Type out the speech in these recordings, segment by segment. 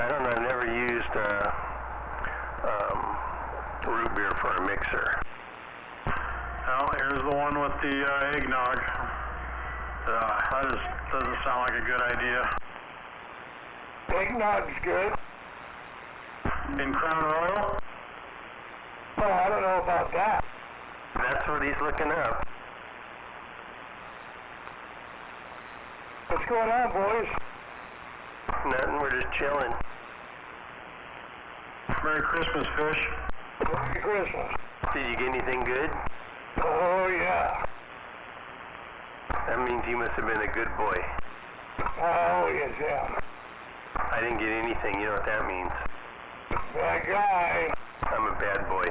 I don't know, I've never used root beer for a mixer. Well, here's the one with the eggnog. That doesn't sound like a good idea. Eggnog's good. In Crown Royal? Oh, I don't know about that. That's what he's looking up. What's going on, boys? Nothing, we're just chilling. Merry Christmas, Fish. Merry Christmas. Did you get anything good? Oh, yeah. That means you must have been a good boy. Oh, yes, yeah. I didn't get anything, you know what that means. Bad guy. I'm a bad boy.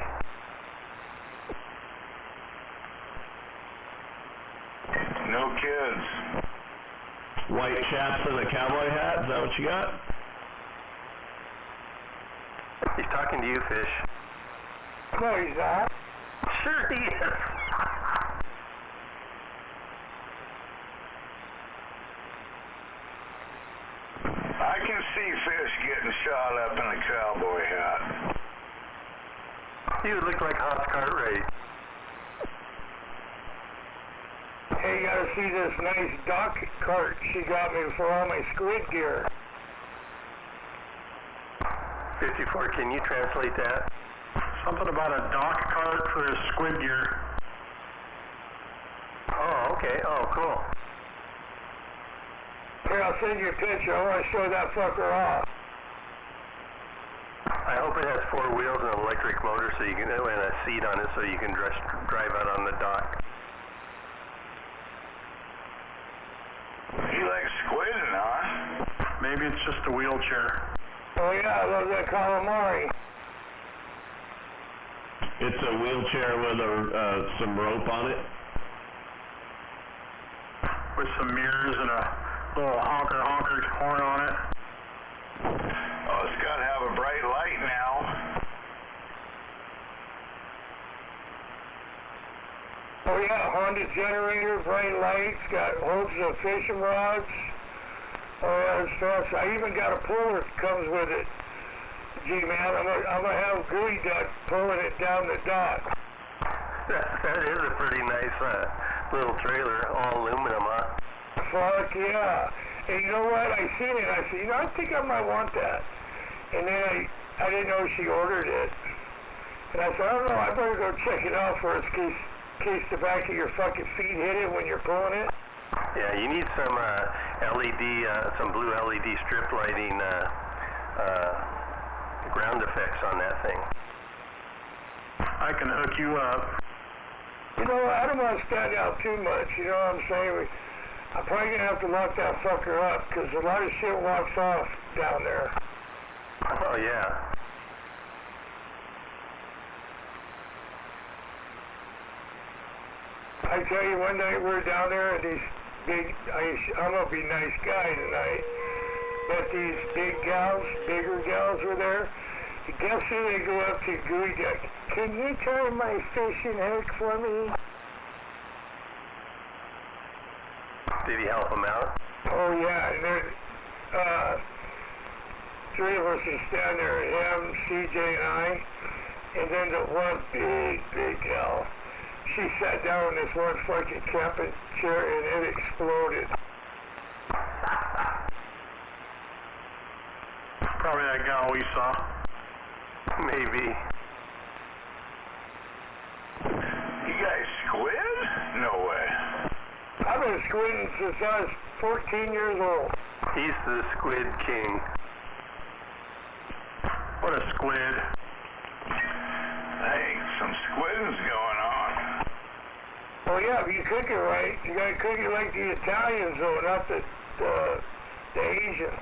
No kids. White chaps and a cowboy hat, is that what you got? He's talking to you, Fish. No, he's not. Sure he is. I can see Fish getting shot up in a cowboy hat. He would look like Hoss Cartwright. Hey, you gotta see this nice dock cart she got me for all my squid gear. 54, can you translate that? Something about a dock cart for his squid gear. Oh, okay. Oh, cool. Here, I'll send you a picture. I want to show that fucker off. I hope it has 4 wheels and an electric motor so you can, and a seat on it so you can drive out on the dock. You like squidding, huh? Maybe it's just a wheelchair. Oh, yeah, I love that calamari. It's a wheelchair with some rope on it. With some mirrors and a little honker horn on it. Oh, it's got to have a bright light now. Oh, yeah, Honda generator, bright lights, got hooks of fishing rods. Oh, yeah, it's fast. I even got a puller that comes with it. Gee, man, I'm gonna have Gooey Duck pulling it down the dock. That is a pretty nice little trailer, all aluminum, huh? Fuck yeah. And you know what? I seen it. I said, I think I might want that. And then I didn't know she ordered it. And I said, I don't know, I better go check it out first in case the back of your fucking feet hit it when you're pulling it. Yeah, you need some LED, some blue LED strip lighting ground effects on that thing. I can hook you up. You know, I don't want to stand out too much, you know what I'm saying? I'm probably going to have to lock that fucker up, because a lot of shit walks off down there. Oh, yeah. I tell you, one night we were down there, and these big, I'm going to be a nice guy tonight, but these bigger gals were there. Guess who they go up to? Gooey Duck. Can you tie my fishing hook for me? Did he help him out? Oh, yeah, and there, 3 of us would stand there, him, CJ, and I, and then the one big gal, she sat down in this one fucking camping chair, and it exploded. Probably that gal we saw. Maybe. You guys squid? No way. I've been squidding since I was 14 years old. He's the Squid King. What a squid. Hey, some squidding's going on. Oh yeah, if you cook it right, you gotta cook it like the Italians though, not the Asian.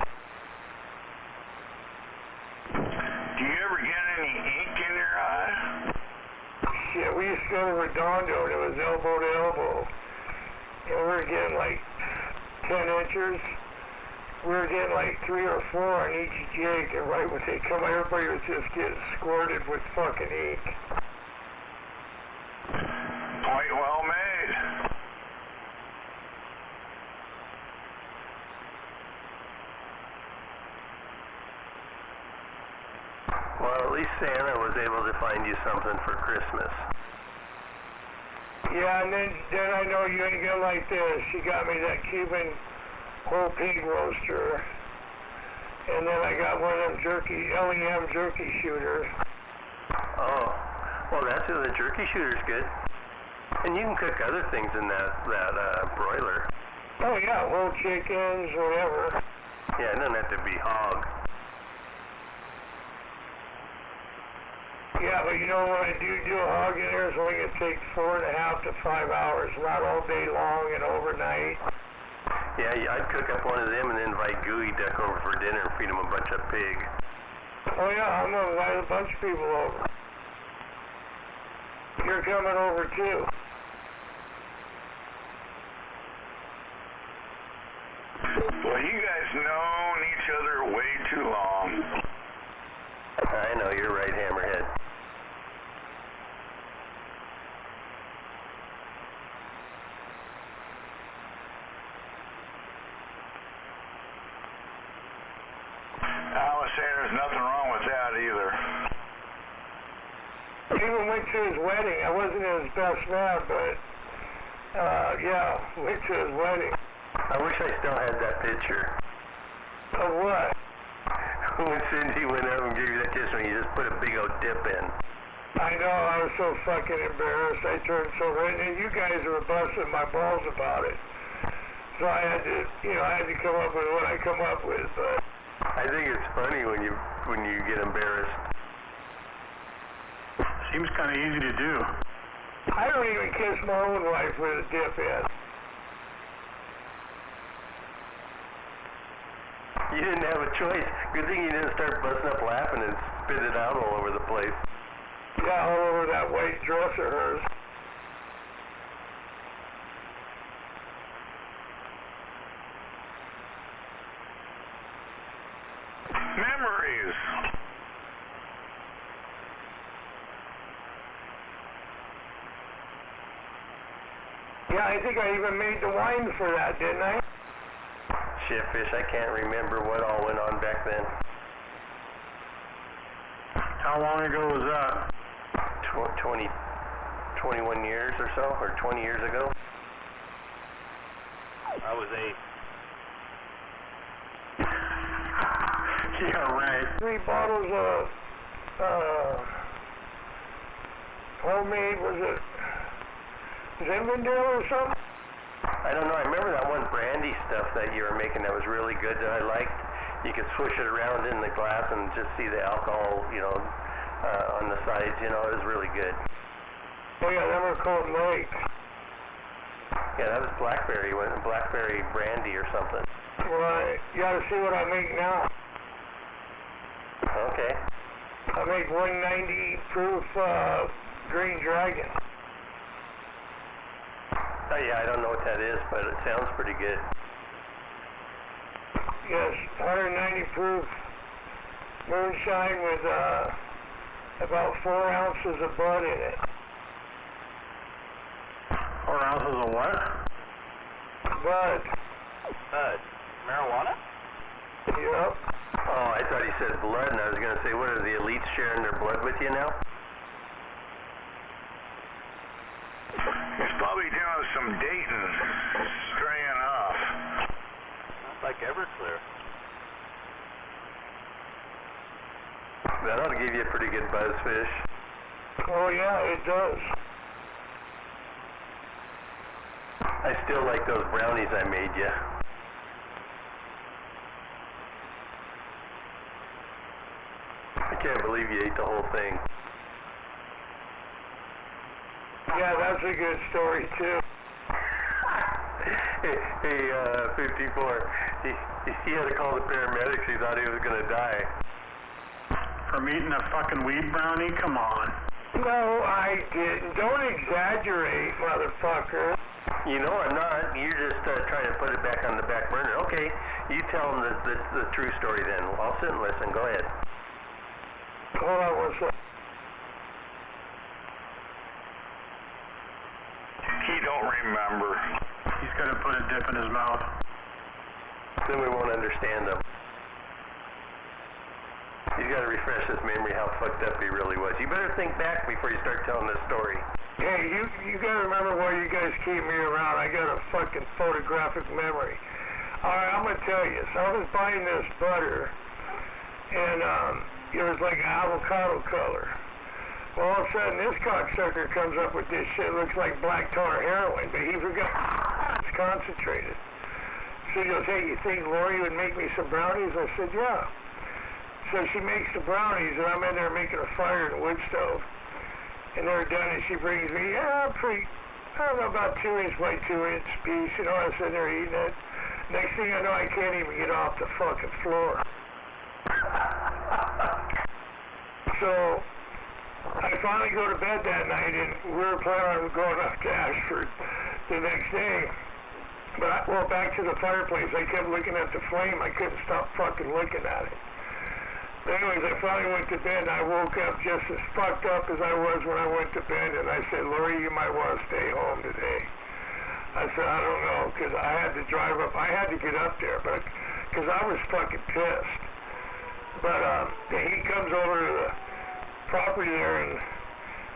Do you ever get any ink in your eye? Shit, we used to go to Redondo and it was elbow to elbow. And we were getting like 10 inches. We were getting like 3 or 4 on each jig, and right when they come, everybody was just getting squirted with fucking ink. Point well made. Well, at least Santa was able to find you something for Christmas. Yeah, and then I know you ain't gonna like this. She got me that Cuban whole pig roaster. And then I got one of them LEM jerky shooters. Oh, well, the jerky shooter's good. And you can cook other things in that broiler. Oh yeah, whole chickens, whatever. Yeah, it doesn't have to be hog. Yeah, but you know when I do a hog in there, it's only gonna take 4.5 to 5 hours, not all day long and overnight. Yeah, I'd cook up one of them and then invite Gooey Duck over for dinner and feed him a bunch of pig. Oh yeah, I'm gonna invite a bunch of people over. You're coming over too. Well, you guys known each other way too long. I know, you're right, Hammerhead. Alice saying there's nothing wrong with that either. I even went to his wedding. I wasn't his best man, but yeah, went to his wedding. I wish I still had that picture. Of what? When Cindy went up and gave you that kiss when you just put a big old dip in. I know, I was so fucking embarrassed. I turned so red, and you guys were busting my balls about it. So I had to come up with what I come up with, but I think it's funny when you get embarrassed. Seems kind of easy to do. I don't even kiss my own wife with a dip in. You didn't have a choice. Good thing you didn't start busting up laughing and spit it out all over the place. Yeah, all over that white dress of hers. Memories. Yeah, I think I even made the wine for that, didn't I? Shit, Fish, I can't remember what all went on back then. How long ago was that? 21 years or so, or 20 years ago. I was 8. Yeah, right. 3 bottles of homemade, was it Zinfandel or something? I don't know. I remember that one brandy stuff that you were making that was really good that I liked. You could swish it around in the glass and just see the alcohol, on the sides. It was really good. Oh yeah, they were called Lake. Yeah, that was blackberry brandy or something. Right. You ought to see what I make now. Okay. I make 190 proof Green Dragon. Oh yeah, I don't know what that is, but it sounds pretty good. Yes, 190 proof moonshine with about 4 ounces of bud in it. 4 ounces of what? Bud. Bud. Marijuana? Yep. Oh, I thought he said blood, and I was going to say, what are the elites sharing their blood with you now? He's probably doing some dating, straying off. Like Everclear. That ought to give you a pretty good buzz, Fish. Oh yeah, it does. I still like those brownies I made you. I can't believe you ate the whole thing. Yeah, that's a good story too. Hey, 54. He had to call the paramedics. He thought he was going to die. From eating a fucking weed brownie? Come on. No, I didn't. Don't exaggerate, motherfucker. You know I'm not. You're just trying to put it back on the back burner. Okay, you tell him the true story then. I'll sit and listen. Go ahead. Hold on one second. He don't remember. He's got to put a dip in his mouth. Then we won't understand him. He's got to refresh his memory how fucked up he really was. You better think back before you start telling this story. Hey, you gotta remember why you guys keep me around. I got a fucking photographic memory. Alright, I'm gonna tell you. So I was buying this butter, and it was like avocado color. Well, all of a sudden, this cocksucker comes up with this shit. Looks like black tar heroin, but he forgot it's concentrated. So he goes, hey, you think Lori would make me some brownies? I said, yeah. So she makes the brownies, and I'm in there making a fire in a wood stove. And they're done, and she brings me, I don't know, about 2 inch by 2 inch piece. You know, I was sitting there eating it. Next thing I know, I can't even get off the fucking floor. So I finally go to bed that night, and we were planning on going up to Ashford the next day. But back to the fireplace. I kept looking at the flame. I couldn't stop fucking looking at it. Anyways, I finally went to bed, and I woke up just as fucked up as I was when I went to bed, and I said, Lori, you might want to stay home today. I said, I don't know, because I had to drive up. I had to get up there, but because I was fucking pissed. But he comes over to the property there, and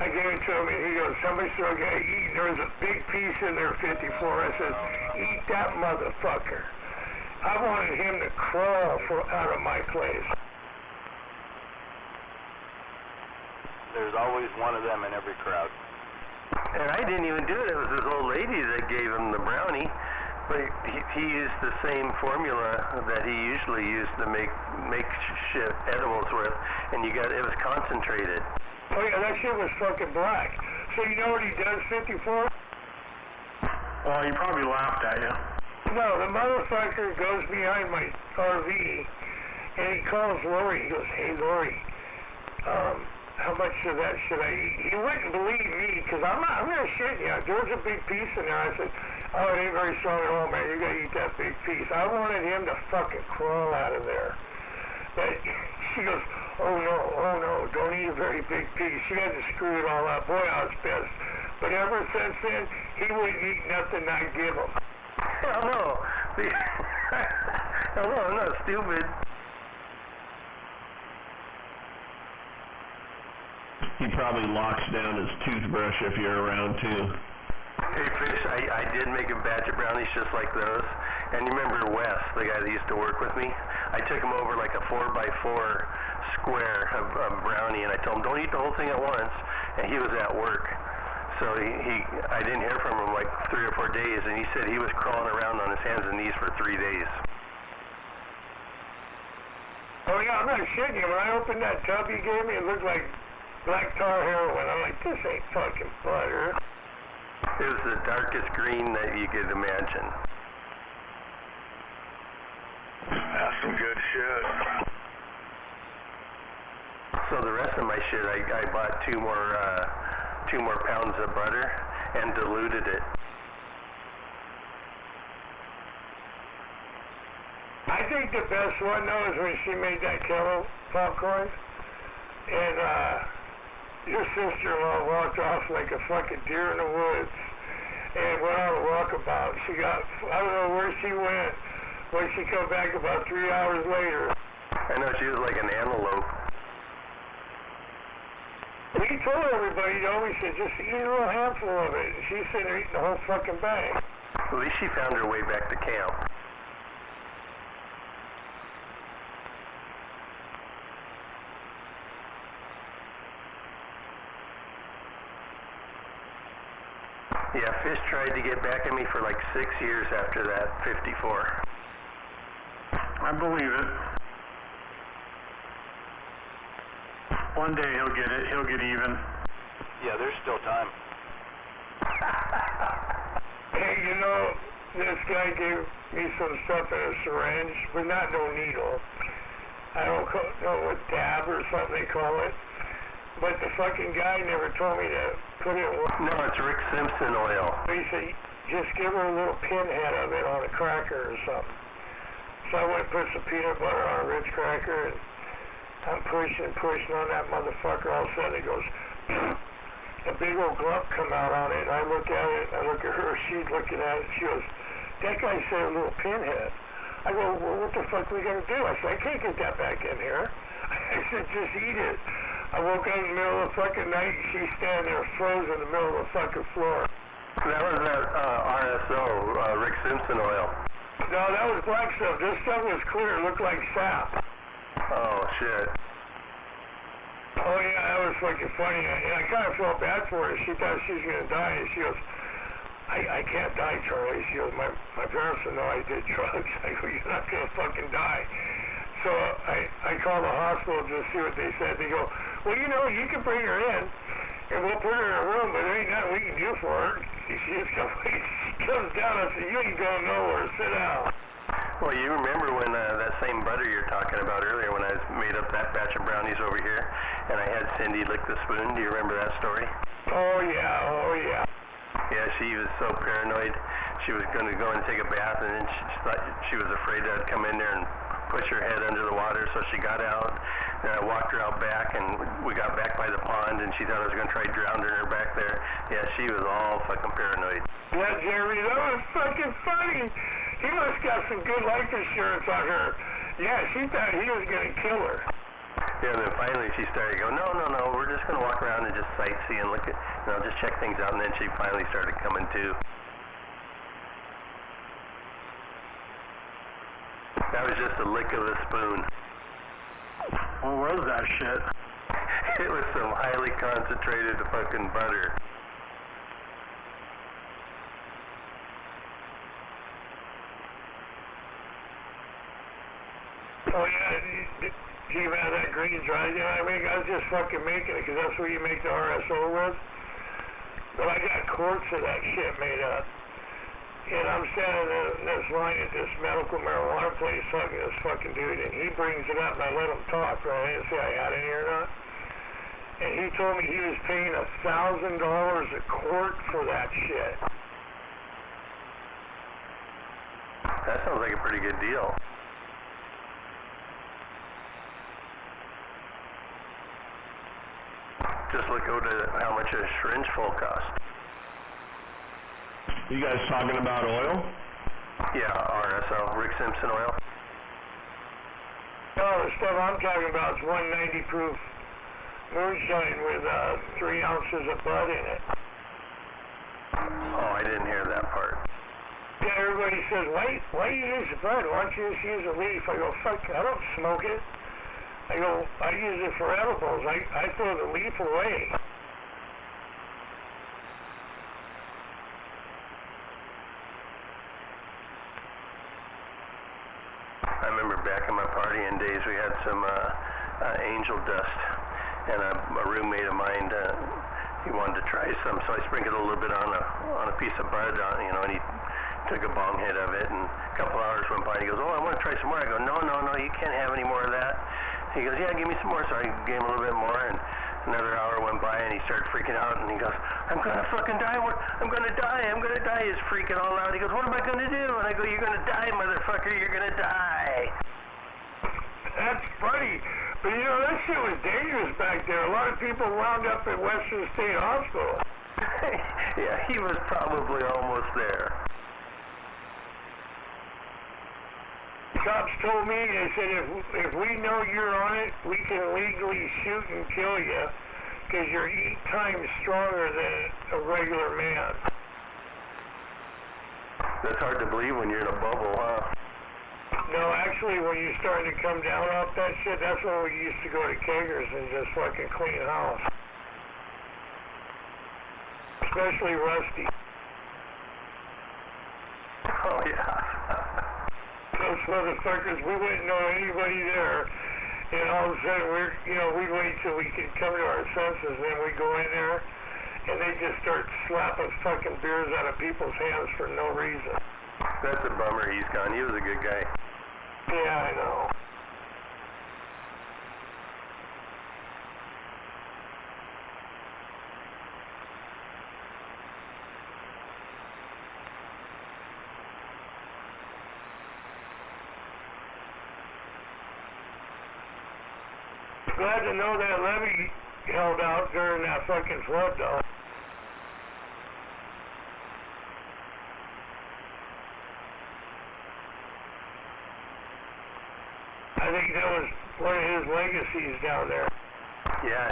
I gave it to him, and he goes, somebody still got to eat. There was a big piece in there, 54. I said, eat that motherfucker. I wanted him to crawl out of my place. There's always one of them in every crowd. And I didn't even do it. It was this old lady that gave him the brownie. But he used the same formula that he usually used to make shit edibles with, and it was concentrated. Oh yeah, that shit was fucking black. So you know what he does, 54? Well, he probably laughed at you. No, the motherfucker goes behind my RV, and he calls Lori. He goes, hey Lori, how much of that should I eat? He wouldn't believe me, because I'm not shitting you. There was a big piece in there. I said, oh, it ain't very strong at all, man. You gotta eat that big piece. I wanted him to fucking crawl out of there. But she goes, oh no, don't eat a very big piece. She had to screw it all up. Boy, I was pissed. But ever since then, he wouldn't eat nothing I give him. Hell no. Hell no, I'm not stupid. He probably locks down his toothbrush if you're around too. Hey Fish, I did make a batch of brownies just like those. And you remember Wes, the guy that used to work with me? I took him over like a 4x4 square of brownie, and I told him, don't eat the whole thing at once. And he was at work. So I didn't hear from him like 3 or 4 days, and he said he was crawling around on his hands and knees for 3 days. Oh yeah, I'm not shitting you. When I opened that tub you gave me, it looked like black tar heroin. I'm like, this ain't fucking butter. It was the darkest green that you could imagine. That's some good shit. So the rest of my shit, I bought 2 more pounds of butter and diluted it. I think the best one though is when she made that kettle popcorn, and your sister-in-law walked off like a fucking deer in the woods and went on a walkabout. She got, I don't know where she went, but she come back about 3 hours later. I know, she was like an antelope. We told everybody though, we said just eat a little handful of it, and she's sitting there eating the whole fucking bag. At least she found her way back to camp. Yeah, Fish tried to get back at me for like 6 years after that, 54. I believe it. One day he'll get it. He'll get even. Yeah, there's still time. Hey, you know, this guy gave me some stuff in a syringe, but not no needle. I don't know what dab or something they call it. But the fucking guy never told me to put it in water. No, it's Rick Simpson oil. He said, just give her a little pinhead of it on a cracker or something. So I went and put some peanut butter on a Ritz cracker, and I'm pushing on that motherfucker. All of a sudden it goes, a big old glump come out on it, and I look at it, and I look at her, she's looking at it, she goes, that guy said a little pinhead. I go, well, what the fuck are we going to do? I said, I can't get that back in here. I said, just eat it. I woke up in the middle of the fucking night and she's standing there frozen in the middle of the fucking floor. That was that RSO, Rick Simpson oil. No, that was black stuff. This stuff was clear. It looked like sap. Oh, shit. Oh, yeah, that was fucking funny. And I kind of felt bad for her. She thought she was going to die. And she goes, I can't die, Charlie. She goes, my parents will know I did drugs. I go, you're not going to fucking die. So I called the hospital to see what they said. They go, well, you know, you can bring her in, and we'll put her in a room, but there ain't nothing we can do for her. She comes down and says, you ain't going nowhere. Sit down. Well, you remember when that same butter you're talking about earlier, when I made up that batch of brownies over here, and I had Cindy lick the spoon? Do you remember that story? Oh, yeah, oh, yeah. Yeah, she was so paranoid. She was going to go and take a bath, and then she thought she was afraid I'd come in there and push her head under the water, so she got out, and I walked her out back, and we got back by the pond, and she thought I was going to try drowning her back there. Yeah, she was all fucking paranoid. Yeah, Jeremy, that was fucking funny. He must got some good life insurance on her. Yeah, she thought he was going to kill her. Yeah, and then finally she started going, no, we're just going to walk around and just sightsee and look at, just check things out, and then she finally started coming to. That was just a lick of the spoon. What was that shit? It was some highly concentrated fucking butter. Oh, yeah, do you have that green dry? You know what I mean? I was just fucking making it because that's what you make the RSO with. But I got quarts of that shit made up. And I'm standing in this line at this medical marijuana place talking to this fucking dude, and he brings it up, and I let him talk, right? I didn't say I had any or not. And he told me he was paying $1,000 a quart for that shit. That sounds like a pretty good deal. Just look at how much a syringe full costs. You guys talking about oil? Yeah, RSO, Rick Simpson oil. No, the stuff I'm talking about is 190 proof moonshine with 3 ounces of bud in it. Oh, I didn't hear that part. Yeah, everybody says, why do you use the bud? Why don't you just use a leaf? I go, fuck, I don't smoke it. I go, I use it for edibles. I throw the leaf away. I remember back in my partying days, we had some angel dust, and a roommate of mine, he wanted to try some, so I sprinkled a little bit on a piece of bud, and he took a bong hit of it, and a couple hours went by, and he goes, oh, I want to try some more. I go, no, you can't have any more of that. He goes, yeah, give me some more. So I gave him a little bit more, and another hour went by, and he started freaking out, and he goes, I'm going to fucking die. I'm going to die. He's freaking all out. He goes, what am I going to do? And I go, you're going to die, motherfucker. You're going to die. That's funny. But, that shit was dangerous back there. A lot of people wound up at Western State Hospital. Yeah, he was probably almost there. Cops told me, they said, if we know you're on it, we can legally shoot and kill you because you're 8 times stronger than a regular man. That's hard to believe when you're in a bubble, huh? No, actually, when you start to come down off that shit, that's when we used to go to Keggers and just fucking clean house. Especially Rusty. Oh, yeah. Those motherfuckers, we wouldn't know anybody there, and all of a sudden we'd wait till we could come to our senses, and then we'd go in there, and they'd just start slapping fucking beers out of people's hands for no reason. That's a bummer he's gone. He was a good guy. Yeah, I know. Glad to know that levee held out during that fucking flood, though. I think that was one of his his legacies down there. Yeah,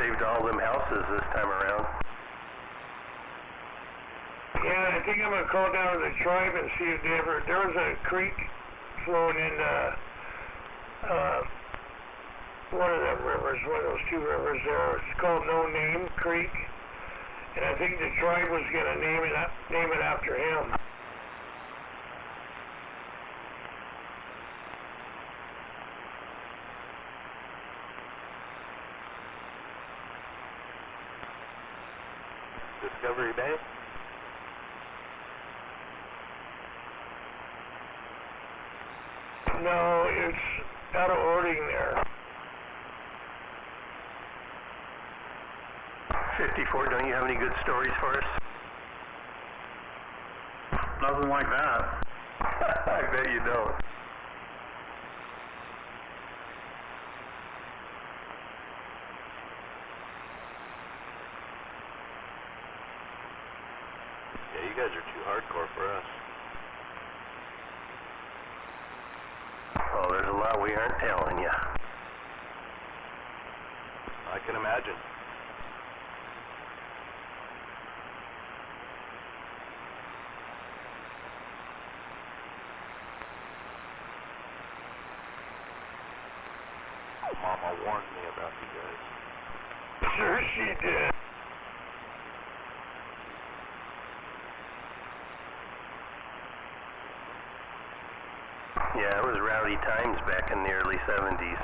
saved all them houses this time around. Yeah, I think I'm gonna call down to the tribe and see if they ever. There was a creek flowing into one of them rivers, one of those two rivers there. It's called No Name Creek, and I think the tribe was gonna name it after him. Discovery Bay? No, it's out of Ording there. 54, don't you have any good stories for us? Nothing like that. I bet you don't. Yeah, you guys are too hardcore for us. Oh, there's a lot we aren't telling you. I can imagine. Mama warned me about you guys. Sure she did. Yeah, it was rowdy times back in the early 70s.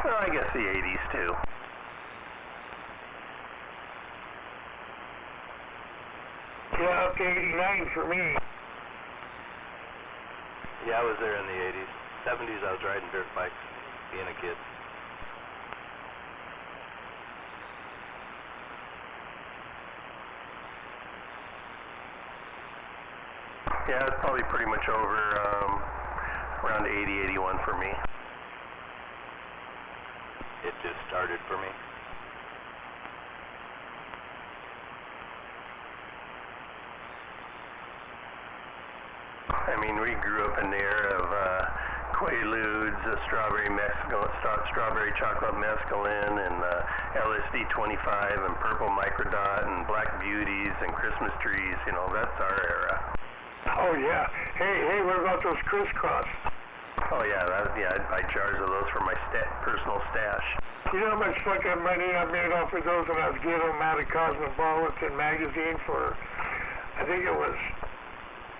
Well, I guess the 80s too. Yeah, up to 89 for me. Yeah, I was there in the 80s. 70s, I was riding dirt bikes, being a kid. Yeah, it's probably pretty much over around 80, 81 for me. It just started for me. I mean, we grew up in the era of Quaaludes, strawberry chocolate mescaline, and LSD 25, and purple microdot, and black beauties, and Christmas trees. You know, that's our era. Oh yeah. Hey, what about those crisscross? Oh yeah, I'd buy jars of those for my personal stash. You know how much fucking money I made off of those when I was giving them out of Cosmopolitan magazine for, I think it was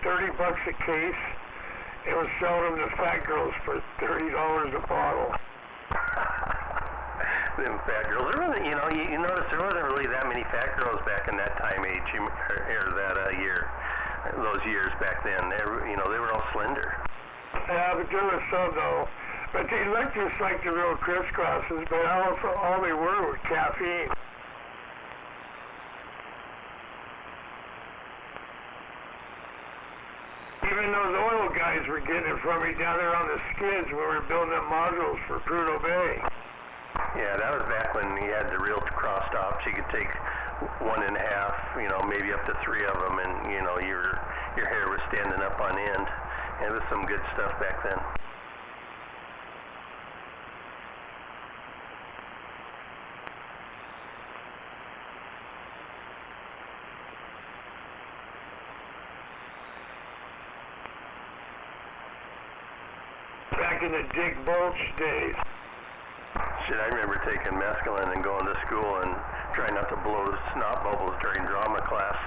$30 a case. It was selling them to fat girls for $30 a bottle. Them fat girls. There wasn't, you notice there wasn't really that many fat girls back in that time age, or that year. Those years back then, they were all slender. Yeah, but there was some though. But they looked just like the real crisscrosses, but all they were caffeine. Even those oil guys were getting it from me down there on the skids when we were building them modules for Prudhoe Bay. Yeah, that was back when you had the real cross tops. You could take 1.5, maybe up to 3 of them, and your hair was standing up on end. It was some good stuff back then. Back in the Dick Bulch days. Shit, I remember taking mescaline and going to school and trying not to blow snot bubbles during drama class.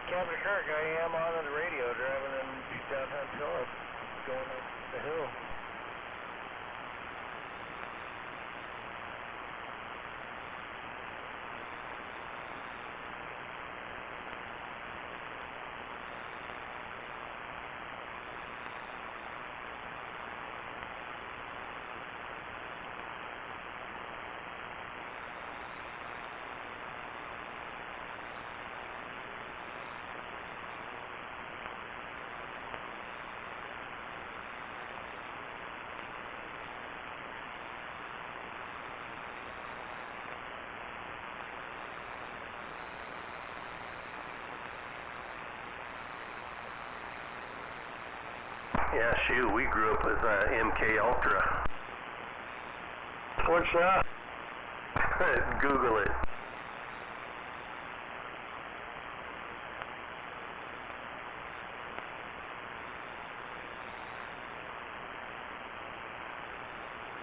Captain Kirk, I am on the radio driving in downtown Phillips, going up the hill. Yeah, shoot, we grew up with MK Ultra. What's that? Google it.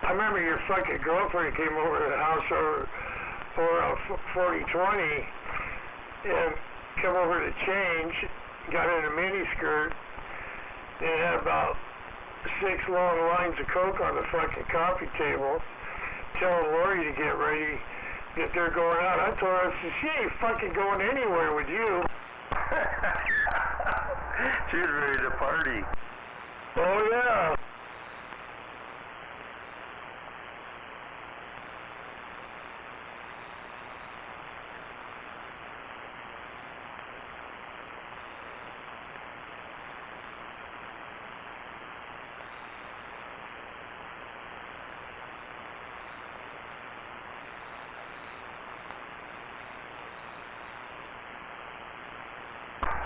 I remember your fucking girlfriend came over to the house over 4020 and come over to change, got in a miniskirt, and had about 6 long lines of coke on the fucking coffee table, telling Lori to get ready, that they're going out. I told her, I said, she ain't fucking going anywhere with you. She was ready to party. Oh, yeah.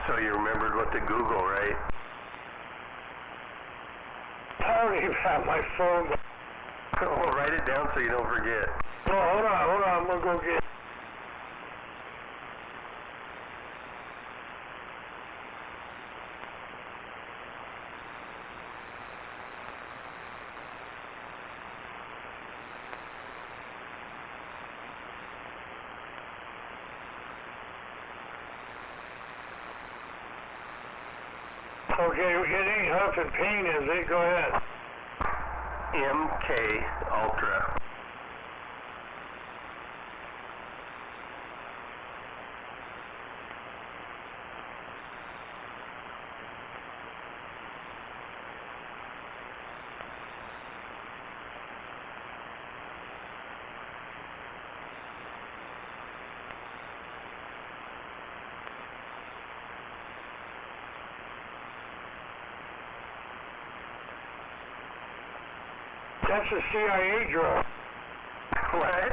So you remembered what to Google, right? I don't even have my phone. Well, write it down so you don't forget. Oh, hold on, I'm gonna go get. Okay, it ain't Huff and Pain, is it? Go ahead. MK Ultra. That's a CIA drug. What?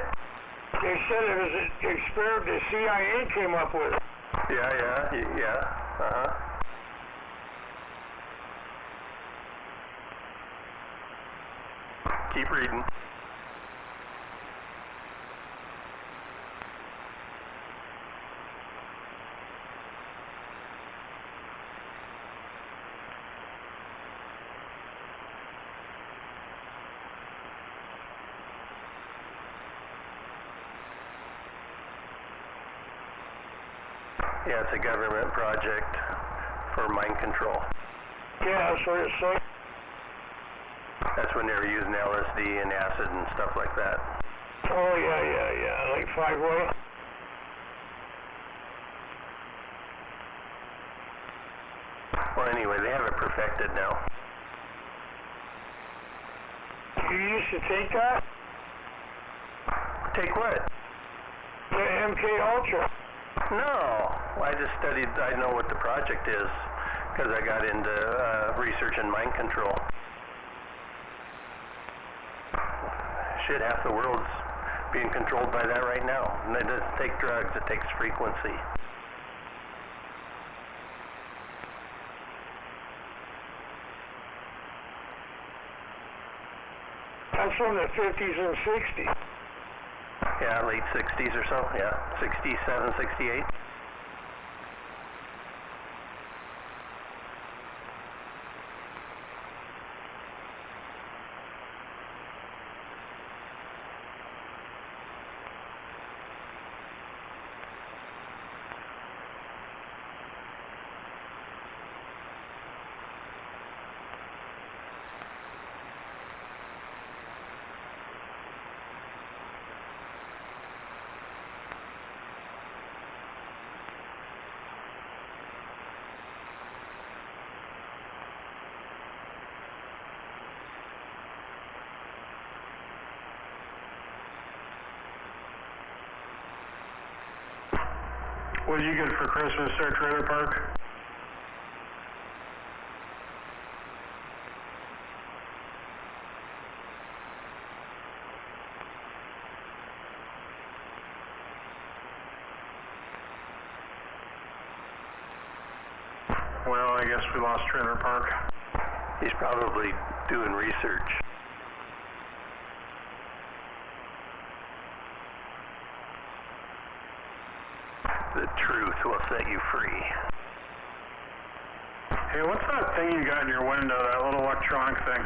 They said it was an experiment the CIA came up with. Yeah. Keep reading. Yeah, it's a government project for mind control. Yeah, that's what it said. That's when they were using LSD and acid and stuff like that. Oh, yeah. Like 5-way. Well, anyway, they have it perfected now. You used to take that? Take what? The MK Ultra. No, I just studied, I know what the project is, because I got into research in mind control. Shit, half the world's being controlled by that right now. And it doesn't take drugs, it takes frequency. That's from the 50s and 60s. Yeah, late 60s or so, yeah. 67, 68. What did you get for Christmas there, Trailer Park? Well, I guess we lost Trailer Park. He's probably doing research. The truth will set you free. Hey, what's that thing you got in your window, that little electronic thing?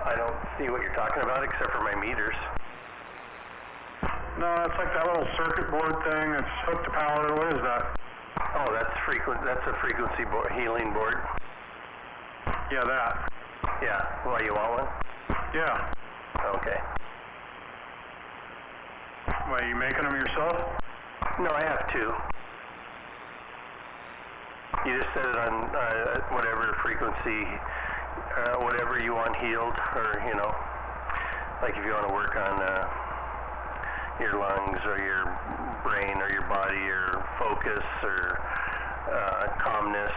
I don't see what you're talking about except for my meters. No, it's like that little circuit board thing that's hooked to power. What is that? Oh, that's a frequency healing board. Yeah, that. Yeah. Why, you want one? Yeah. Okay. Why, you making them yourself? No, I have two. You just set it on whatever frequency, whatever you want healed, or, you know, like if you want to work on your lungs or your brain or your body or focus or calmness,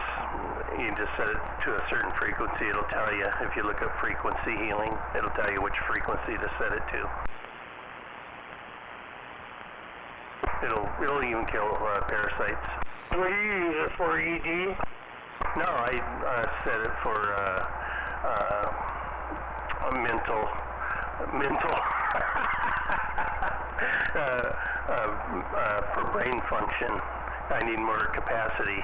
you just set it to a certain frequency. It'll tell you, if you look up frequency healing, it'll tell you which frequency to set it to. It'll even kill parasites. What do you use it for, ED? No, I set it for a mental for brain function. I need more capacity.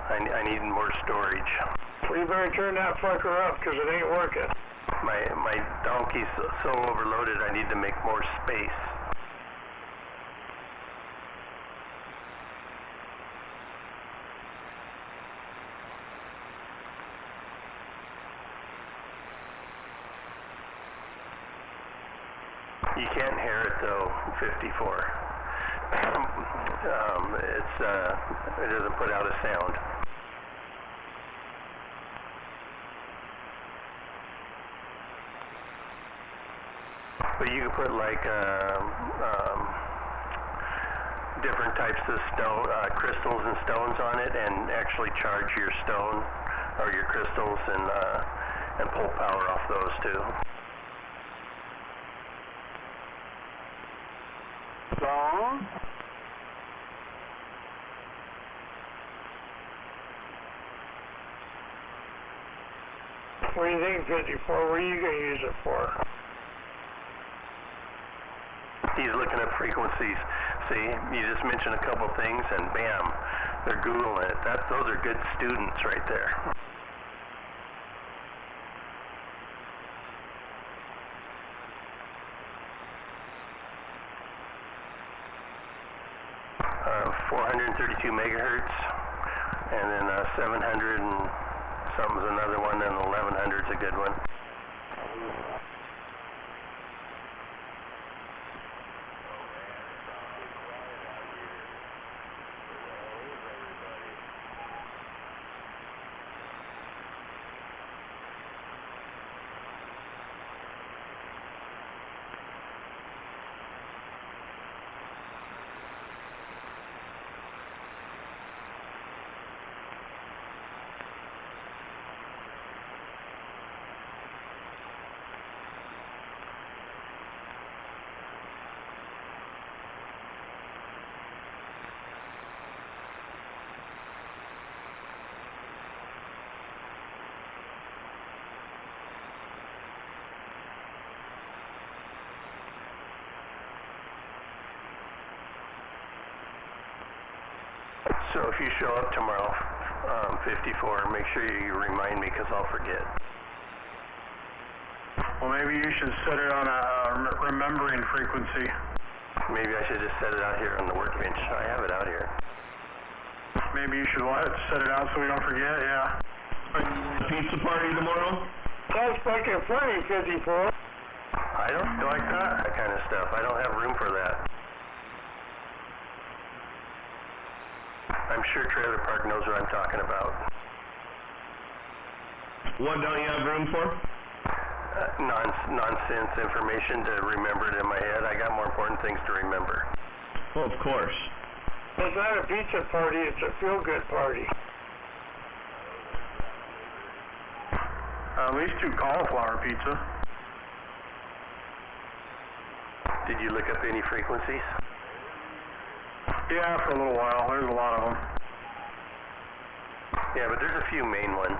I need more storage. Well, you better turn that fucker up, because it ain't working. My donkey's so overloaded, I need to make more space. You can't hear it though, 54. It doesn't put out a sound. But you can put like different types of stone, crystals and stones on it, and actually charge your stone or your crystals and pull power off those too. Song? What do you think, 54? What are you going to use it for? He's looking at frequencies. See, you just mention a couple things and bam, they're Googling it. Those are good students right there. Uh, 432 megahertz, and then 700 and something's another one, and 1100's a good one. So if you show up tomorrow, 54, make sure you remind me, because I'll forget. Well, maybe you should set it on a remembering frequency. Maybe I should just set it out here on the workbench. I have it out here. Maybe you should set it out so we don't forget, yeah. Pizza party tomorrow? Sounds fucking funny, 54. I don't like that kind of stuff. I don't have room for that. I'm sure Trailer Park knows what I'm talking about. What don't you have room for? Nonsense information to remember it in my head. I got more important things to remember. Well, of course. It's not a pizza party, it's a feel-good party. At least 2 cauliflower pizza. Did you look up any frequencies? Yeah, for a little while. There's a lot of them. Yeah, but there's a few main ones.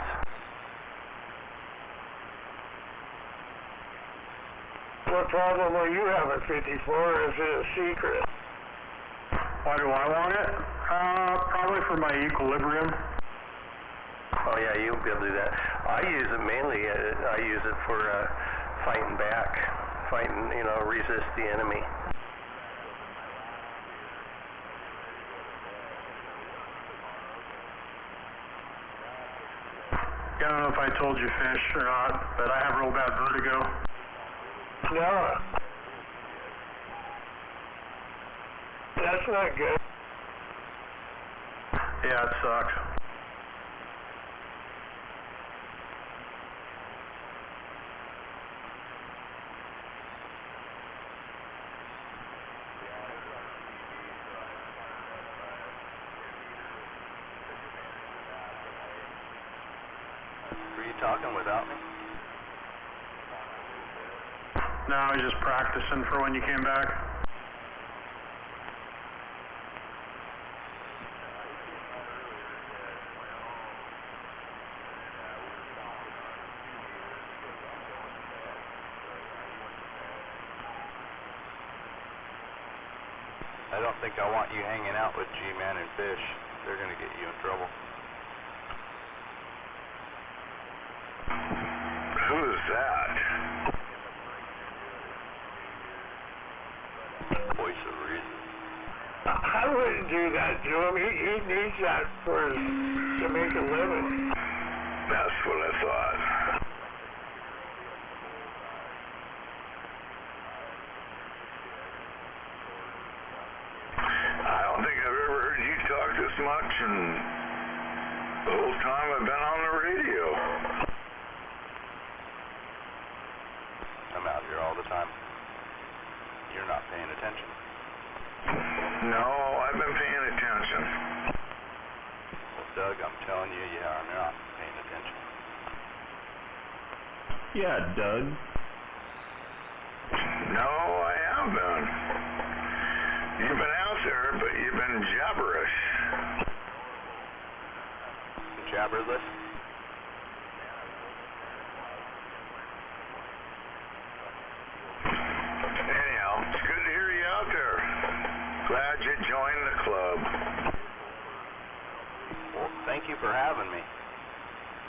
What problem will you have at 54, or is it a secret? Why do I want it? Probably for my equilibrium. Oh yeah, you'll be able to do that. I use it mainly, I use it for fighting back, resist the enemy. I don't know if I told you, Fish, or not, but I have real bad vertigo. No. That's not good. Yeah, it sucks. Were you talking without me? No, I was just practicing for when you came back. I don't think I want you hanging out with G-Man and Fish. They're gonna get you in trouble. Who is that? Voice of reason. I wouldn't do that to him. He needs that to make a living. That's what I thought. I don't think I've ever heard you talk this much in the whole time I've been on the radio. I'm out here all the time. You're not paying attention. No, I've been paying attention. Well, Doug, I'm telling you, I'm not paying attention. Yeah, Doug. No, I have been. You've been out there, but you've been jabberish. Jabberless? Anyhow, it's good to hear you out there. Glad you joined the club. Well, thank you for having me.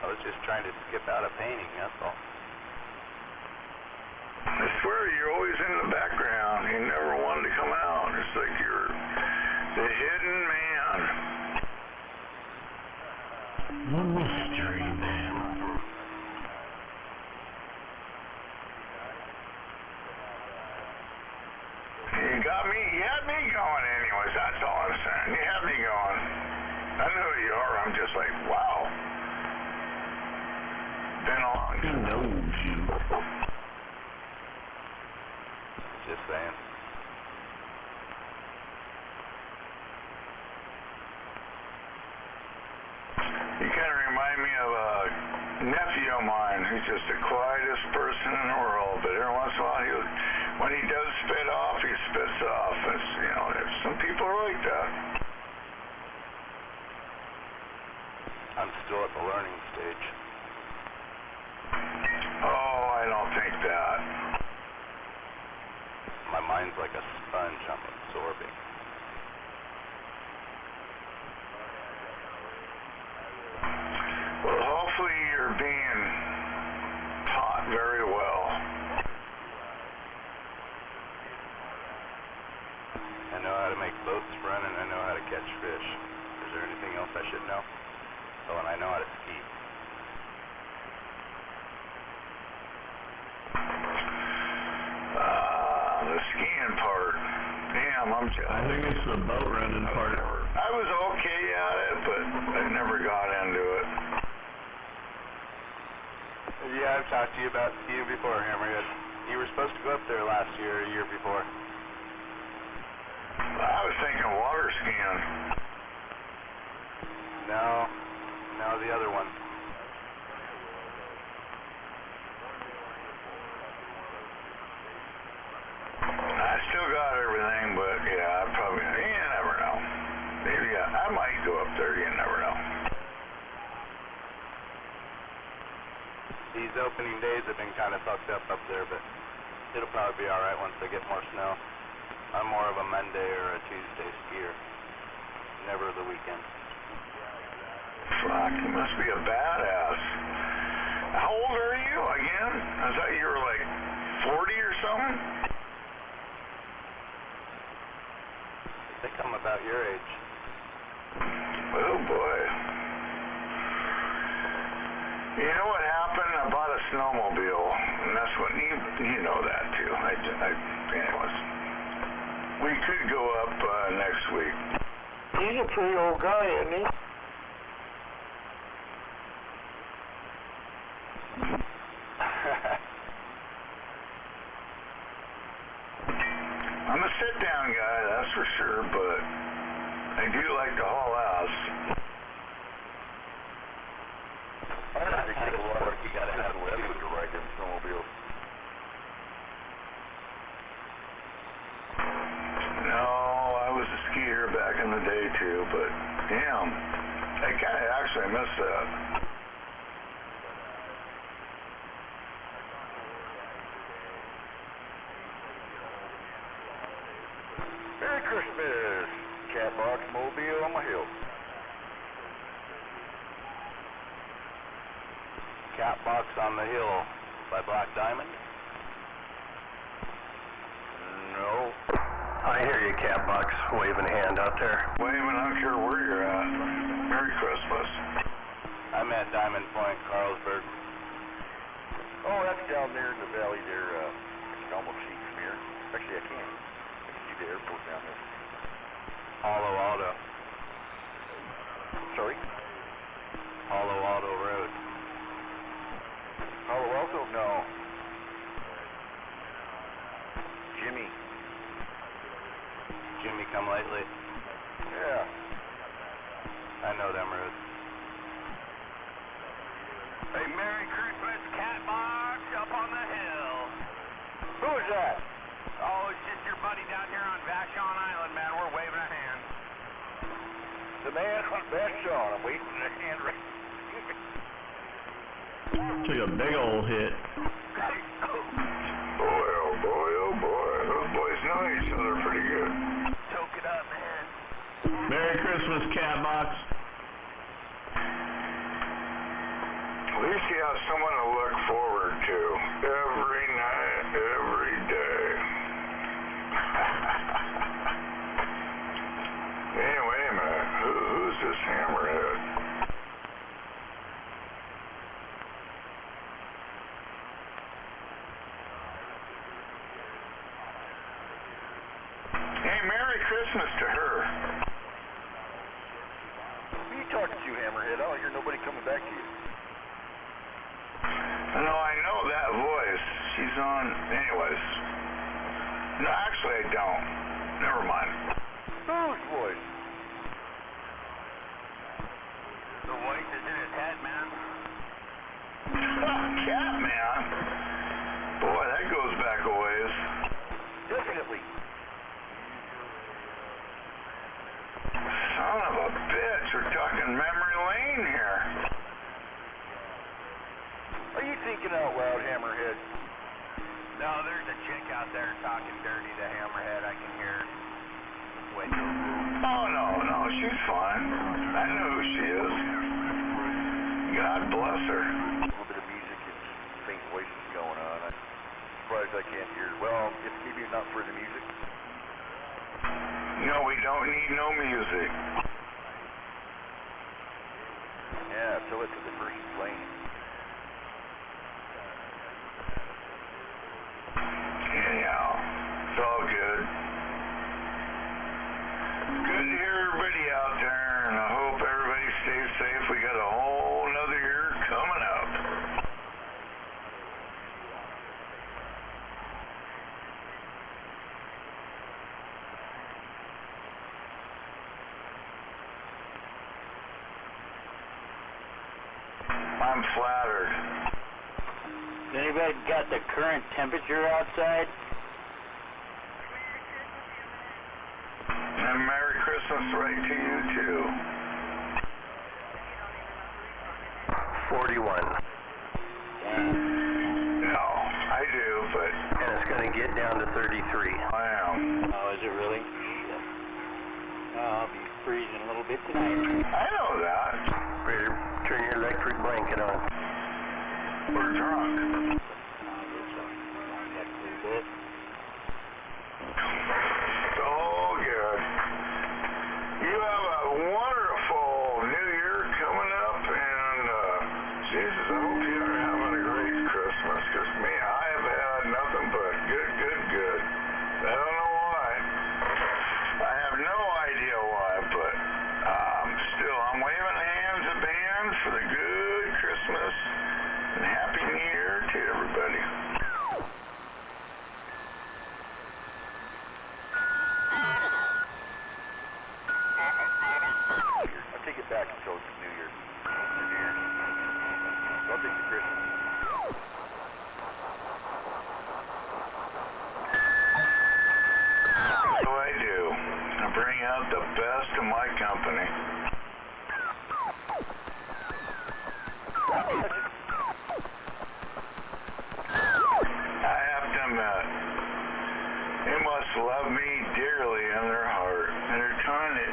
I was just trying to skip out of painting, that's all. I swear you're always in the background. You never wanted to come out. It's like you're the hidden man. The mystery man. You had me going anyways, that's all I'm saying. You had me going. I know who you are, I'm just like, wow. Been a long He time. knows you. Just saying. You kind of remind me of a nephew of mine who's just the quietest person in the world, but every once in a while, when he does spit off, he spits off. It's, some people are like that. I'm still at the learning stage. Oh, I don't think that. My mind's like a sponge I'm absorbing. Well, hopefully you're being taught very well. I know how to make boats run and I know how to catch fish. Is there anything else I should know? Oh, and I know how to ski. The skiing part. Damn, I'm jealous. I think it's the boat running part. I was okay at it, but I never got into it. Yeah, I've talked to you about skiing before, Hammerhead. You were supposed to go up there last year or a year before. I was thinking water skiing. No, the other one. I still got everything, but yeah, I probably, you never know. opening days have been kind of fucked up there, but it'll probably be alright once they get more snow. I'm more of a Monday or a Tuesday skier, never the weekend. Fuck, you must be a badass. How old are you again? I thought you were like 40 or something? I think I'm about your age. Oh boy. You know what happened? I bought a snowmobile, and that's what you know that too. Anyways, we could go up next week. He's a pretty old guy, isn't he? I'm a sit-down guy, that's for sure, but I do like to haul ass. You gotta have a levy to ride them snowmobiles. No, I was a skier back in the day too, but damn, I kind of actually miss that. Merry Christmas, Catbox Mobile on my hill. Catbox on the Hill by Black Diamond? No. I hear you, Catbox, waving a hand out there. Waving, I don't care where you're at. Merry Christmas. I'm at Diamond Point, Carlsberg. Oh, that's down there in the valley there. I can almost see from here. Actually, I can't. I can see the airport down there. Hollow Auto. Sorry? Hollow Auto Road. Palo Alto? No. Jimmy. Jimmy come lately. Yeah. I know them roads. Hey, Merry Christmas, Catbox up on the hill. Who is that? Oh, it's just your buddy down here on Vashon Island, man. We're waving a hand. The man on Vashon. I'm waiting for the hand right. Took a big old hit. Boy, oh boy, oh boy. Those boys know each other pretty good. Choke it up, man. Merry Christmas, Catbox. At least you have someone to look forward to every night, every day. Hey, wait a minute. Who's this hammerhead? Hey, Merry Christmas to her. Who are you talking to, Hammerhead? I don't hear nobody coming back to you. No, I know that voice. She's on. Anyways. No, actually, I don't. Never mind. Whose voice? The voice is in his head, man. Catman? Boy, that goes back a ways. Definitely. Son of a bitch, we're talking memory lane here. Are you thinking out loud, Hammerhead? No, there's a chick out there talking dirty to Hammerhead. I can hear her. Wait. Oh, no, she's fine. I know who she is. God bless her. A little bit of music and faint voices going on. I'm surprised I can't hear. Well, if maybe not for the music. No, we don't need no music. Yeah, tell it to the person playing. Anyhow, it's all good. Good to hear everybody out there, and I hope everybody stays safe. We got a whole nother year coming up. I'm flattered. Anybody got the current temperature outside? And Merry Christmas right to you, too. 41. Damn. get down to 33. I am. Oh, is it really? I'll be freezing a little bit tonight. I know that. Better turn your electric blanket on. We're drunk. So good. You have a wonderful New Year coming up, and Jesus, I hope you're having a great Christmas, because me, I have had nothing but good. I don't know why. I have no idea why, but still, I'm waving hands at bands for the good Christmas and Happy New Year to everybody. I'll take it back until it's New Year. So I'll take the Christmas. So I do. I bring out the best of my company. I have to admit, they must love me dearly in their heart, and they're trying to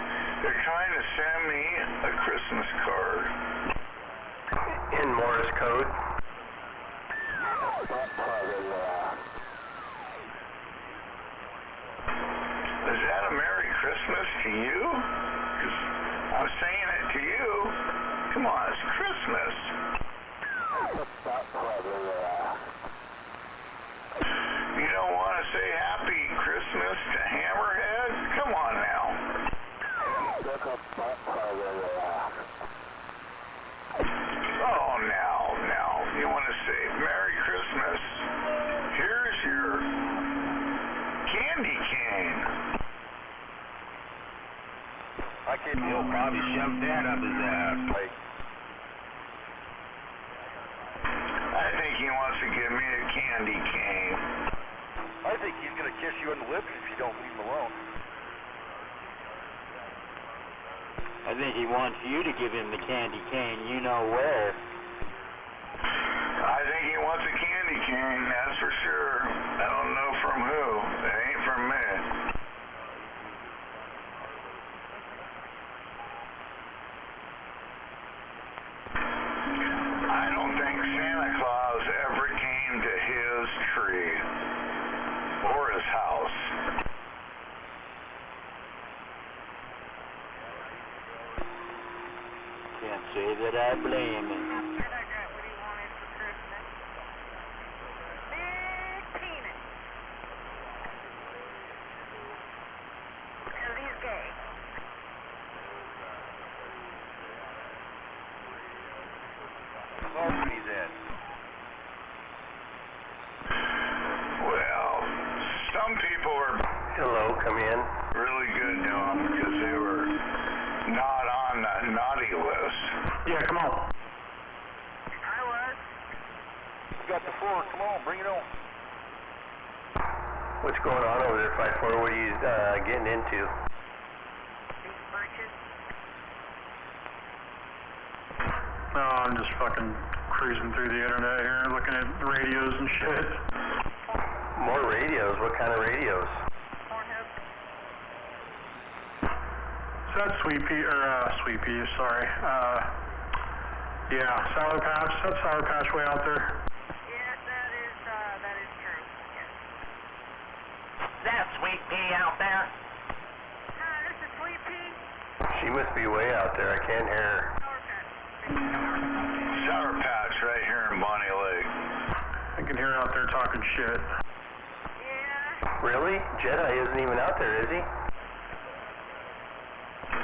send me a Christmas card. In Morse code. Is that a Merry Christmas to you? 'Cause I'm saying it to you. Come on, it's Christmas. You don't want to say Happy Christmas to Hammerhead? Come on now. Oh, now. You want to say Merry Christmas. Here's your candy cane. I kid you, old Bobby shoved that up his ass. Like, I think he wants to give me a candy cane. I think he's going to kiss you on the lips if you don't leave him alone. I think he wants you to give him the candy cane, you know where. I think he wants a candy cane, that's for sure. I don't know from who. It ain't from me. I don't think Santa Claus ever came to his tree or his house. Can't say that I blame him. I got what he wanted for Christmas. Big penis. Because he's gay. Oh, he's in. Well, some people were Hello, come in. really good to him because they were not on the naughty list. Yeah, come on. I was. You got the floor. Come on, bring it on. What's going on over there, 5-4? What are you getting into? These birches. No, I'm just fucking cruising through the internet here, looking at radios and shit. More radios? What kind of radios? Pornhub. Is that Sweet Pea, sorry. Yeah, Sour Patch. That's Sour Patch way out there. Yes, that is true. Yes. That Sweet Pea out there? Hi, this is Sweet Pea. She must be way out there. I can't hear her. Sour Patch. Sour Patch right here in Bonnie Lake. I can hear her out there talking shit. Yeah. Really? Jedi isn't even out there, is he?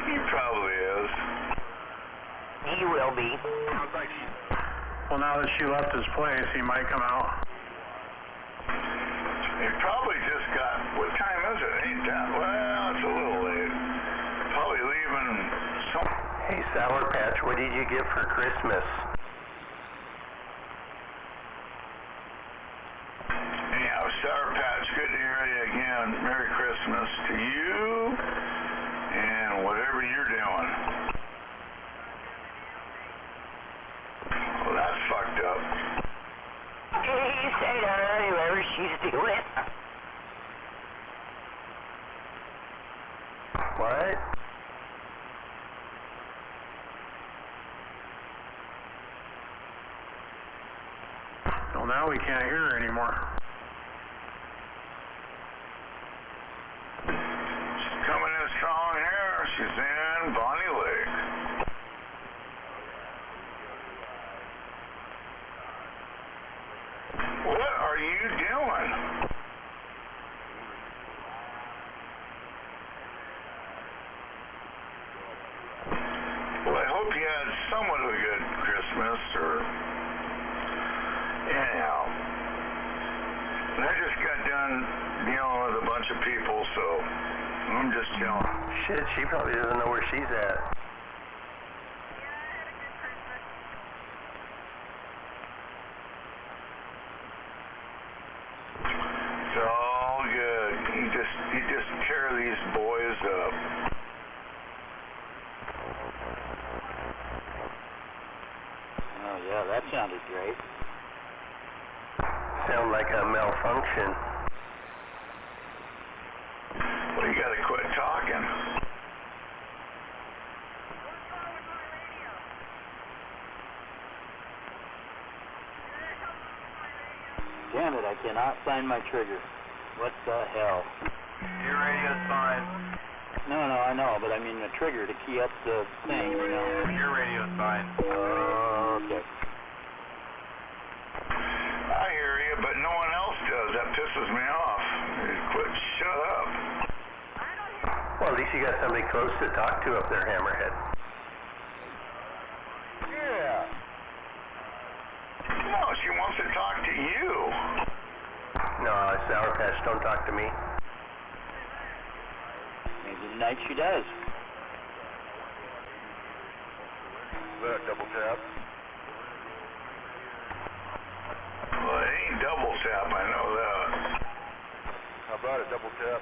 He probably is. He will be. Sounds like she's... Well, now that she left his place, he might come out. He probably just got... What time is it? Ain't that... Well, it's a little late. Probably leaving some... Hey, Sour Patch, what did you get for Christmas? Anyhow, Sour Patch, good to hear you again. Merry Christmas to you and whatever you're doing. Well, that's fucked up. Hey, say to her, whoever she's doing. What? Well, now we can't hear her anymore. She's coming in strong here. She's in Bonnie Lake. What are you doing? Well, I hope you had somewhat of a good Christmas, or anyhow. I just got done dealing with a bunch of people, so I'm just chilling. Shit, she probably doesn't know where she's at. It's all good. You just tear these boys up. Oh, yeah, that sounded great. Sound like a malfunction. Well, you gotta quit talking. Damn it, I cannot find my trigger. What the hell? Your radio's fine. No, I know, but I mean the trigger to key up the thing, you know. Your radio's fine. Okay. I hear you, but no one else does. That pisses me off. Quit, shut up. Well, at least you got somebody close to talk to up there, Hammerhead. Yeah. No, she wants to talk to you. No, Sour Patch, don't talk to me. Maybe tonight she does. Double tap. Well, it ain't double tap, I know that. How about a double tap?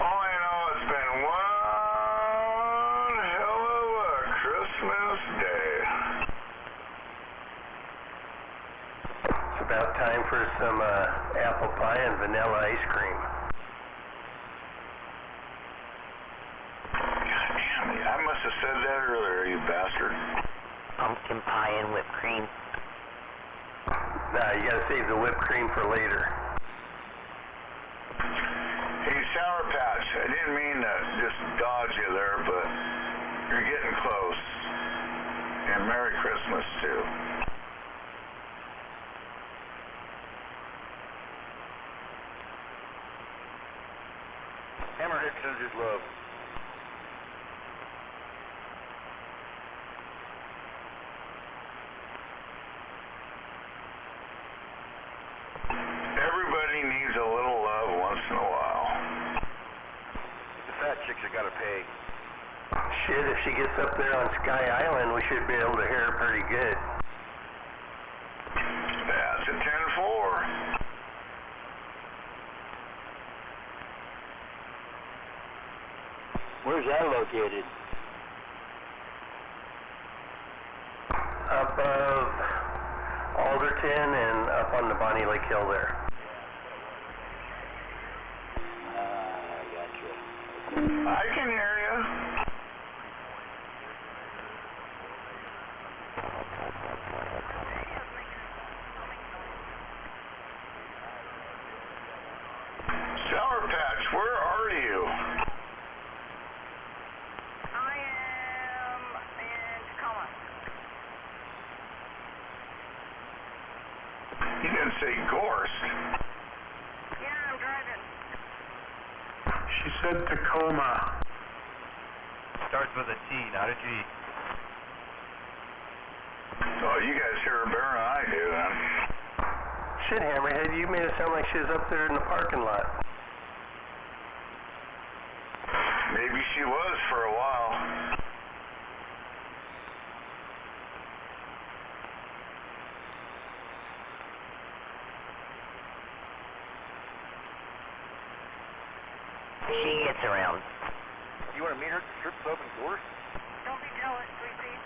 All I know, it's been one hell of a Christmas day. It's about time for some apple pie and vanilla ice cream. God damn it, I must have said that earlier, you bastard. Pumpkin pie and whipped cream. Nah, you gotta save the whipped cream for later. Hey, Sour Patch, I didn't mean to just dodge you there, but you're getting close. And Merry Christmas, too. Hammerhead sends his love. Everybody needs a little love once in a while. The fat chicks have got to pay. Shit, if she gets up there on Sky Island, we should be able to hear her pretty good. That's a 10-4. Where's that located? Above Alderton and up on the Bonnie Lake Hill there. I gotcha. I can hear you. Sour Patch, where are you? I am in Tacoma. You didn't say Gorst. Yeah, I'm driving. She said Tacoma. Starts with a T, not a G. Oh, you guys hear her better than I do, then. Shit, Hammerhead, you made it sound like she was up there in the parking lot. Maybe she was for a while. She gets around. You want to meet her at the strip club in Gorst? Don't be jealous, sweetie.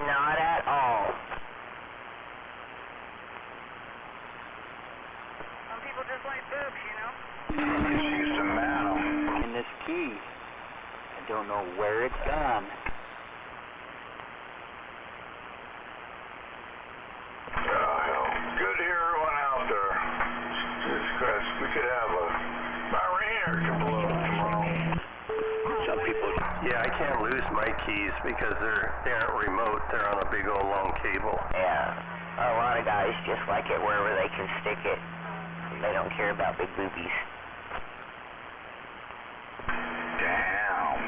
Not at all. She used to man 'em. In this key. I don't know where it's gone. Good to hear everyone out there. Jesus Christ, we could have my rainer could blow up tomorrow. Some people... Yeah, I can't lose my keys because they aren't remote. They're on a big old long cable. Yeah, a lot of guys just like it wherever they can stick it. They don't care about big boobies. Damn.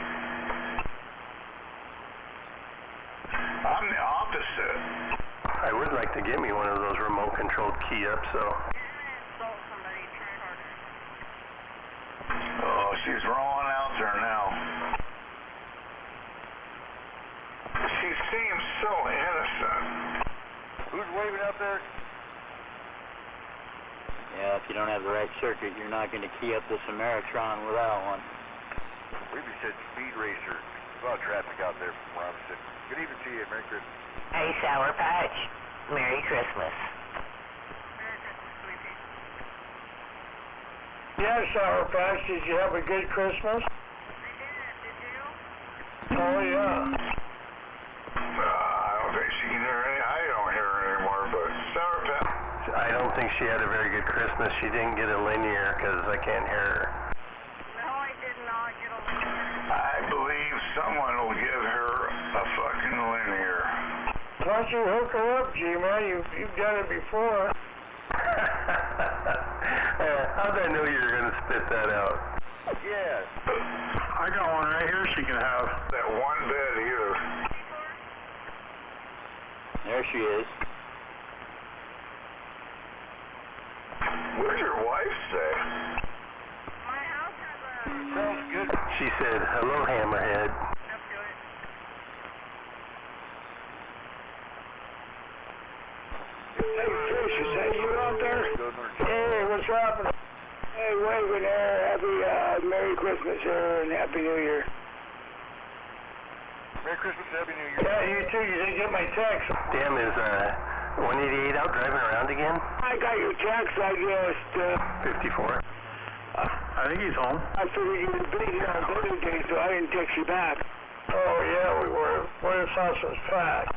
I'm the opposite. I would like to get me one of those remote-controlled key-ups, so... Insult somebody, try harder. Oh, she's rolling out there now. She seems so innocent. Who's waving out there? Yeah, if you don't have the right circuit, you're not going to key up this Ameritron without one. We said speed racer. There's a lot of traffic out there from Robinson. Good evening to you. Merry Christmas. Hey, Sour Patch. Merry Christmas. Merry Christmas, sweetie. Yeah, Sour Patch, did you have a good Christmas? I did you? Oh, yeah. I don't think she can hear any. I don't hear her anymore, but Sour Patch. I don't think she had a very good Christmas. She didn't get a linear because I can't hear her. No, I did not get a linear. I believe someone will give her a fucking linear. Why don't you hook her up, G-Man? You've done it before. How'd I know you were going to spit that out? Yeah. I got one right here she can have. That one bed here. There she is. What'd your wife say? My house has a... Sounds good. She said, hello, Hammerhead. Up to it. Hey, Trish, is that you out there? Hey, what's happening? Hey, waving there. Happy, Merry Christmas and Happy New Year. Merry Christmas, Happy New Year. Yeah, you too. You didn't get my text. Damn, is 188 out driving around again? I got your text, I guessed. 54. I think he's home. I figured you were busy on the other day, so I didn't text you back. Oh, yeah, we were. What if house was packed?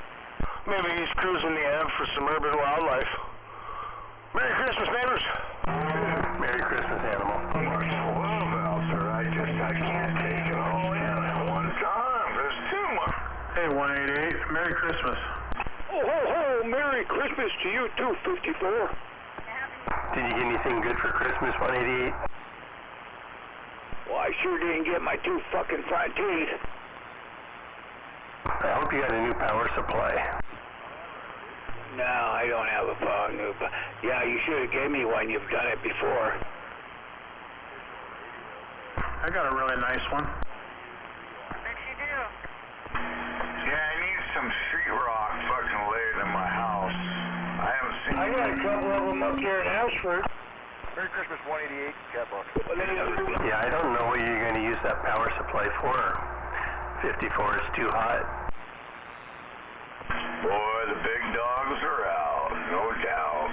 Maybe he's cruising the Ave for some urban wildlife. Merry Christmas, neighbors. Merry Christmas, animal. March 12 out there. I can't take it all in at one time. There's too much. Hey, 188, Merry Christmas. Oh, ho, ho, Merry Christmas to you too, 54. Did you get anything good for Christmas, 188? Well, I sure didn't get my two fucking front teeth. I hope you got a new power supply. No, I don't have a phone. Yeah, you should have gave me one. You've done it before. I got a really nice one. Bet you do. Yeah, I need some sheetrock fucking laid in my house. I haven't seen. I got a couple of them up here in Ashford. Merry Christmas, 188, Catbox. Yeah, I don't know what you're going to use that power supply for. 54 is too hot. Boy, the big dogs are out, no doubt.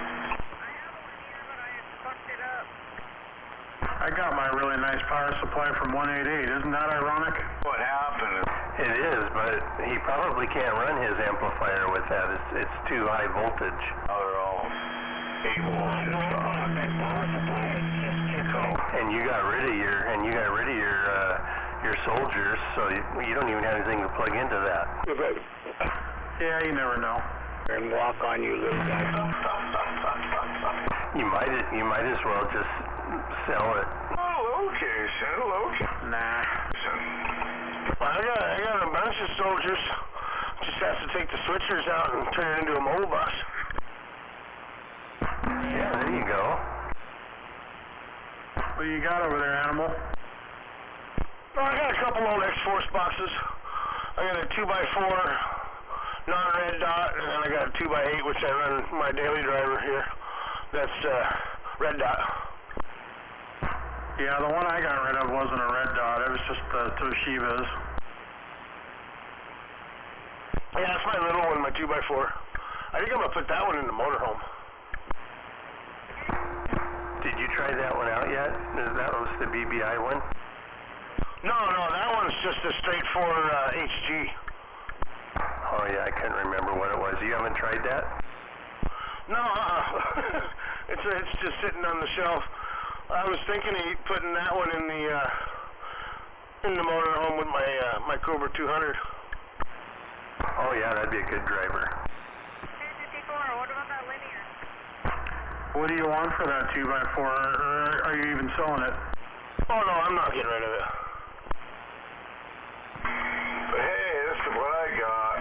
I got my really nice power supply from 188. Isn't that ironic? What happened? It is, but he probably can't run his amplifier with that. It's too high voltage. Oh, they're all 8 volts just off. And you got rid of your soldiers, so you don't even have anything to plug into that. Yeah, you never know. And walk on, you little guy. You might as well just sell it. Oh, okay. Nah. I got a bunch of soldiers. Just have to take the switchers out and turn it into a mobile bus. Yeah, there you go. What do you got over there, Animal? Oh, I got a couple old X-Force boxes. I got a 2x4 non-red dot, and then I got a 2x8, which I run my daily driver here. That's red dot. Yeah, the one I got rid of wasn't a red dot. It was just the Toshiba's. Yeah, that's my little one, my 2x4. I think I'm going to put that one in the motorhome. Did you try that one out yet? That was the BBI one? No, that one's just a straight 4 HG. Oh yeah, I couldn't remember what it was. You haven't tried that? No, it's just sitting on the shelf. I was thinking of putting that one in the motorhome with my Cobra 200. Oh yeah, that'd be a good driver. Hey, 54, what about that linear? What do you want for that 2x4, or are you even selling it? Oh no, I'm not getting rid of it. But hey, this is what I got.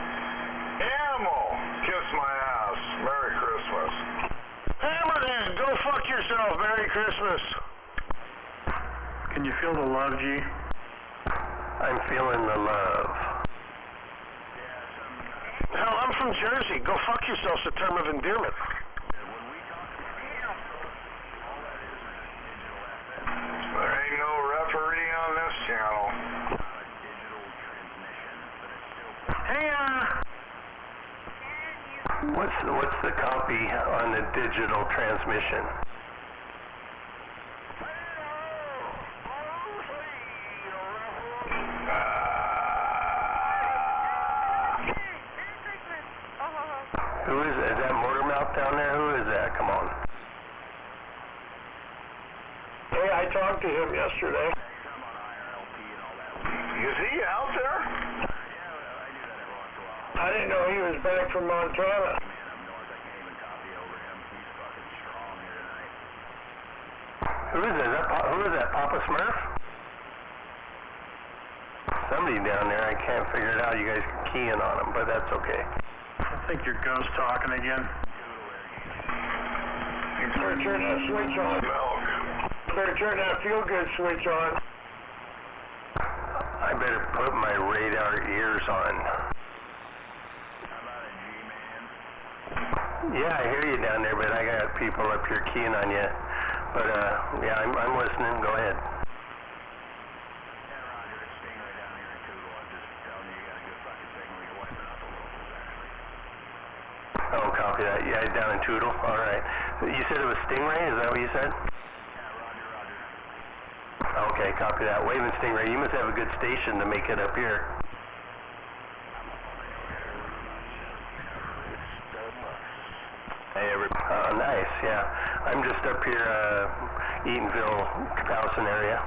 Animal! Kiss my ass. Merry Christmas. Hammerhead, go fuck yourself. Merry Christmas. Can you feel the love, G? I'm feeling the love. Hell, I'm from Jersey. Go fuck yourself. It's a term of endearment. There ain't no referee on this channel. Hey, What's the copy on the digital transmission? Who is it? Is that Motormouth down there? Who is that? Come on. Hey, I talked to him yesterday. Is he out there? I didn't know he was back from Montana. Who is it? Who is that? Papa Smurf? Somebody down there. I can't figure it out. You guys are keying on him, but that's okay. I think your ghost talking again. You better turn that switch on. Milk. Better turn that feel-good switch on. I better put my radar ears on. Yeah, I hear you down there, but I got people up here keying on you. But yeah, I'm listening. Go ahead. Oh, copy that. Yeah, down in Toodle. All right. You said it was Stingray? Is that what you said? Okay, copy that. Waving Stingray. You must have a good station to make it up here. Hey, everybody. Nice, yeah. I'm just up here, Eatonville, Capowson area.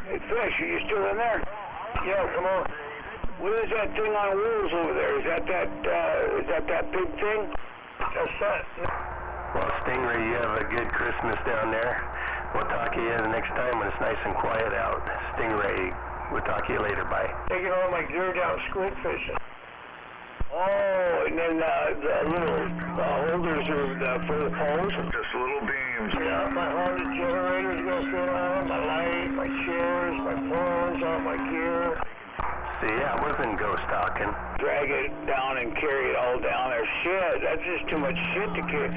Hey, Fish, are you still in there? Yeah, come on. What is that thing on wheels over there? Is that big thing? That's that. Well, Stingray, you have a good Christmas down there. We'll talk to you the next time when it's nice and quiet out. Stingray, we'll talk to you later. Bye. Taking all my gear down squid fishing. Oh, and then the little holders are for the poles. Just little beams. Yeah, my Honda generator's gonna fit on, my light, my chairs, my poles, all my gear. See, I wasn't ghost talking. Drag it down and carry it all down there. Shit, that's just too much shit to carry.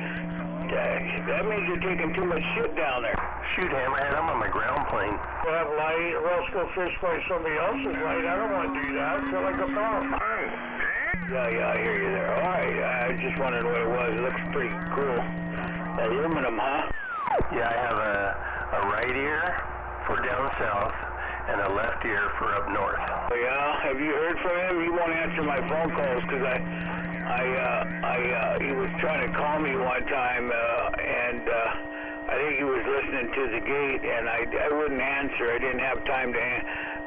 That means you're taking too much shit down there. Shoot, Hammerhead, I'm on my ground plane. We'll have light, or else go fish by somebody else's light. I don't want to do that. I feel like a bum. Yeah, I hear you there. All right, I just wondered what it was. It looks pretty cool. Aluminum, huh? Yeah, I have a right ear for down south and a left ear for up north. Oh, yeah? Have you heard from him? He won't answer my phone calls because he was trying to call me one time, and I think he was listening to the gate, and I wouldn't answer. I didn't have time to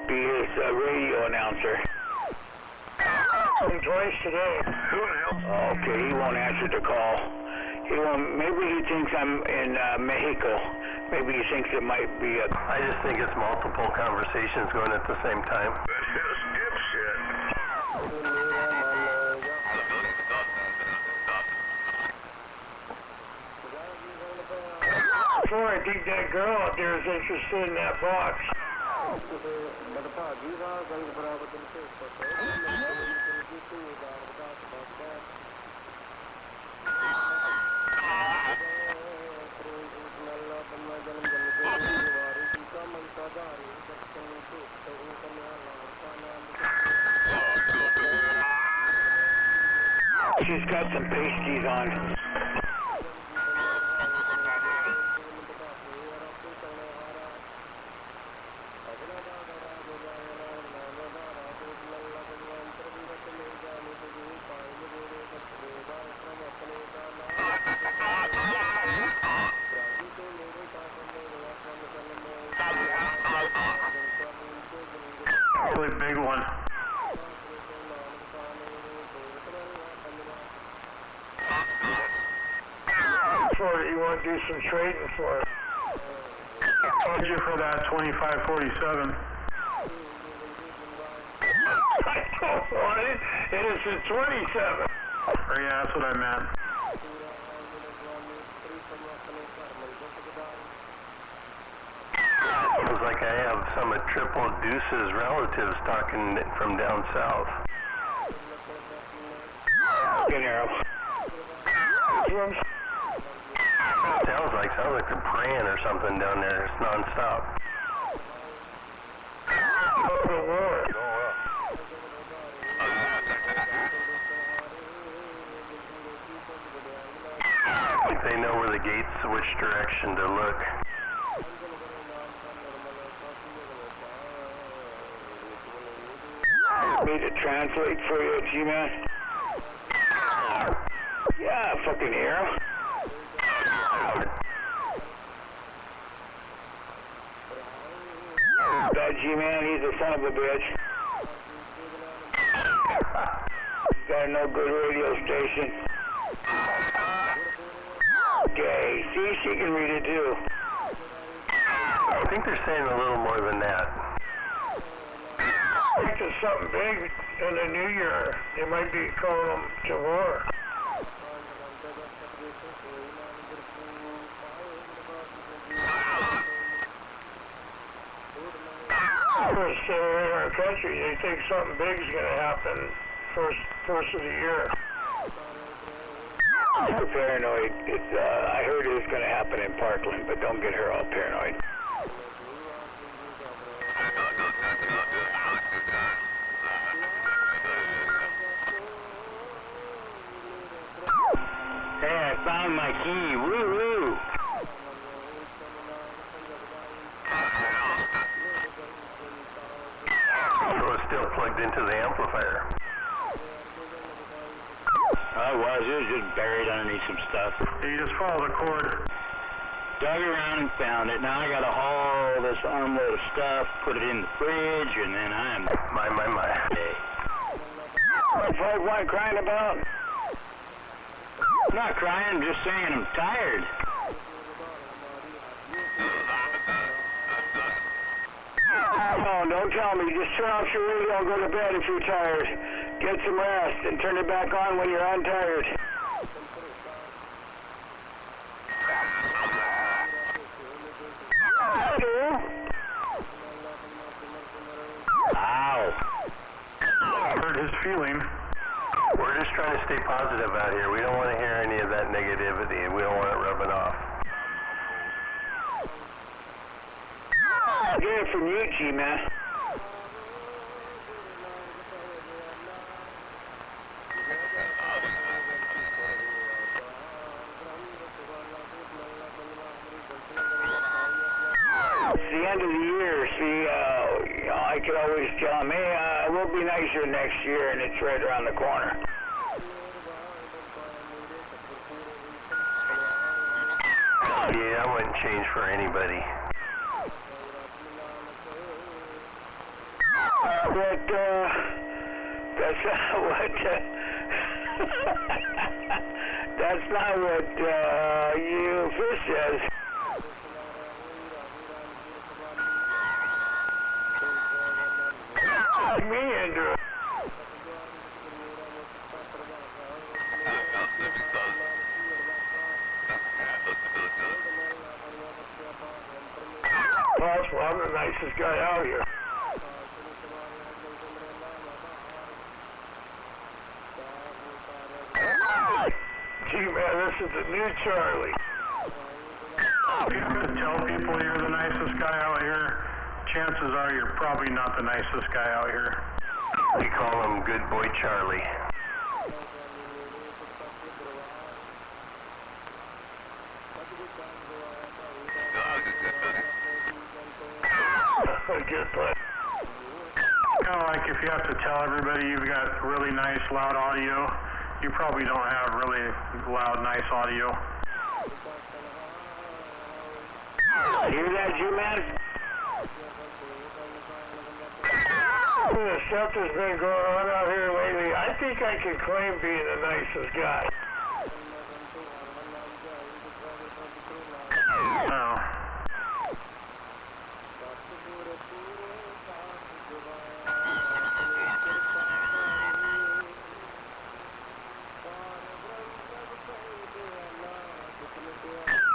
be his radio announcer. Twice today. Who the hell? Okay, he won't answer the call. He won't. Maybe he thinks I'm in Mexico. Maybe he thinks it might be a... I just think it's multiple conversations going at the same time. That's just dipshit. Sure, I think that girl out there is interested in that box. she's got some pasties on. Really big one. For it, you want to do some trading for it. I told you for that 2547. I don't want it. It is a 27. Or yeah, that's what I meant. Sounds like I have some of Triple Deuce's relatives talking from down south. Good arrow. Sounds like they're praying or something down there. It's non-stop. The war. They know where the gates, which direction to look. Me to translate for you, G-Man? Yeah, fucking arrow. That G-Man, he's a son of a bitch. He's got a no good radio station. Okay, see, she can read it too. I think they're saying a little more than that. I think there's something big in the new year. They might be calling them to war. First in our country, they think something big is going to happen first of the year. You're paranoid. I heard it was going to happen in Parkland, but don't get her all paranoid. Hey, I found my key. Woo-woo! So it's still plugged into the amplifier. I was. It was just buried underneath some stuff. You just follow the cord. Dug around and found it. Now I gotta haul this armload of stuff, put it in the fridge, and then I'm... My. What crying about? I'm not crying, I'm just saying I'm tired. Oh, don't tell me. Just turn off your radio and go to bed if you're tired. Get some rest and turn it back on when you're untired. Ow. Hurt his feeling. We're just trying to stay positive out here. We don't want to hear any of that negativity. We don't want it rubbing off. I'll get it from you, G-Man. It's the end of the year. See, I could always tell them, hey, we'll be nicer next year, and it's right around the corner. Yeah, I wouldn't change for anybody. But, that's not what, that's not what, you fish says. Me, Andrew. Well, I'm the nicest guy out here. Gee, man, this is the new Charlie. If you have to tell people you're the nicest guy out here, chances are you're probably not the nicest guy out here. We call him Good Boy Charlie. a good place. Kind of like if you have to tell everybody you've got really nice, loud audio, you probably don't have really loud, nice audio. Hear that, G-Man? The stuff that's been going on out here lately, I think I can claim being the nicest guy. Oh.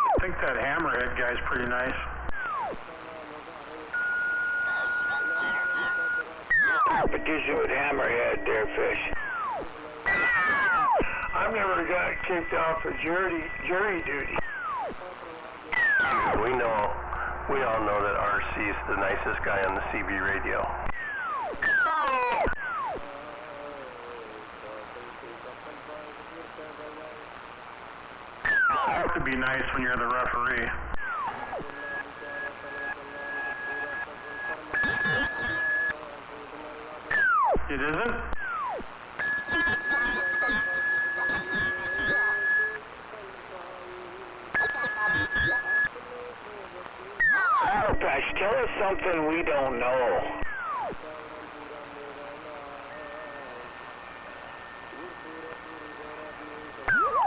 I think that hammerhead guy's pretty nice. Competition with hammerhead there, Fish. I've never got kicked off for jury duty. We all know that RC is the nicest guy on the CB radio. You have to be nice when you're the referee. It isn't? Oh, gosh, tell us something we don't know.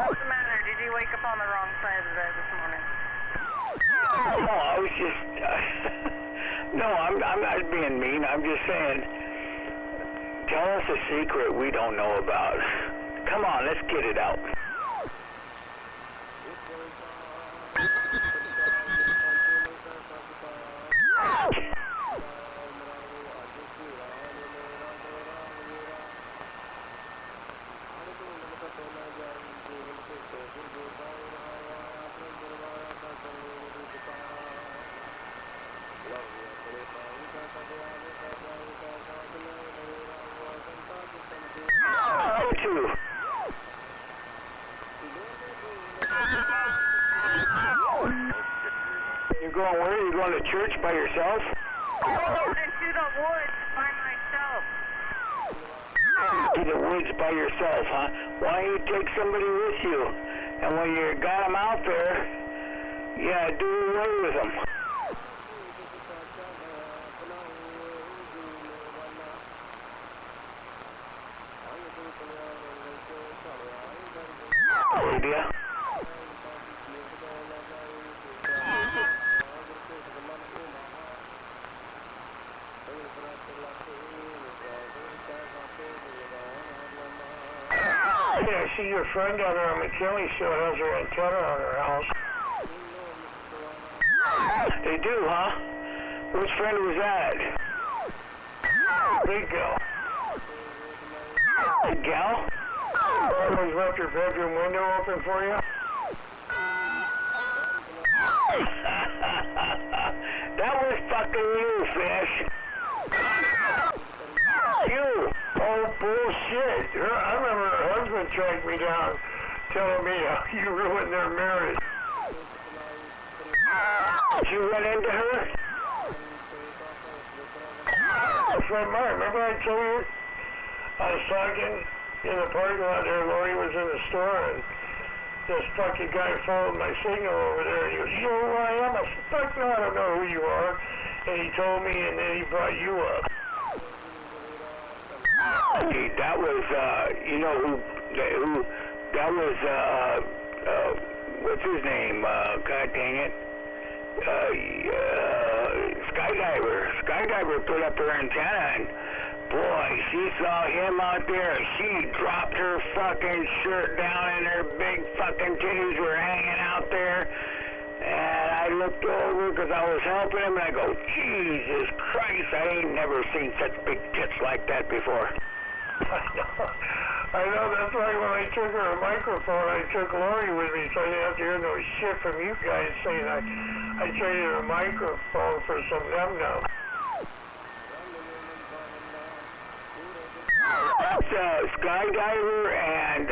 What's the matter? Did you wake up on the wrong side of the bed this morning? No, I was just... no, I'm not being mean. I'm just saying, tell us a secret we don't know about. Come on, let's get it out. You're going where? You going to church by yourself? I'm going into the woods by myself. To the woods by yourself, huh? Why don't you take somebody with you? And when you got them out there, yeah, do away with them. Olivia? Yeah, I see your friend down there on McKinley still has her antenna on her house. They do, huh? Which friend was that? Big gal. Big gal? Always left her bedroom window open for you? That was fucking you, Fish. You. Oh, bullshit. I remember her husband tracked me down telling me how you ruined their marriage. Did you run into her? A friend of mine, remember I told you I was talking in the parking lot there, Lori was in the store, and this fucking guy followed my signal over there, and he goes, you know who I am? I said, fuck no, I don't know who you are. And he told me, and then he brought you up. Okay, that was, you know who, that was, what's his name? God dang it. Skydiver. Skydiver put up her antenna, and boy, she saw him out there. She dropped her fucking shirt down, and her big fucking titties were hanging out there. And I looked over because I was helping him, and I go, Jesus Christ, I ain't never seen such big tits like that before. I know, that's why when I took her a microphone, I took Lori with me, so I didn't have to hear no shit from you guys saying I traded a microphone for some num-num. That's Skydiver and,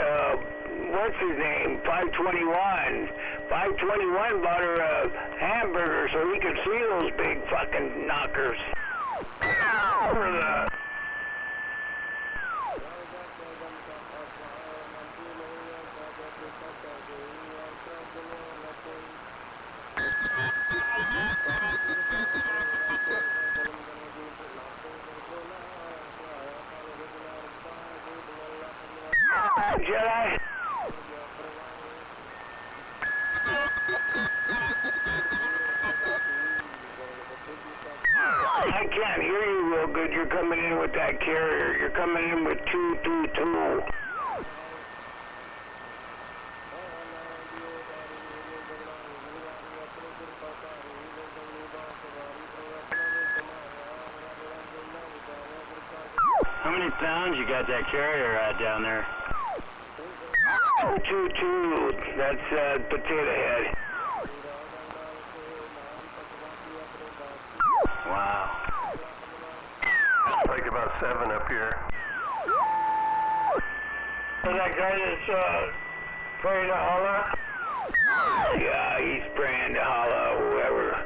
what's his name, 521. 521 bought her a hamburger so he could see those big fucking knockers. For that. Jedi? I can't hear you real good. You're coming in with that carrier. You're coming in with 222. How many pounds you got that carrier at down there? 222. That's Potato Head. Wow. It's like about 7 up here. And that guy that's praying to Allah? Yeah, he's praying to Allah, whoever.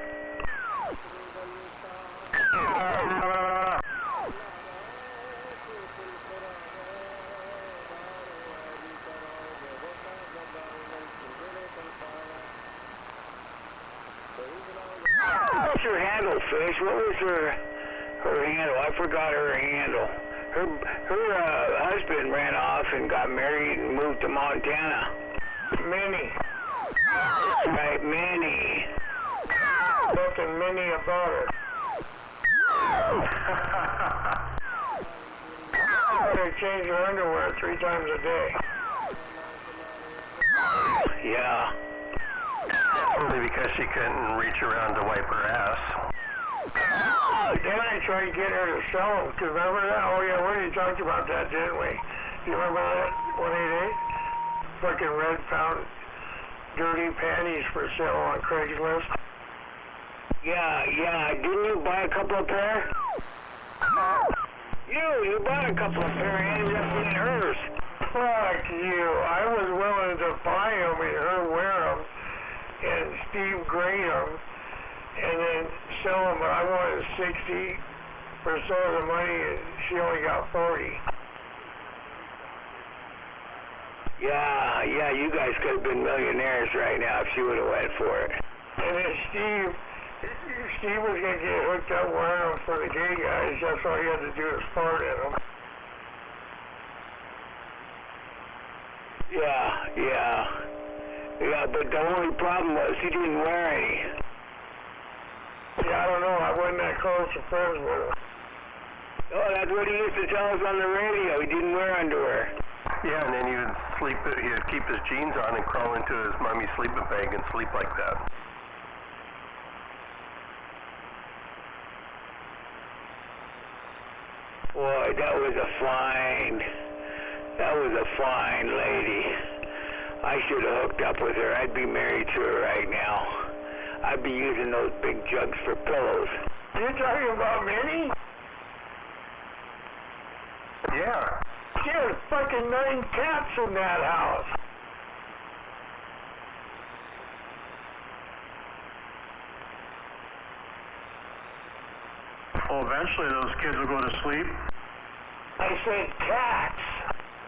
What's her handle, Fish? What was her handle? I forgot her handle. Her husband ran off and got married and moved to Montana. Minnie. Right, Minnie. Nothing Minnie about her. They change her underwear 3 times a day. Yeah. Only because she couldn't reach around to wipe her ass. Then I tried to get her to sell them. Do you remember that? Oh yeah, we talked about that, didn't we? Do you remember that? 188? Fucking Red found dirty panties for sale on Craigslist. Yeah. Didn't you buy a couple of pair? You bought a couple of pair and ended up being hers. Fuck you. I was willing to buy them and her wear them and Steve grade them and then sell them, but I wanted 60% of the money and she only got 40. Yeah, you guys could have been millionaires right now if she would have went for it. And then Steve was going to get hooked up wearing them for the gay guys. That's all he had to do is fart in them. Yeah, but the only problem was he didn't wear any. Yeah, I don't know. I wasn't that close to friends with him. Oh, that's what he used to tell us on the radio. He didn't wear underwear. Yeah, and then he would keep his jeans on and crawl into his mommy's sleeping bag and sleep like that. Boy, that was a fine lady. I should have hooked up with her. I'd be married to her right now. I'd be using those big jugs for pillows. You're talking about Minnie? Yeah. There's fucking 9 cats in that house. Well, eventually those kids will go to sleep. I said cats.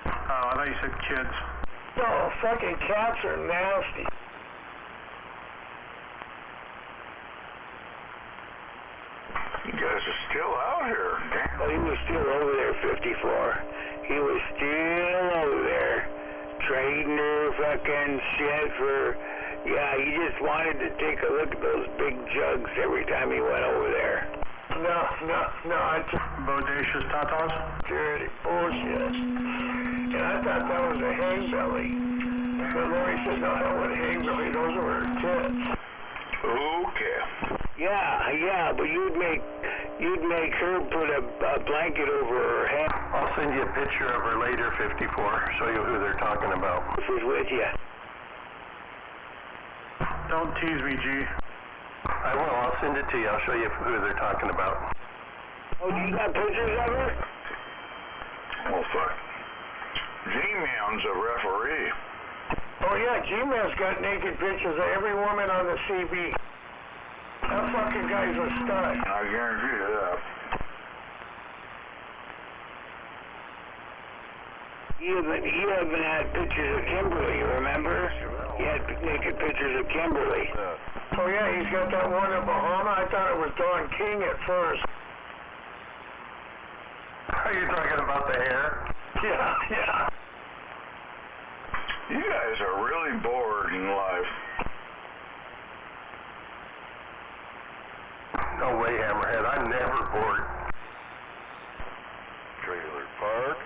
Oh, I thought you said kids. No, fucking cats are nasty. You guys are still out here. Damn. Well, he was still over there, 54. He was still over there, trading her fucking shit for... Yeah, he just wanted to take a look at those big jugs every time he went over there. No, I just Bodacious tatas? dirty bullshit. And I thought that was a hang belly. But Lori said, no, that wasn't hang belly, those were her tits. Okay. Yeah, but you'd make her put a blanket over her head. I'll send you a picture of her later, 54, show you who they're talking about. Who's with you? Don't tease me, G. I will. I'll send it to you. I'll show you who they're talking about. Oh, you got pictures of her? Well, fuck. G-Man's a referee. Oh yeah, G-Man's got naked pictures of every woman on the CB. That fucking guy's a stud. I guarantee you that. You even had pictures of Kimberly, remember? He had naked pictures of Kimberly. Oh yeah, he's got that one in Bahama. I thought it was Don King at first. Are you talking about the hair? Yeah. You guys are really bored in life. No way, Hammerhead. I'm never bored. Trailer park.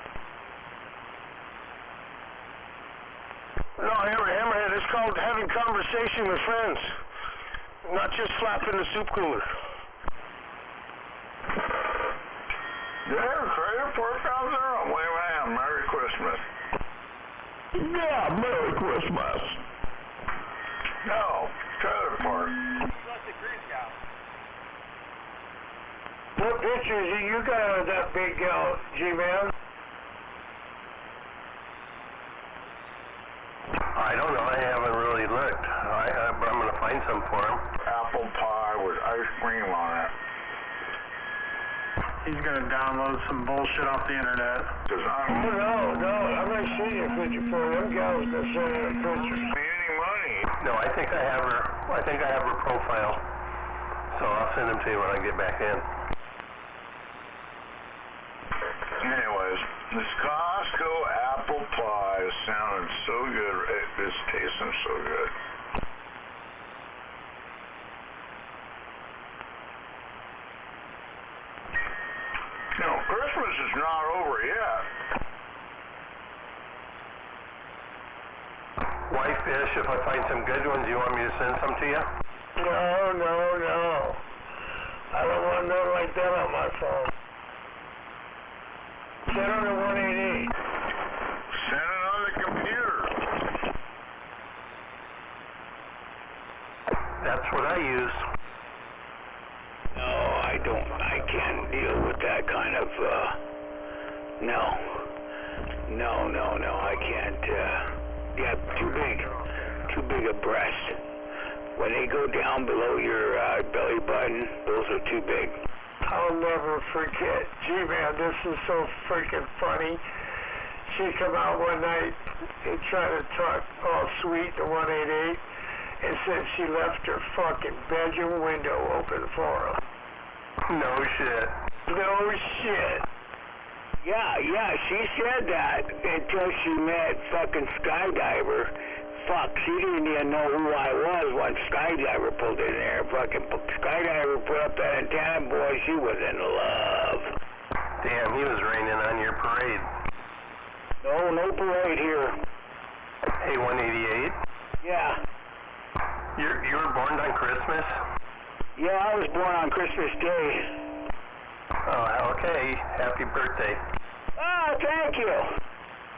No, Hammerhead, it's called having conversation with friends, not just slapping the soup cooler. Yeah, trailer park out there on Wayland. Merry Christmas. Yeah, Merry Christmas. No, trailer park. What pictures do you got of that big gal, G-Man? I don't know. I haven't really looked. But I'm going to find some for him. Apple pie with ice cream on it. He's gonna download some bullshit off the internet. No, I'm not shooting a picture for them gals that send in pictures. Any money? No, I think I have her profile. So I'll send them to you when I get back in. Anyways, this Costco apple pie is sounding so good. It's tasting so good. No, Christmas is not over yet. Why fish? If I find some good ones, you want me to send some to you? No. I don't want nothing like that on my phone. Send on the 188. Send it on the computer. That's what I use. No, I don't. I can't deal with that kind of, no, I can't, yeah, too big a breast. When they go down below your belly button, those are too big. I'll never forget. Gee, man, this is so freaking funny. She come out one night and tried to talk all sweet to 188 and said she left her fucking bedroom window open for her. No shit. No shit. Yeah, she said that until she met fucking Skydiver. Fuck, she didn't even know who I was when Skydiver pulled in there. Fucking Skydiver put up that antenna, boy, she was in love. Damn, he was raining on your parade. No parade here. Hey, 188? Yeah. You were born on Christmas? Yeah, I was born on Christmas Day. Oh, okay. Happy birthday. Oh, thank you.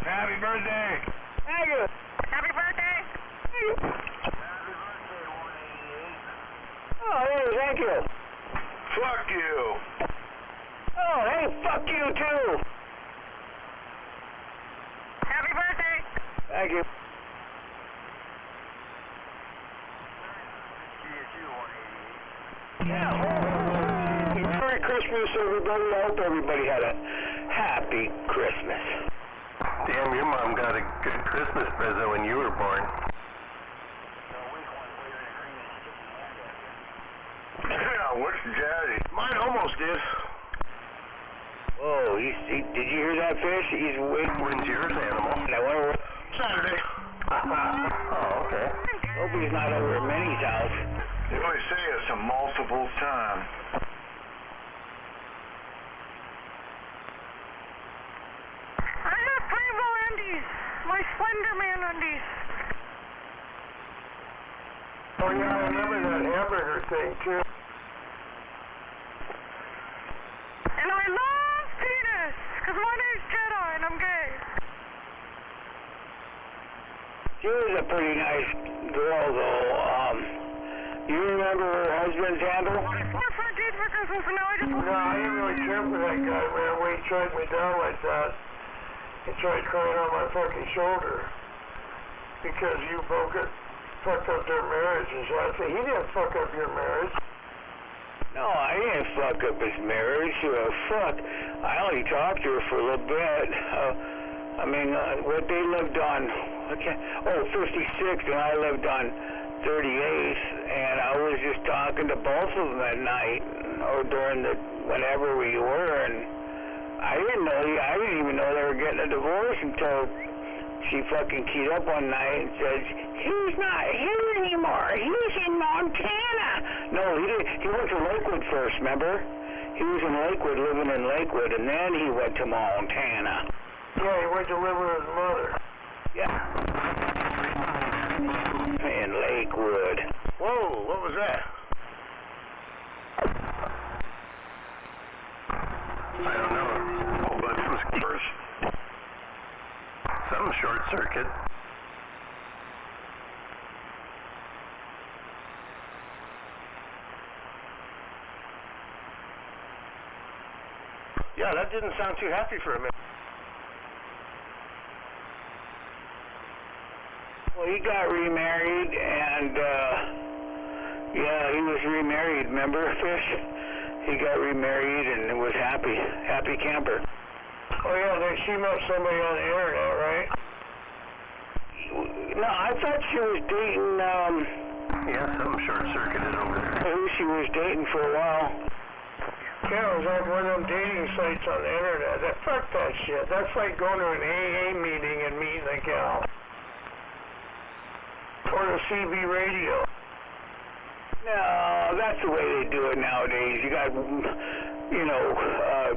Happy birthday. Thank you. Happy birthday! Oh, hey, thank you. Fuck you. Oh, hey, fuck you too. Happy birthday! Thank you. Yeah. Merry Christmas, everybody. I hope everybody had a happy Christmas. Damn, your mom got a good Christmas present when you were born. Yeah, what's daddy? Mine almost did. Oh, did you hear that fish? He's waiting. When's yours, animal? Saturday. Oh, okay. Hope he's not over at Minnie's house. They always say it's a multiple time. I have Primo undies. My Slender Man undies. Oh yeah, I remember that hamburger thing too. And I love penis, because my name's Jedi and I'm gay. She was a pretty nice girl, though. You remember her husband's handle? We're for a date for Christmas and now I just... No, I didn't really care for that guy, man. When he tried me down like that, he tried crying on my fucking shoulder because you fucked up their marriage. And so I said, he didn't fuck up your marriage. No, I didn't fuck up his marriage. Fuck. I only talked to her for a little bit. I mean, what they lived on, 56th, and I lived on 38th, and I was just talking to both of them at night, or during whenever we were, and I didn't even know they were getting a divorce until she fucking keyed up one night and said, he's not here anymore, he's in Montana. No, he went to Lakewood first, remember? He was in Lakewood, living in Lakewood, and then he went to Montana. Yeah, he went to live with his mother. Yeah. In Lakewood. Whoa, what was that? I don't know. A whole bunch was first. Some short circuit. Yeah, that didn't sound too happy for a minute. Well, he got remarried, and, yeah, he was remarried, remember, Fish? He got remarried and was happy camper. Oh, yeah, then she met somebody on the internet, right? No, I thought she was dating, Yeah, some short-circuited over there. who she was dating for a while. Yeah, it was like one of them dating sites on the internet. Fuck that shit. That's like going to an AA meeting and meeting a gal. Or the CB radio. No, that's the way they do it nowadays. You got,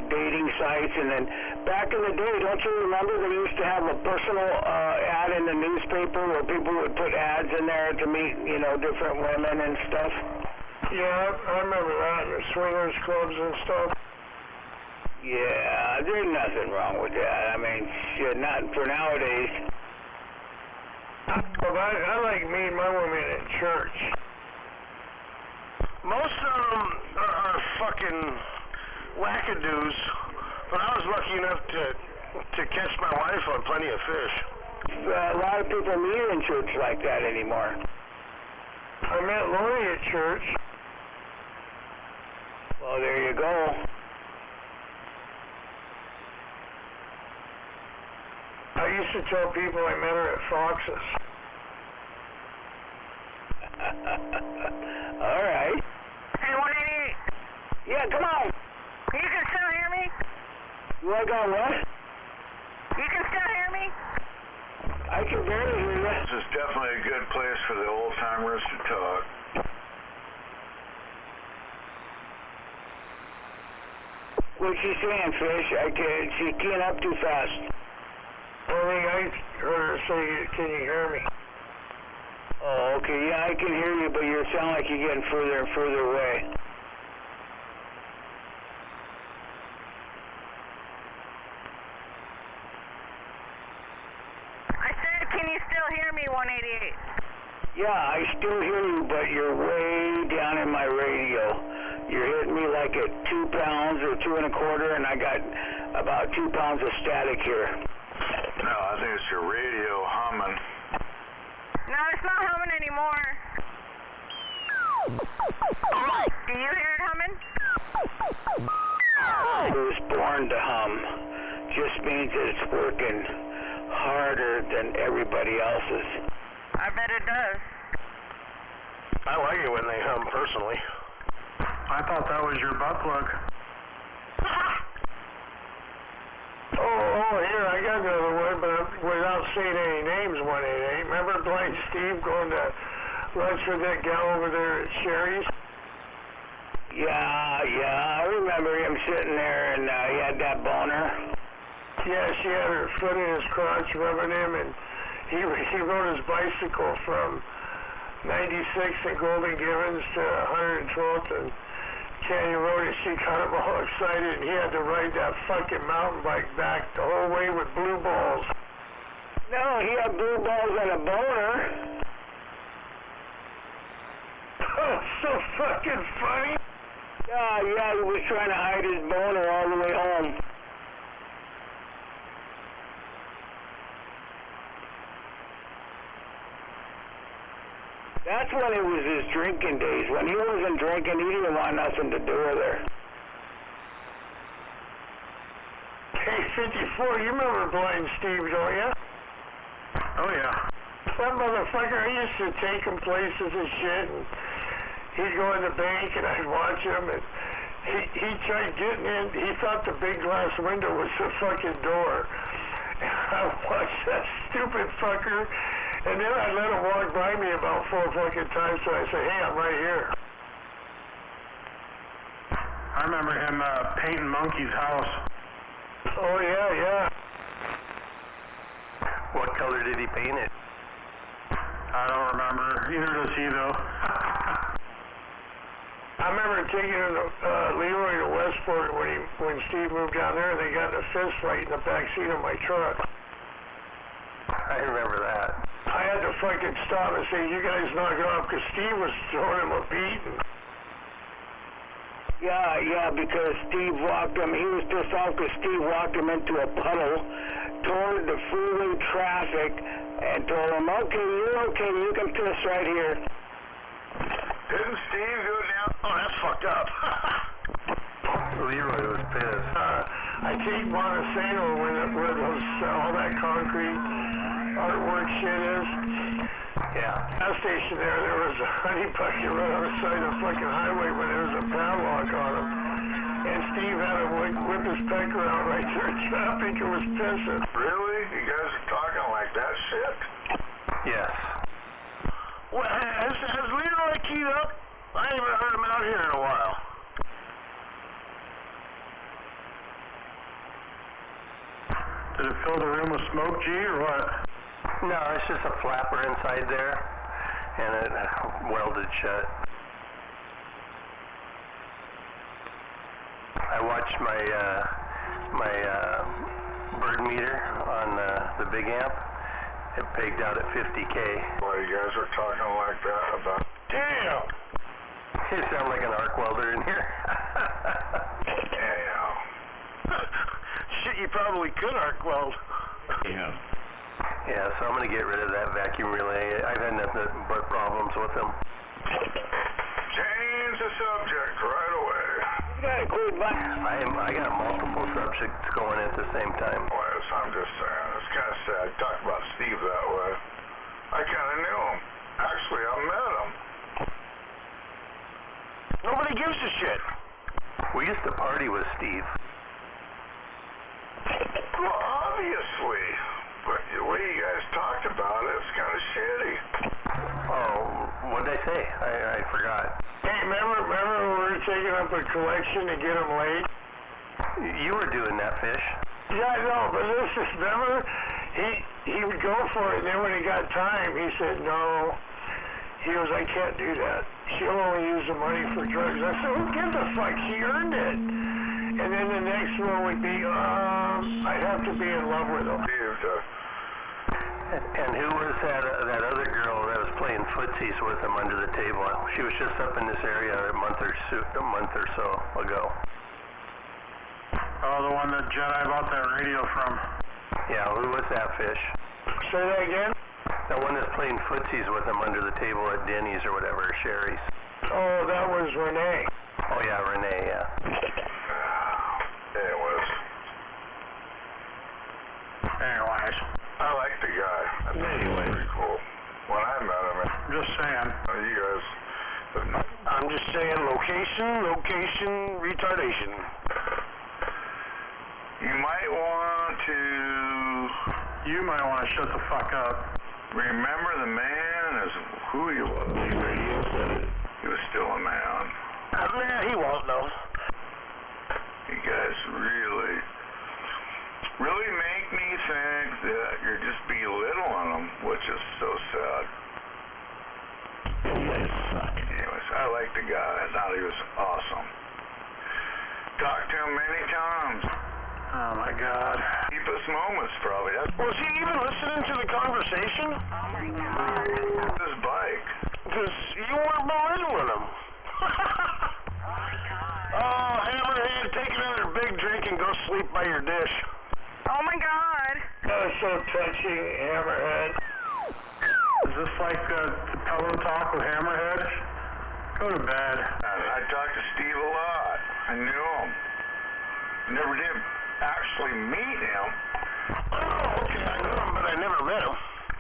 dating sites, and then back in the day, don't you remember they used to have a personal ad in the newspaper where people would put ads in there to meet, different women and stuff? Yeah, I remember that. The swingers clubs and stuff. Yeah, there's nothing wrong with that. I mean, shit, not for nowadays. Well, I like meeting my women in church. Most of them are fucking wackadoos, but I was lucky enough to catch my wife on Plenty of Fish. A lot of people meet in church like that anymore. I met Lori at church. Well, there you go. I used to tell people I met her at Fox's. All right. Hey, 188. Yeah, come on. You can still hear me? I got what? You can still hear me? I can barely hear you. This is definitely a good place for the old timers to talk. What's she saying, Fish? She's keying up too fast. Only I heard her say, can you hear me? Oh, okay. Yeah, I can hear you, but you sound like you're getting further and further away. I said, can you still hear me, 188? Yeah, I still hear you, but you're way down in my radio. You're hitting me like at 2 pounds or 2 1/4, and I got about 2 pounds of static here. No, I think it's your radio humming. No, it's not humming anymore. Do you hear it humming? It was born to hum. Just means that it's working harder than everybody else's. I bet it does. I like it when they hum, personally. I thought that was your butt plug. Oh, here, I got another one, but without saying any names, 188. Remember Blind Steve going to lunch with that gal over there at Sherry's? Yeah, I remember him sitting there, and he had that boner. Yeah, she had her foot in his crotch rubbing him, and he rode his bicycle from 96th and Golden Givens to 112th and Canyon Road, and she got him all excited, and he had to ride that fucking mountain bike back the whole way with blue balls. No, he had blue balls and a boner. So fucking funny. Yeah, he was trying to hide his boner all the way home. That's when it was his drinking days. When he wasn't drinking, he didn't want nothing to do with her. Hey, 54, you remember Blind Steve, don't you? Oh, yeah. That motherfucker, I used to take him places and shit, and he'd go in the bank, and I'd watch him, and he tried getting in. He thought the big glass window was the fucking door. And I watched that stupid fucker, and then I let him walk by me about 4 fucking times, so I said, hey, I'm right here. I remember him painting Monkey's house. Oh, yeah. What color did he paint it? I don't remember. Neither does he, though. I remember taking Leroy to Westport when Steve moved down there, and they got in a fist fight in the back seat of my truck. I remember that. I had to fucking stop and say, you guys knock it off, because Steve was throwing him a beat. Yeah, because Steve walked him, he was pissed off because Steve walked him into a puddle toward the freeway traffic and told him, okay, you're okay, you can piss right here. Didn't Steve go down? Oh, that's fucked up. Leroy was pissed. I take Montesano where those, all that concrete artwork shit is. Yeah. Gas station there was a honey bucket right on the side of the fucking highway when there was a padlock on him. And Steve had to whip his pecker out right there in traffic and was pissing. Really? You guys are talking like that shit? Yes. Well, has Leroy keyed up? I ain't even heard him out here in a while. Did it fill the room with smoke, G, or what? No, it's just a flapper inside there, and it welded shut. I watched my bird meter on the big amp. It pegged out at 50K. Why you guys are talking like that about? Damn! You sound like an arc welder in here. Damn. Shit, you probably could arc weld. Yeah. Yeah, so I'm gonna get rid of that vacuum relay. I've had nothing but problems with them. Change the subject right away. You got a good button. I got multiple subjects going at the same time. Wes, I'm just saying, it's kind of sad. Talk about Steve that way. I kind of knew him. Actually, I met him. Nobody gives a shit. We used to party with Steve. Well, obviously. But the way you guys talked about it, it's kind of shitty. Oh, what did I say? I forgot. Hey, remember when we were taking up a collection to get him laid? You were doing that, Fish. Yeah, I know, but listen, remember? He would go for it, and then when he got time, he said, no. He goes, I can't do that. She'll only use the money for drugs. I said, who gives a fuck? She earned it. And then the next one would be, I'd have to be in love with him. And who was that other girl that was playing footsies with him under the table? She was just up in this area a month or so ago. Oh, the one that Jedi bought that radio from. Yeah, who was that, Fish? Say that again? The one that's playing footsies with him under the table at Denny's or whatever, Sherry's. Oh, that was Renee. Oh, yeah, Renee, yeah. It was. Anyways. I like the guy. I thought he was pretty cool. When I met him, Just saying. you guys have not. I'm just saying location, retardation. You might want to shut the fuck up. remember the man as who he was. He was still a man. Nah, he won't know. You guys really make me think that you're just belittling him, which is so sad. Anyways, I like the guy. I thought he was awesome. Talked to him many times. Oh my God. Deepest moments, probably. Was he even listening to the conversation? His bike. Because you weren't belittling him. Oh, Hammerhead, take another big drink and go sleep by your dish. Oh my God. That's so touching, Hammerhead. Is this like the pillow talk with Hammerhead? Go to bed. I talked to Steve a lot. I knew him. Never did actually meet him. Oh, okay, I know him, but I never met him.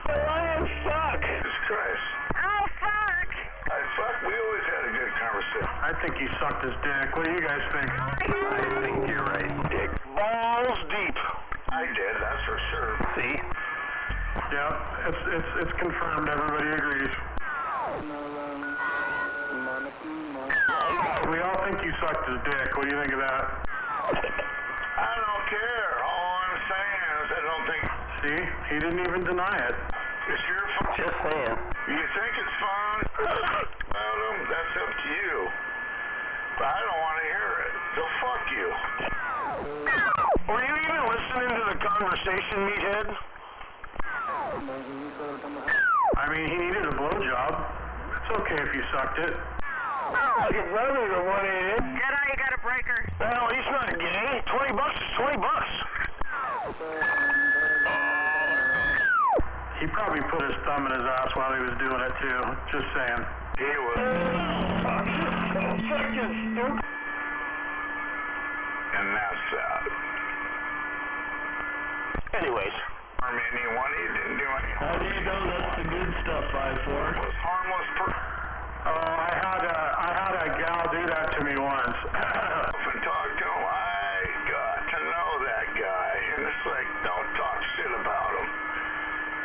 Lion, fuck! Jesus Christ. Oh, fuck! Fuck, we always had a good conversation. I think he sucked his dick. What do you guys think? I think you're right. Dick balls deep. I did, that's for sure. See? Yeah, it's confirmed. Everybody agrees. We all think you sucked his dick. What do you think of that? I don't care. All I'm saying is I don't think... See? He didn't even deny it. It's your fault. Just saying. You think it's fun about him? That's up to you. But I don't want to hear it. So fuck you. Were you even listening to the conversation, meathead? I mean, he needed a blowjob. It's okay if you sucked it. Your brother's the one in it. Jedi, you got a breaker. Well, he's not gay. $20 is $20. He probably put his thumb in his ass while he was doing it, too. Just saying. He was... Fucking stupid. And that's that. Anyways. Harm anyone. He didn't do anything. How do you know that's the good stuff, 5-4? He was harmless Oh, I had a gal do that to me once. and talk to him. I got to know that guy. And it's like, don't talk shit about him.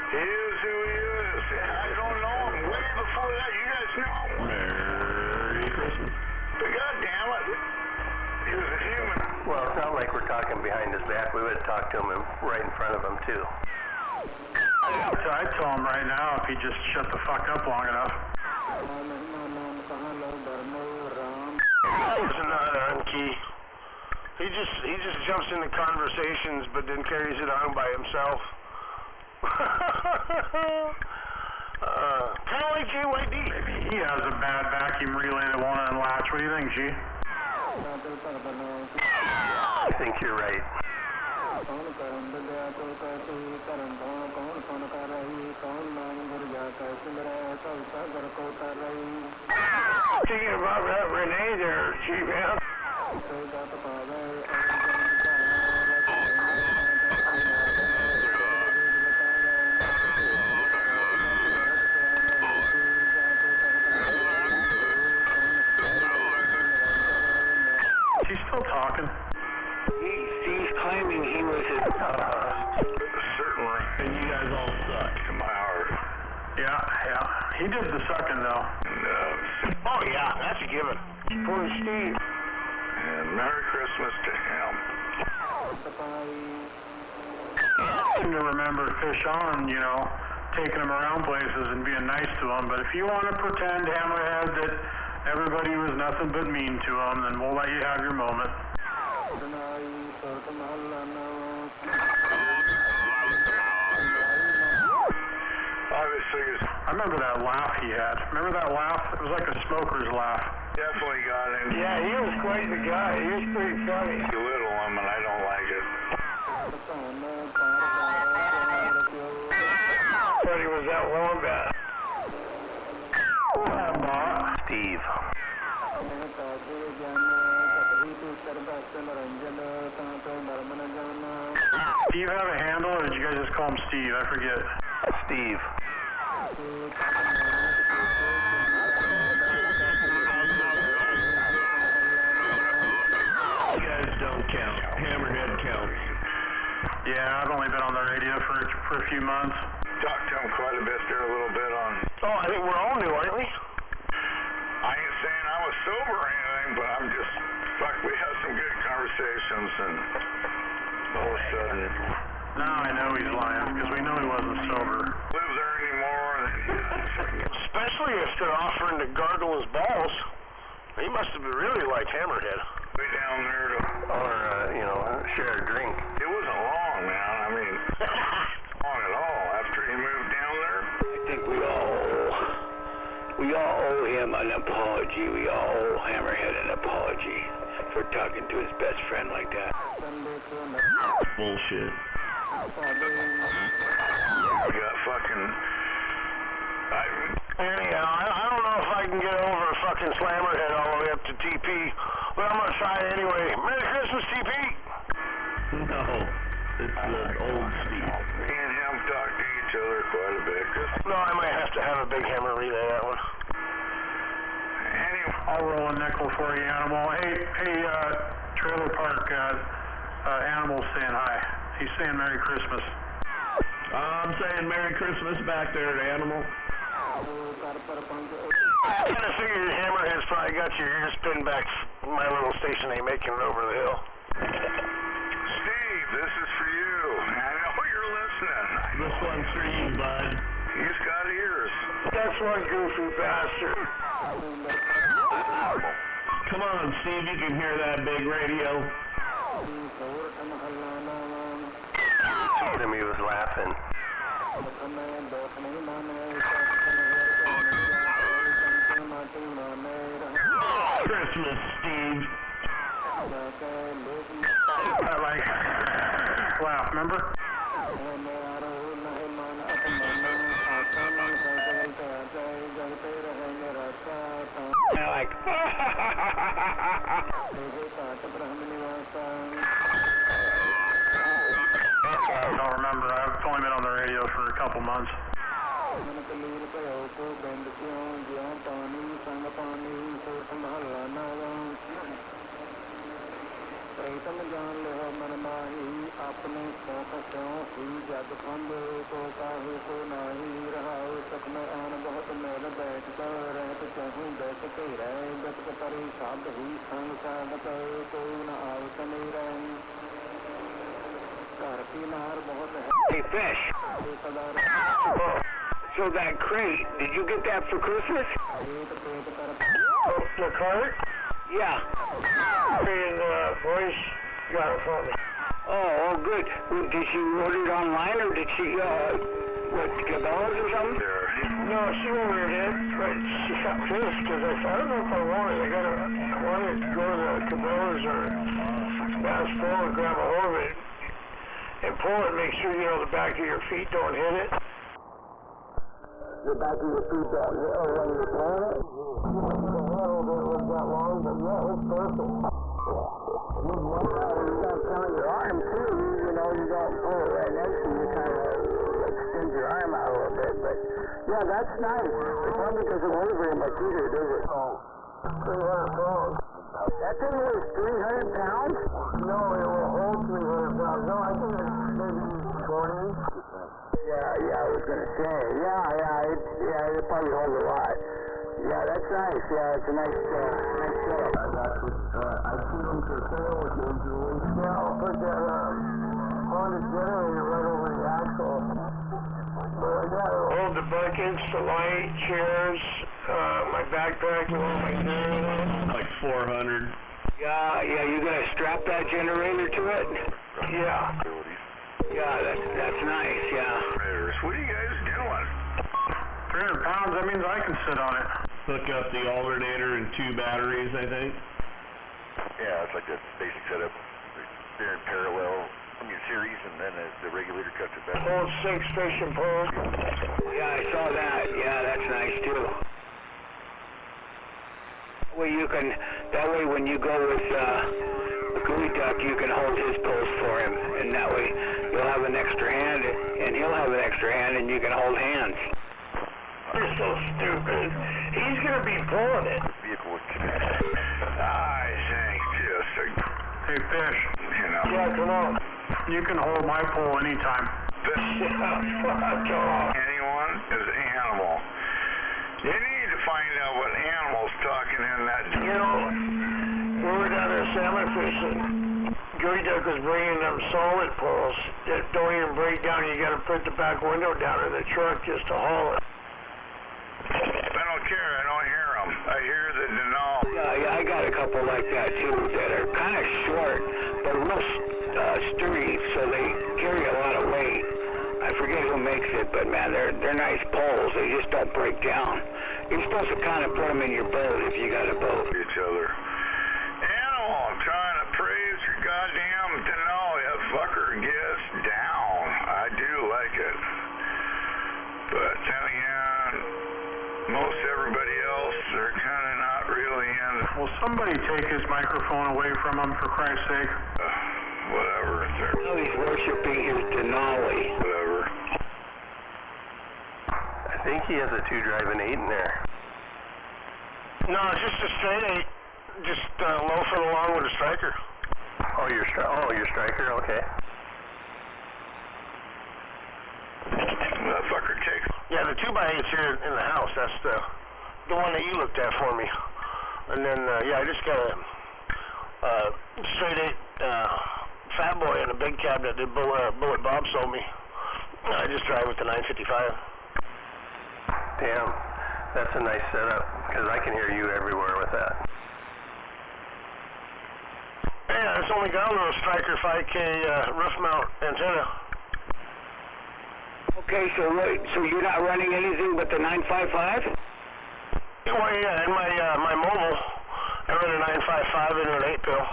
He is who he is. I don't know him. Way before that, you guys know him. Merry Christmas. But goddammit, he was a human. Well, it's not like we're talking behind his back. We would have talked to him right in front of him, too. I'd tell him right now if he just shut the fuck up long enough. He's not on key. He just jumps into conversations, but then carries it on by himself. Kind of like JYD. Maybe he has a bad vacuum relay that won't unlatch. What do you think, G? I think you're right. Thinking about that Renee there, Chief man. She's still talking. He's claiming he was Certainly. And you guys all suck. In my heart. Yeah. He did the sucking, though. Oh, yeah, that's a given. Poor Steve. And Merry Christmas to him. I seem to remember Fish on, taking him around places and being nice to him. But if you want to pretend, Hammerhead, that everybody was nothing but mean to him, then we'll let you have your moment. Obviously, I remember that laugh he had. Remember that laugh? It was like a smoker's laugh. definitely got him. Yeah, he was quite the guy. He was pretty funny. Belittle him, and I don't like it. Thought he was that wombat. Steve. Do you have a handle, or did you guys just call him Steve? I forget. Steve. You guys don't count. Hammerhead counts. Yeah, I've only been on the radio for a few months. Talked to him quite a bit there, a little bit on. Oh, I think we're all new, aren't we? I ain't saying I was sober or anything, but I'm just, we had some good conversations, and all of a sudden. Now I know he's lying, because we know he wasn't sober. Live there anymore, Especially if they're offering to gargle his balls. He must have really liked Hammerhead. way down there to. Or, share a drink. It wasn't long, man. I mean, long at all. After he moved down there. I think we all owe him an apology. We all owe Hammerhead an apology for talking to his best friend like that. Bullshit. We got fucking. Anyhow, I don't know if I can get over fucking Slammerhead all the way up to TP, but I'm gonna try it anyway. Merry Christmas, TP! No, it's the old Steve. Me and him talk to each other quite a bit. No, I might have to have a big hammer relay that one. Anyway. I'll roll a nickel for you, Animal. Hey, Trailer Park, Animal's saying hi. He's saying Merry Christmas. I'm saying Merry Christmas back there at Animal. I kind of figured your hammerhead's probably got your ears pinned back. My little station ain't making it over the hill. Steve, this is for you. I know you're listening. This one's for you, bud. He's got ears. That's one goofy bastard. Come on, Steve, you can hear that big radio. Told him he was laughing. Christmas, Steve. That like laugh, remember? Yeah, like I don't remember. I've only been on the radio for a couple months. Hey, Fish. So that crate, did you get that for Christmas? The cart? Yeah. And voice got it for me. Oh, good. Did she order it online or did she, what, Cabela's or something? No, she ordered it, but she got pissed because I said, I don't know if I want it. I wanted to go to the Cabela's or Bass Pro and grab a hold of it and pull it, make sure, you know, the back of your feet don't hit it. The back of your feet don't hit it when you're pulling it? The handle didn't look that long, but yeah, it's perfect. You don't turn your arm too, you know, you don't pull it right next to you, you kind of extend your arm out a little bit, but yeah, that's nice. The one doesn't weigh very much either, does it? 300 pounds. That thing weighs 300 pounds? No, it will hold 300 pounds. No, I think it's maybe 20. Yeah, I was gonna say, it probably holds a lot. Yeah, that's nice. Yeah, it's a nice setup. I tuned to sale occasionally. Yeah, I'll put that Honda generator right over the axle. Hold the buckets, the light, chairs, my backpack, and all my gear. Like 400. Yeah, you gonna strap that generator to it? Yeah. Yeah, that's nice, yeah. What are you guys doing? 300 pounds, that means I can sit on it. Hook up the alternator and 2 batteries, I think. Yeah, it's like the basic setup. They're in parallel from your series, and then the regulator cuts it back. Hold 6 fishing poles. Yeah, I saw that. Yeah, that's nice too. Well, that way when you go with the gooey duck, you can hold his post for him, and that way you'll have an extra hand, and he'll have an extra hand, and you can hold hands. You're so stupid. He's gonna be pulling it. Vehicle would I think just Hey, Fish, Yeah, come on. you can hold my pole anytime. Fuck off. anyone is animal. You need to find out what animal's talking in that. You know, we were down there salmon fishing. Gooey duck was bringing them solid poles that don't even break down. You gotta put the back window down in the truck just to haul it. I don't care. I don't hear them. I hear the denal. Yeah, I got a couple like that too that are kind of short, but real sturdy, so they carry a lot of weight. I forget who makes it, but man, they're nice poles. They just don't break down. You're supposed to kind of put them in your boat if you got a boat. Each other. Animal, I'm trying to praise your goddamn denal. That fucker gets down. I do like it. But then again, most everybody else are kind of not really in. Will somebody take his microphone away from him, for Christ's sake? Whatever. Now he's worshiping his Denali. Whatever. I think he has a 2-drive and 8 in there. No, it's just a straight 8. Just loafing along with a striker. Oh, your striker, okay. That fucker takes. Yeah, the 2x8's here in the house. That's the one that you looked at for me. And then, yeah, I just got a straight 8 Fat Boy in a big cab that Bullet Bob sold me. I just drive with the 955. Damn, that's a nice setup, because I can hear you everywhere with that. Yeah, it's only got a little Striker 5K roof mount antenna. Okay, so you're not running anything but the 955? Well, yeah, and my mobile, I run a 955 into an 8-pill.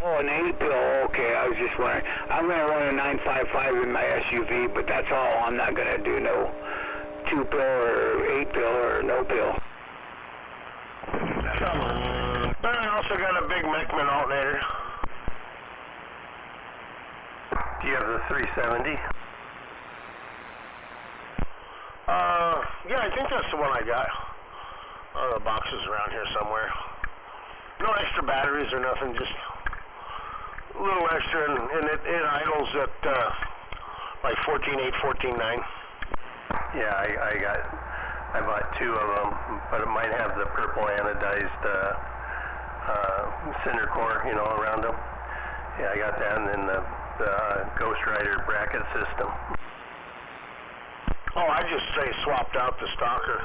Oh, an 8-pill, okay, I was just wondering. I'm going to run a 955 in my SUV, but that's all. I'm not going to do no 2-pill or 8-pill or no pill. Then I also got a big Meckman alternator. Do you have the 370? Yeah, I think that's the one I got. The box is around here somewhere. No extra batteries or nothing, just a little extra, and it idles at like 14.8, 14.9. Yeah, I bought 2 of them, but it might have the purple anodized cinder core, you know, around them. Yeah, I got that, and then the Ghost Rider bracket system. Oh, I just say swapped out the stalker,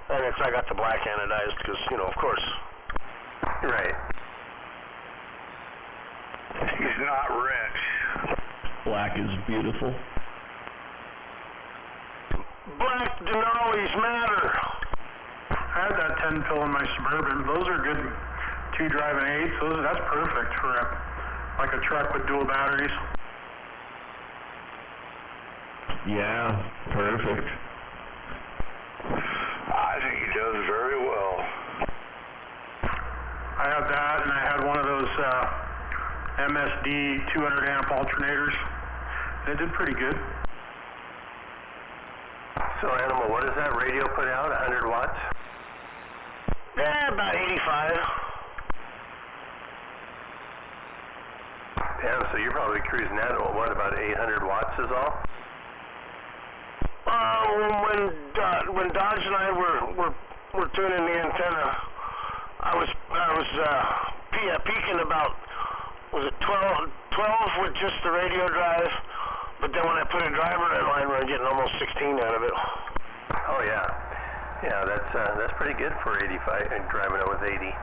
and I got the black anodized because, you know, of course. Right. He's not rich. Black is beautiful. Black Denali's matter. I had that 10-pill in my Suburban. Those are good 2-drive and 8s. That's perfect for like a truck with dual batteries. Yeah, perfect. I think he does very well. I had that, and I had one of those MSD 200 amp alternators. It did pretty good. So, Animal, what does that radio put out? 100 watts? Yeah, about 85. Damn, so you're probably cruising at, what, about 800 watts is all? When Dodge and I were tuning the antenna, I was peaking about, was it 12 with just the radio drive, but then when I put a driver in line, we're getting almost 16 out of it. Oh yeah, yeah, that's pretty good for 85 and driving it with 80.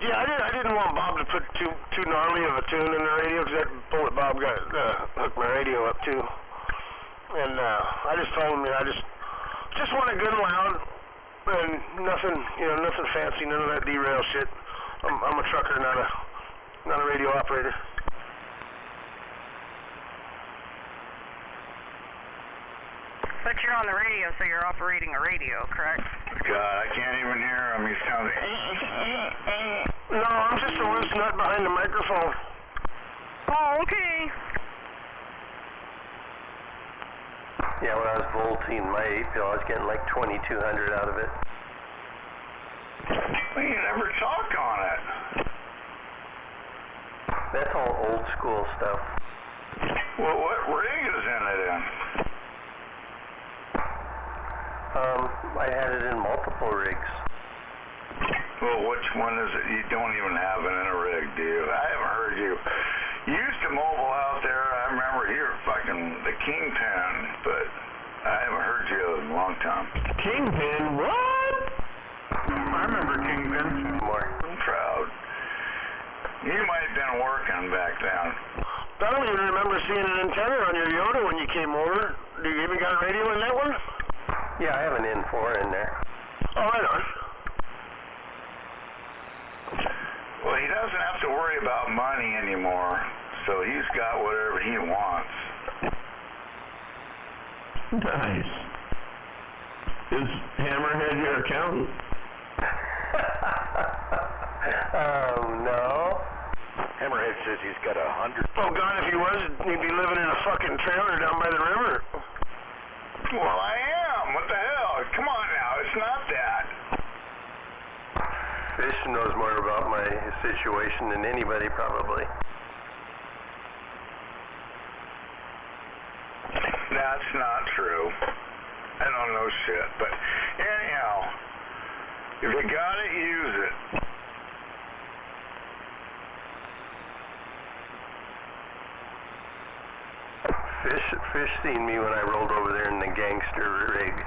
Yeah, I didn't want Bob to put too gnarly of a tune in the radio because that Bullet Bob got hooked my radio up too. And I just told him, I just want it good and loud, and nothing fancy, none of that derail shit. I'm a trucker, not a radio operator. But you're on the radio, so you're operating a radio, correct? God, I can't even hear him. He sounds. No, I'm just a loose nut behind the microphone. Oh, okay. Yeah, when I was volting my 8-pill, I was getting like 2,200 out of it. Well, you never talk on it. That's all old school stuff. Well, what rig is in it in? I had it in multiple rigs. Well, which one is it? You don't even have it in a rig, do you? I haven't heard you. You used to mobile out there. I remember you were fucking the Kingpin, but I haven't heard you in a long time. Kingpin? What? I remember Kingpin. More. I'm proud. You might have been working back then. I don't even remember seeing an antenna on your Yoda when you came over. Do you even got a radio in that one? Yeah, I have an N4 in there. Oh, right on. Well, he doesn't have to worry about money anymore, so he's got whatever he wants. Nice. Is Hammerhead your accountant? No. says he's got 100. Oh, God, if he was, he'd be living in a fucking trailer down by the river. Well, I am. What the hell? Come on now. It's not that. Fish knows more about my situation than anybody, probably. That's not true. I don't know shit, but anyhow, if you got it, use it. Fish seen me when I rolled over there in the gangster rig.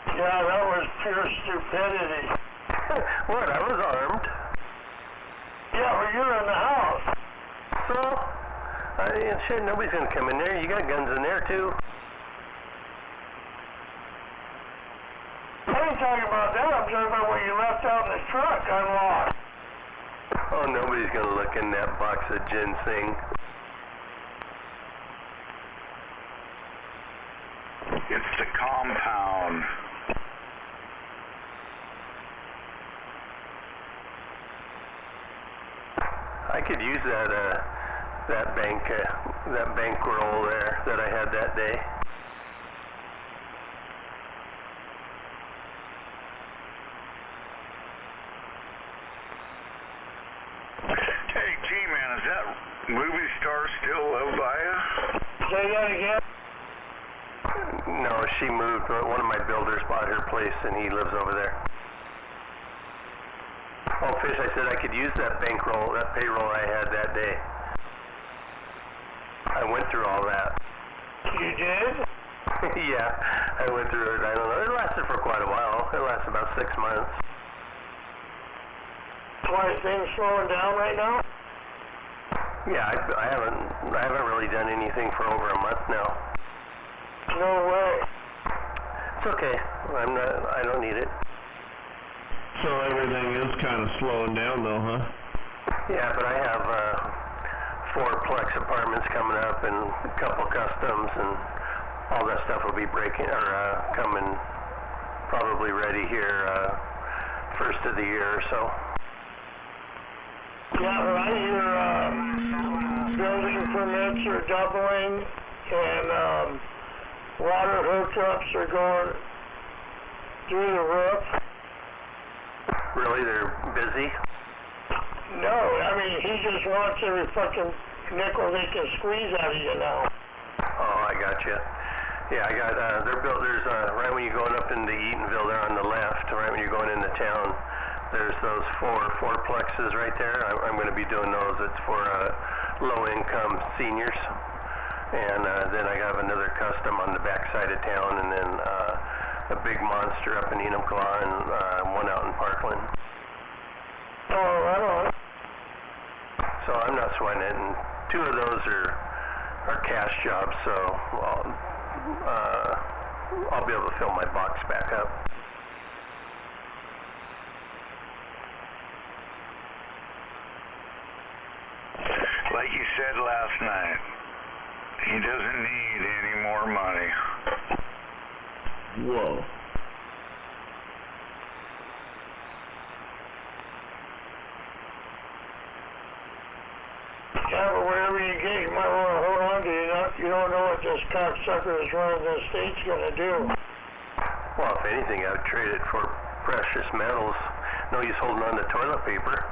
Yeah, that was pure stupidity. What? I was armed. Yeah, well, you're in the house. So? Shit, nobody's gonna come in there. You got guns in there, too. I ain't talking about that. I'm talking about what you left out in the truck unlocked. Oh, nobody's gonna look in that box of ginseng. It's the compound. I could use that bankroll there that I had that day. Hey, G-Man, is that movie star still live by you? Say that again? No, she moved. One of my builders bought her place, and he lives over there. Oh, Fish, I said I could use that bankroll, that payroll I had that day. I went through all that. You did? Yeah, I went through it. I don't know. It lasted for quite a while. It lasted about 6 months. Why is things slowing down right now? Yeah, I haven't really done anything for over a month now. No way. It's okay. I don't need it. So everything is kind of slowing down, though, huh? Yeah, but I have 4 Plex apartments coming up and a couple customs, and all that stuff will be coming probably ready here first of the year or so. Yeah, right. Your building permits are doubling, and water hookups are going through the roof. Really? They're busy? No, I mean, he just wants every fucking nickel they can squeeze out of you now. Oh, I got you. Yeah, I got, there's right when you're going up into Eatonville there on the left, right when you're going into town, there's those four plexes right there. I'm going to be doing those. It's for low-income seniors. And then I have another custom on the back side of town, and then a big monster up in Enumclaw, and one out in Parkland. Oh, right on. So I'm not sweating it, and 2 of those are cash jobs, so I'll be able to fill my box back up. Like you said last night, he doesn't need any more money. Whoa. Yeah, but whatever you get, you might want to hold on to. You don't know what this cocksucker is running the state's going to do. Well, if anything, I'd trade it for precious metals. No use holding on to toilet paper.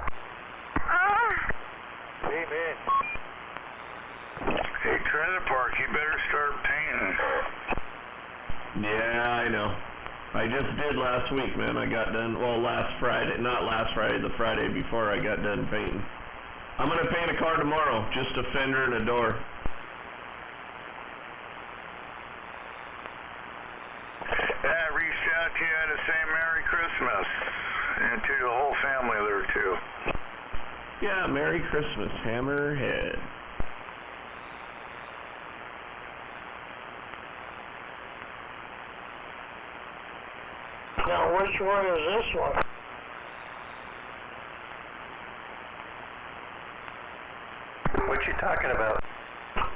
Amen. Hey, Trailer Park, you better start painting. Yeah, I know. I just did last week, man. I got done, well, last Friday. Not last Friday, the Friday before I got done painting. I'm going to paint a car tomorrow, just a fender and a door. I reached out to you to say Merry Christmas, and to the whole family there, too. Yeah, Merry Christmas, Hammerhead. Now, which one is this one? What you talking about?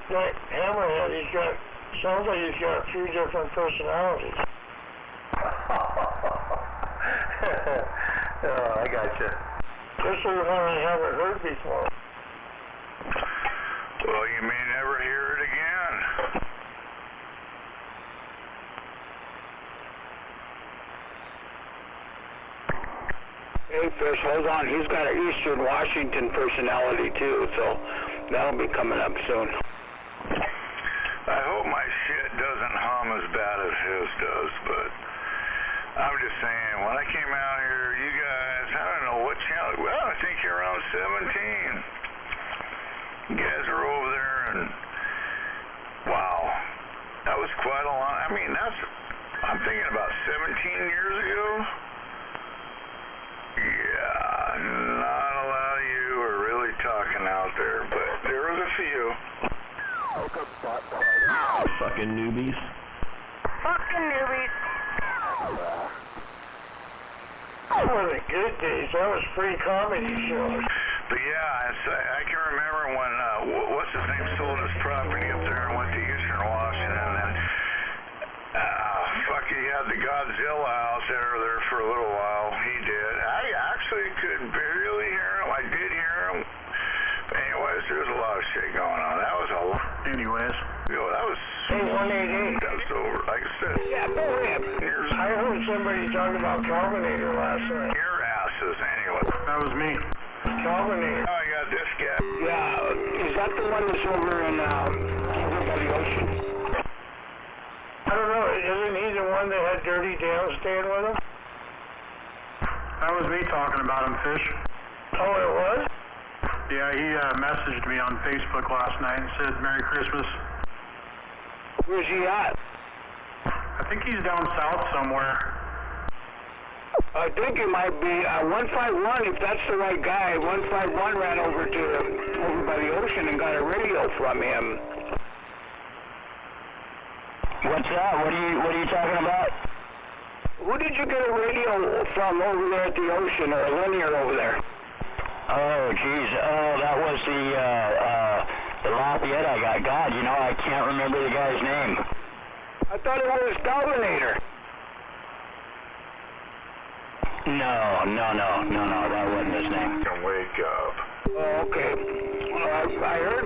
That Hammerhead, sounds like he's got 2 different personalities. I gotcha. This is one I haven't heard before. Well, you may never hear it again. Hey, Fish, hold on. He's got an Eastern Washington personality, too, so that'll be coming up soon. I hope my shit doesn't hum as bad as his does, but I'm just saying, when I came out here, you guys, I don't know what channel, well, I think you're around 17. You guys are over there, and wow, that was quite a long, I mean, I'm thinking about 17 years ago. Yeah, not a lot of you are really talking out there, but there was a few. Fucking newbies. Fucking newbies. That was the good days. That was free comedy shows. But yeah, I can remember when, what's his name, sold his property up there and went to Eastern Washington, and fuck, he had the Godzilla out there for a little while. He did. I actually could barely hear him. I did hear him. But anyways, there's a lot of shit going on. That was a lot. Anyways. Yo, that was... Hey, 188. That's over. Like I said. Yeah, go ahead. I heard somebody talking about Calvinator last night. Your asses, anyway. That was me. Calvinator. Oh, I got this guy. Yeah, is that the one that's over in, over by the ocean? I don't know. Isn't he the one that had Dirty Dan staying with him? That was me talking about him, Fish. Oh, it was? Yeah, he messaged me on Facebook last night and said, Merry Christmas. Where's he at? I think he's down south somewhere. I think he might be 151, if that's the right guy. 151 ran over by the ocean and got a radio from him. What's that? What are you talking about? Who did you get a radio from over there at the ocean, or a linear over there? Oh, geez. Oh, that was the Lafayette I got. God, you know, I can't remember the guy's name. I thought it was Calvinator. No, that wasn't his name. Wake up. Oh, okay. I heard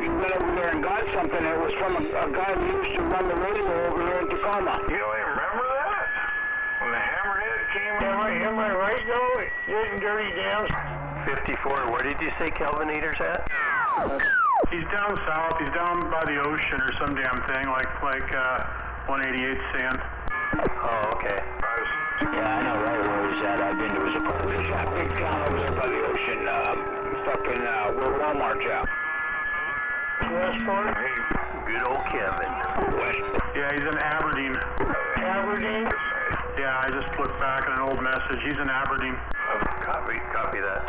you went over there and got something. It was from a guy who used to run the radio over there in Tacoma. You don't even remember that? When the Hammerhead came in? Am I right, though? Getting Dirty Dan? 54. Where did you say Calvinator's at? He's down south. He's down by the ocean or some damn thing, like 188 Sand. Oh, okay. Yeah, I know right where he's at. I've been to his apartment. There's that big town over there by the ocean, where Walmart's at. Westport? Good old Kevin. Yeah, he's in Aberdeen. Aberdeen? Yeah, I just looked back at an old message. He's in Aberdeen. Copy that.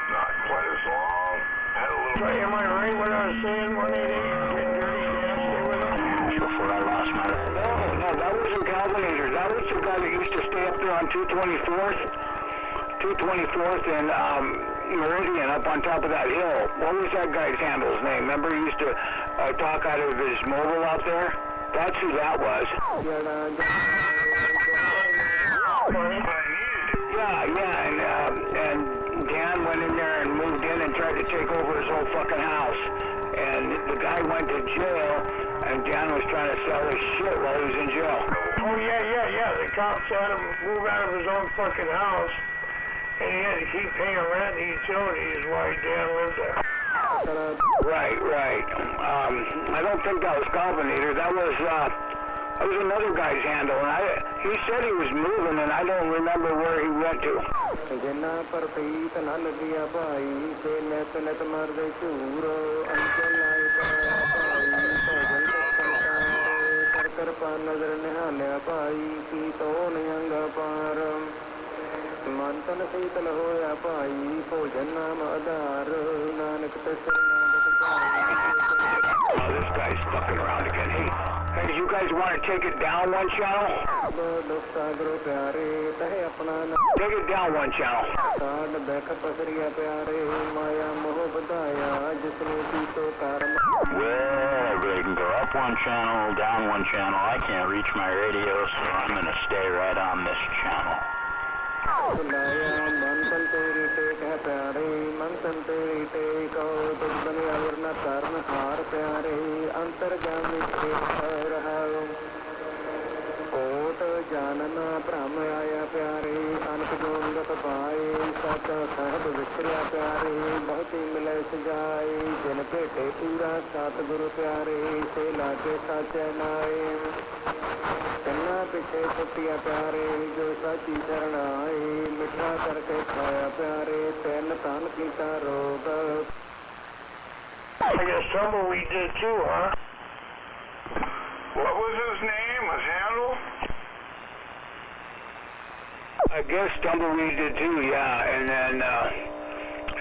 Not quite as long. Had a little... Am I right what I was saying? 188 getting Dirty Dan stay with him? Before I lost my... No, that wasn't Calvinator. That was the guy that used to stay up there on 224th and Meridian up on top of that hill. What was that guy's handle's name? Remember he used to talk out of his mobile out there? That's who that was. Yeah, and Dan went in there and moved in and tried to take over his whole fucking house. And the guy went to jail, and Dan was trying to sell his shit while he was in jail. Oh, yeah. The cops had him move out of his own fucking house, and he had to keep paying rent and utilities while Dan lived there. Right. I don't think that was Calvinator. That was another guy's handle, and he said he was moving, and I don't remember where he went to. Oh, this guy's fucking around again. Hey, you guys want to take it down one channel? Take it down one channel. Well, everybody can go up one channel, down one channel. I can't reach my radio, so I'm going to stay right on this channel. प्यारे मन तन तेरी take तुझ बने और न करन हार प्यारे अंतर्गामी रहा कोट जानना ब्रह्म आया प्यारे अनक जोगत पाए सच सहब विसरिया प्यारे बहुत ही मिले सजाए जिन भेटे पूरा सतगुरु प्यारे से लागे सच नाए कन्ना पिछे छुटिया प्यारे जो साची शरण आए मिठा करके खाया प्यारे तैन तन कीता रोग I guess Tumbleweed did too, huh? What was his name? His handle? I guess Tumbleweed did too, yeah. And then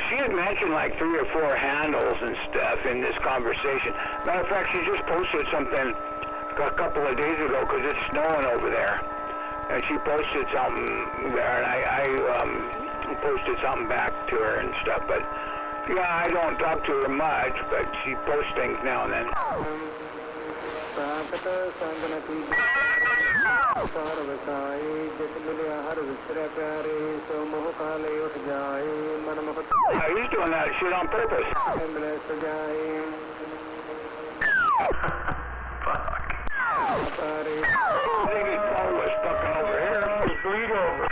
she had mentioned like 3 or 4 handles and stuff in this conversation. Matter of fact, she just posted something a couple of days ago because it's snowing over there. And she posted something there, and I posted something back to her and stuff. But yeah, I don't talk to her much, but she posts things now and then. He's doing that shit on purpose. Fuck. I think his ball was fucking over here. It's bleed over.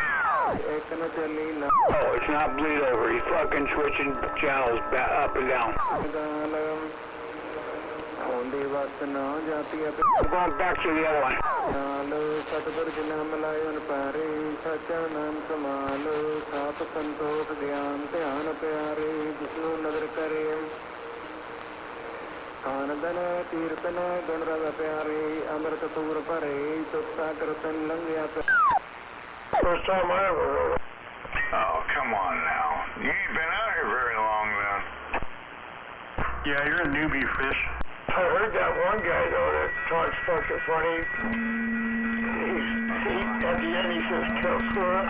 Oh, it's not bleed over. He's fucking switching channels up and down. I'm going back to the other one. Anandan Tirthan गुण रव प्यारे अमृत तूर परे चुप्ता कृतन लंघया First time I ever heard it. Oh, come on now. You ain't been out here very long then. Yeah, you're a newbie, Fish. I heard that one guy though that talks fucking funny. At the end he says Kelsura.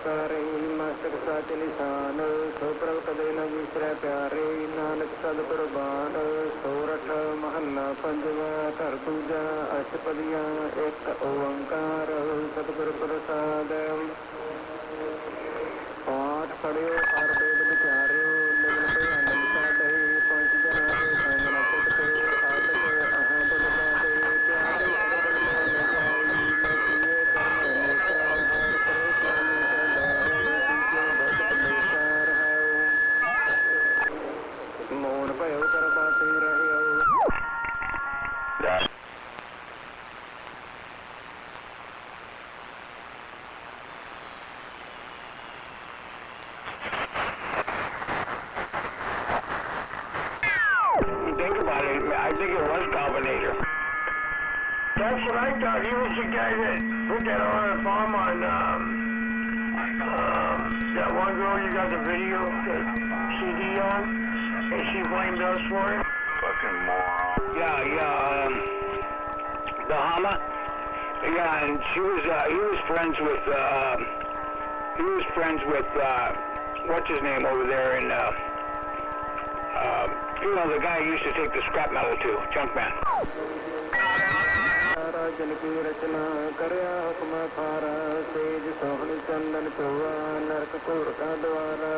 प्यारे master साच निशान सोप्रव कदे न विसरै प्यारे नानक सद कुर्बान सोरठ महला पंजवा कर दूजा अष्टपदियां एक ओंकार सतगुर प्रसाद पाठ पढ़ियो हर वेद विचारियो निमन पे आनंद साधे पंच जना के संग न कुटते साधक अहां बल पाते प्यारे सगल मन जाई मैं किए कर्म नेता हर परेशानी मौन भयो कर बाते रहियो Think about it. I think it was Combinator. That's what I thought. He was the guy that put that RFM on that one girl you got the video, the CD on, and she blamed us for it. Fucking moron. Yeah, the Hama. Yeah, and he was friends with what's his name over there in you know, the guy who used to take the scrap metal to, Junkman. जन की रचना करया हुक्म थारा says Sohan चंदन चोआ नरक core का द्वारा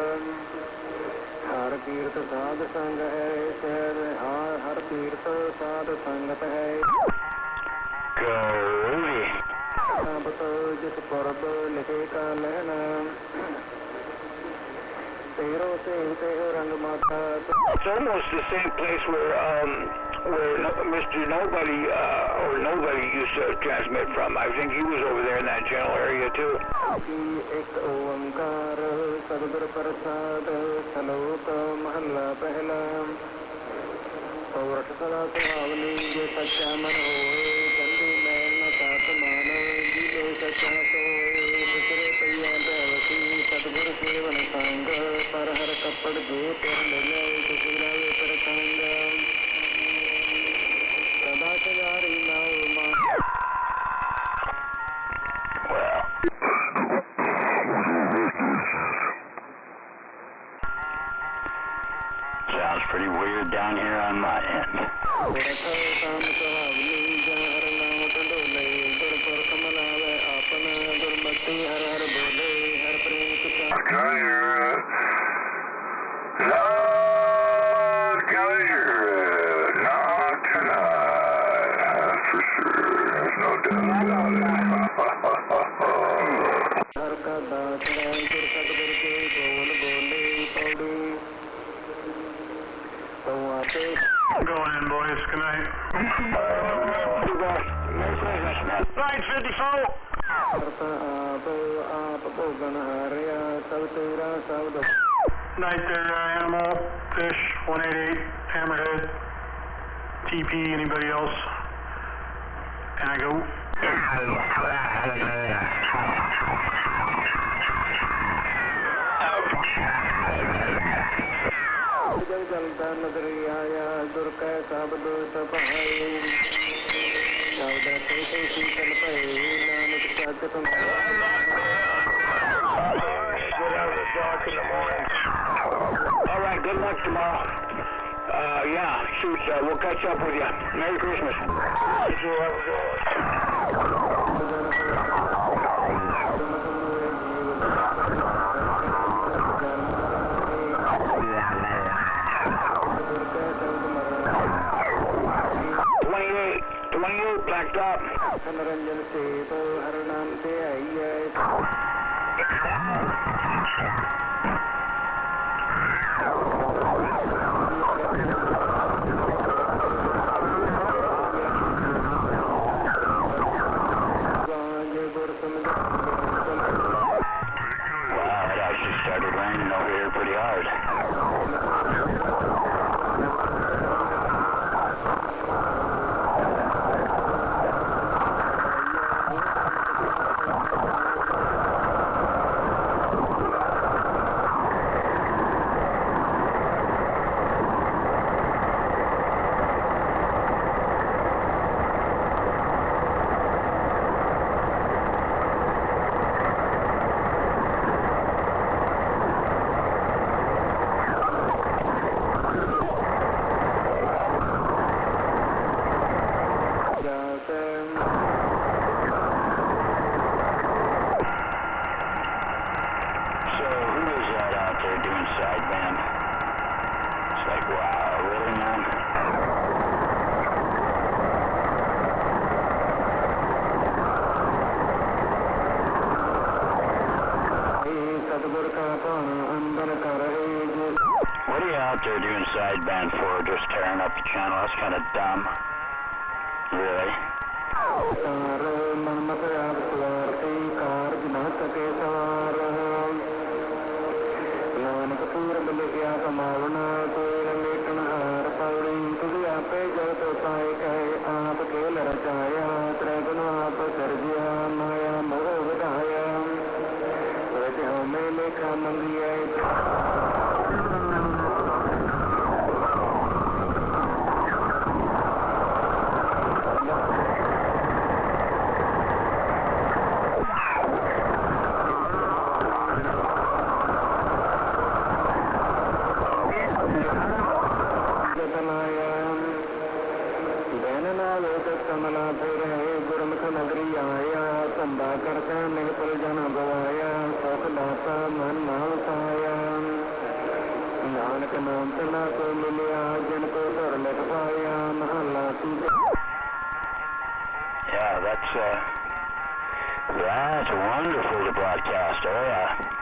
हर तीर्थ साध संग है शहर हर तीर्थ साध संगत है अब तो जिस पर्व लिखे का लहना तेरो से रंग माता. It's almost the same place where Mr. Nobody or Nobody used to transmit from. I think he was over there in that general area too. एक ओंकार सदगुर प्रसाद सलोक महला पहला औरठ सदा सुहावनी जे सच्चा मन होए गंदी मैल न साथ मानो जीवे सच्चा सोए दूसरे पैया देवसी सदगुर सेवन संग पर हर कपड़ जो तेर मिले दुसराए प्रसंग सदा सजारी नाव मा. Sounds pretty weird down here on my end. Kaiser. Lord Kaiser. Not tonight. That's for sure. There's no doubt about Going in, boys. Good night. Line 54. Night there, animal, fish, 188, hammerhead, TP, anybody else? And I go. All right, good luck tomorrow. Yeah, shoot, we'll catch up with you. Merry Christmas. Thank you. Have a good blacktop. Wow, it actually started raining over here pretty hard. What are you out there doing sideband for? Just tearing up the channel? That's kind of dumb. Really? Yeah, that's wonderful to broadcast. Oh yeah.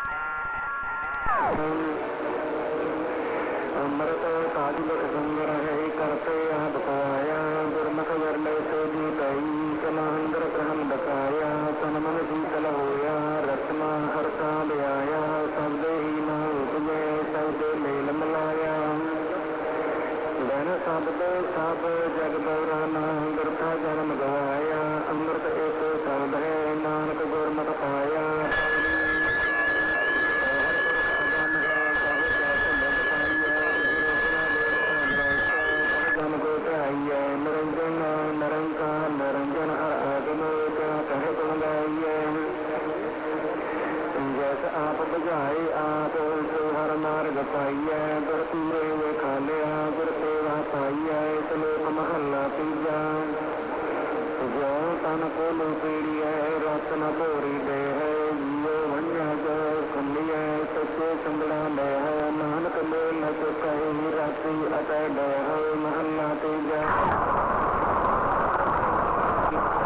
सुनिए सच्चे संगड़ा में हो नानक में न तो कहीं रात्रि अतः में हो महन्ना तेजा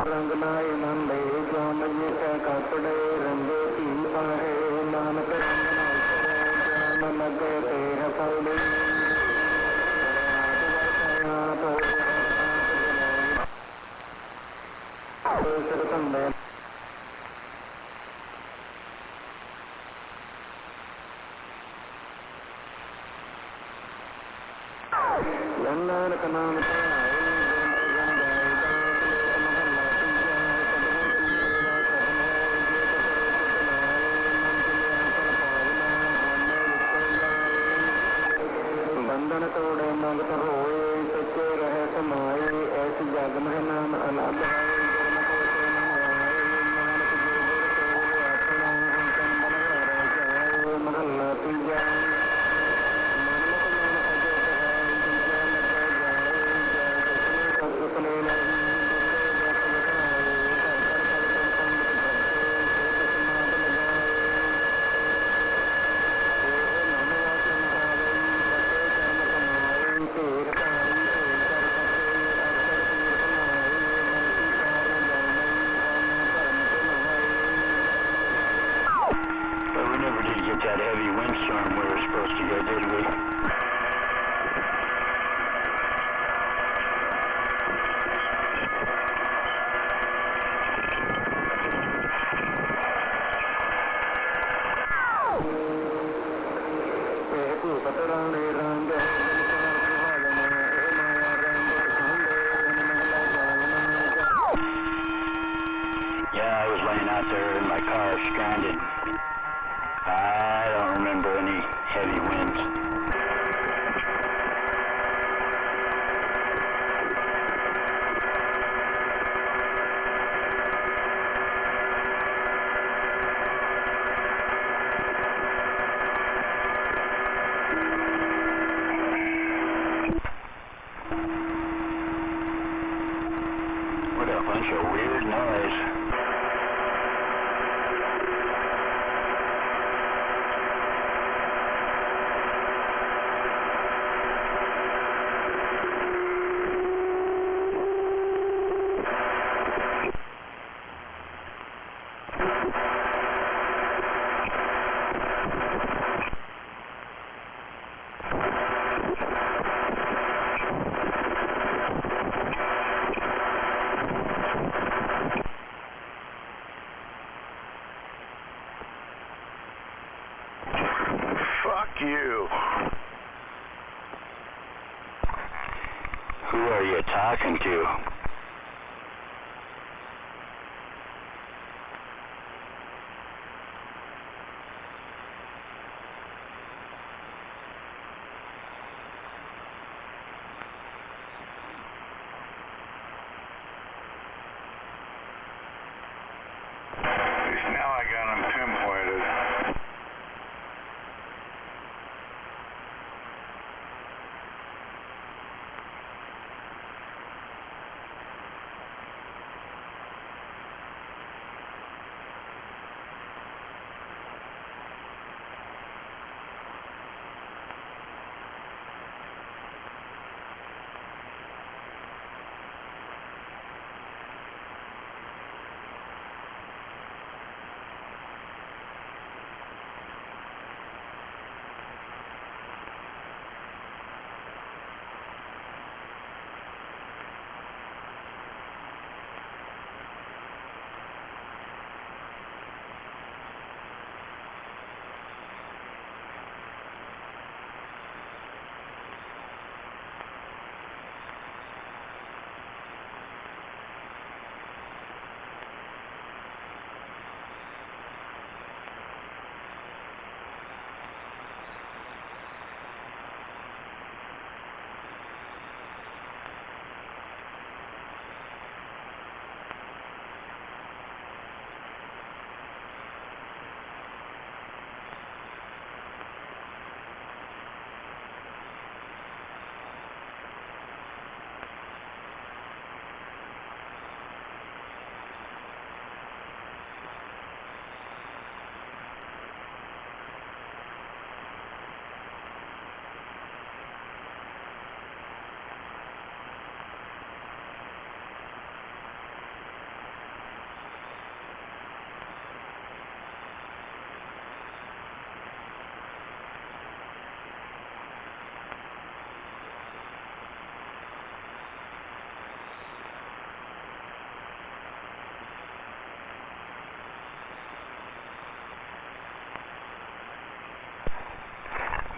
रंगनाय नंदे जो मजे का कपड़े रंगे की पाहे नानक रंगनाय ज्ञान लगे तेह पौड़े नानक नाम बंधन तोड़े मगत होए सच्चे रहे समाये ऐसी जग में नाम अनंत महल्ला तीजा that heavy windstorm we were supposed to get, did we? Yeah, I was laying out there in my car stranded. I don't remember any heavy winds. What a bunch of weird noise. Fuck you. Who are you talking to? At least now I got him pinpointed.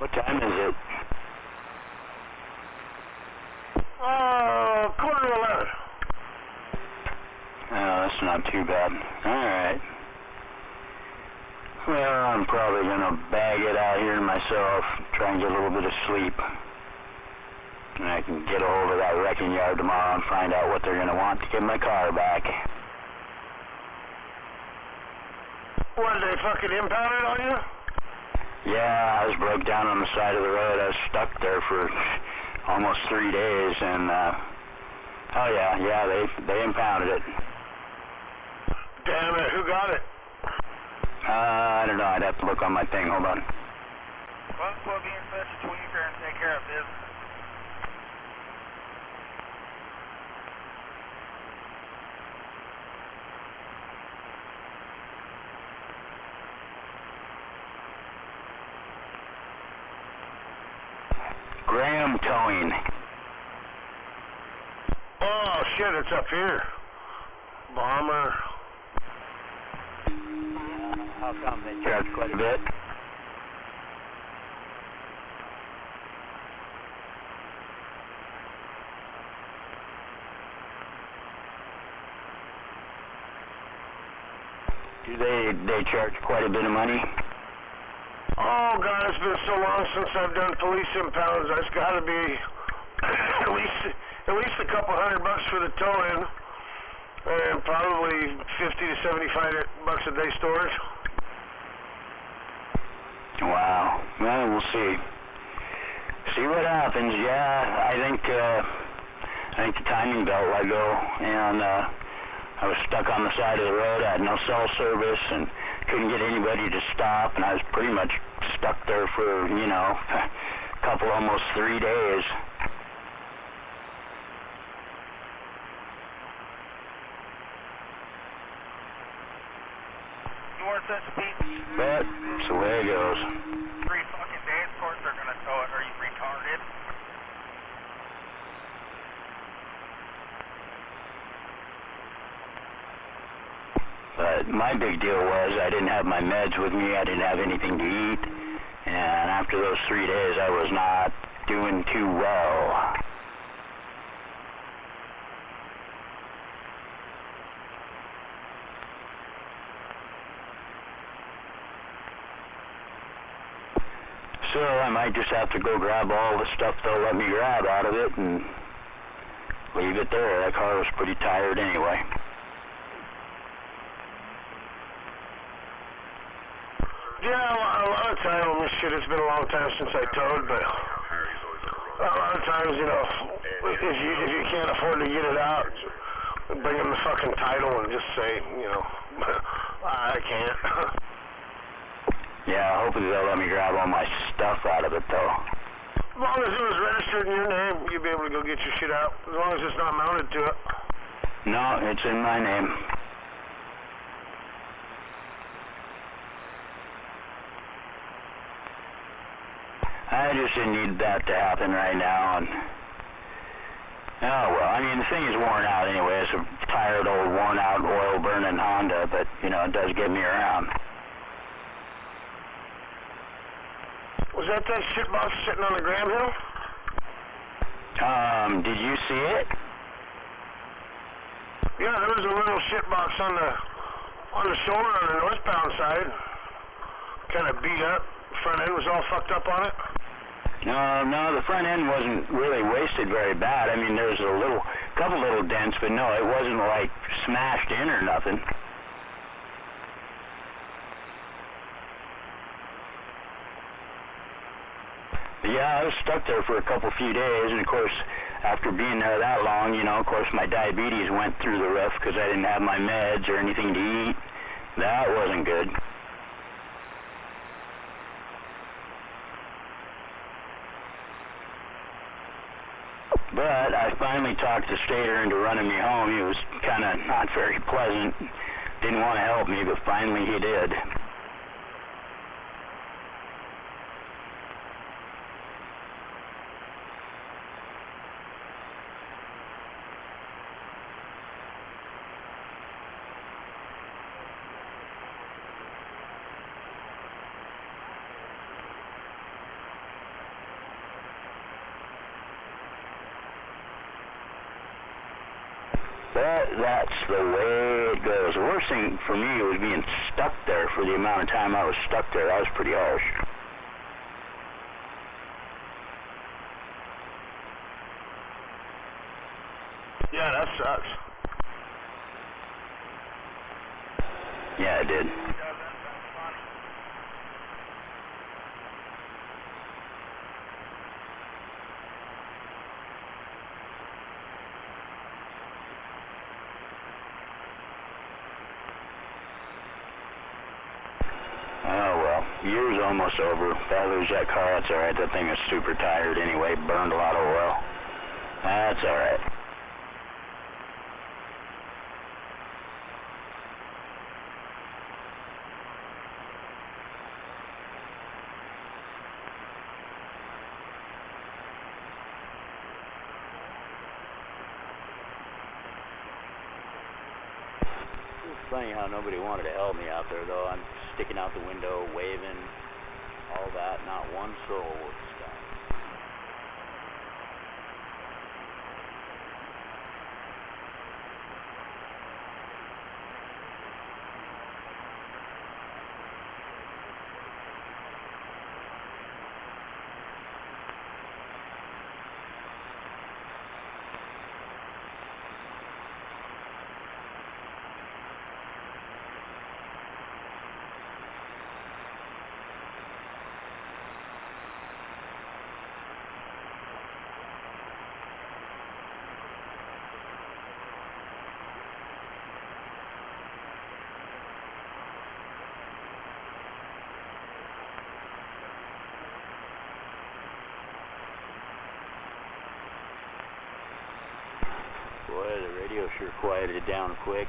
What time is it? 11:15. Oh, that's not too bad. Alright. Well, I'm probably gonna bag it out here myself, try and get a little bit of sleep. And I can get a hold of that wrecking yard tomorrow and find out what they're gonna want to get my car back. What, they fucking impounded on you? Yeah, I was broke down on the side of the road. I was stuck there for almost 3 days, and oh yeah, they impounded it. Damn it, who got it? I don't know, I'd have to look on my thing, hold on. We'll be in touch with Tweaker and take care of business. Graham Towing. Oh shit, it's up here. Bomber. How come they charge quite a bit? Do they charge quite a bit of money? Oh God, it's been so long since I've done police impounds. That's got to be at least a couple $100 for the tow-in, and probably 50 to 75 bucks a day storage. Wow. Well, we'll see. See what happens. Yeah, I think the timing belt let go, and I was stuck on the side of the road. I had no cell service and couldn't get anybody to stop, and I was pretty much stuck there for, you know, a couple, almost 3 days. You weren't such a piece. But it's the way it goes. 3 fucking days, of course they're gonna tow it. Are you retarded? But my big deal was I didn't have my meds with me. I didn't have anything to eat. And after those 3 days, I was not doing too well. So I might just have to go grab all the stuff they'll let me grab out of it and leave it there. That car was pretty tired anyway. Yeah, a lot of time on this shit, it's been a long time since I towed, but a lot of times, you know, if you can't afford to get it out, bring them the fucking title and just say, you know, I can't. Yeah, hopefully they'll let me grab all my stuff out of it, though. As long as it was registered in your name, you'll be able to go get your shit out, as long as it's not mounted to it. No, it's in my name. I just didn't need that to happen right now, and oh well, I mean, the thing is worn out anyway. It's a tired, old, worn-out, oil-burning Honda, but, you know, it does get me around. Was that shitbox sitting on the Graham Hill? Did you see it? Yeah, there was a little shitbox on the shoulder on the northbound side. Kind of beat up. Front end was all fucked up on it. No, the front end wasn't really wasted very bad. I mean, there was a couple little dents, but no, it wasn't like smashed in or nothing. But yeah, I was stuck there for a few days, and of course, after being there that long, you know, of course, my diabetes went through the roof because I didn't have my meds or anything to eat. That wasn't good. But I finally talked the Stater into running me home. He was kind of not very pleasant. Didn't want to help me, but finally he did. But that's the way it goes. The worst thing for me was being stuck there for the amount of time I was stuck there. That was pretty harsh. Yeah, that sucks. Yeah, it did. Oh well, year's almost over. If I lose that car, that's alright. That thing is super tired anyway, burned a lot of oil. That's alright. It's funny how nobody wanted to help me out there, though. I'm sticking out the window, waving, all that. Not one soul was stopped. Boy, the radio sure quieted down quick.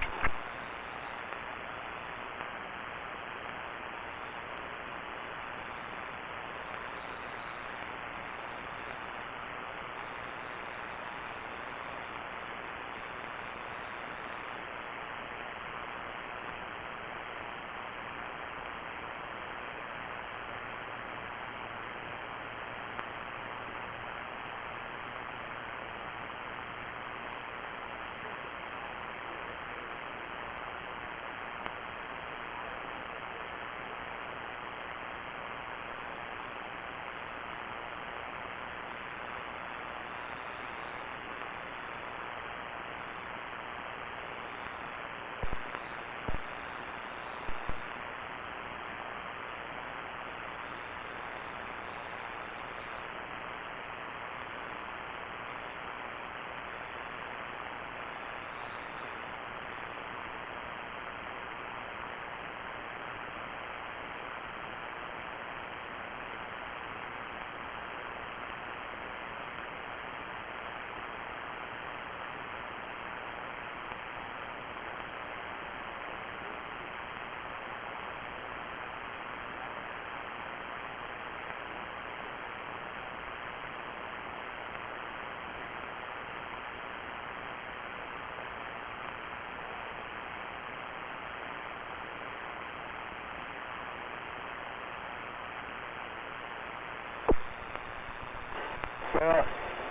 Well,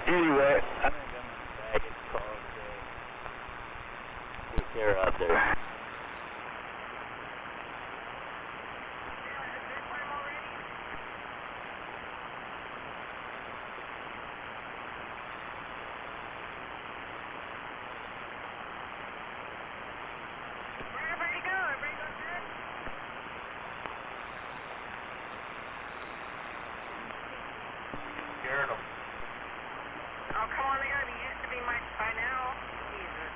anyway, I think I'm gonna bag it and call it a day. Take care out there. Oh, come on, they gotta be used to me by now. Jesus.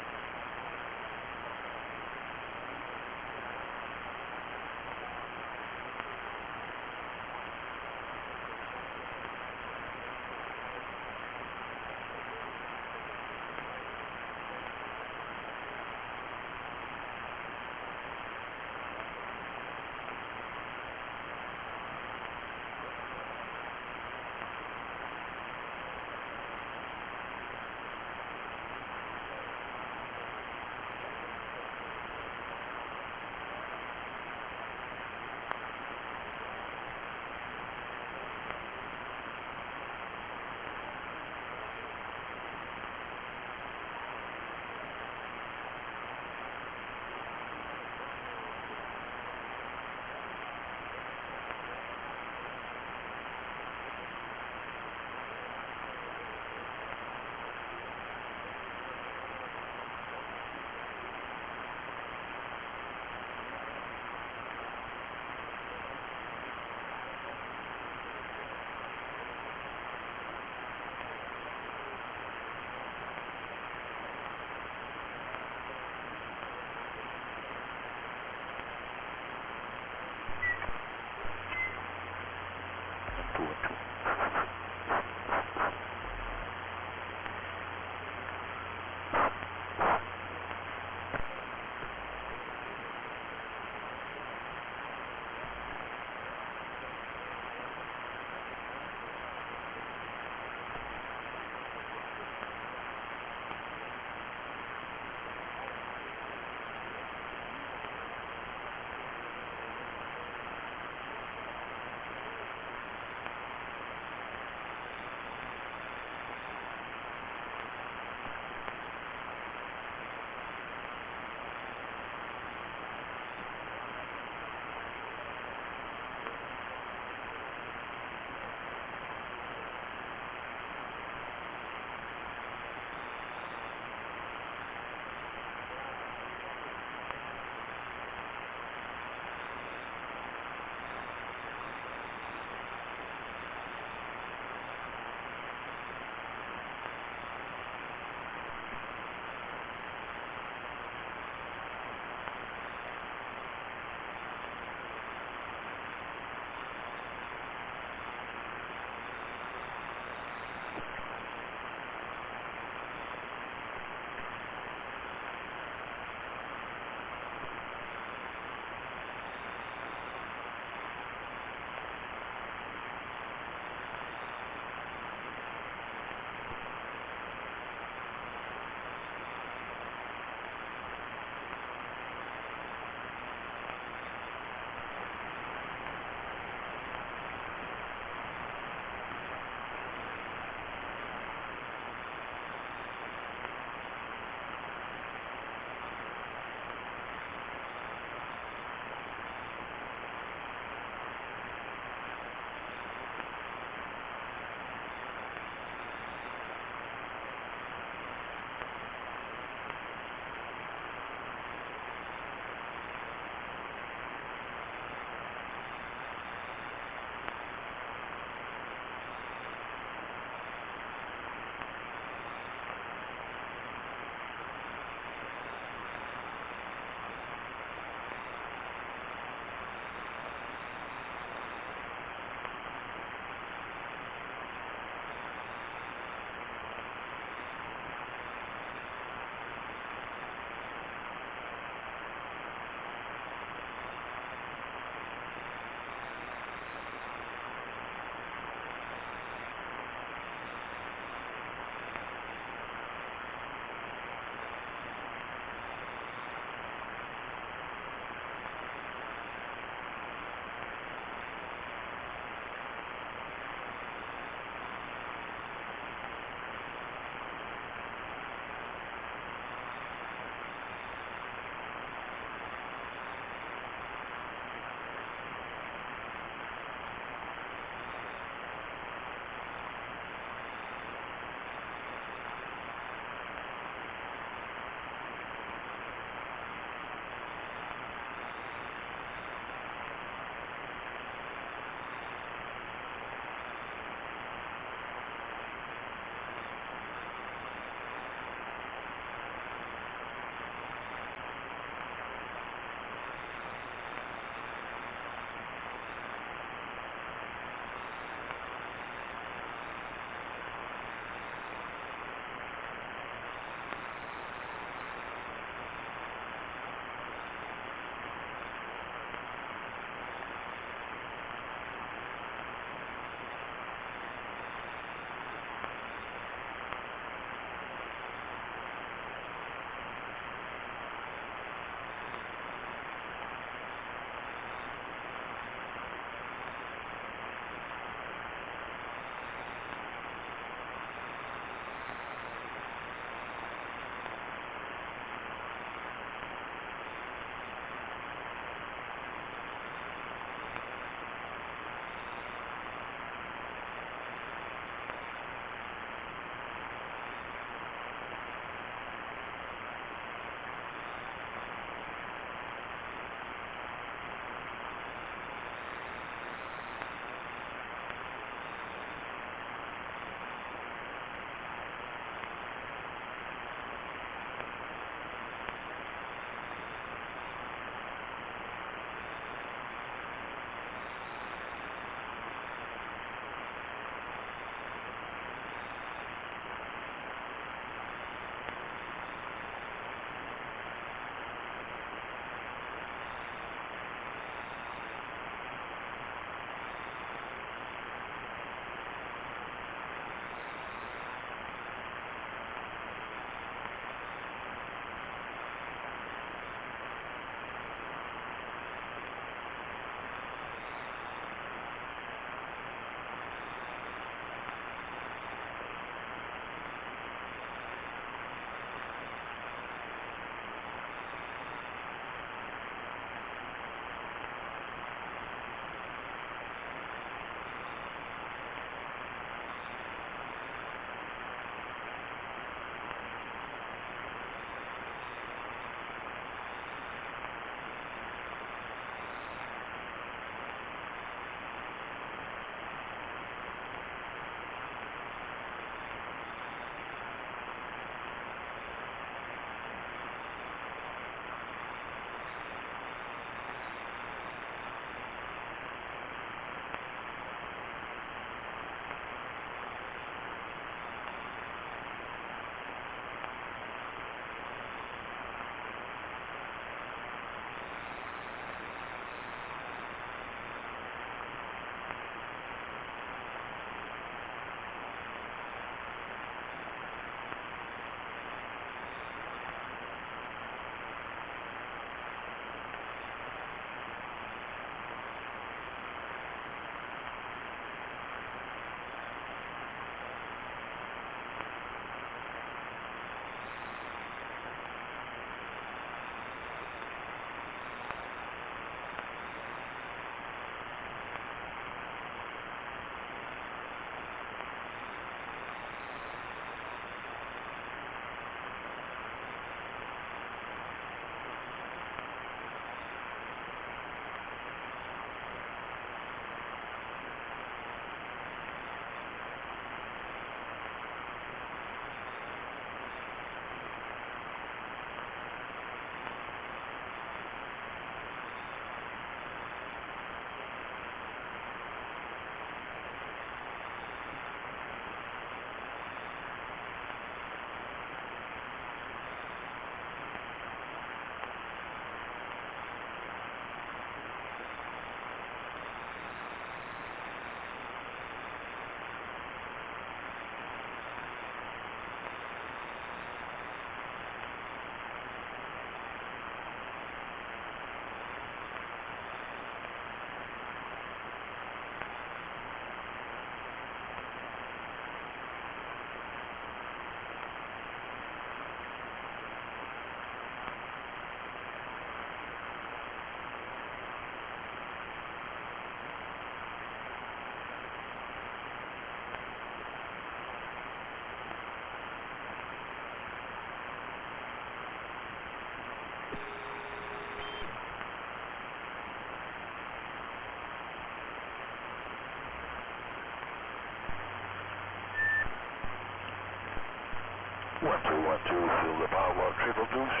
Fill the power, triple deuce.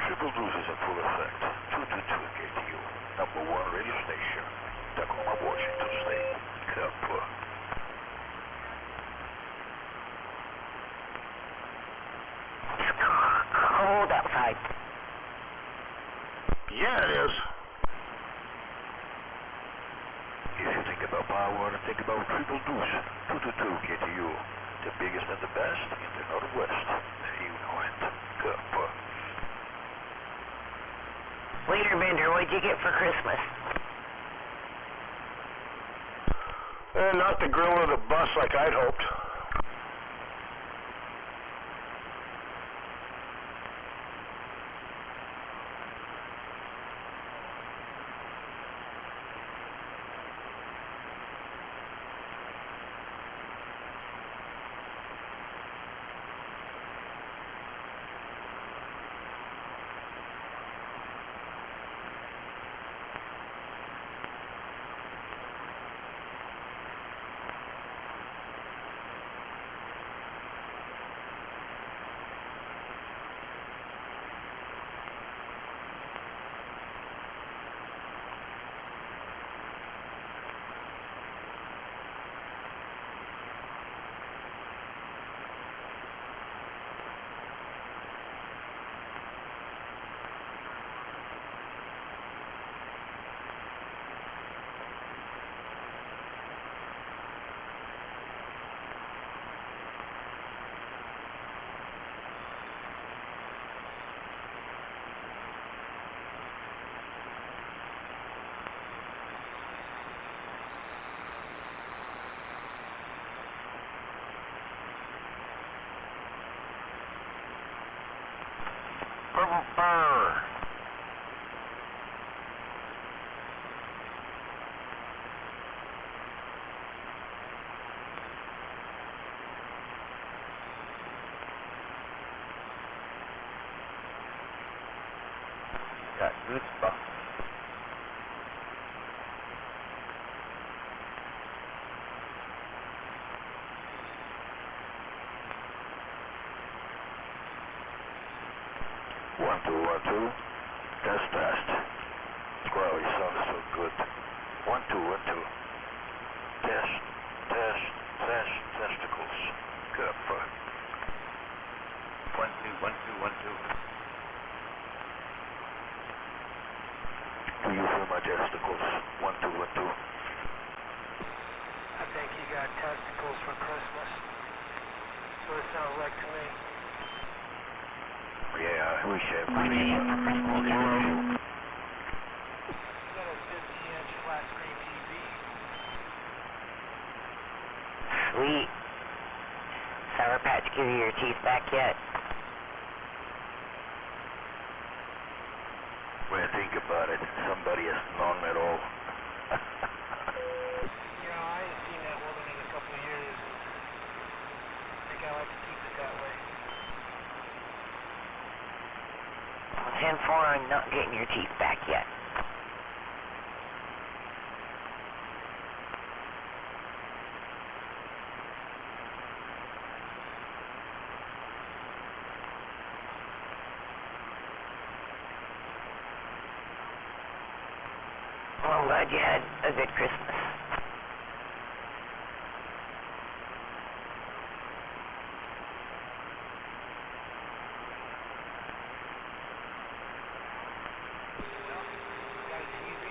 Triple deuce is in full effect. 222 KTU. Number 1 radio station. Tacoma, Washington State. Kappa. It's cold outside. Yeah, it is. If you think about power, think about triple deuce. 222 KTU. The biggest and the best in the Northwest. You know it. Kappa. Waiter Bender, what'd you get for Christmas? Not the grill or the bus like I'd hoped. Got goosebumps. One, two. Test. Wow, you sounded so good. 1, 2. Test. Testicles. Kappa. 1, 2. Do you feel my testicles? 1, 2. I think you got testicles for Christmas. That's what it sounds like to me. Yeah, I wish I What do you get for Christmas? You got a 50-inch flat screen TV. Sweet. Sour Patch give you your teeth back yet? When I think about it, somebody has known it all. You know, I ain't seen that woman in a couple of years. I think I like to keep it that way. 10-4 on not getting your teeth back yet. Well, I'm glad you had a good Christmas. Got a TV.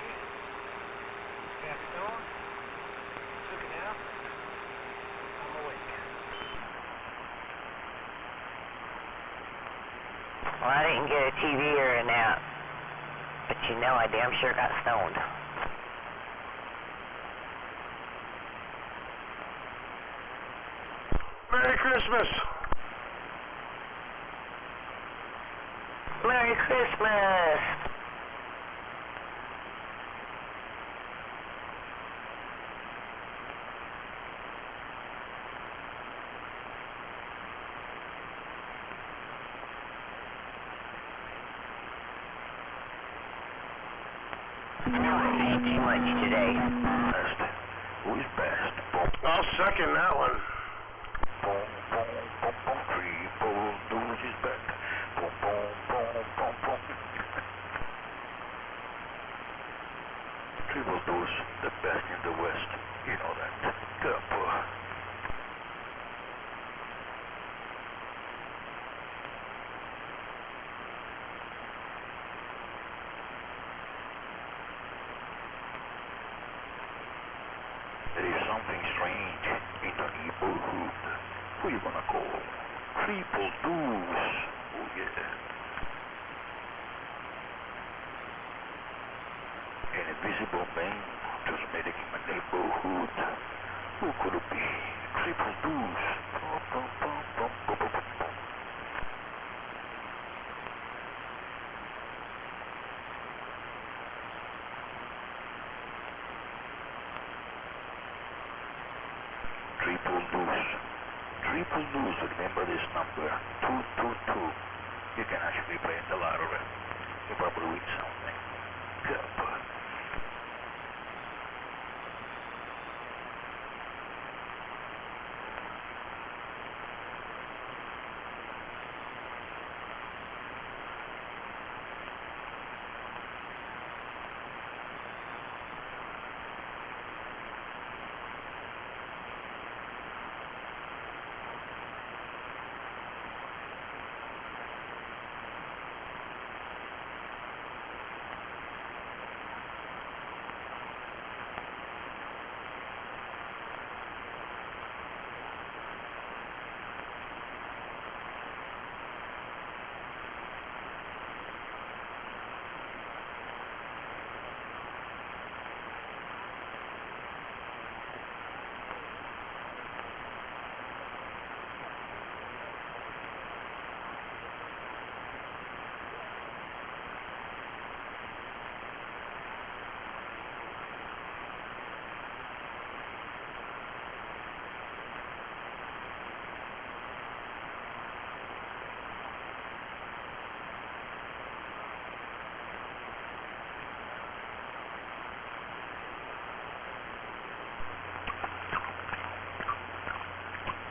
Got stoned. Took a nap. I'm awake. Well, I didn't get a TV or a nap, but you know I damn sure got stoned. Merry Christmas. Merry Christmas! I know I ate too much today. Best. Who's best? I'll second that one. Triple deuce. dose, the best in the West. You know that. Couple. There is something strange in the neighborhood. Who you gonna call? Triple deuce. Oh yeah. An invisible man just made it in my neighborhood. Who could it be? Triple deuce. Bum, bum, bum, bum, bum, bum, bum. Triple deuce. Triple deuce, remember this number, 222. You can actually play in the lottery. You probably win something. Couple.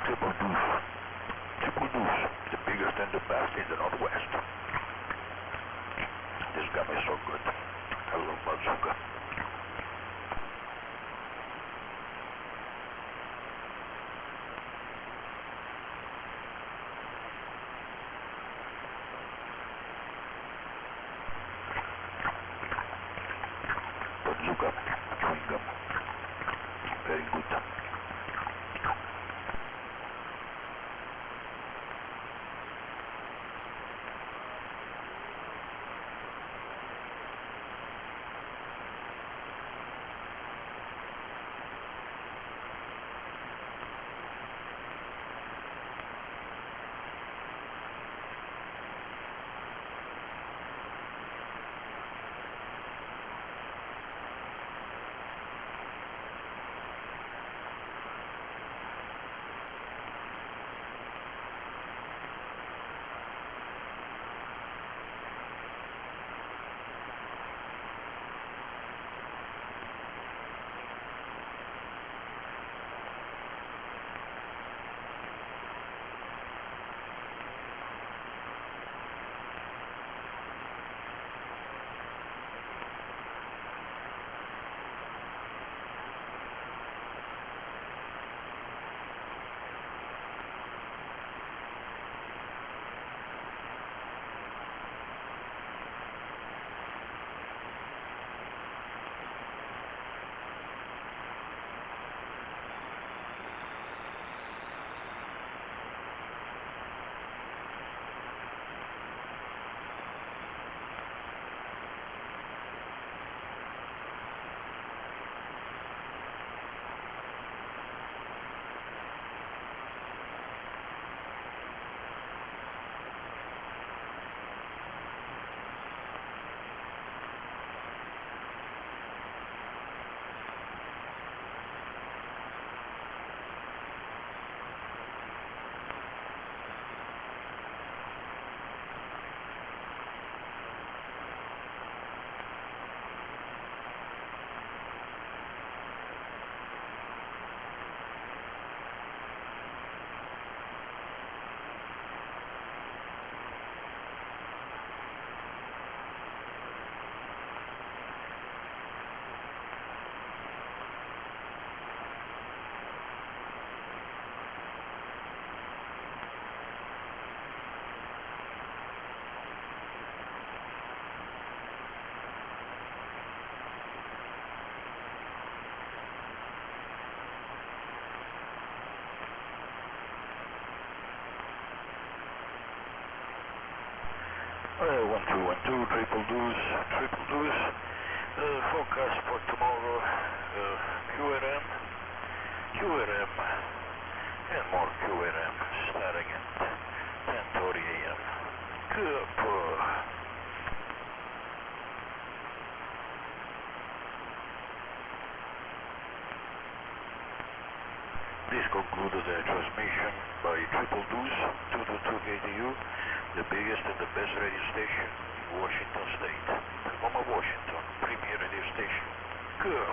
Triple deuce. Triple deuce. The biggest and the best in the Northwest. This got me so good. I love bazooka. Bazooka. Chewing gum. Very good. 1212, triple deuce. Forecast for tomorrow, QRM, and more QRM starting at 10:30 a.m. Good. This concluded the transmission by Triple Deuce 222 KTU, the biggest and the best radio station in Washington State. Tacoma, Washington, premier radio station. Good.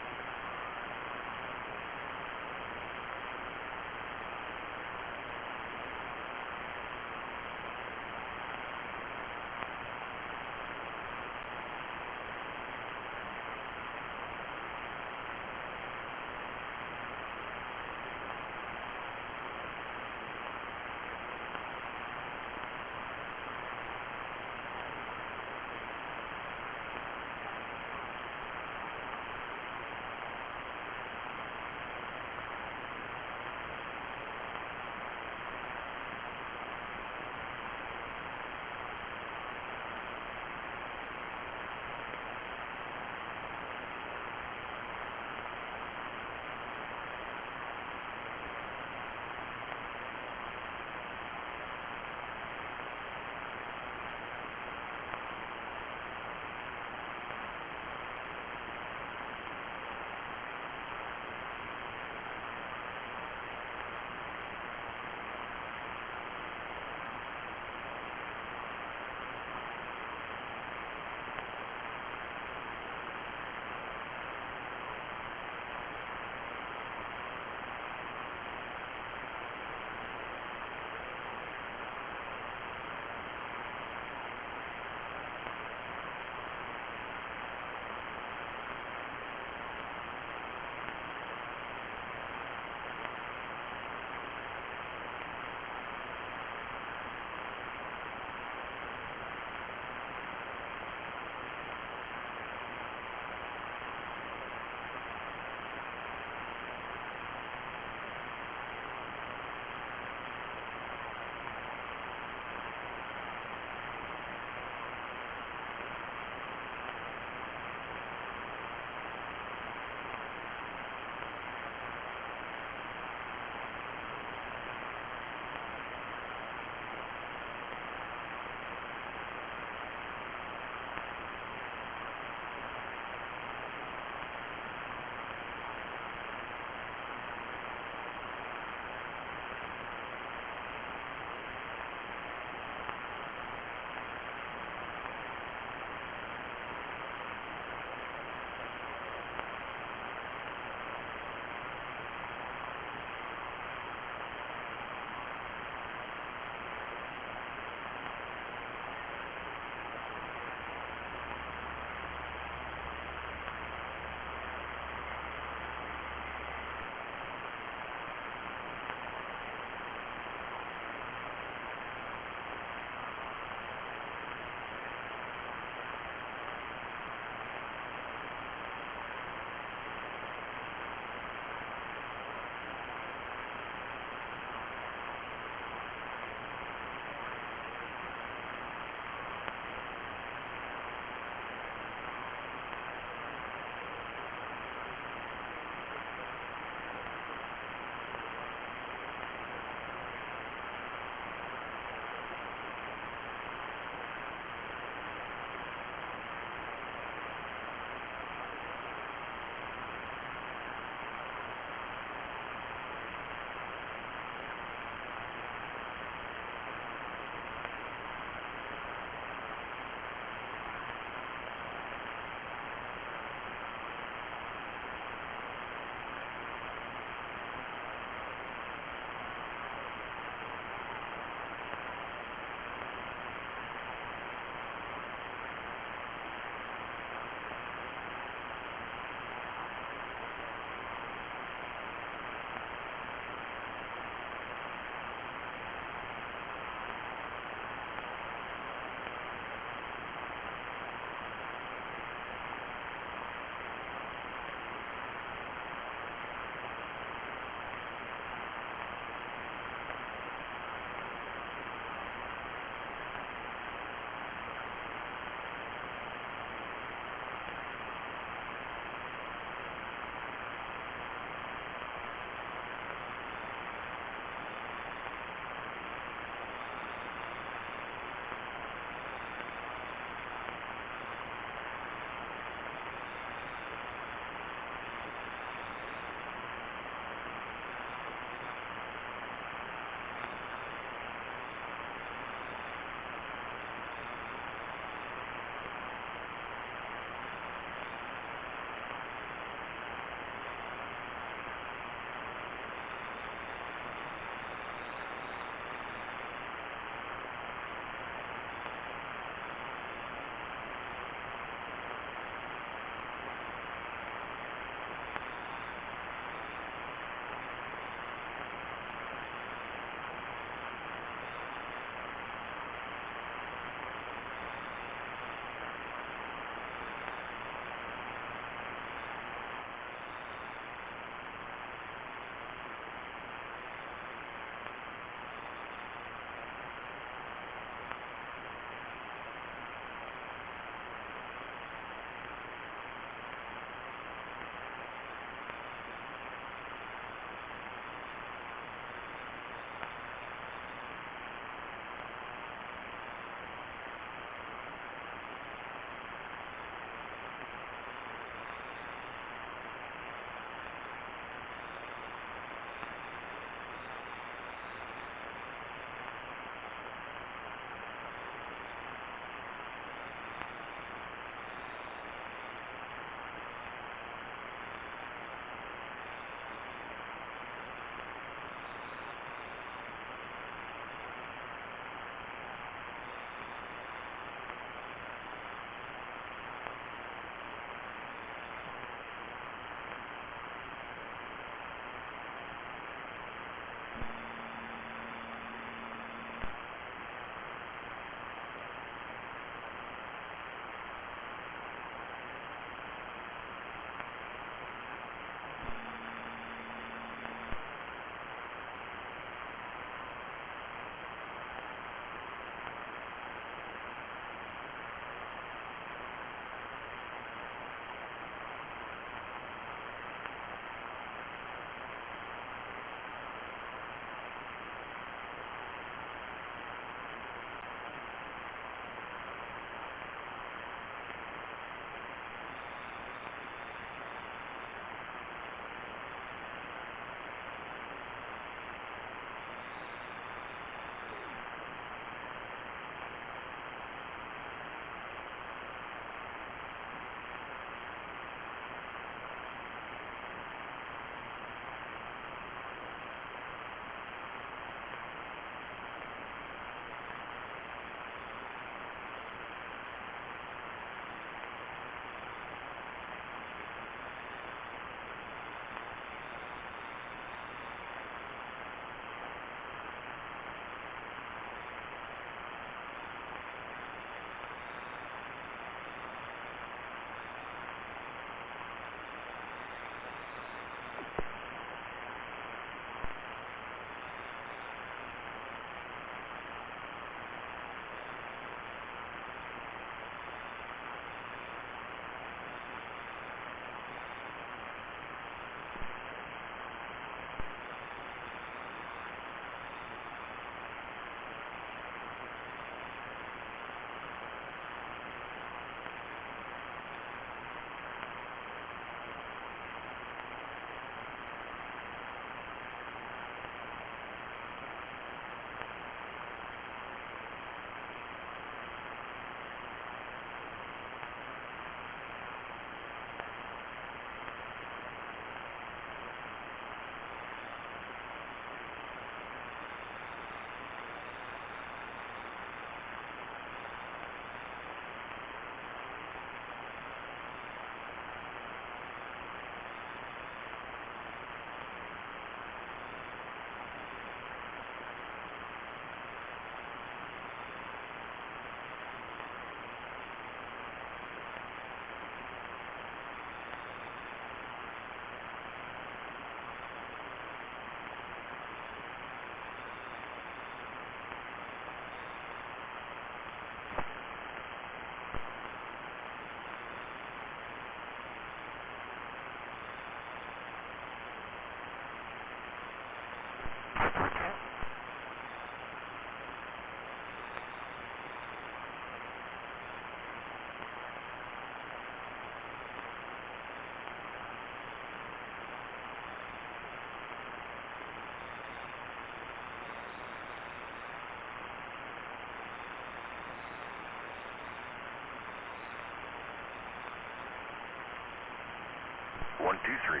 123.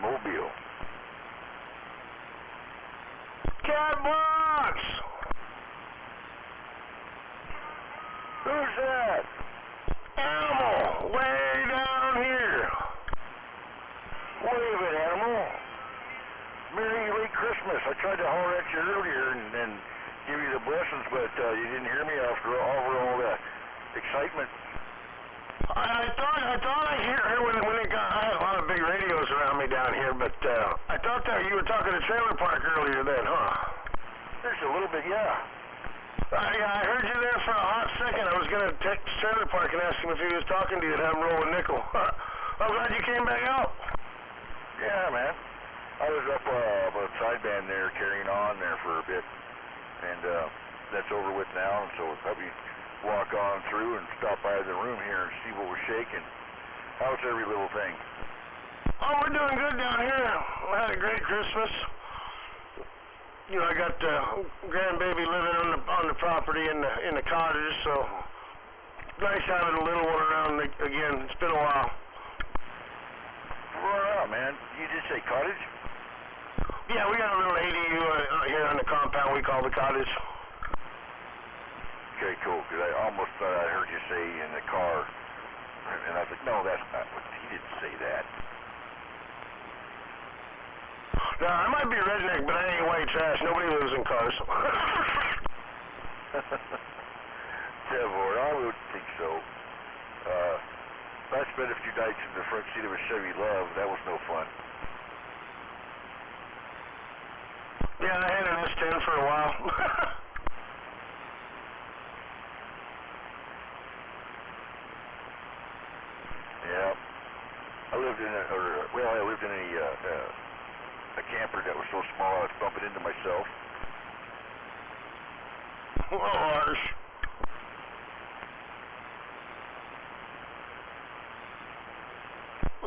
Mobile. Catbox! Who's that? Animal! Way down here! Wave it, Animal. Merry late Christmas. I tried to holler at you earlier and give you the blessings, but you didn't hear me after all the excitement. I thought I heard when it got. I had a lot of big radios around me down here, but I thought that you were talking to Trailer Park earlier then, huh? There's a little bit, yeah. I heard you there for a hot second. I was gonna text Trailer Park and ask him if he was talking to you and have him roll a nickel. I'm glad you came back out. Yeah, man. I was up a sideband there carrying on there for a bit, and that's over with now, and so we'll probably walk on through and stop by the room here and see what was shaking. How's every little thing? Oh, we're doing good down here. I had a great Christmas. You know, I got grandbaby living on the property in the cottage, so nice having a little one around again. It's been a while. Right on, man. You just say cottage? Yeah, we got a little ADU out here on the compound we call the cottage. Okay, cool, because I almost thought I heard you say in the car, and I was like, no, that's not what, he didn't say that. No, I might be redneck, but I ain't white trash. Nobody lives in cars. Devor, I would think so. I spent a few nights in the front seat of a Chevy Love. That was no fun. Yeah, I had an S10 for a while. Yeah, I lived in a camper that was so small I was bumping into myself. Oh, harsh.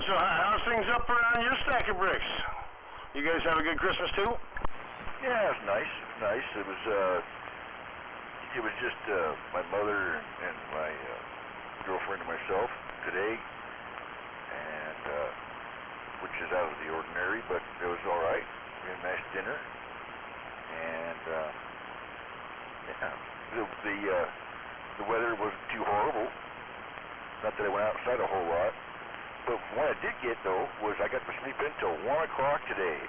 So how's things up around your stack of bricks? You guys have a good Christmas too? Yeah, it was nice. Nice. It was just my mother and my girlfriend and myself today. And which is out of the ordinary, but it was all right. We had a nice dinner, and yeah, the weather wasn't too horrible. Not that I went outside a whole lot, but what I did get though was I got to sleep until 1 o'clock today.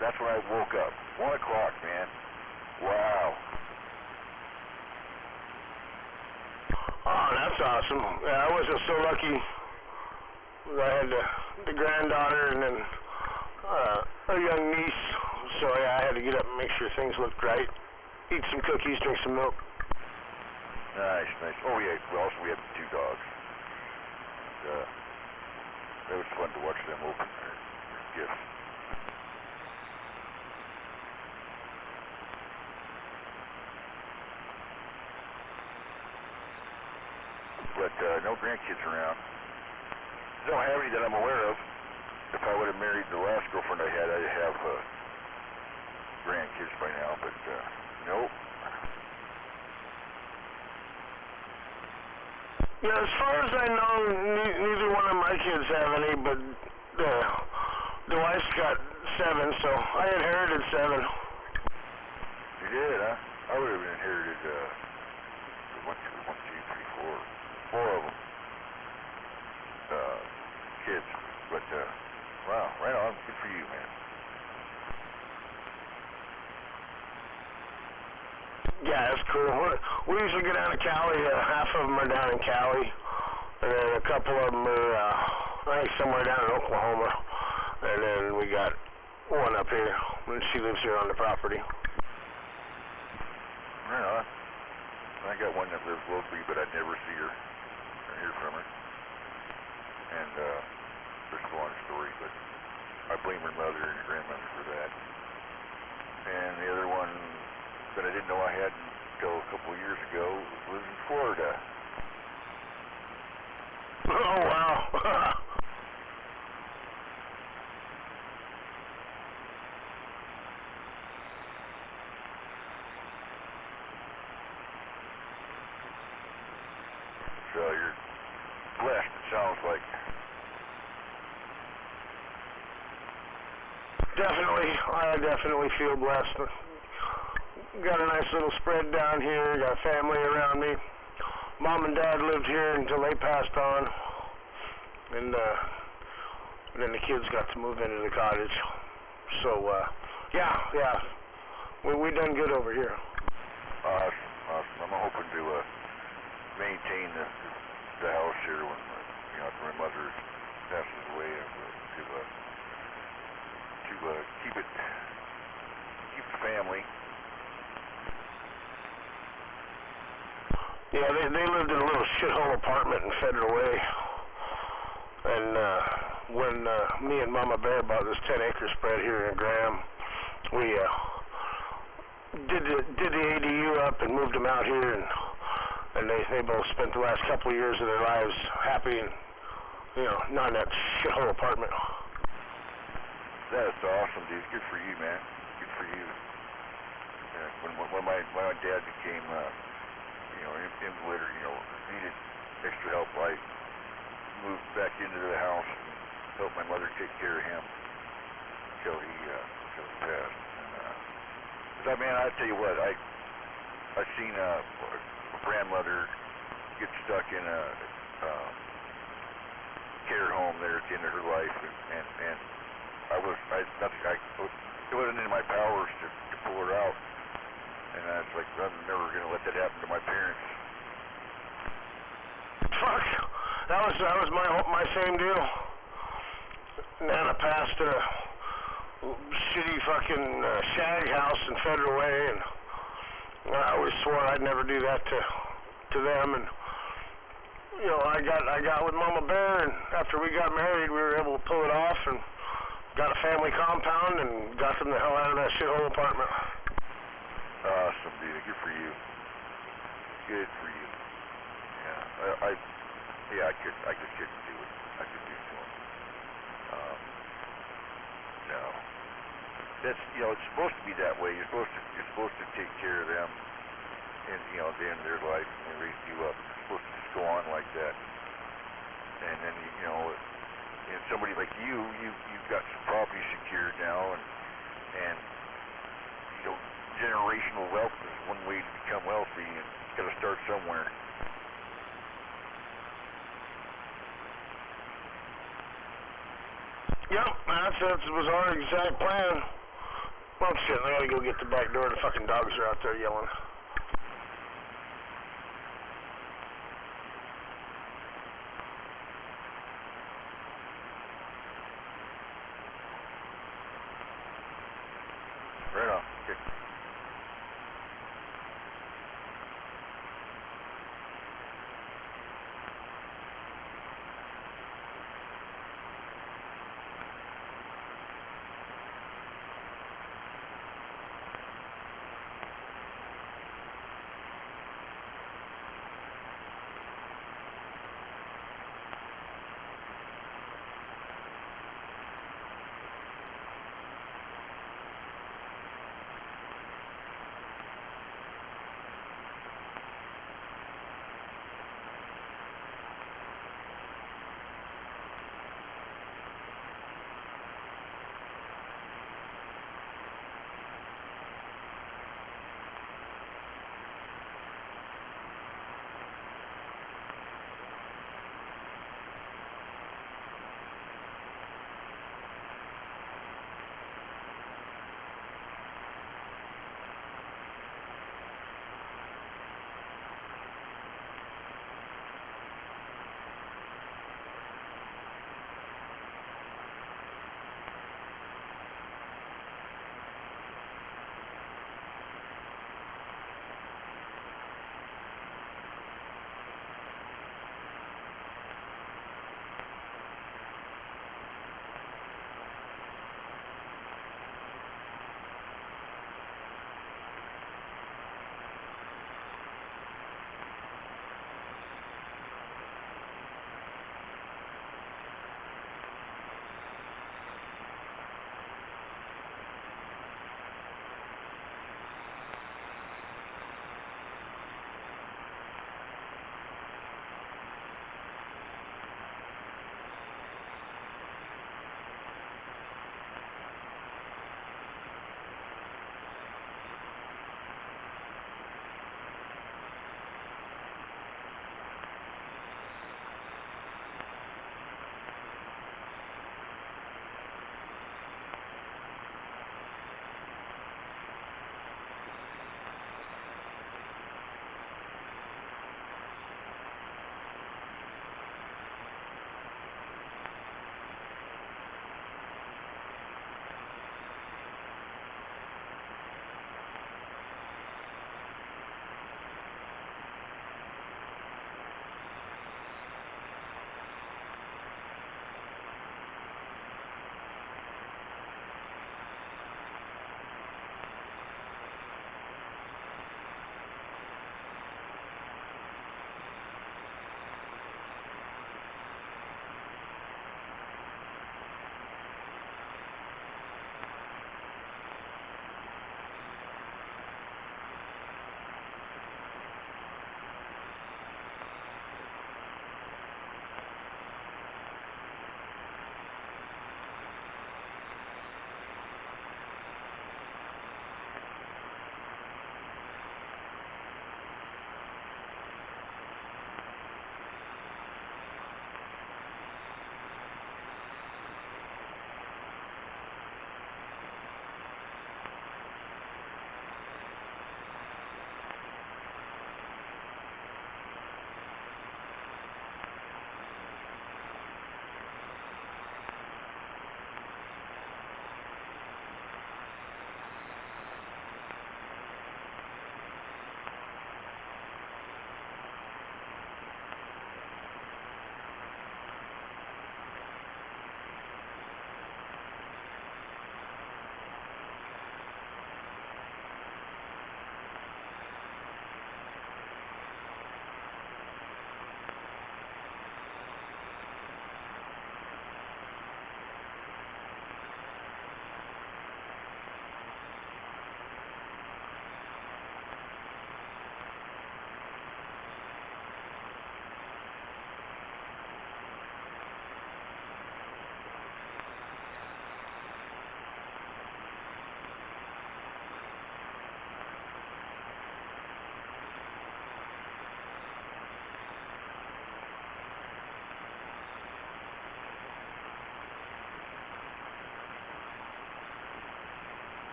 That's when I woke up. 1 o'clock, man. Wow. Oh, that's awesome. Yeah, I wasn't so lucky. I had the granddaughter and then a young niece, so yeah, I had to get up and make sure things looked right. Eat some cookies, drink some milk. Nice, nice. Oh yeah, we had 2 dogs. It was fun to watch them open their gifts. But no grandkids around. Don't have any that I'm aware of. If I would have married the last girlfriend I had, I'd have grandkids by now, but nope. Yeah, as far as I know, neither one of my kids have any, but the wife's got 7, so I inherited 7. You did, huh? I would have inherited 1, 2, 3, 4 of them. Kids, but wow, right on, good for you, man. Yeah, that's cool. We usually go down to Cali. Half of them are down in Cali, and then a couple of them are, I think, somewhere down in Oklahoma. And then we got one up here, and she lives here on the property. Right on. I got one that lives locally, but I'd never see her or hear from her. And it's a long story, but I blame her mother and her grandmother for that. And the other one that I didn't know I had until a couple of years ago lives in Florida. Oh, wow. feels like. Definitely, I definitely feel blessed. Got a nice little spread down here, got family around me. Mom and Dad lived here until they passed on. And then the kids got to move into the cottage. So, yeah, we done good over here. Awesome. I'm hoping to maintain the house here when after my mother passes away, to keep the family. Yeah, they lived in a little shithole apartment in Federal Way. And when me and Mama Bear bought this 10-acre spread here in Graham, we did the ADU up and moved them out here, and they both spent the last couple of years of their lives happy and not in that shithole apartment. That's awesome, dude. Good for you, man. Good for you. Yeah, when my dad became invalid or needed extra help, I moved back into the house and helped my mother take care of him until he passed. And, man, I tell you what, I've seen a grandmother get stuck in a care home there at the end of her life, and it wasn't in my powers to pull her out. And I was like, I'm never going to let that happen to my parents. Fuck, that was my same deal. Nana passed in a shitty fucking shag house in Federal Way, and I always swore I'd never do that to them. And I got with Mama Bear, and after we got married, we were able to pull it off and got a family compound and got them the hell out of that shithole apartment. Awesome, dude. Good for you. Good for you. Yeah, I just couldn't do it. I couldn't do it to him. No. That's it's supposed to be that way. You're supposed to take care of them, and at the end of their life, and they raise you up. It's supposed to just go on like that. And then and somebody like you've got some property secured now, and generational wealth is one way to become wealthy, and it's got to start somewhere. Yep, that was our exact plan. Well, shit, I gotta go get the back door. The fucking dogs are out there yelling. Right on. Okay.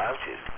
slouches.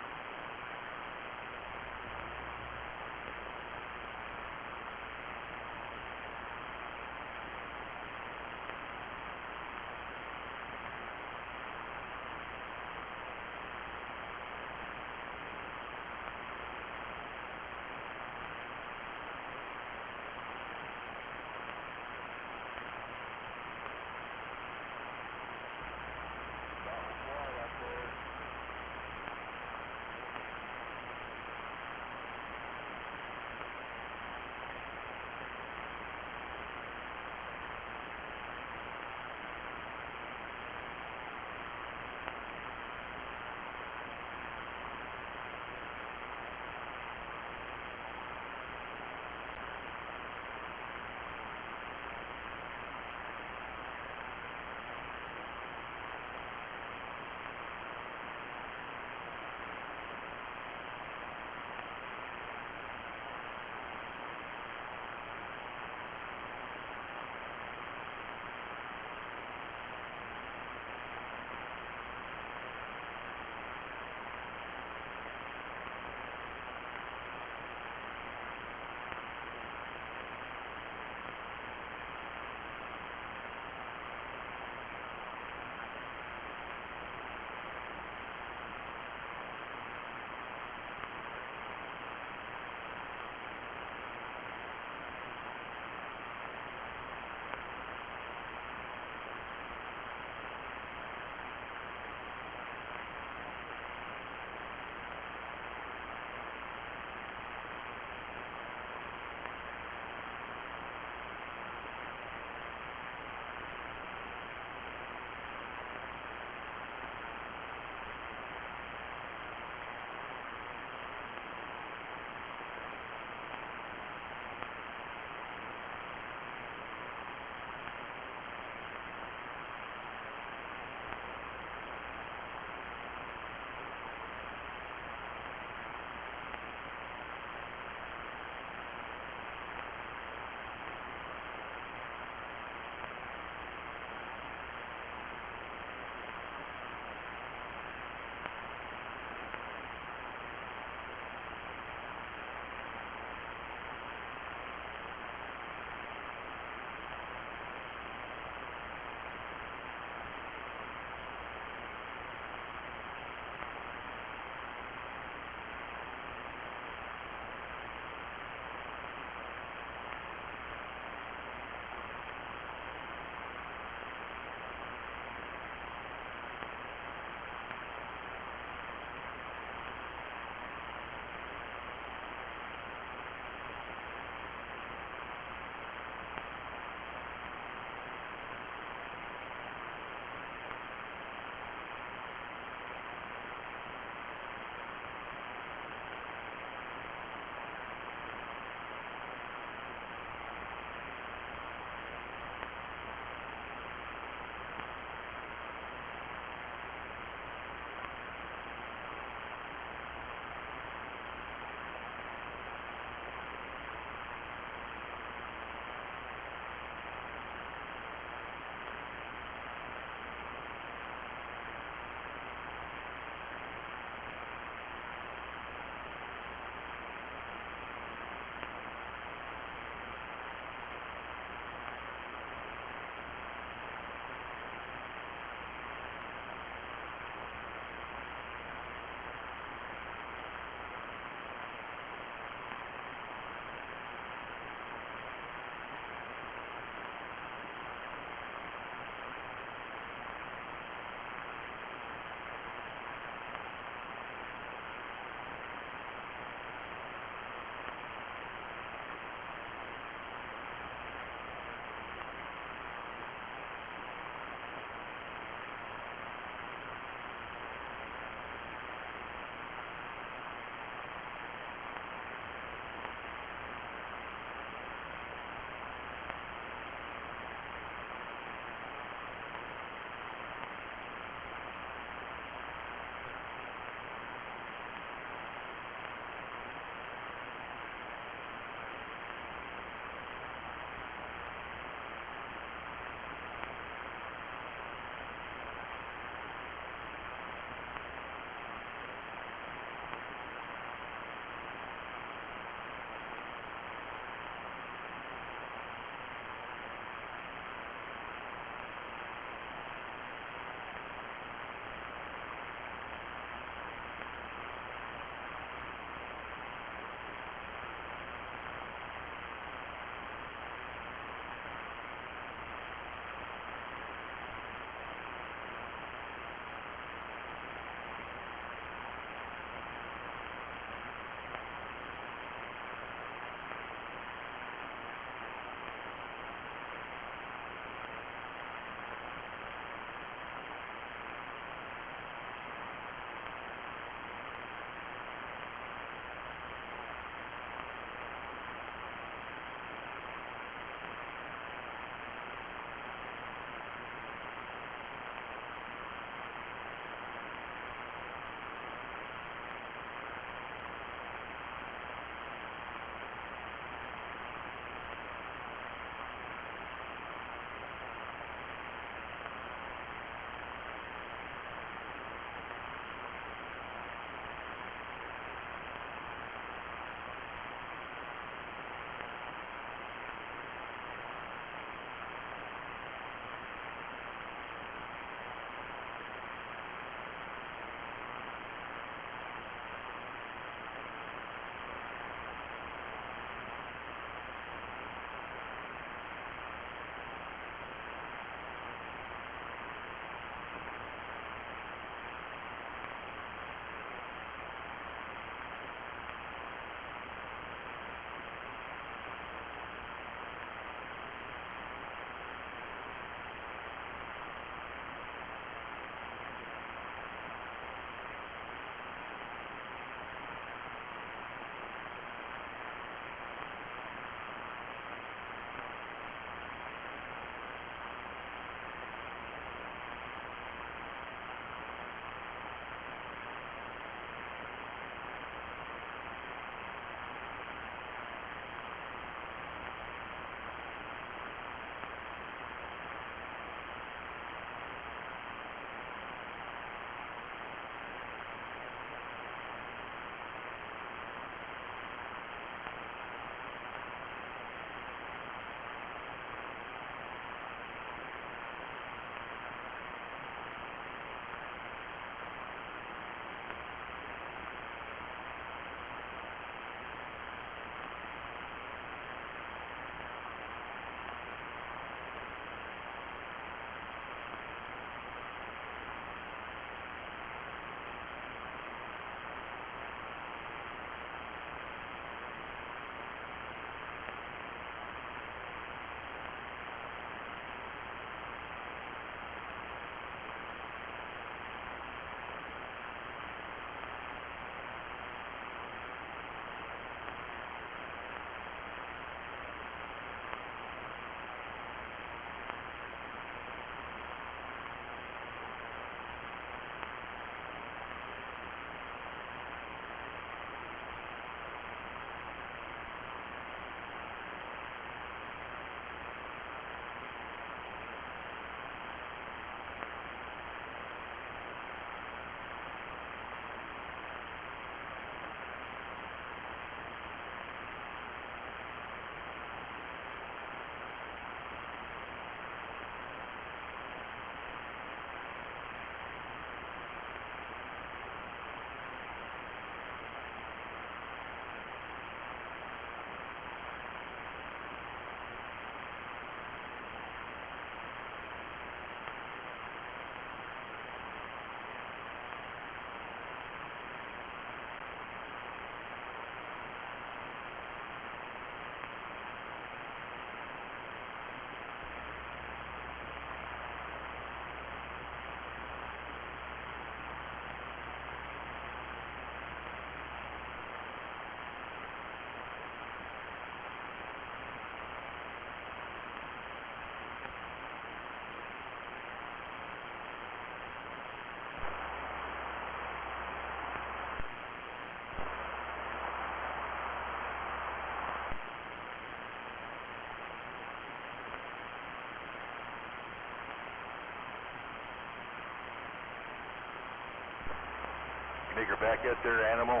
Make her back yet there, animal?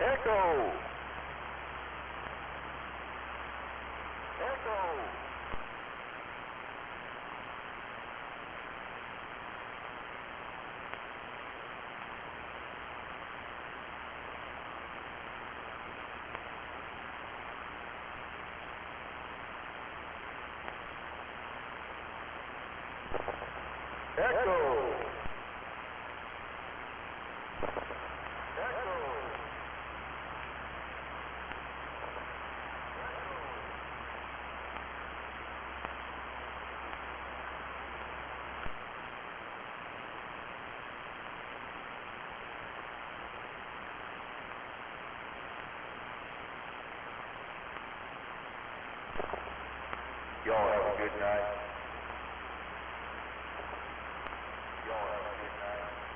Echo! Echo! Echo! Echo! Y'all have a good night. Y'all have a good night.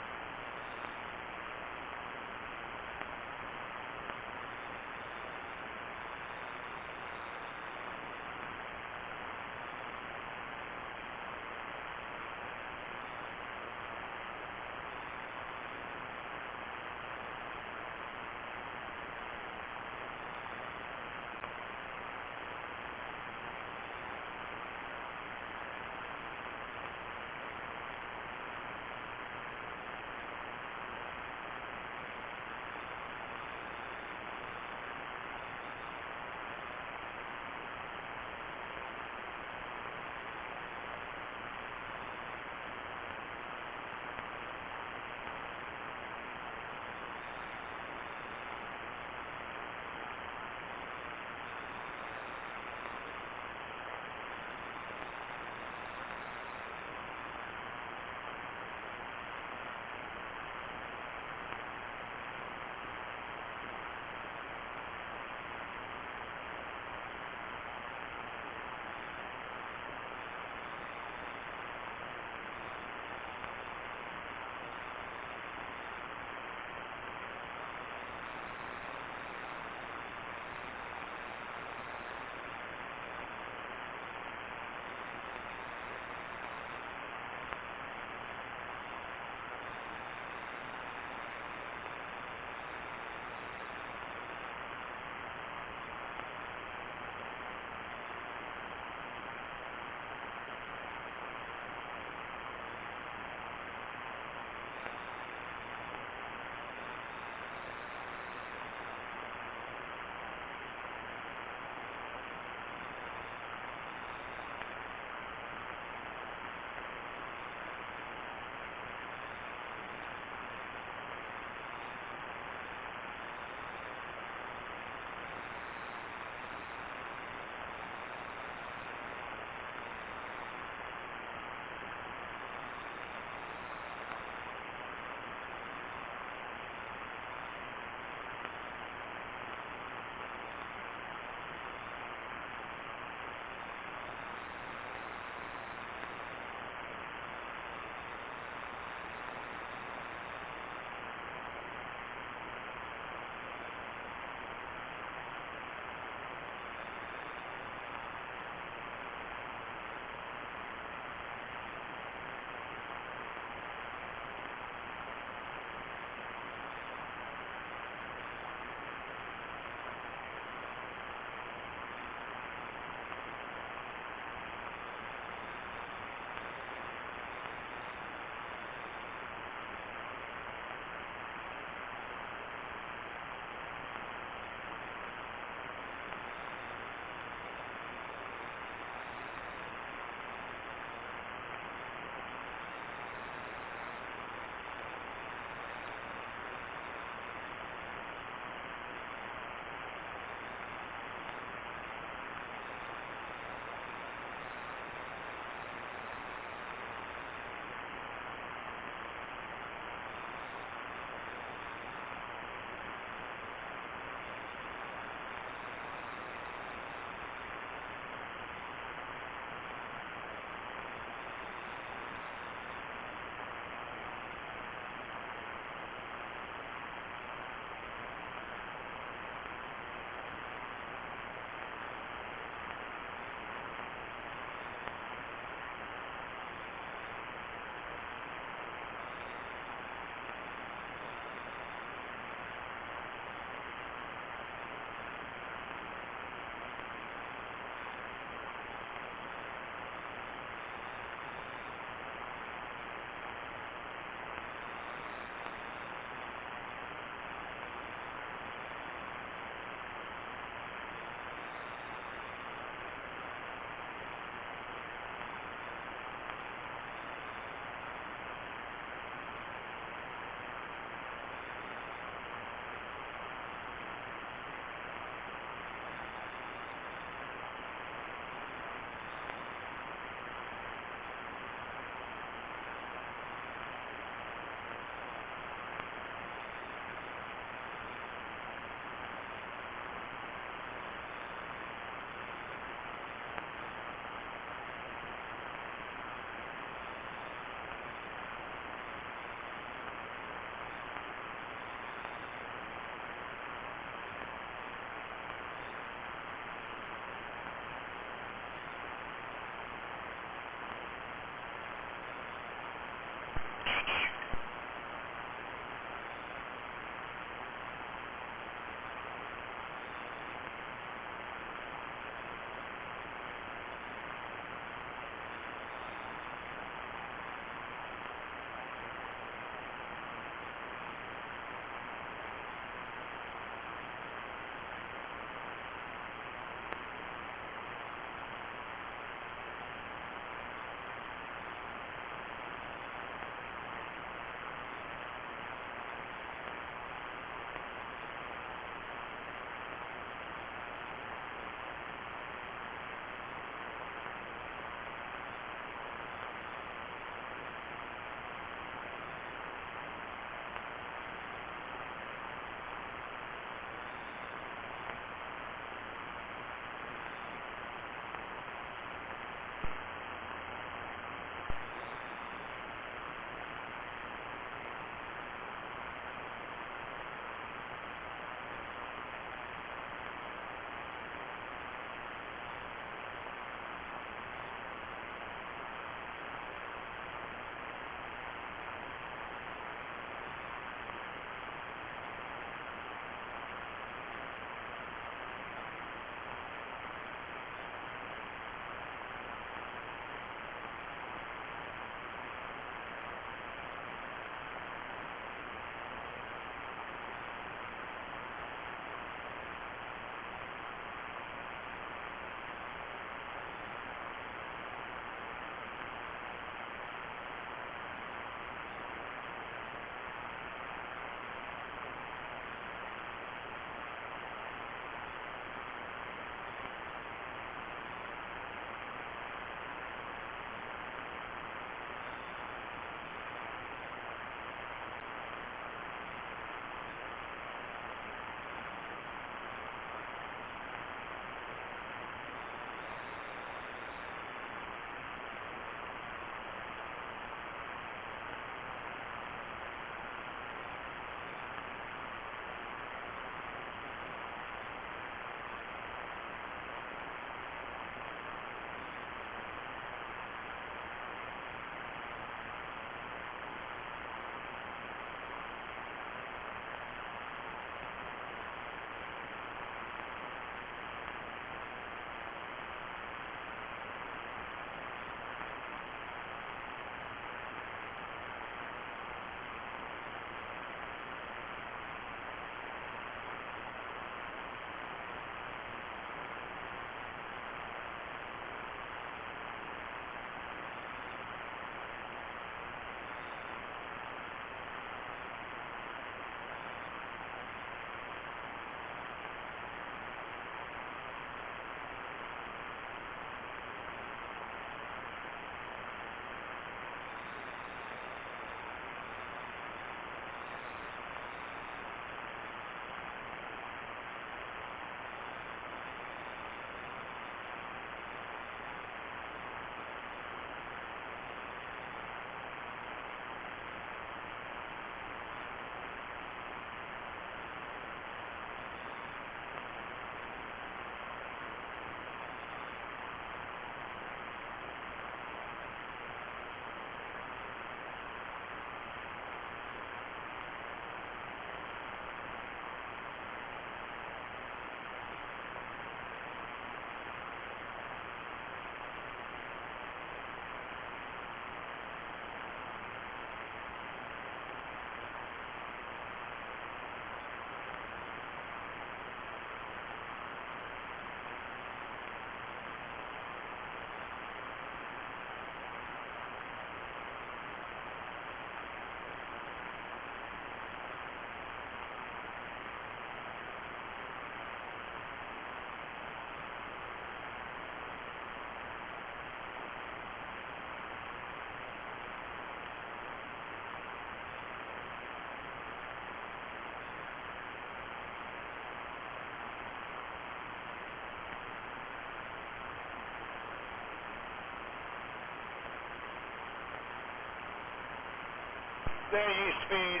Steady speed.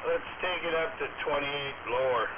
Let's take it up to 28 lower.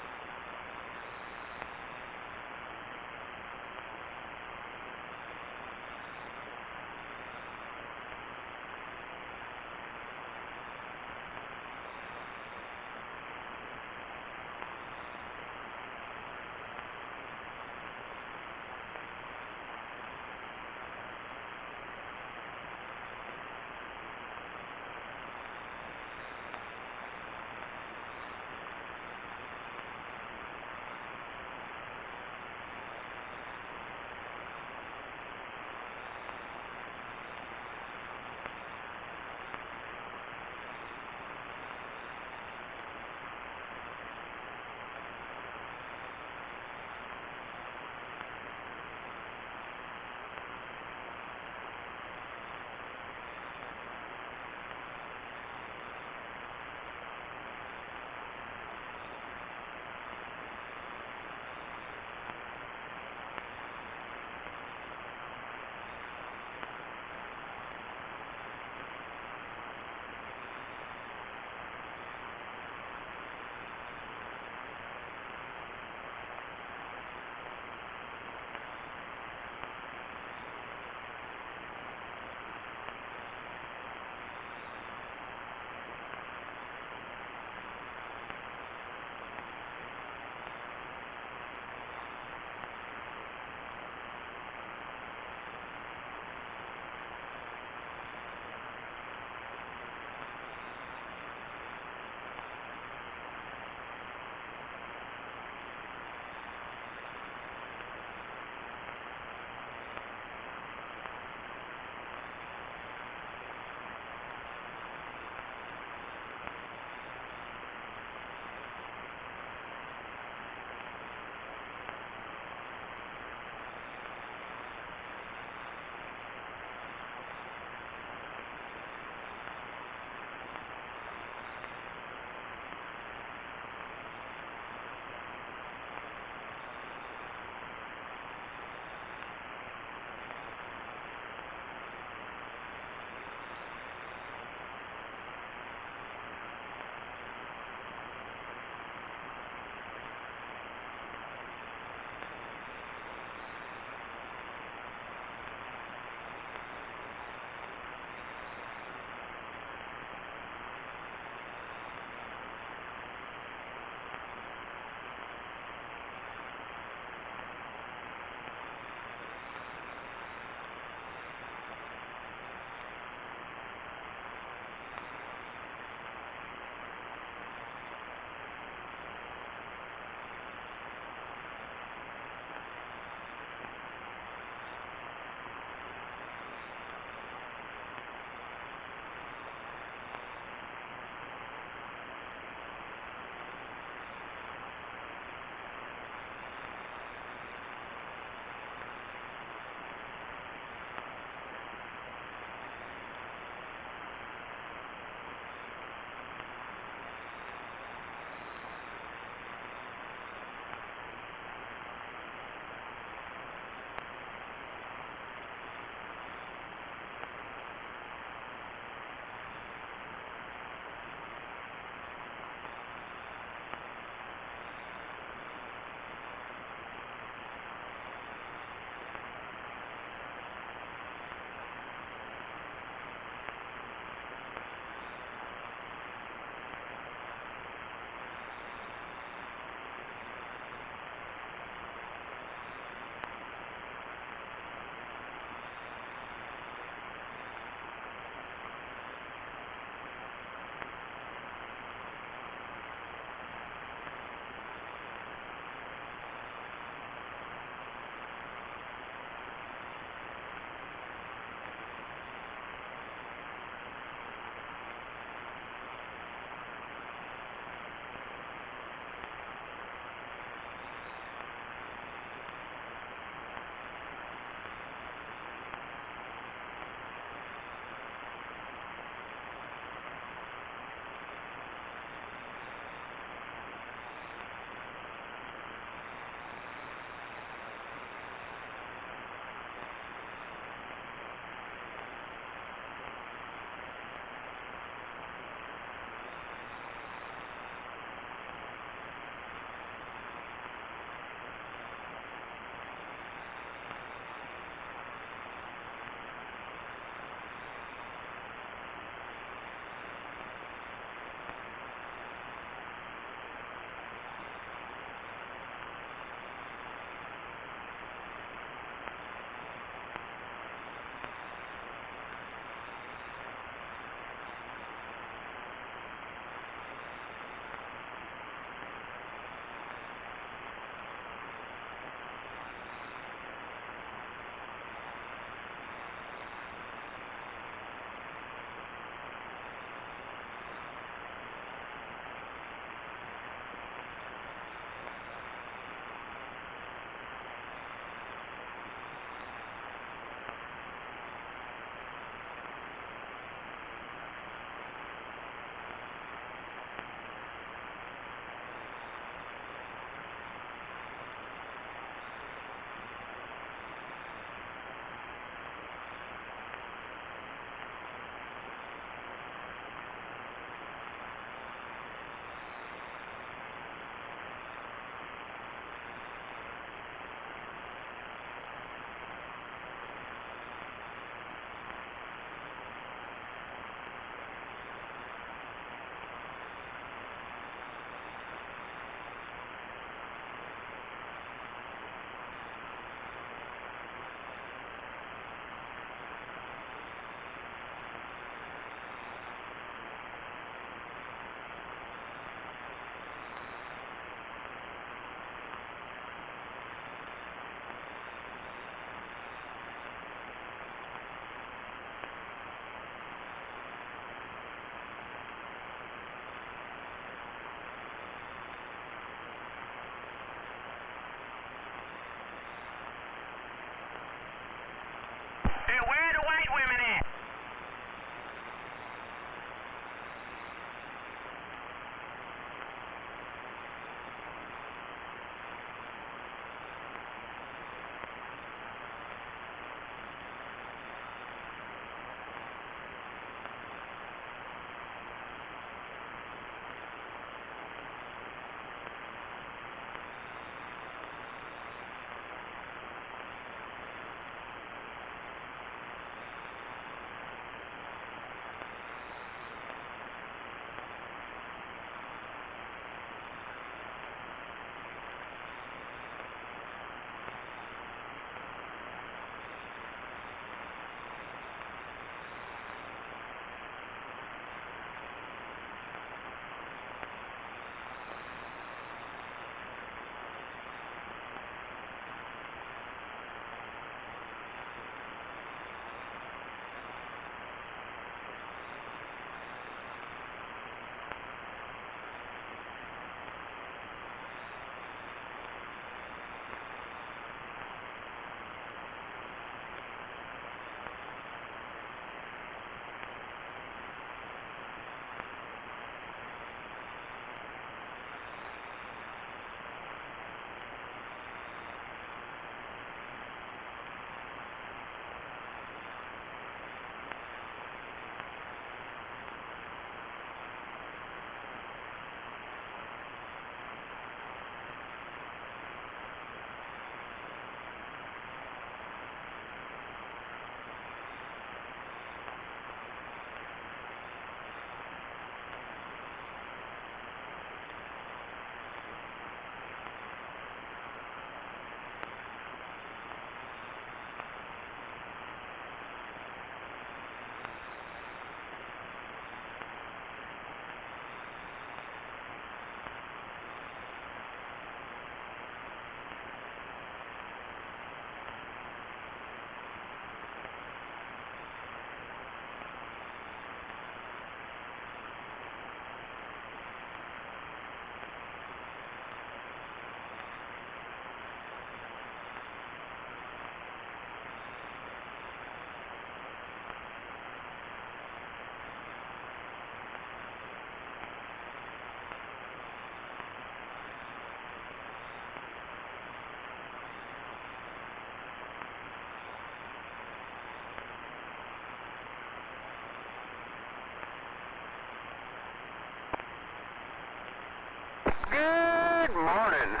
morning.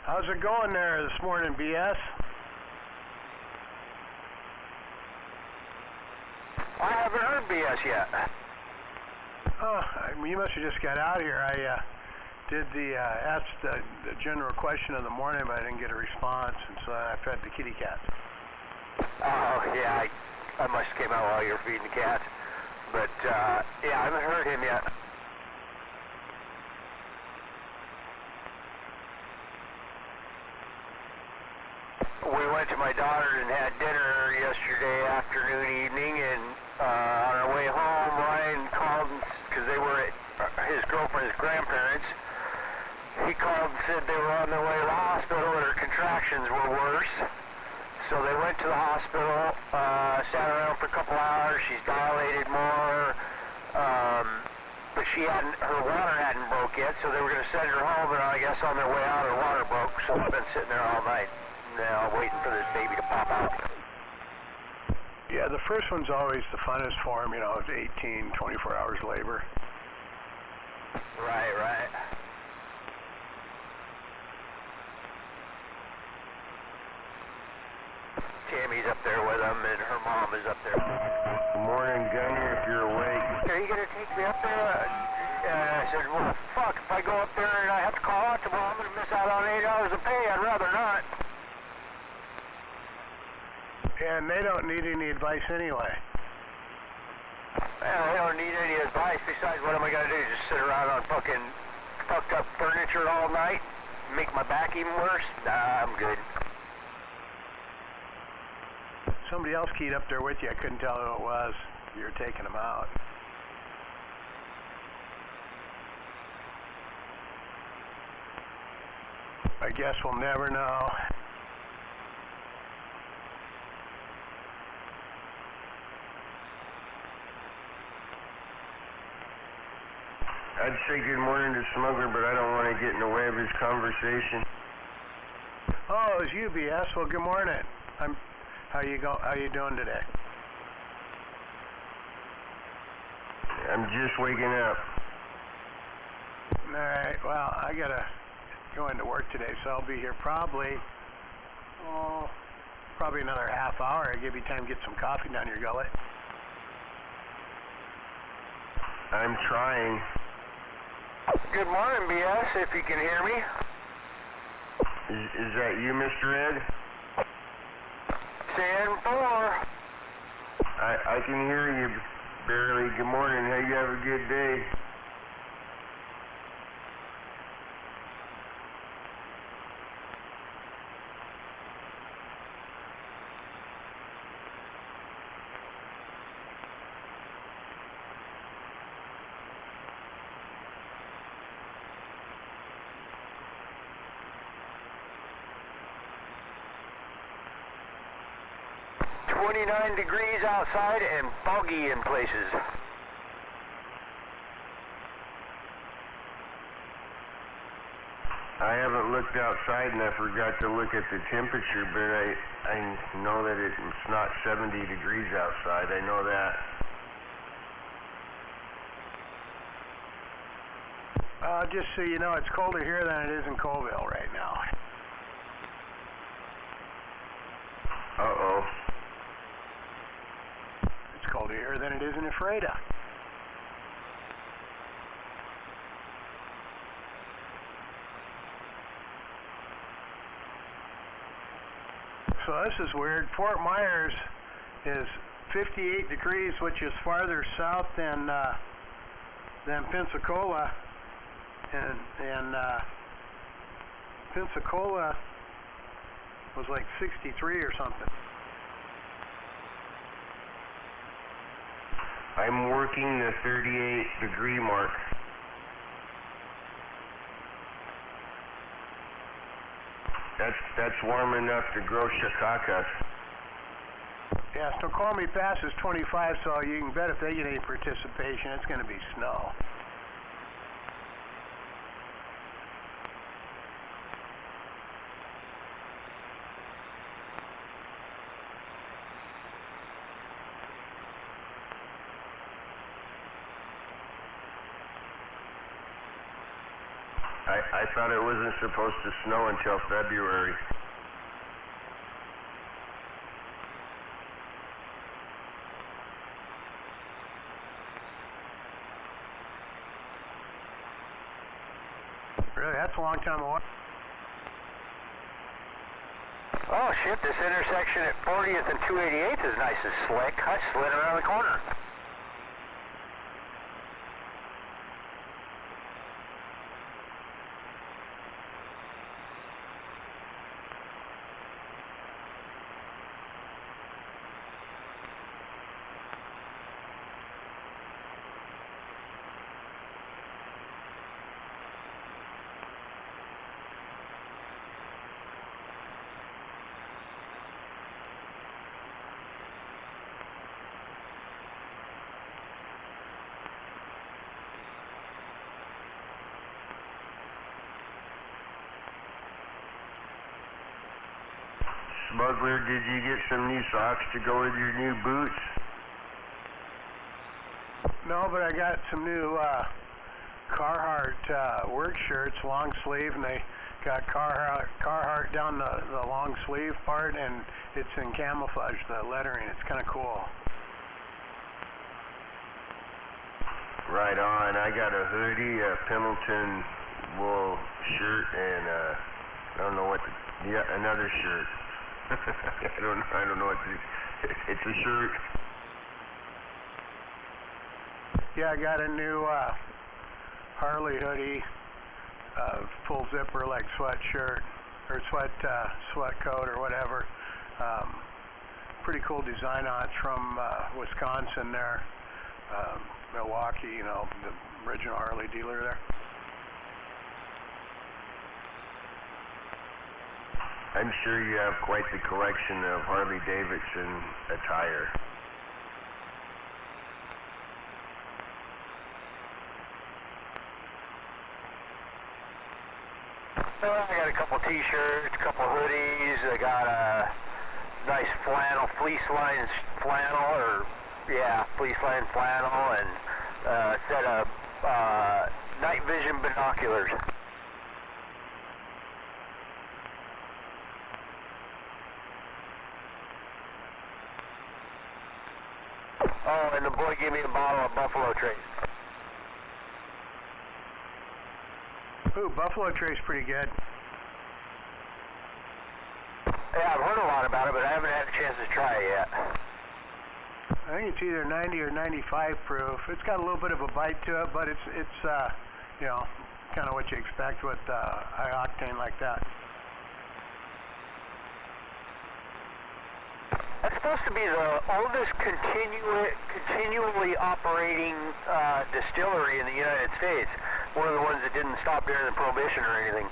How's it going there this morning, BS? I haven't heard BS yet. Oh, you must have just got out here. I did asked the general question of the morning, but I didn't get a response, and so I fed the kitty cat. Oh, yeah, I must have came out while you were feeding the cat. But, yeah, I haven't heard him yet. We went to my daughter's and had dinner yesterday afternoon, evening, and on our way home, Ryan called because they were at his girlfriend's grandparents. He called and said they were on their way to the hospital and her contractions were worse. So they went to the hospital. hospital, sat around for a couple hours. She's dilated more, but her water hadn't broke yet, so they were going to send her home, and I guess on their way out, her water broke, so I've been sitting there all night now waiting for this baby to pop out. Yeah, the first one's always the funnest for him, you know, it's 18, 24 hours labor. Right, right. Tammy's up there with him, and her mom is up there. Good morning, Gunner, if you're awake. Are you going to take me up there? I said, well, fuck, if I go up there and I have to call out tomorrow, I'm going to miss out on $8 of pay. I'd rather not. And they don't need any advice anyway. Well, they don't need any advice. Besides, what am I going to do? Just sit around on fucking fucked up furniture all night? Make my back even worse? Nah, I'm good. Somebody else keyed up there with you. I couldn't tell who it was. You were taking them out. I guess we'll never know. I'd say good morning to Smuggler, but I don't want to get in the way of his conversation. Oh, it's you, BS. Well, good morning. How you doing today? I'm just waking up. All right. Well, I gotta go into work today, so I'll be here probably another half hour. I'll give you time to get some coffee down your gullet. I'm trying. Good morning, BS, if you can hear me. Is that you, Mr. Ed? 10-4. I can hear you barely. Good morning. How you have a good day? Degrees outside and foggy in places. I haven't looked outside and I forgot to look at the temperature, but I know that it's not 70 degrees outside. I know that. Just so you know, it's colder here than it is in Colville right now. Uh-oh. It's colder here than it is in Ephrata. So this is weird. Fort Myers is 58 degrees, which is farther south than Pensacola, and Pensacola was like 63 or something. I'm working the 38 degree mark. That's warm enough to grow shakakas. Yeah, Snoqualmie passes 25, so you can bet if they get any participation, it's going to be snow. I thought it wasn't supposed to snow until February. Really, that's a long time away. Oh shit, this intersection at 40th and 288th is nice and slick. I slid around the corner. Smuggler, did you get some new socks to go with your new boots? No, but I got some new Carhartt work shirts, long sleeve, and they got Carhartt down the long sleeve part, and it's in camouflage, the lettering. It's kind of cool. Right on. I got a hoodie, a Pendleton wool shirt, and I don't know what another shirt. I don't know what it's a shirt. Yeah, I got a new Harley hoodie, full zipper like sweatshirt or sweat coat or whatever. Pretty cool design on it. It's from Wisconsin there, Milwaukee, you know, the original Harley dealer there. I'm sure you have quite the collection of Harley Davidson attire. I got a couple t-shirts, a couple hoodies. I got a nice flannel, fleece line flannel, fleece line flannel, and a set of night vision binoculars. Oh, and the boy gave me a bottle of Buffalo Trace. Ooh, Buffalo Trace pretty good. Yeah, I've heard a lot about it, but I haven't had a chance to try it yet. I think it's either 90 or 95 proof. It's got a little bit of a bite to it, but it's you know, kind of what you expect with high octane like that. That's supposed to be the oldest continually operating distillery in the United States. One of the ones that didn't stop during the Prohibition or anything.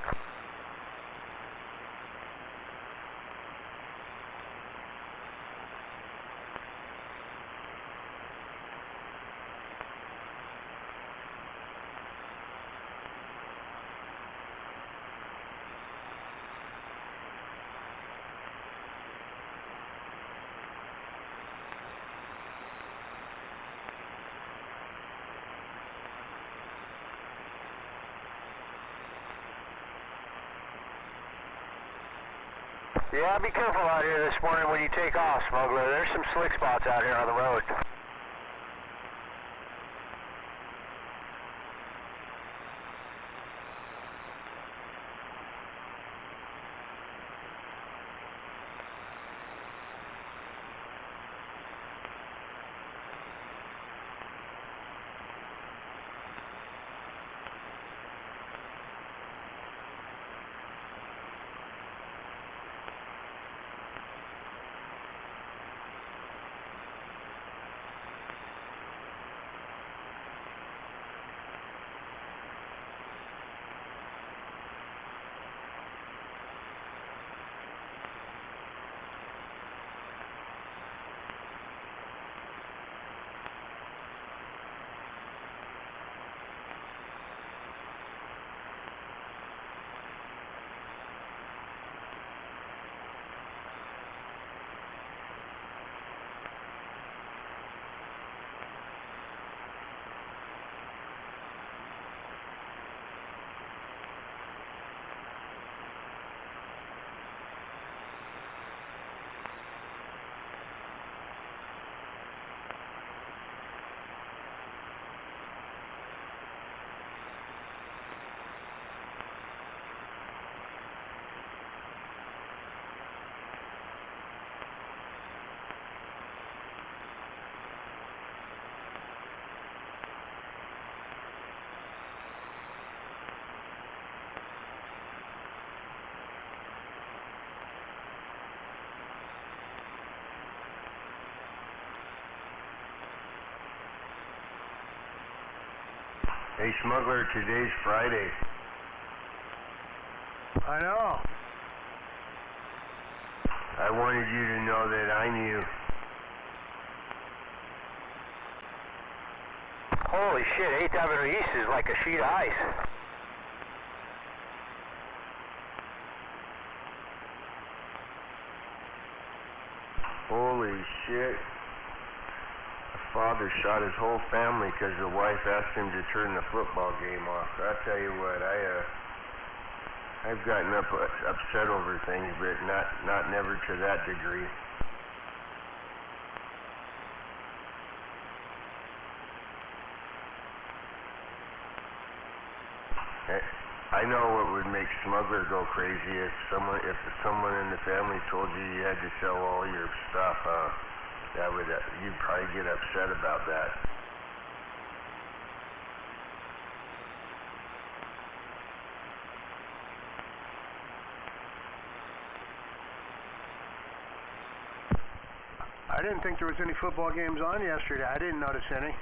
Yeah, be careful out here this morning when you take off, smuggler. There's some slick spots out here on the road. Hey, smuggler, today's Friday. I know. I wanted you to know that I knew. Holy shit, 8th Avenue East is like a sheet of ice. Holy shit. The father shot his whole family because the wife asked him to turn the football game off. I'll tell you what, I've gotten upset over things, but not never to that degree. I know what would make Smuggler go crazy if someone in the family told you you had to sell all your stuff. You'd probably get upset about that. I didn't think there was any football games on yesterday. I didn't notice any.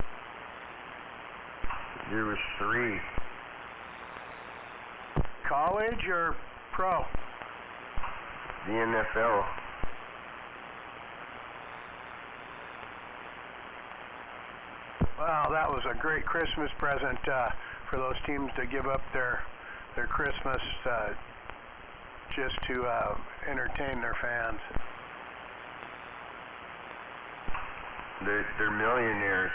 There was 3. College or pro? The NFL. Well, that was a great Christmas present for those teams to give up their Christmas just to entertain their fans. They're millionaires.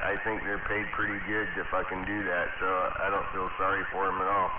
I think they're paid pretty good if I can do that, so I don't feel sorry for them at all.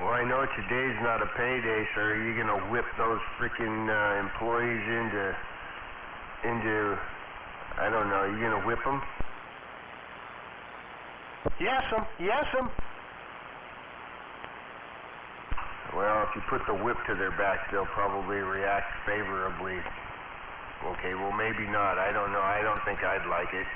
Well, I know today's not a payday, so are you gonna whip those freaking employees into, I don't know, you gonna whip them? Yes, em. Well, if you put the whip to their backs, they'll probably react favorably. Okay, well, maybe not. I don't know. I don't think I'd like it.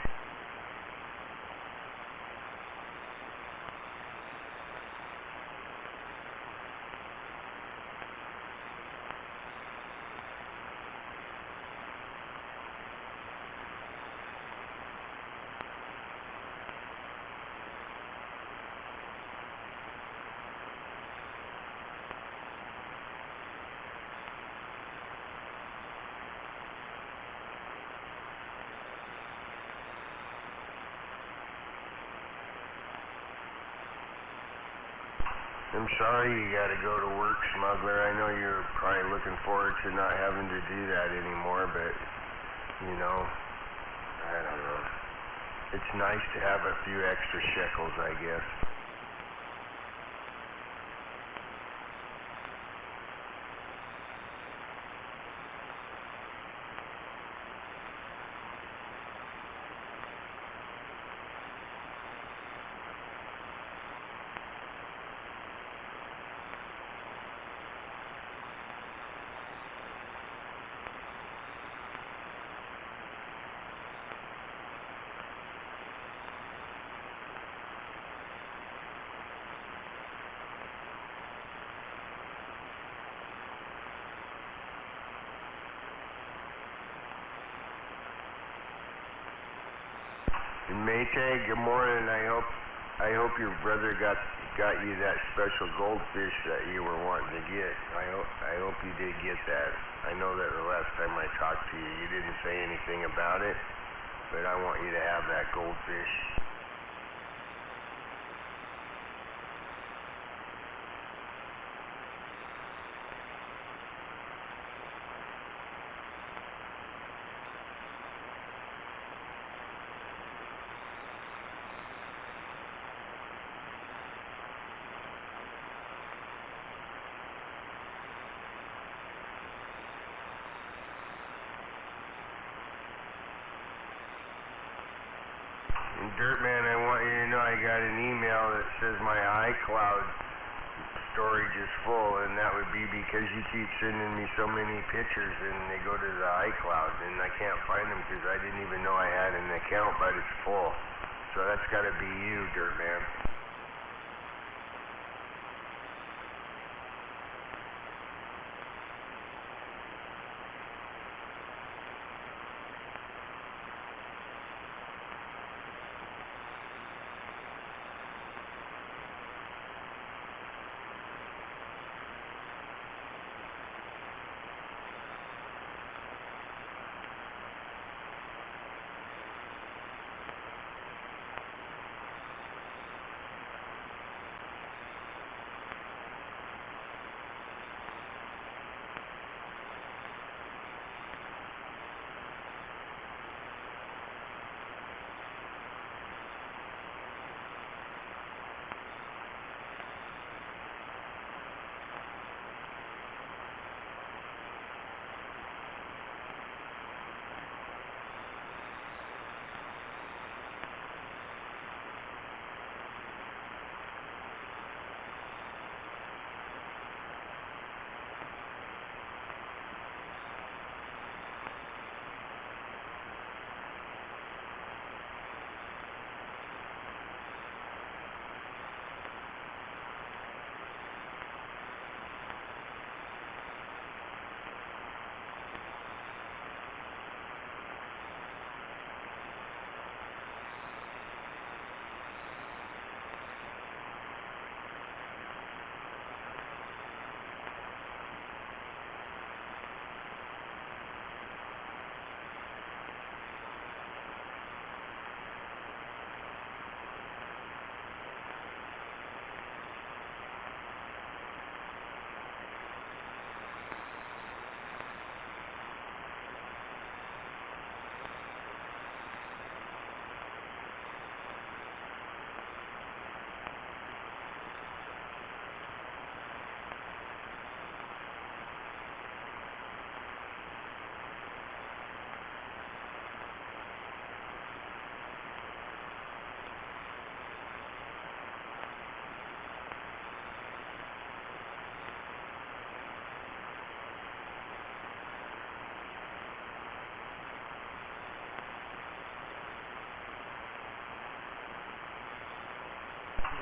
I'm sorry you gotta go to work, smuggler. I know you're probably looking forward to not having to do that anymore, but, you know, I don't know. It's nice to have a few extra shekels, I guess. And Maytag, good morning. I hope your brother got you that special goldfish that you were wanting to get. I hope you did get that. I know that the last time I talked to you, you didn't say anything about it, but I want you to have that goldfish. Dirtman, I want you to know I got an email that says my iCloud storage is full, and that would be because you keep sending me so many pictures and they go to the iCloud, and I can't find them because I didn't even know I had an account, but it's full. So that's got to be you, Dirtman.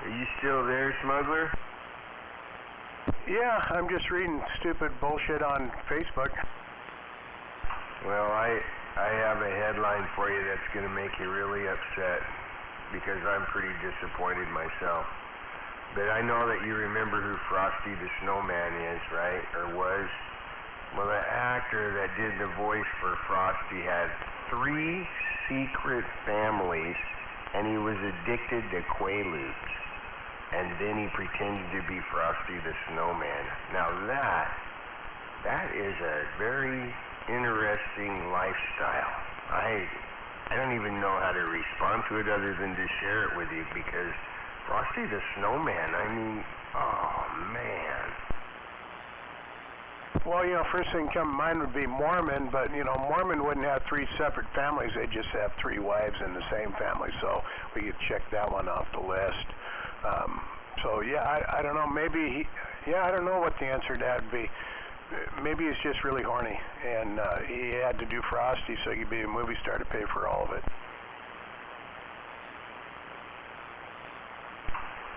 Are you still there, smuggler? Yeah, I'm just reading stupid bullshit on Facebook. Well, I have a headline for you that's going to make you really upset, because I'm pretty disappointed myself. But I know that you remember who Frosty the Snowman is, right? Or was? Well, the actor that did the voice for Frosty had 3 secret families, and he was addicted to Quaaludes. and then he pretended to be Frosty the Snowman. Now that is a very interesting lifestyle. I don't even know how to respond to it other than to share it with you, because Frosty the Snowman, I mean, oh man. Well, you know, first thing come to mind would be Mormon, but, you know, Mormon wouldn't have 3 separate families. They'd just have 3 wives in the same family, so we could check that one off the list. So, yeah, I don't know. Maybe I don't know what the answer to that would be. Maybe he's just really horny, and he had to do Frosty so he could be a movie star to pay for all of it.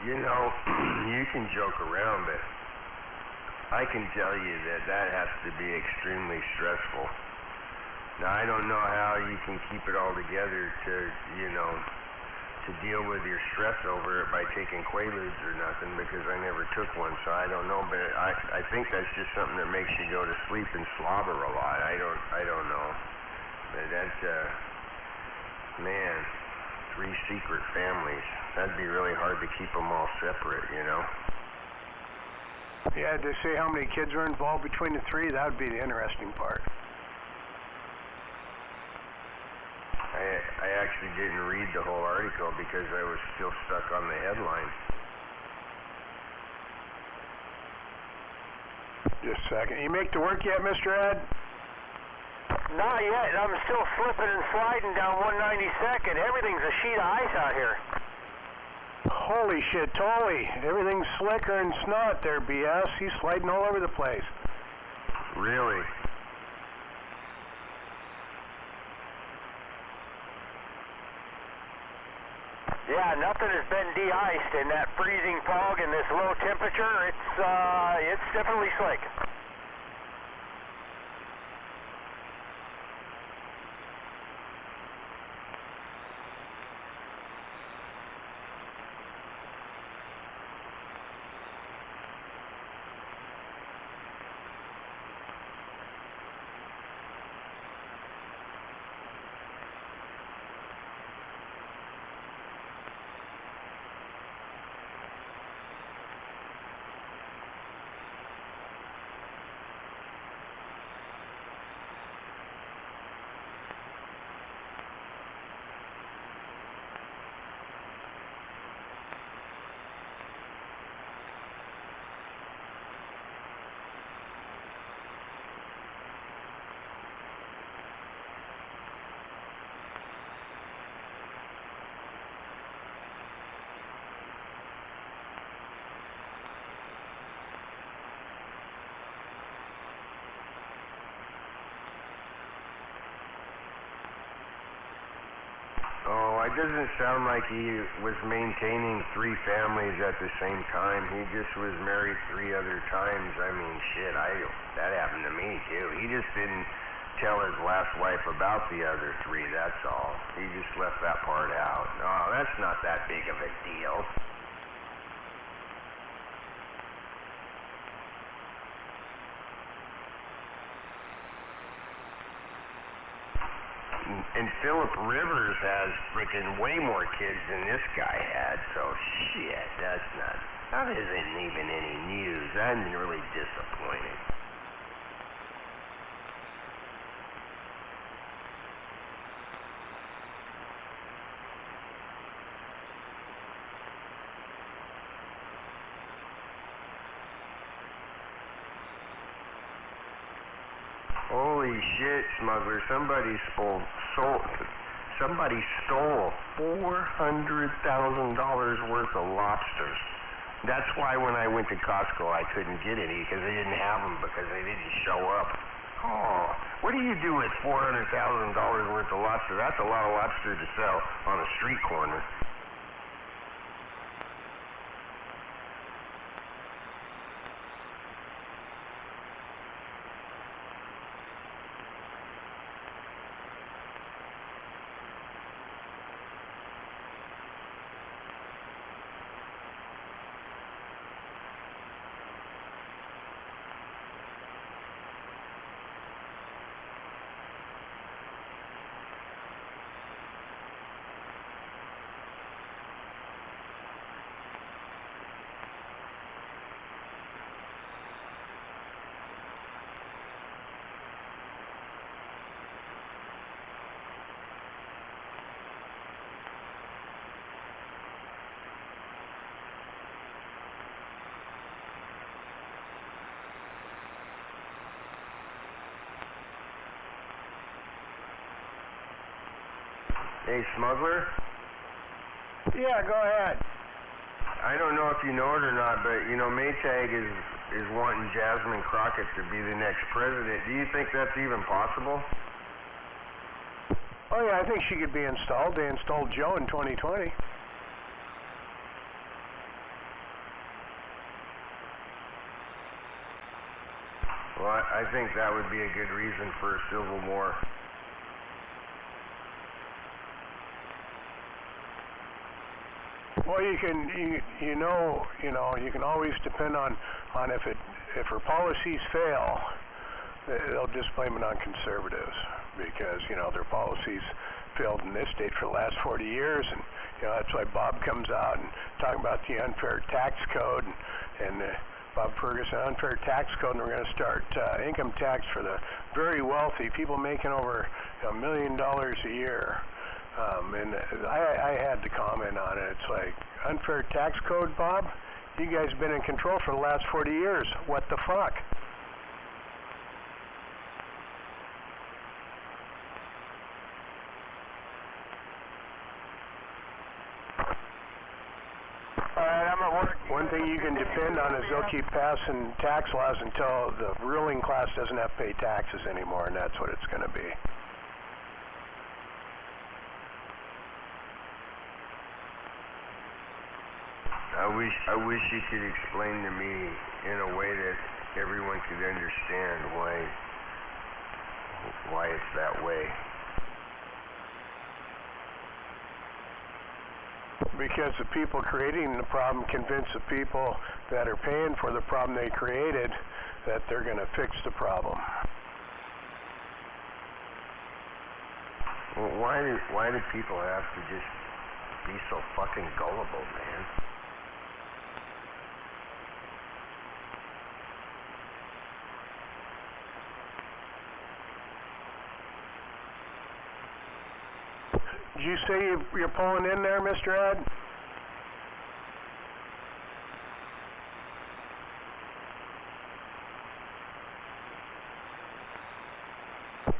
You know, you can joke around, but I can tell you that has to be extremely stressful. Now, I don't know how you can keep it all together to, you know, to deal with your stress over it by taking Quaaludes or nothing, because I never took one, so I don't know. But I think that's just something that makes you go to sleep and slobber a lot. I don't know. But that's man, 3 secret families. That'd be really hard to keep them all separate, you know. Yeah, to say how many kids were involved between the 3, that would be the interesting part. I actually didn't read the whole article because I was still stuck on the headline. Just a second. You make to work yet, Mr. Ed? Not yet. I'm still slipping and sliding down 192nd. Everything's a sheet of ice out here. Holy shit, Tolly. Everything's slicker and snot there, BS. He's sliding all over the place. Really? Yeah, nothing has been de-iced in that freezing fog and this low temperature. It's definitely slick. Oh, it doesn't sound like he was maintaining 3 families at the same time. He just was married 3 other times. I mean, shit, that happened to me too. He just didn't tell his last wife about the other 3, that's all. He just left that part out. Oh, that's not that big of a deal. And Philip Rivers has freaking way more kids than this guy had, so shit, that isn't even any news. I'm really disappointed. Holy shit, smuggler, somebody stole $400,000 worth of lobsters. That's why when I went to Costco, I couldn't get any because they didn't have them because they didn't show up. Oh, what do you do with $400,000 worth of lobster? That's a lot of lobster to sell on a street corner. Hey, smuggler? Yeah, go ahead. I don't know if you know it or not, but, you know, Maytag is wanting Jasmine Crockett to be the next president. Do you think that's even possible? Oh, yeah, I think she could be installed. They installed Joe in 2020. Well, I think that would be a good reason for a civil war. Well, you can always depend on if her policies fail, they'll just blame it on conservatives because, you know, their policies failed in this state for the last 40 years, and, you know, that's why Bob comes out and talking about the unfair tax code and Bob Ferguson, unfair tax code, and we're going to start income tax for the very wealthy, people making over $1 million a year. And I had to comment on it. It's like, unfair tax code, Bob? You guys have been in control for the last 40 years. What the fuck? One thing you can depend on is they'll keep passing tax laws until the ruling class doesn't have to pay taxes anymore, and that's what it's going to be. I wish you could explain to me in a way that everyone could understand why it's that way. Because the people creating the problem convince the people that are paying for the problem they created that they're going to fix the problem. Well, why do people have to just be so fucking gullible, man? Did you say you're pulling in there, Mr. Ed?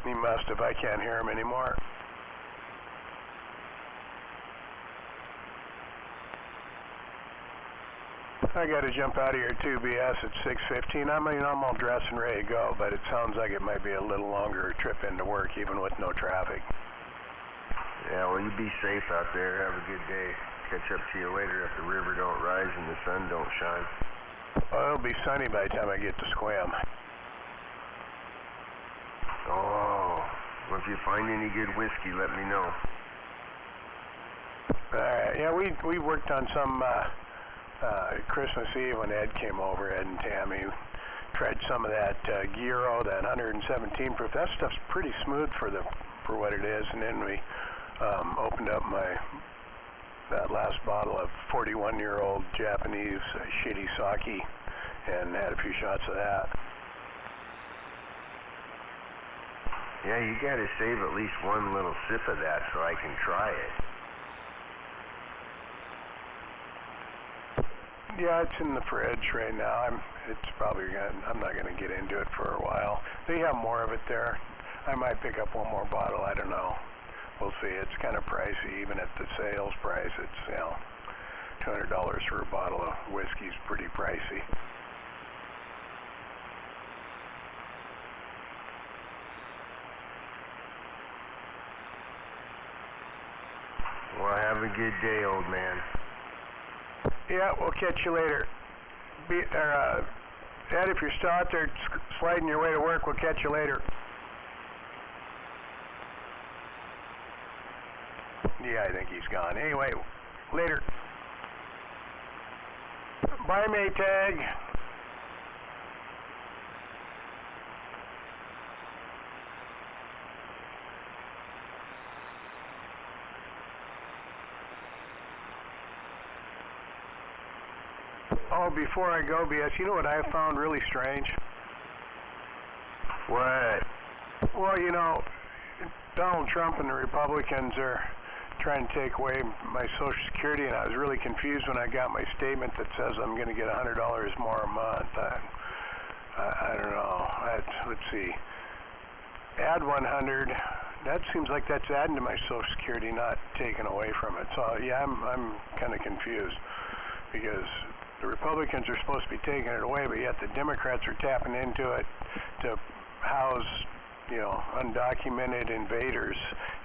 He must have. I can't hear him anymore. I got to jump out of here too, BS, at 6:15. I'm all dressed and ready to go, but it sounds like it might be a little longer trip into work, even with no traffic. Yeah, well, you be safe out there. Have a good day. Catch up to you later if the river don't rise and the sun don't shine. Well, it'll be sunny by the time I get to Squam. Oh, well, if you find any good whiskey, let me know. Yeah, we worked on some Christmas Eve when Ed came over, Ed and Tammy. Tried some of that Gyro, that 117 proof. That stuff's pretty smooth for what it is, and then we opened up that last bottle of 41-year-old Japanese shitty sake and had a few shots of that. Yeah, you gotta save at least one little sip of that so I can try it. Yeah, it's in the fridge right now. I'm not gonna get into it for a while. They have more of it there. I might pick up one more bottle. I don't know. We'll see. It's kind of pricey, even at the sales price. It's, you know, $200 for a bottle of whiskey is pretty pricey. Well, have a good day, old man. Yeah, we'll catch you later. Ed, if you're still out there sliding your way to work, we'll catch you later. Yeah, I think he's gone. Anyway, later. Bye, Maytag. Oh, before I go, BS, you know what I found really strange? What? Well, you know, Donald Trump and the Republicans are trying to take away my Social Security, and I was really confused when I got my statement that says I'm going to get $100 more a month. I don't know. Let's see. Add 100, that seems like that's adding to my Social Security, not taken away from it. So yeah, I'm kind of confused because the Republicans are supposed to be taking it away, but yet the Democrats are tapping into it to house, you know, undocumented invaders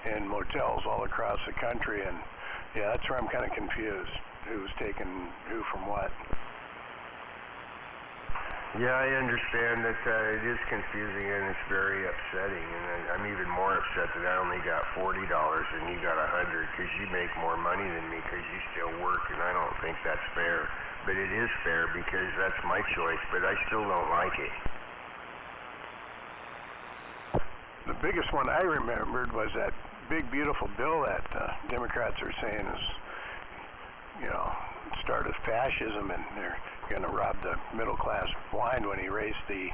in motels all across the country. And yeah, that's where I'm kind of confused. Who's taking who from what? Yeah, I understand that it is confusing and it's very upsetting, and I'm even more upset that I only got $40 and you got $100 because you make more money than me because you still work, and I don't think that's fair. But it is fair because that's my choice, but I still don't like it. The biggest one I remembered was that big, beautiful bill that Democrats are saying is, you know, start of fascism, and they're going to rob the middle class blind when he raised the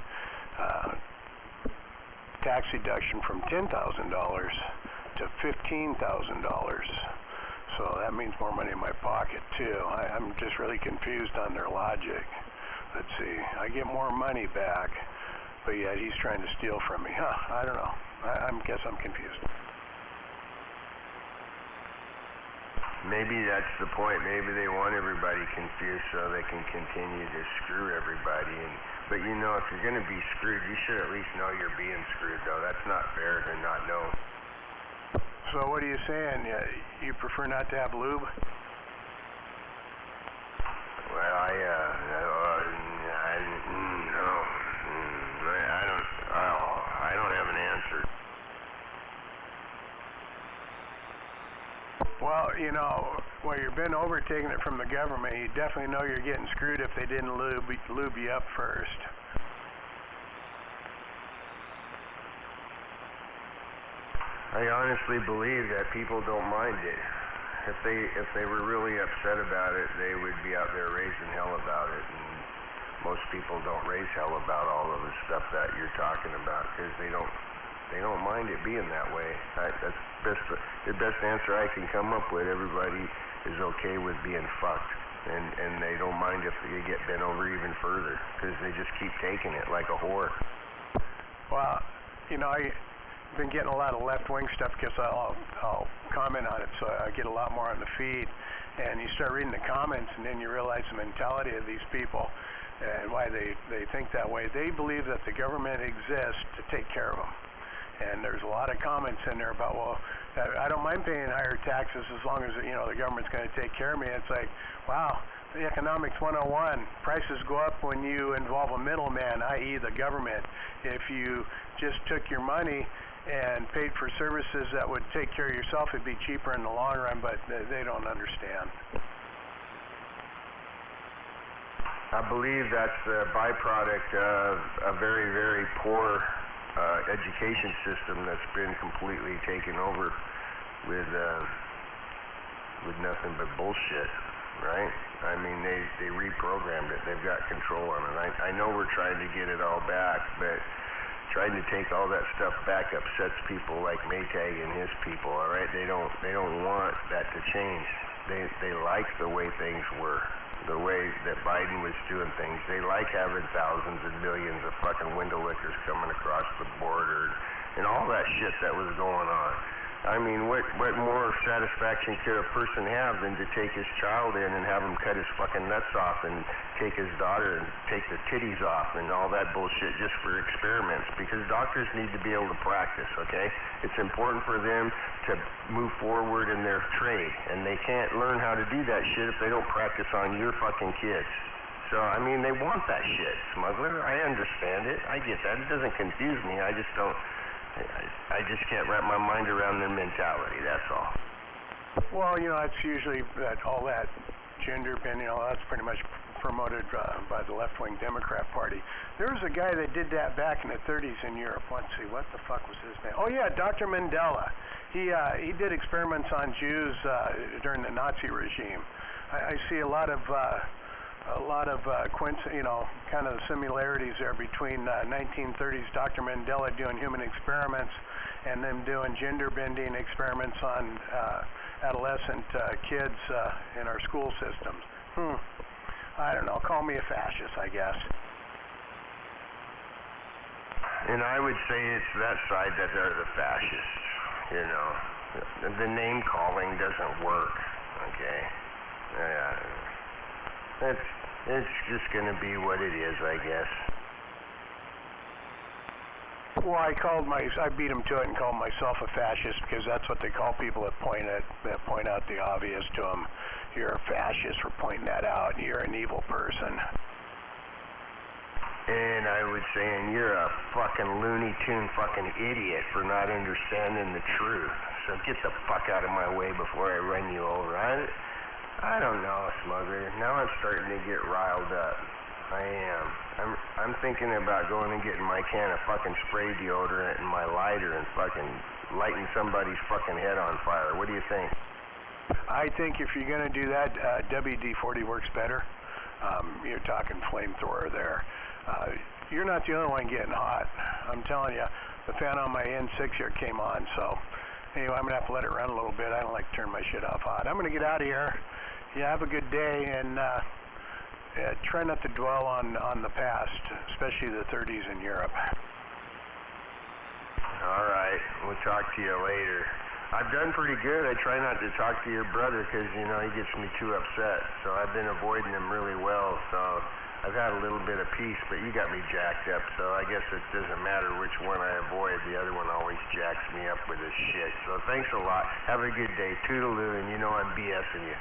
tax deduction from $10,000 to $15,000. So that means more money in my pocket too. I'm just really confused on their logic. Let's see, I get more money back, but yet he's trying to steal from me. I don't know. I guess I'm confused. Maybe that's the point. Maybe they want everybody confused so they can continue to screw everybody. But you know, if you're going to be screwed, you should at least know you're being screwed, though. That's not fair to not know. So what are you saying? You prefer not to have lube? Well, I don't have an answer. Well, you know, while you've been over taking it from the government, you definitely know you're getting screwed if they didn't lube you up first. I honestly believe that people don't mind it. If they were really upset about it, they would be out there raising hell about it. And most people don't raise hell about all of the stuff that you're talking about because they don't mind it being that way. That's the best answer I can come up with. Everybody is okay with being fucked, and they don't mind if you get bent over even further because they just keep taking it like a whore. Well, you know, I've been getting a lot of left-wing stuff because I'll comment on it, so I get a lot more on the feed. And you start reading the comments, and then you realize the mentality of these people and why they think that way. They believe that the government exists to take care of them. And there's a lot of comments in there about, well, I don't mind paying higher taxes as long as, you know, the government's going to take care of me. It's like, wow, the economics 101. Prices go up when you involve a middleman, i.e. the government. If you just took your money and paid for services that would take care of yourself, it'd be cheaper in the long run, but they don't understand. I believe that's a byproduct of a very, very poor education system that's been completely taken over with nothing but bullshit, right? I mean, they reprogrammed it. They've got control on it. I know we're trying to get it all back, but trying to take all that stuff back upsets people like Maytag and his people, all right? They don't want that to change. They like the way things were, the way that Biden was doing things. They like having thousands and millions of fucking window lickers coming across the border and all that shit that was going on. I mean, what more satisfaction could a person have than to take his child in and have him cut his fucking nuts off and take his daughter and take the titties off and all that bullshit just for experiments? Because doctors need to be able to practice, okay? It's important for them to move forward in their trade, and they can't learn how to do that shit if they don't practice on your fucking kids. So, I mean, they want that shit, smuggler. I understand it. I get that. It doesn't confuse me. I just don't... I just can't wrap my mind around their mentality, that's all. Well, you know, it's usually that all that gender bending, all that's pretty much promoted by the left-wing Democrat Party. There was a guy that did that back in the 30s in Europe. Let's see, what the fuck was his name? Oh, yeah, Dr. Mandela. He did experiments on Jews during the Nazi regime. I see a lot of you know, kind of similarities there between 1930s Dr. Mandela doing human experiments and them doing gender bending experiments on adolescent kids in our school systems. I don't know. Call me a fascist, I guess. And I would say it's that side that are the fascists. you know. The name calling doesn't work, okay? It's just gonna be what it is, I guess. Well, I beat him to it and called myself a fascist because that's what they call people that point out the obvious to them. You're a fascist for pointing that out. You're an evil person. And I was saying you're a fucking Looney Tune fucking idiot for not understanding the truth. So get the fuck out of my way before I run you over. I don't know, Smuggler. Now I'm starting to get riled up. I am. I'm thinking about going and getting my can of fucking spray deodorant and my lighter and fucking lighting somebody's fucking head on fire. What do you think? I think if you're going to do that, WD-40 works better. You're talking flamethrower there. You're not the only one getting hot. I'm telling you, the fan on my N6 here came on, so anyway, I'm going to have to let it run a little bit. I don't like to turn my shit off hot. I'm going to get out of here. Yeah, have a good day, and try not to dwell on the past, especially the 30s in Europe. All right, we'll talk to you later. I've done pretty good. I try not to talk to your brother because, you know, he gets me too upset. So I've been avoiding him really well. So I've had a little bit of peace, but you got me jacked up. So I guess it doesn't matter which one I avoid. The other one always jacks me up with his shit. So thanks a lot. Have a good day. Toodaloo, and you know I'm BSing you.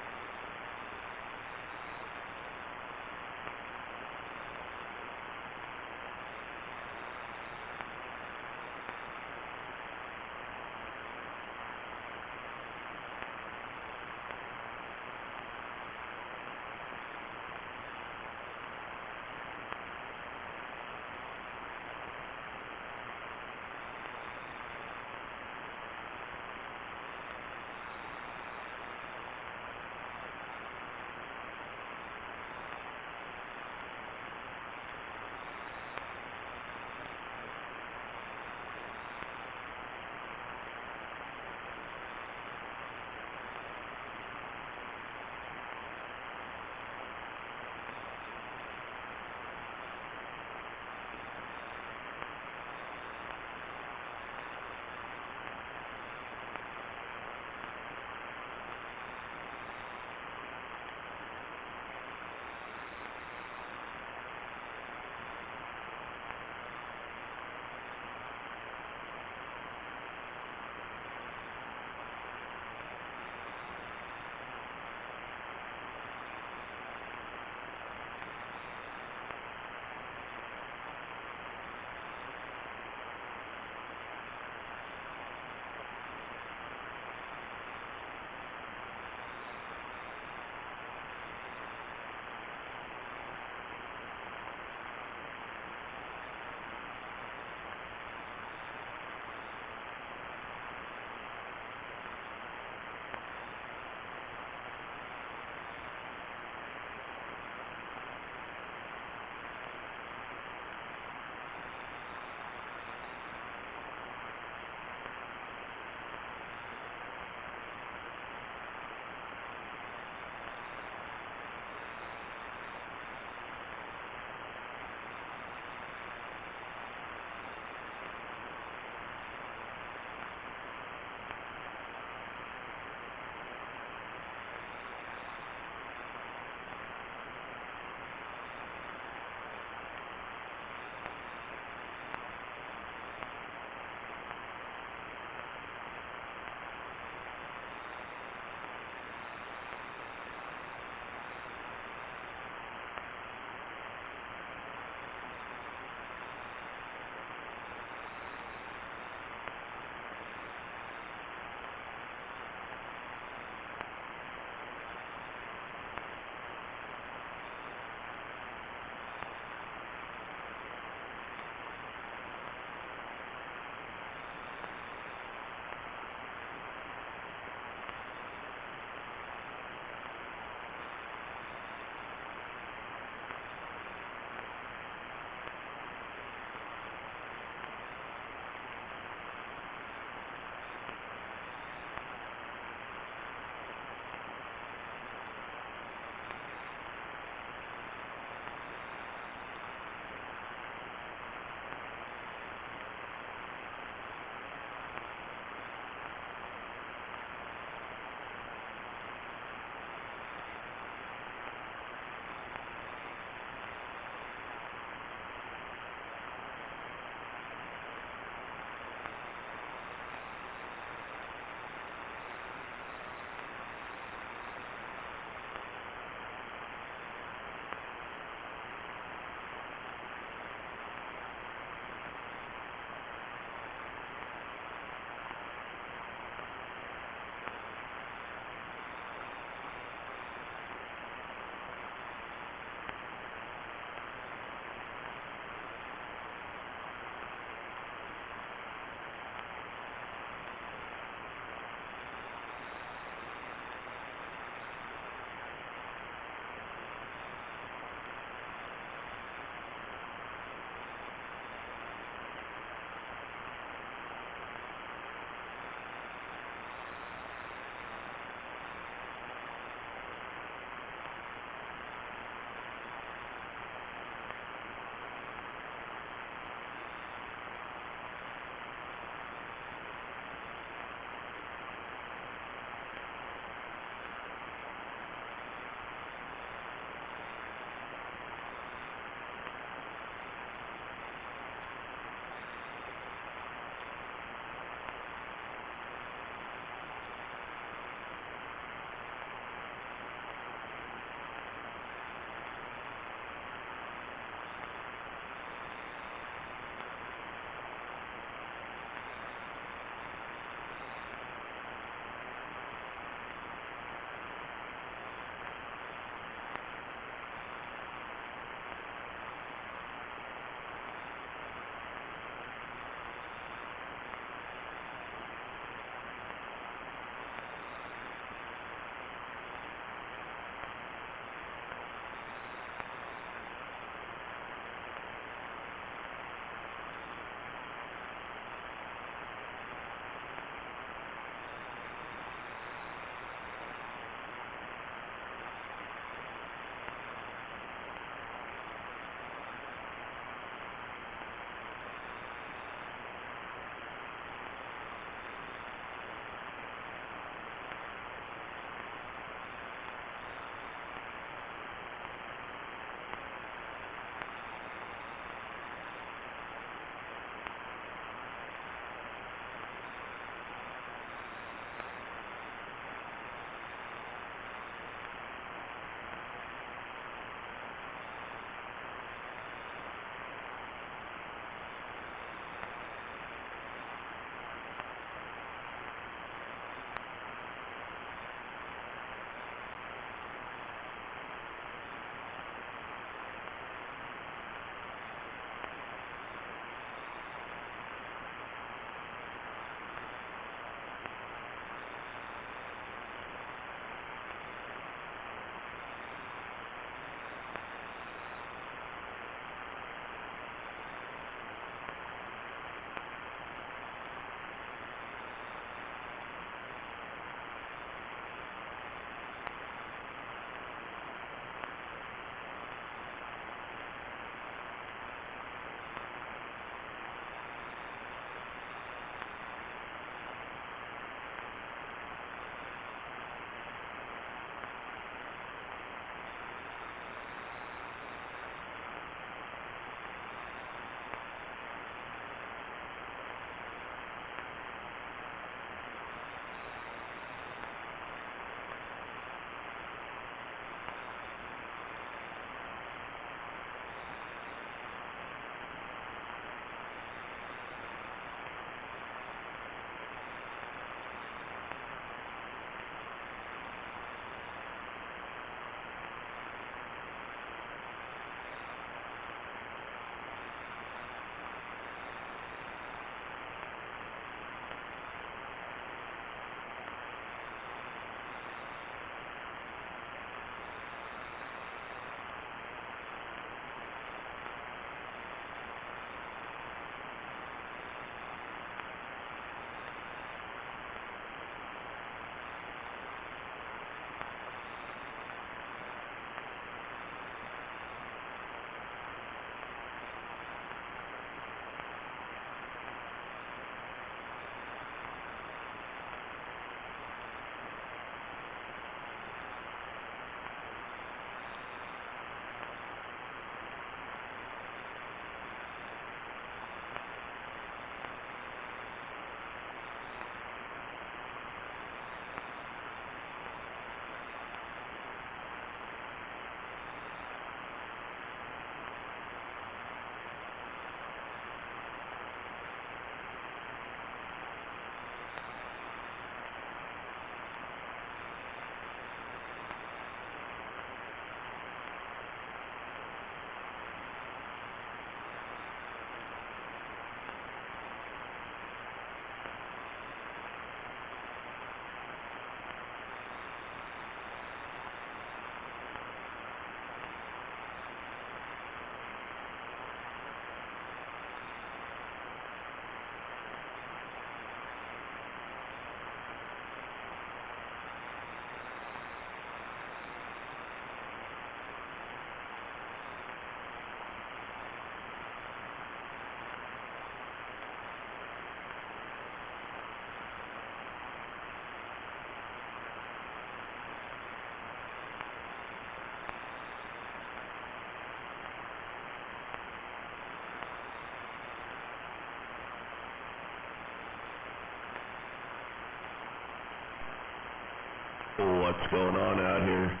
what's going on out here.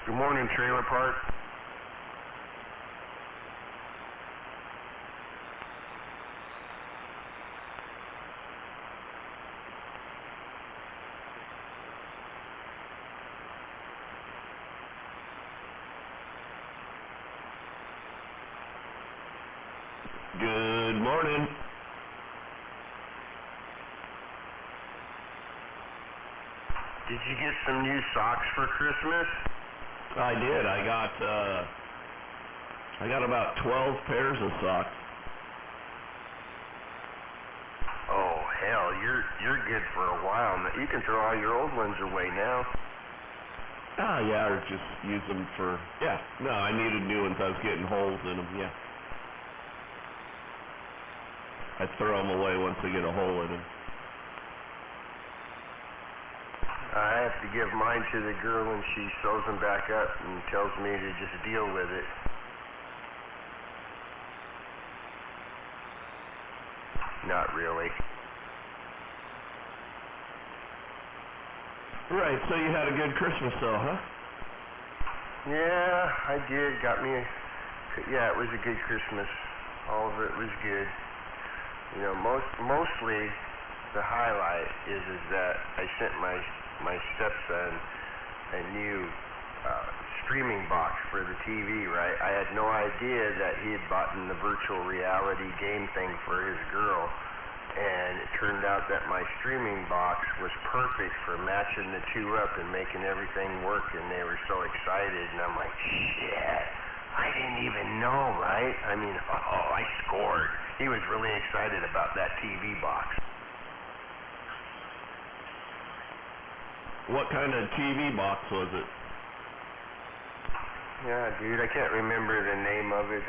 Good morning, Trailer Park. Good morning. Did you get some new socks for Christmas? I did. I got about 12 pairs of socks. Oh hell, you're good for a while. You can throw all your old ones away now. Ah, yeah, or just use them for, yeah. No, I needed new ones. I was getting holes in them, yeah. I throw them away once they get a hole in them. I have to give mine to the girl when she sews them back up and tells me to just deal with it. Not really. Right, so you had a good Christmas though, huh? Yeah, I did. Yeah, it was a good Christmas. All of it was good. You know, mostly the highlight is that I sent my stepson a new streaming box for the TV, right? I had no idea that he had bought the virtual reality game thing for his girl, and it turned out that my streaming box was perfect for matching the two up and making everything work, and they were so excited, and I'm like, shit, I didn't even know, right? I mean, oh, I scored. He was really excited about that TV box. What kind of TV box was it? Yeah, dude, I can't remember the name of it.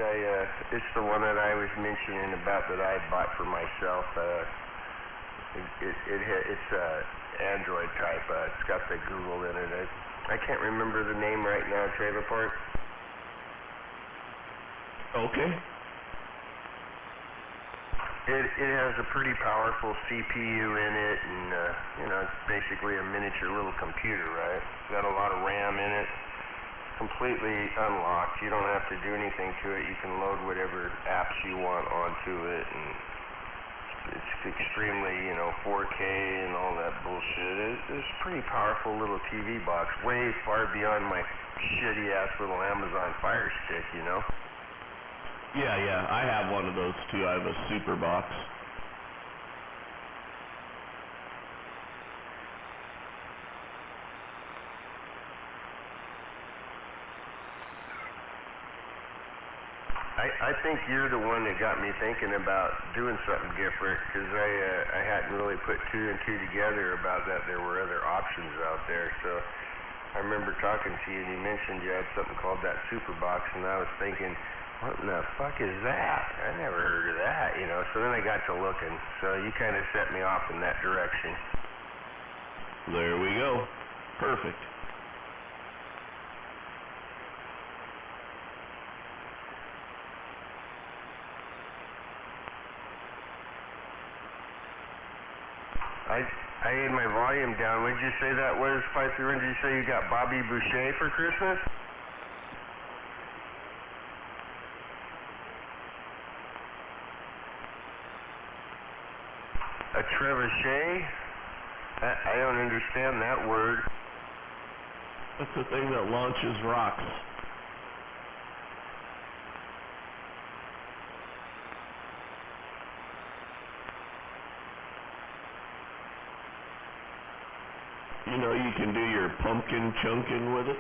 It's the one that I was mentioning about that I bought for myself. It's Android type. It's got the Google in it. I can't remember the name right now. Trailer Park. Okay. It has a pretty powerful CPU in it, and you know, it's basically a miniature little computer, right? It's got a lot of RAM in it. Completely unlocked. You don't have to do anything to it. You can load whatever apps you want onto it, and it's extremely, you know, 4K and all that bullshit. It's a pretty powerful little TV box, way far beyond my shitty ass little Amazon Fire Stick, you know. Yeah, I have one of those too. I have a super box. I think you're the one that got me thinking about doing something different, because I hadn't really put two and two together about that there were other options out there. So I remember talking to you and you mentioned you had something called that super box, and I was thinking, what in the fuck is that? I never heard of that, you know. So then I got to looking. So you kind of set me off in that direction. There we go. Perfect. I had my volume down. What did you say that was, 531? Did you say you got Bobby Boucher for Christmas? A trebuchet? I don't understand that word. That's the thing that launches rocks. You know, you can do your pumpkin chunking with it.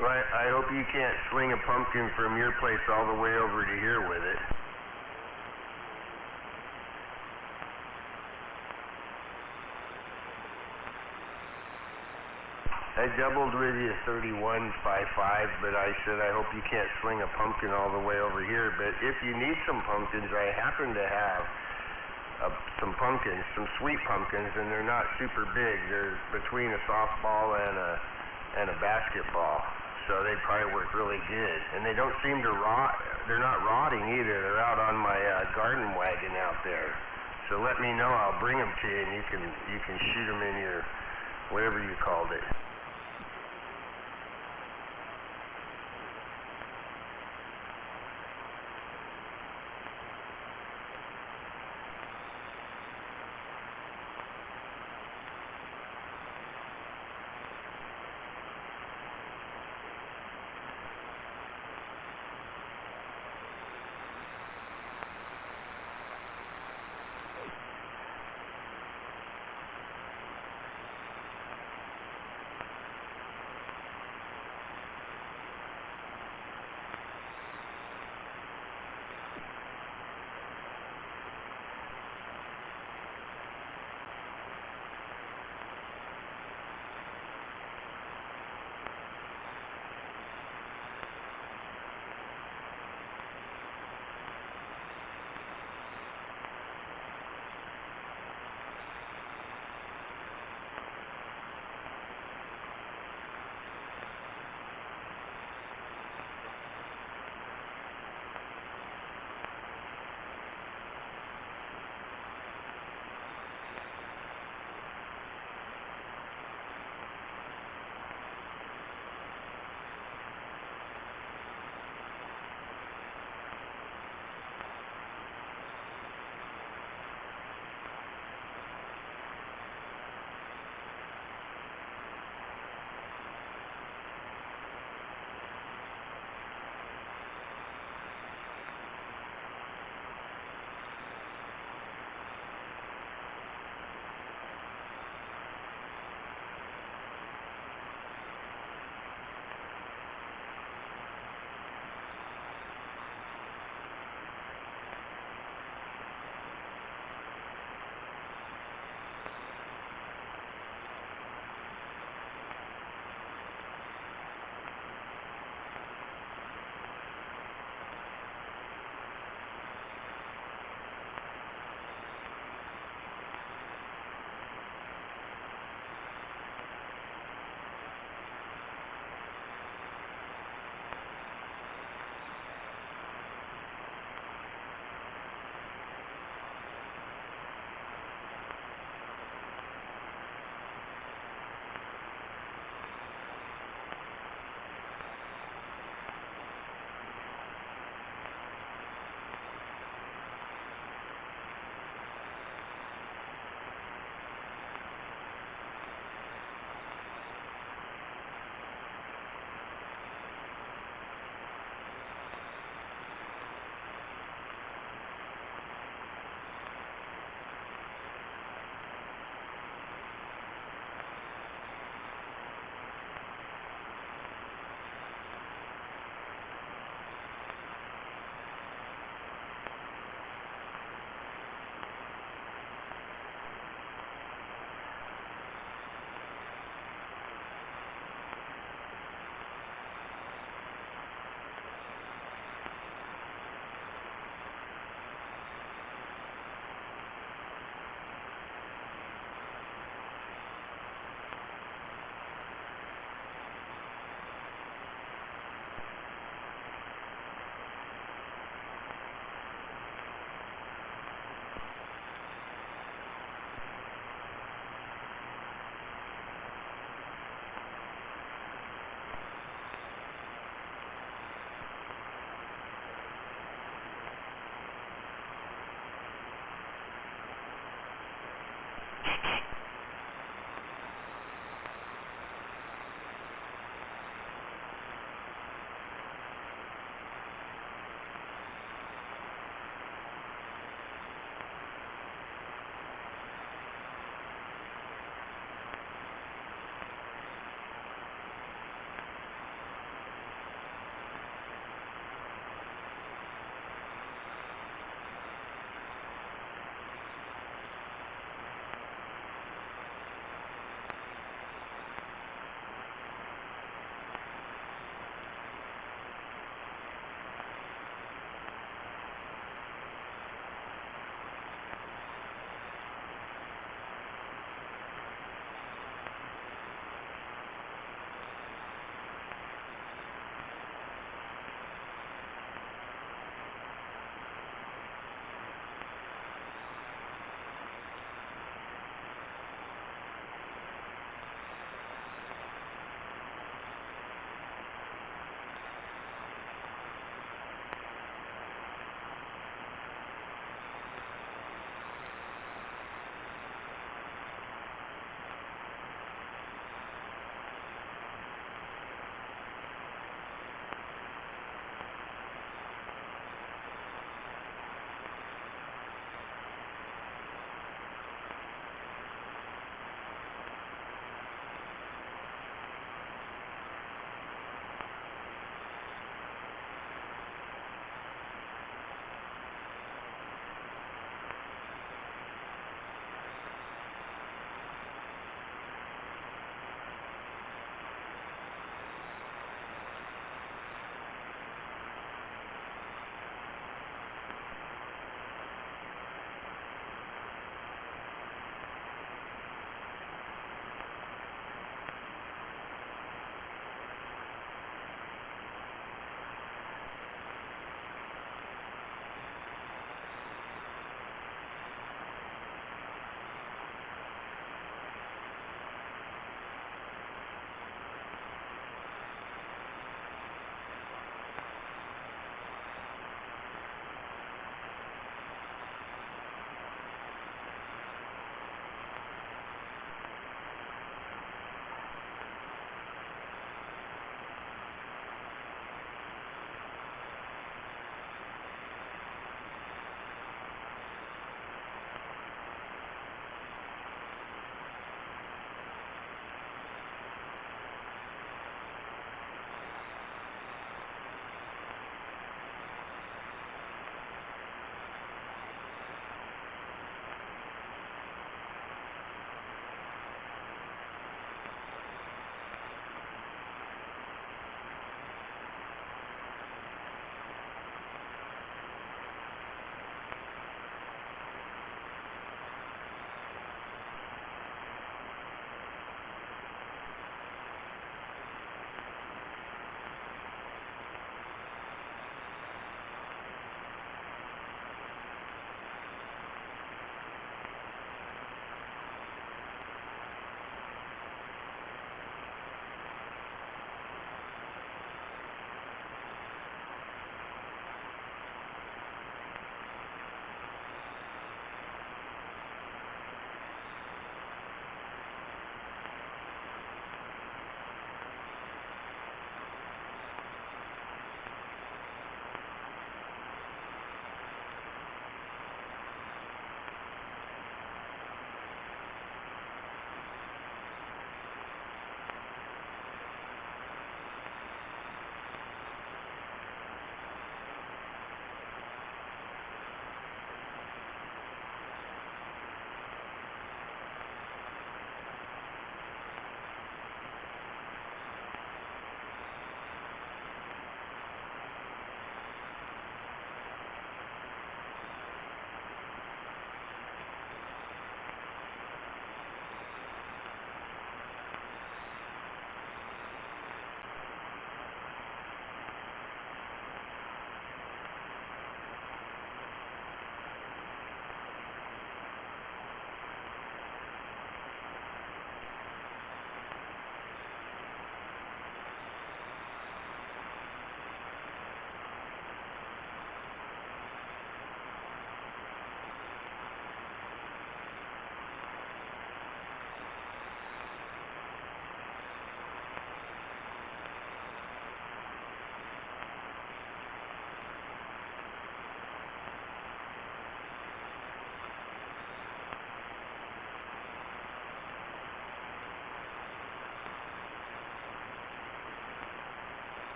Well, I hope you can't swing a pumpkin from your place all the way over to here with it. I doubled with you 31.55, but I said I hope you can't swing a pumpkin all the way over here. But if you need some pumpkins, I happen to have some pumpkins, some sweet pumpkins, and they're not super big. They're between a softball and a basketball. So they probably work really good. And they don't seem to rot. They're not rotting either. They're out on my garden wagon out there. So let me know. I'll bring them to you, and you can shoot them in your whatever you called it.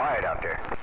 quiet out there.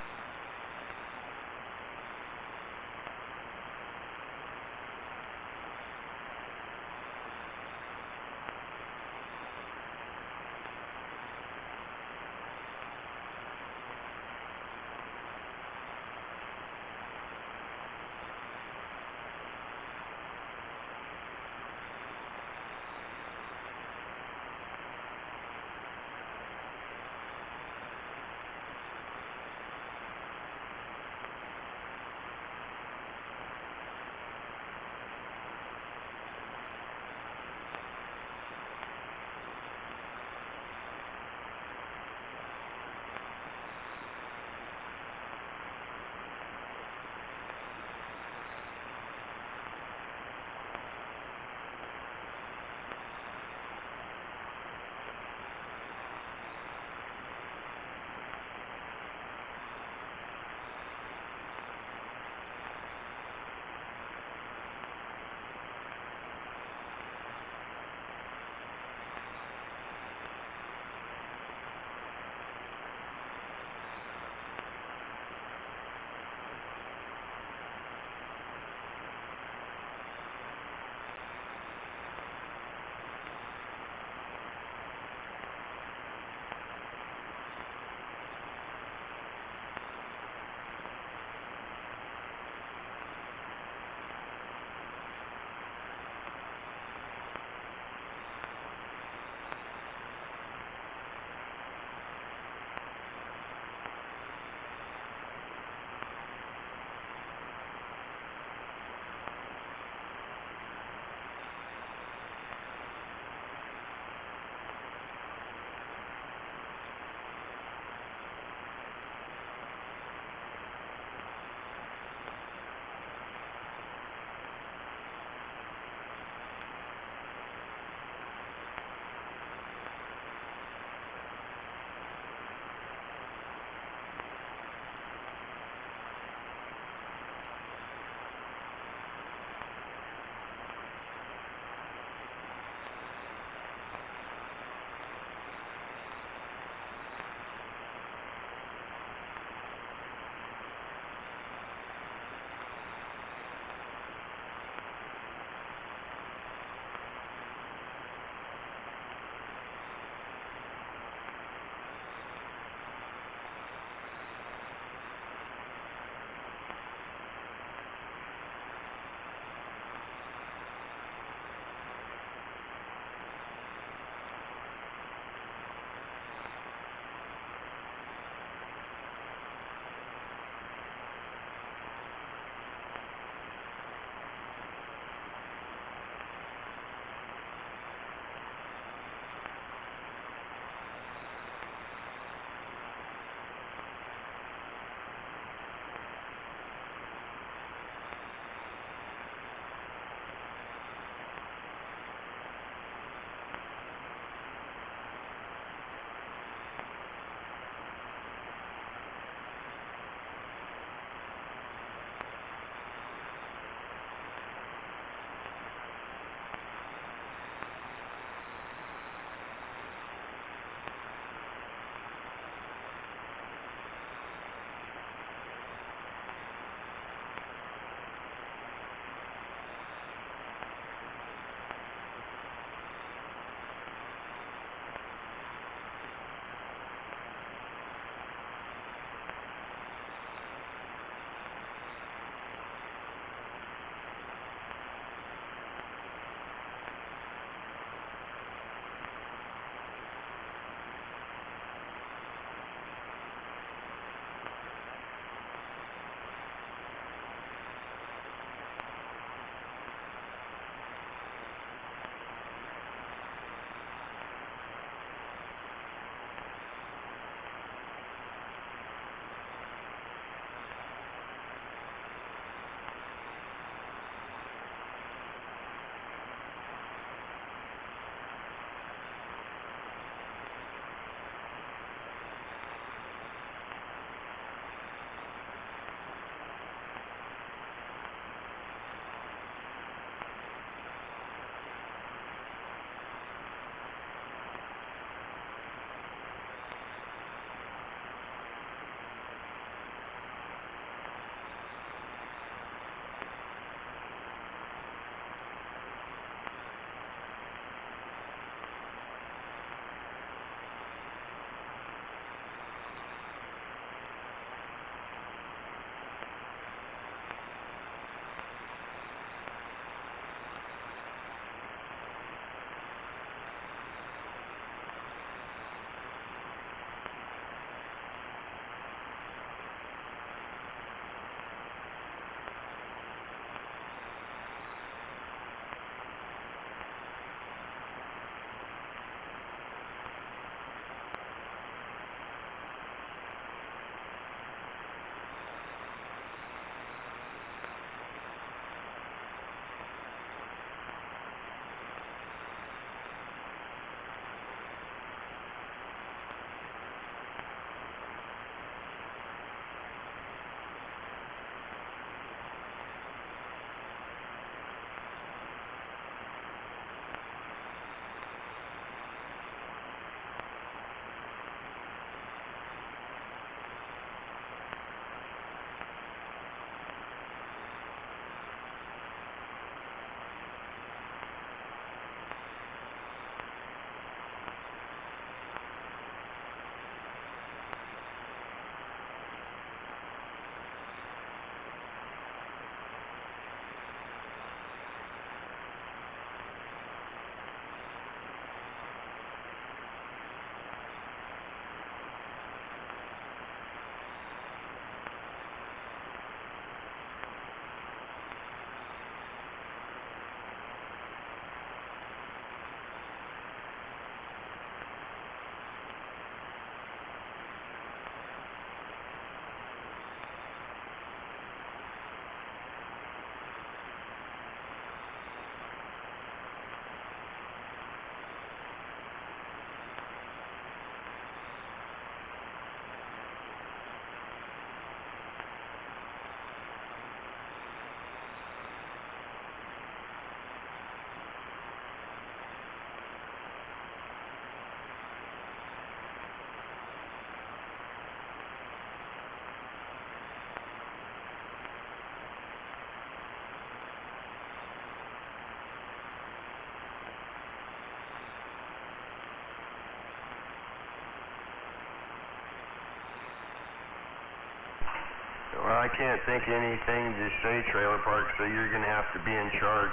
I can't think of anything to say, Trailer Park, so you're going to have to be in charge.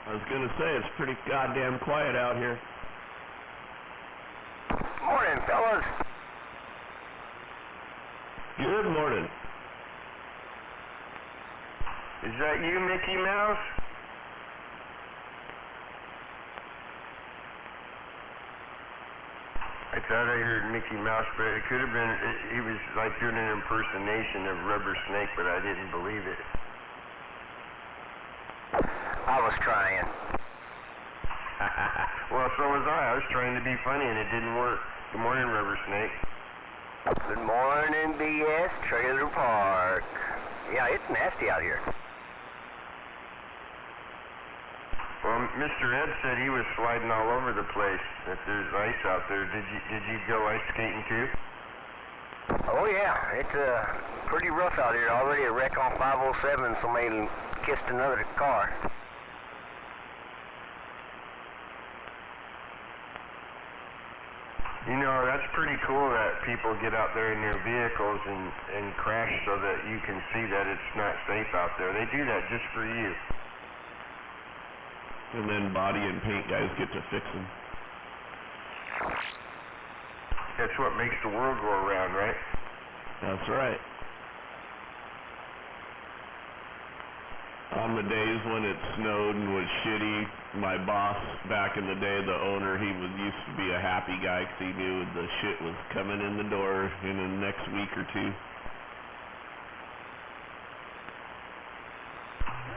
I was gonna say, it's pretty goddamn quiet out here. Morning, fellas. Good morning. Is that you, Mickey Mouse? I thought I heard Mickey Mouse, but it could have been, he was like doing an impersonation of Rubber Snake, but I didn't believe it. I was trying. Well, so was I. I was trying to be funny, and it didn't work. Good morning, Rubber Snake. Good morning, BS Trailer Park. Yeah, it's nasty out here. Well, Mr. Ed said he was sliding all over the place, that there's ice out there. Did you go ice skating too? Oh, yeah. It's pretty rough out here. Already a wreck on 507, somebody kissed another car. You know, that's pretty cool that people get out there in their vehicles and crash so that you can see that it's not safe out there. They do that just for you. And then body and paint guys get to fix them. That's what makes the world go around, right? That's right. On the days when it snowed and was shitty, my boss back in the day, the owner, used to be a happy guy because he knew the shit was coming in the door in the next week or two.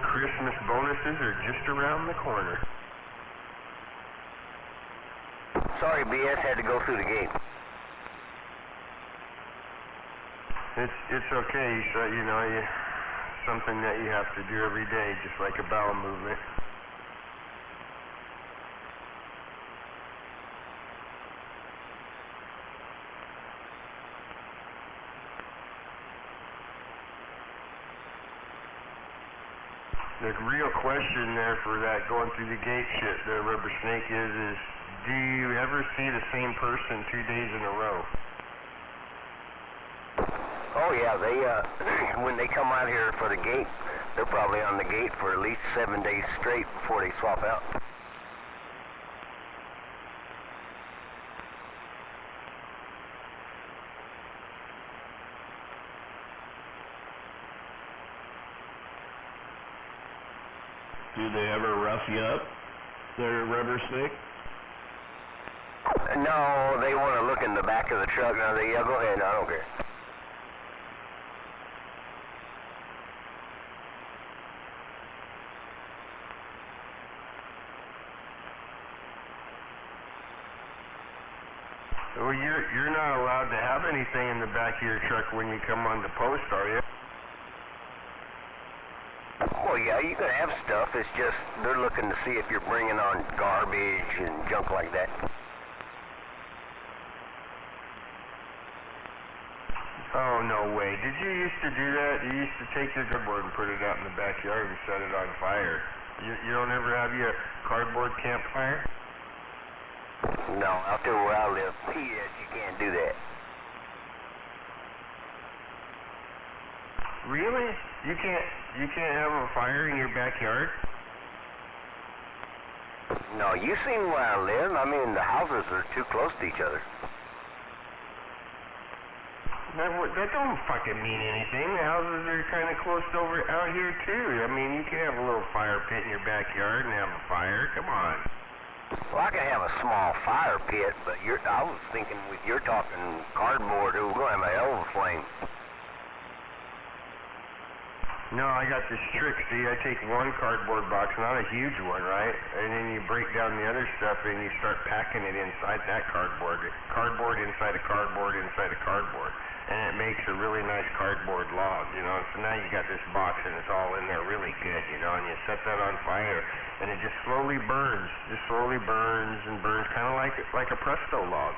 Christmas bonuses are just around the corner. Sorry, BS, had to go through the gate. It's okay. So, you know, something that you have to do every day, just like a bowel movement. The real question there for that going through the gate shit, the Rubber Snake, is do you ever see the same person 2 days in a row? Oh, yeah, they, when they come out here for the gate, they're probably on the gate for at least 7 days straight before they swap out. Do they ever rough you up, their Rubber Snake? No, they want to look in the back of the truck. Now, yeah, go ahead, I don't care. Well, you're not allowed to have anything in the back of your truck when you come on the post, are you? Well, yeah, you can have stuff. It's just they're looking to see if you're bringing on garbage and junk like that. Oh, no way. Did you used to do that? You used to take your cardboard and put it out in the backyard and set it on fire. You don't ever have your cardboard campfire? No, out there where I live, yes, you can't do that. Really? You can't have a fire in your backyard? No, you seen where I live. I mean, the houses are too close to each other. That don't fucking mean anything. The houses are kind of close over out here, too. I mean, you can have a little fire pit in your backyard and have a fire. Come on. Well, I can have a small fire pit, but I was thinking with you're talking cardboard, it was going to have a hell of a flame. No, I got this trick. See, I take one cardboard box, not a huge one, right? And then you break down the other stuff and you start packing it inside that cardboard. Cardboard inside a cardboard inside a cardboard. And it makes a really nice cardboard log, you know. So now you got this box and it's all in there really good, you know. And you set that on fire and it just slowly burns. Just slowly burns and burns, kind of like a Presto log.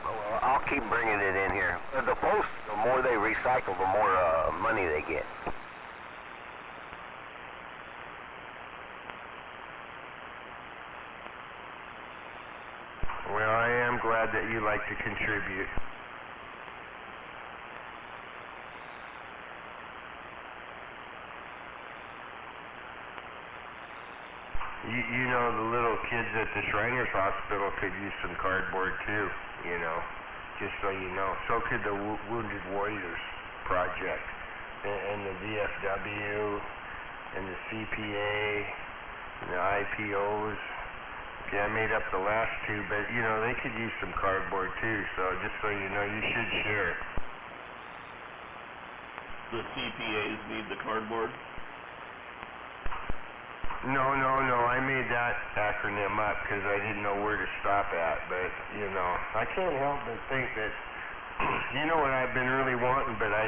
Well, I'll keep bringing it in here. The post, the more they recycle, the more money they get. glad that you like to contribute. You know, the little kids at the Shriners Hospital could use some cardboard too, you know, just so you know. So could the Wounded Warriors Project, and the VFW, and the CPA, and the IPOs. Okay, I made up the last two, but, you know, they could use some cardboard too, so just so you know, you should share. The CPAs need the cardboard? No, I made that acronym up because I didn't know where to stop at, but, you know, I can't help but think that, you know what I've been really wanting, but I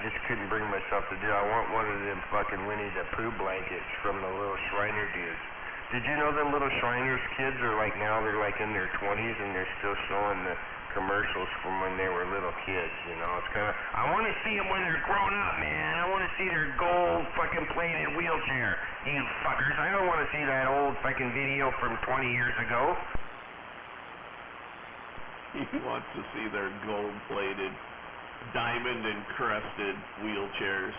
just couldn't bring myself to do. I want one of them fucking Winnie the Pooh blankets from the little Shriner dudes. Did you know them little Shriners kids are like now they're like in their 20s and they're still showing the commercials from when they were little kids, you know? It's kind of, I want to see them when they're grown up, man. I want to see their gold fucking plated wheelchair, you fuckers. I don't want to see that old fucking video from 20 years ago. He wants to see their gold-plated, diamond-encrusted wheelchairs.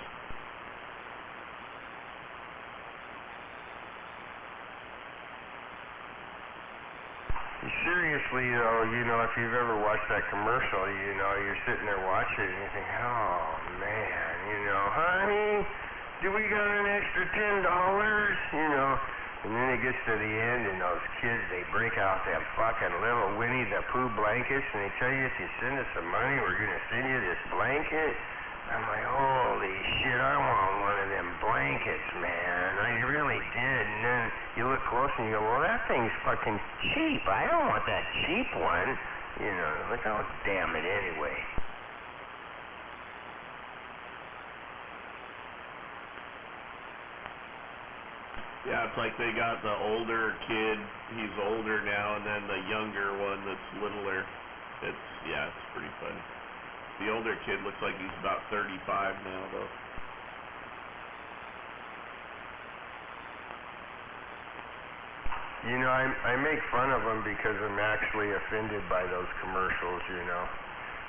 Seriously, though, you know, if you've ever watched that commercial, you know, you're sitting there watching it and you think, oh, man, you know, honey, do we got an extra $10? You know, and then it gets to the end and those kids, they break out them fucking little Winnie the Pooh blankets and they tell you if you send us some money, we're going to send you this blanket. I'm like, holy shit, I want one of them blankets, man. I really did. And then you look close and you go, well, that thing's fucking cheap. I don't want that cheap one. You know, look how damn it anyway. Yeah, it's like they got the older kid, he's older now, and then the younger one that's littler. It's pretty funny. The older kid looks like he's about 35 now, though. You know, I make fun of them because I'm actually offended by those commercials, you know.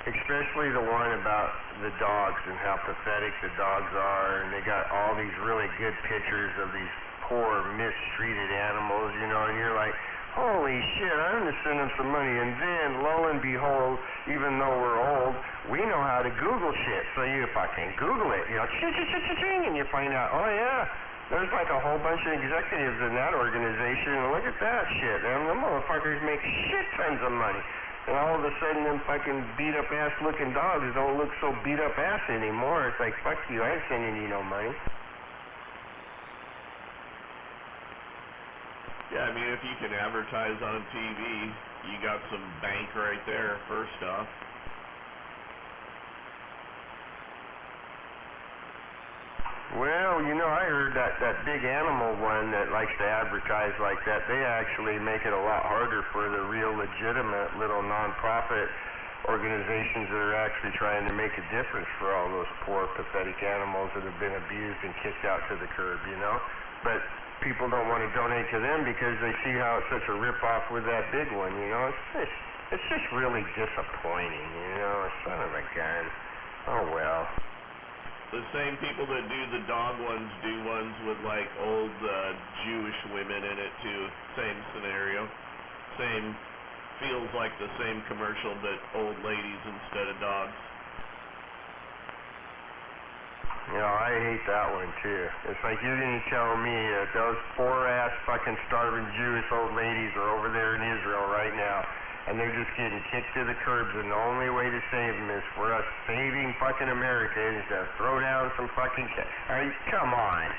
Especially the one about the dogs and how pathetic the dogs are, and they got all these really good pictures of these poor, mistreated animals, you know, and you're like, holy shit, I'm going to send them some money. And then, lo and behold, even though we're old, we know how to Google shit. So you fucking Google it, you know, ching, and you find out, oh yeah, there's like a whole bunch of executives in that organization, and look at that shit. And them motherfuckers make shit tons of money. And all of a sudden, them fucking beat-up-ass looking dogs don't look so beat-up-ass anymore. It's like, fuck you, I ain't sending you no money. Yeah, I mean, if you can advertise on TV, you got some bank right there, first off. Well, you know, I heard that big animal one that likes to advertise like that, they actually make it a lot harder for the real legitimate little non-profit organizations that are actually trying to make a difference for all those poor, pathetic animals that have been abused and kicked out to the curb, you know? But people don't want to donate to them because they see how it's such a rip-off with that big one, you know? It's just really disappointing, you know? Son of a gun. Oh, well. The same people that do the dog ones do ones with, like, old Jewish women in it, too. Same scenario. Feels like the same commercial, but old ladies instead of dogs. You know, I hate that one, too. It's like you're going to tell me that those poor-ass fucking starving Jewish old ladies are over there in Israel right now, and they're just getting kicked to the curbs, and the only way to save them is for us saving fucking America is to throw down some fucking come on.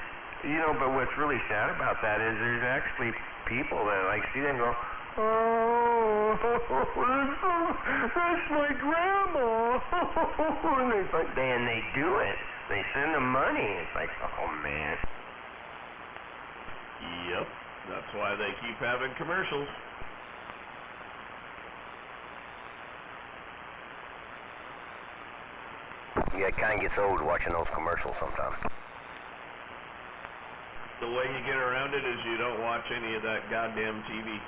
You know, but what's really sad about that is there's actually people that, like, see them go, oh, that's my grandma. And they do it. They send them money. It's like, oh, man. Yep. That's why they keep having commercials. Yeah, it kind of gets old watching those commercials sometimes. The way you get around it is you don't watch any of that goddamn TV.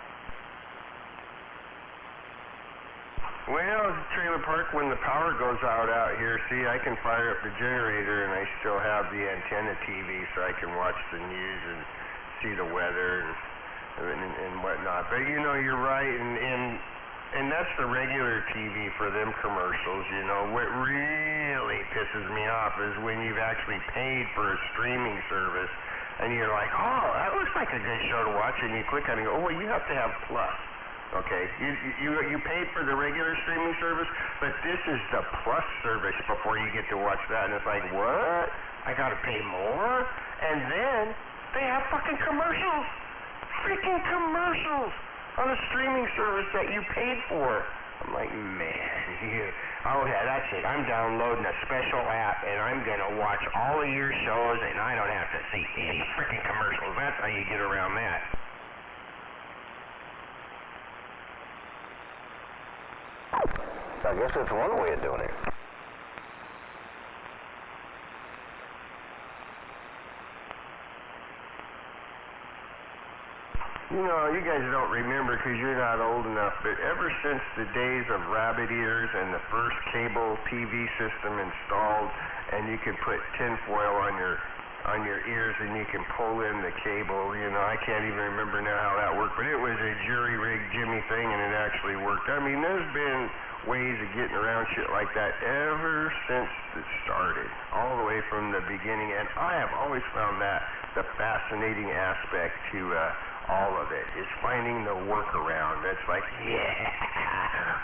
Well, trailer park, when the power goes out here, see, I can fire up the generator and I still have the antenna TV so I can watch the news and see the weather and whatnot. But you know, you're right, and that's the regular TV for them commercials, you know. What really pisses me off is when you've actually paid for a streaming service and you're like, oh, that looks like a good show to watch, and you click on it and go, oh, well, you have to have Plus. Okay, you paid for the regular streaming service, but this is the Plus service before you get to watch that, and it's like, what? I gotta pay more? And then they have fucking commercials, freaking commercials on a streaming service that you paid for. I'm like, man, oh yeah, that's it. I'm downloading a special app, and I'm gonna watch all of your shows, and I don't have to see any freaking commercials. That's how you get around that. So I guess that's one way of doing it. You know, you guys don't remember because you're not old enough, but ever since the days of rabbit ears and the first cable TV system installed, and you could put tinfoil on your ears and you can pull in the cable, you know, I can't even remember now how that worked, but it was a jury-rigged Jimmy thing, and it actually worked. I mean, there's been ways of getting around shit like that ever since it started, all the way from the beginning, and I have always found that the fascinating aspect to all of it is finding the workaround. It's like, yeah,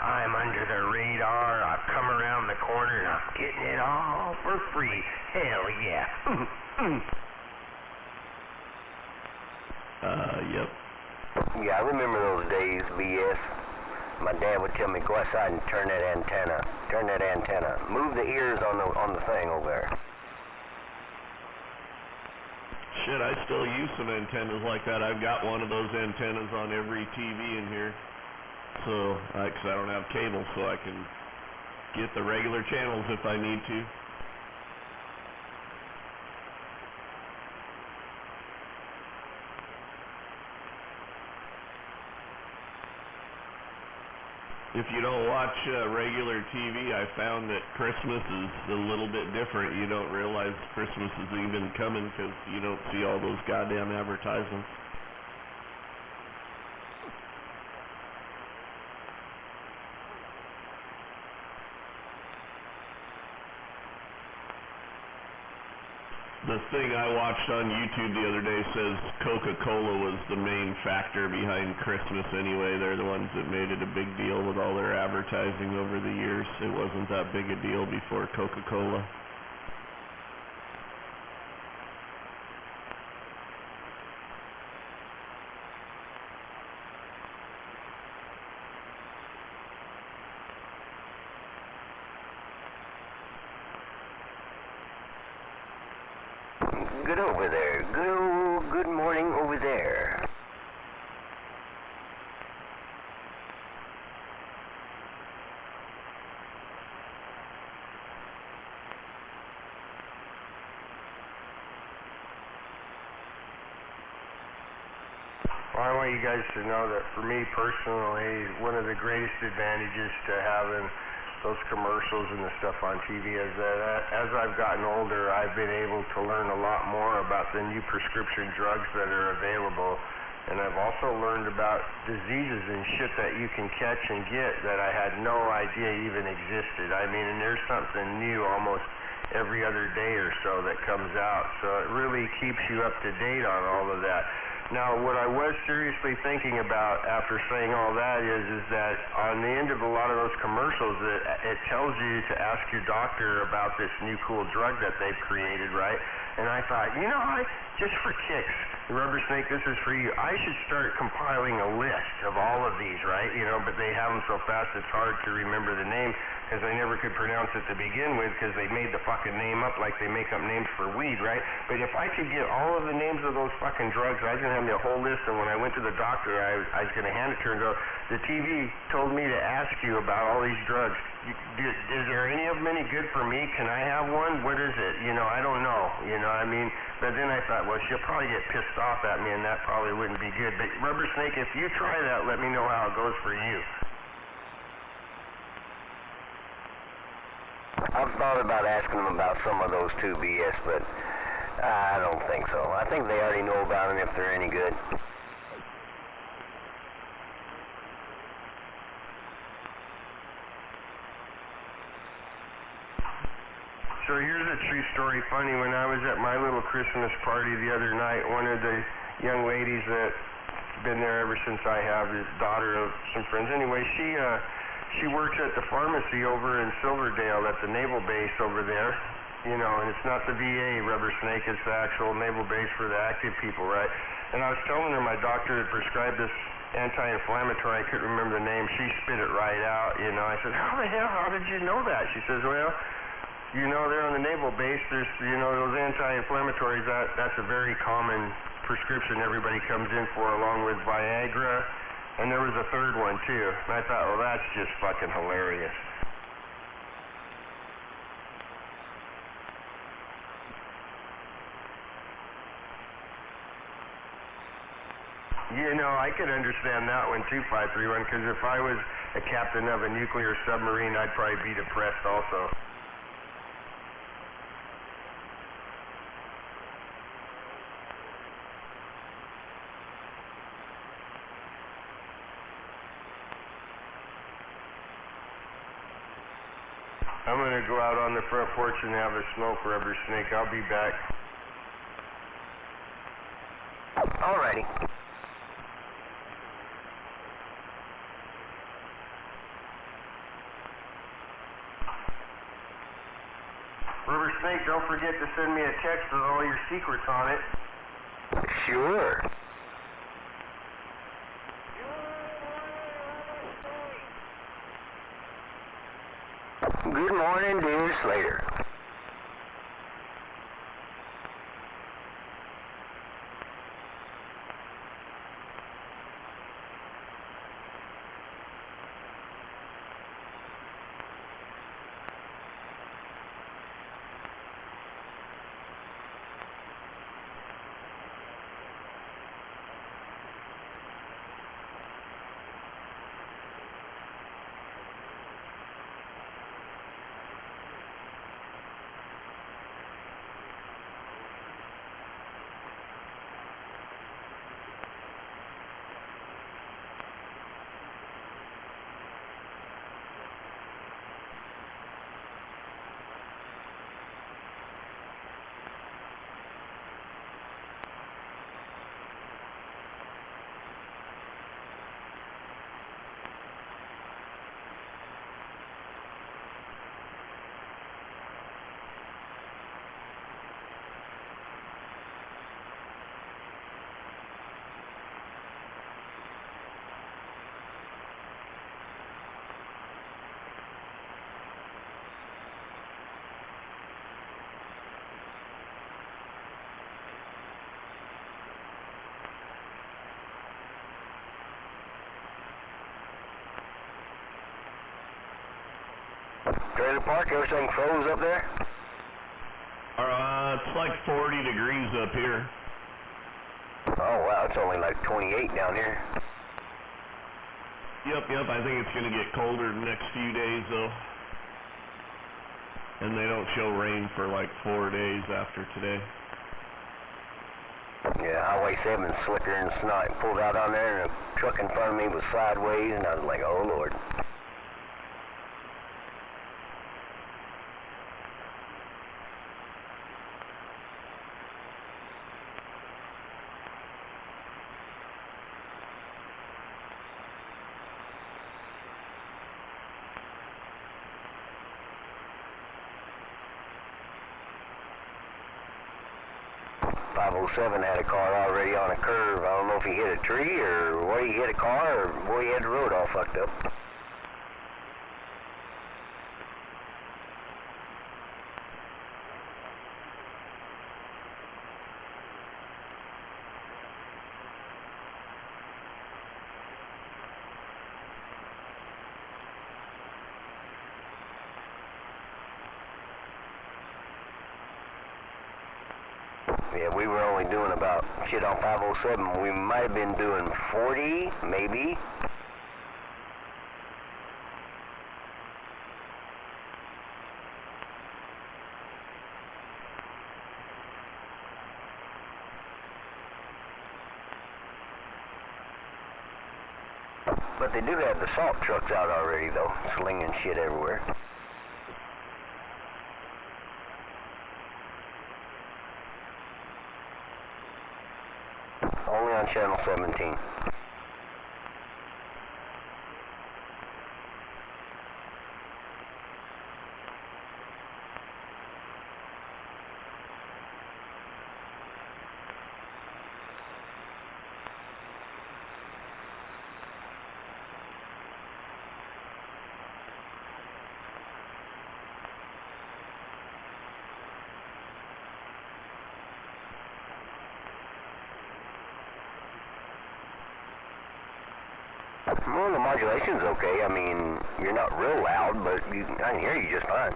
I'm under the radar, I've come around the corner, and I'm getting it all for free. Hell yeah. Yep. Yeah, I remember those days, BS. My dad would tell me, go outside and turn that antenna. Turn that antenna. Move the ears on the thing over there. Shit, I still use some antennas like that. I've got one of those antennas on every TV in here. So, 'cause I don't have cable, so I can get the regular channels if I need to. If you don't watch regular TV, I found that Christmas is a little bit different. You don't realize Christmas is even coming because you don't see all those goddamn advertisements. The thing I watched on YouTube the other day says Coca-Cola was the main factor behind Christmas anyway. They're the ones that made it a big deal with all their advertising over the years. It wasn't that big a deal before Coca-Cola. Good over there. Good morning over there. Well, I want you guys to know that for me personally, one of the greatest advantages to having those commercials and the stuff on TV is that as I've gotten older, I've been able to learn a lot more about the new prescription drugs that are available, and I've also learned about diseases and shit that you can catch and get that I had no idea even existed. I mean, and there's something new almost every other day or so that comes out, so it really keeps you up to date on all of that. Now, what I was seriously thinking about after saying all that is that on the end of a lot of those commercials, it tells you to ask your doctor about this new cool drug that they've created, right? And I thought, you know, just for kicks, Rubber Snake, this is for you. I should start compiling a list of all of these, right? You know, but they have them so fast it's hard to remember the name because I never could pronounce it to begin with because they made the fucking name up like they make up names for weed, right? But if I could get all of the names of those fucking drugs, I was going to have me a whole list, and when I went to the doctor, I was going to hand it to her and go, the TV told me to ask you about all these drugs. Is there any of them any good for me? Can I have one? What is it? You know, I don't know. You know, I mean, but then I thought, well, she'll probably get pissed off at me, and that probably wouldn't be good. But Rubber Snake, if you try that, let me know how it goes for you. I've thought about asking them about some of those too, BS, but I don't think so. I think they already know about them if they're any good. So here's a true story. Funny, when I was at my little Christmas party the other night, one of the young ladies that's been there ever since I have, is daughter of some friends. Anyway, she works at the pharmacy over in Silverdale at the naval base over there. You know, and it's not the VA Rubber Snake, it's the actual naval base for the active people, right? And I was telling her my doctor had prescribed this anti-inflammatory, I couldn't remember the name. She spit it right out, you know. I said, how the hell, how did you know that? She says, well, you know, they're on the naval base, there's, you know, those anti-inflammatories, that's a very common prescription everybody comes in for, along with Viagra, and there was a third one too. And I thought, well, that's just fucking hilarious. You know, I could understand that one too, 531, because if I was a captain of a nuclear submarine, I'd probably be depressed also. I'm going to go out on the front porch and have a smoke, Rubber Snake. I'll be back. Alrighty. Rubber Snake, don't forget to send me a text with all your secrets on it. Sure. Good morning, dear Slater. Trailer park, everything froze up there? It's like 40 degrees up here. Oh wow, it's only like 28 down here. Yep, I think it's going to get colder the next few days though. And they don't show rain for like 4 days after today. Yeah, Highway 7's slicker and snot. Pulled out on there and a truck in front of me was sideways and I was like, oh Lord. Had a car already on a curve. I don't know if he hit a tree or where he hit a car or where he had the road all fucked up. Yeah, we were only doing about shit on 507. We might have been doing 40, maybe. But they do have the salt trucks out already, though, slinging shit everywhere. Only on Channel 17. Well, the modulation's okay. I mean, you're not real loud, but I can hear you just fine.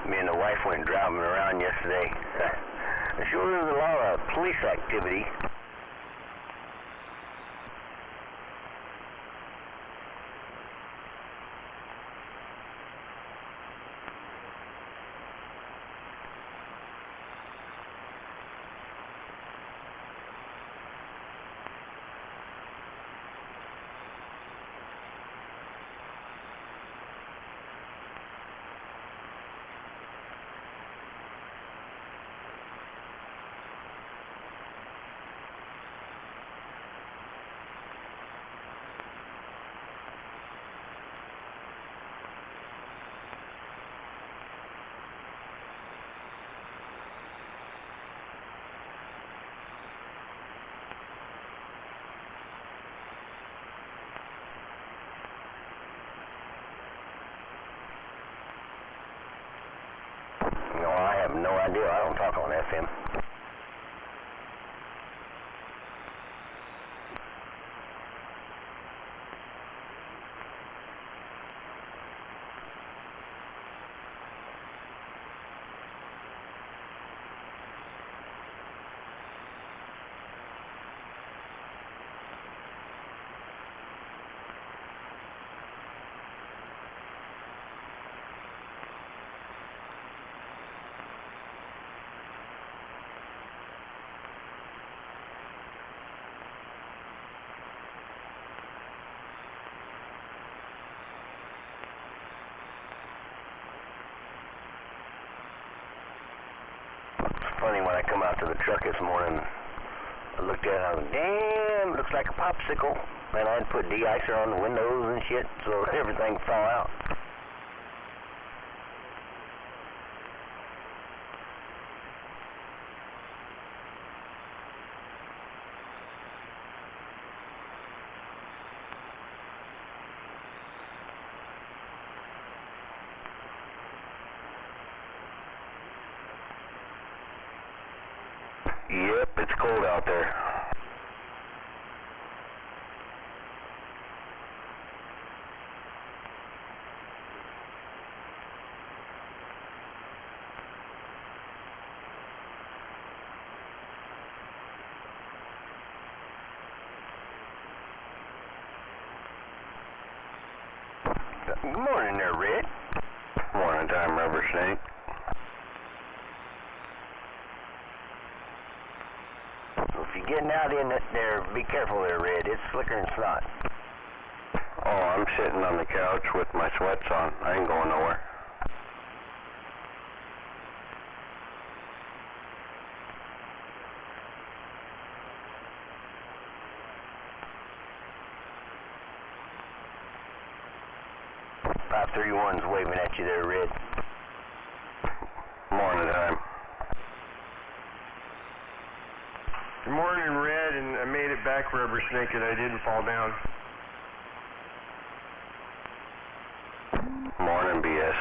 Me and the wife went driving around yesterday. There sure was a lot of police activity. No idea. I don't talk on FM. Funny, when I come out to the truck this morning, I looked at it and I was, damn, looks like a popsicle. And I had put de-icer on the windows and shit, so everything fell out. Yep, it's cold out there. Good morning there, Red. Morning time, Rubber Snake. If you're getting out in it there, be careful there, Red. It's slicker than snot. Oh, I'm sitting on the couch with my sweats on. I ain't going nowhere. .531's waving at you there, Red. Morning time. Good morning, Red, and I made it back, Rubber Snake, and I didn't fall down. Morning, BS.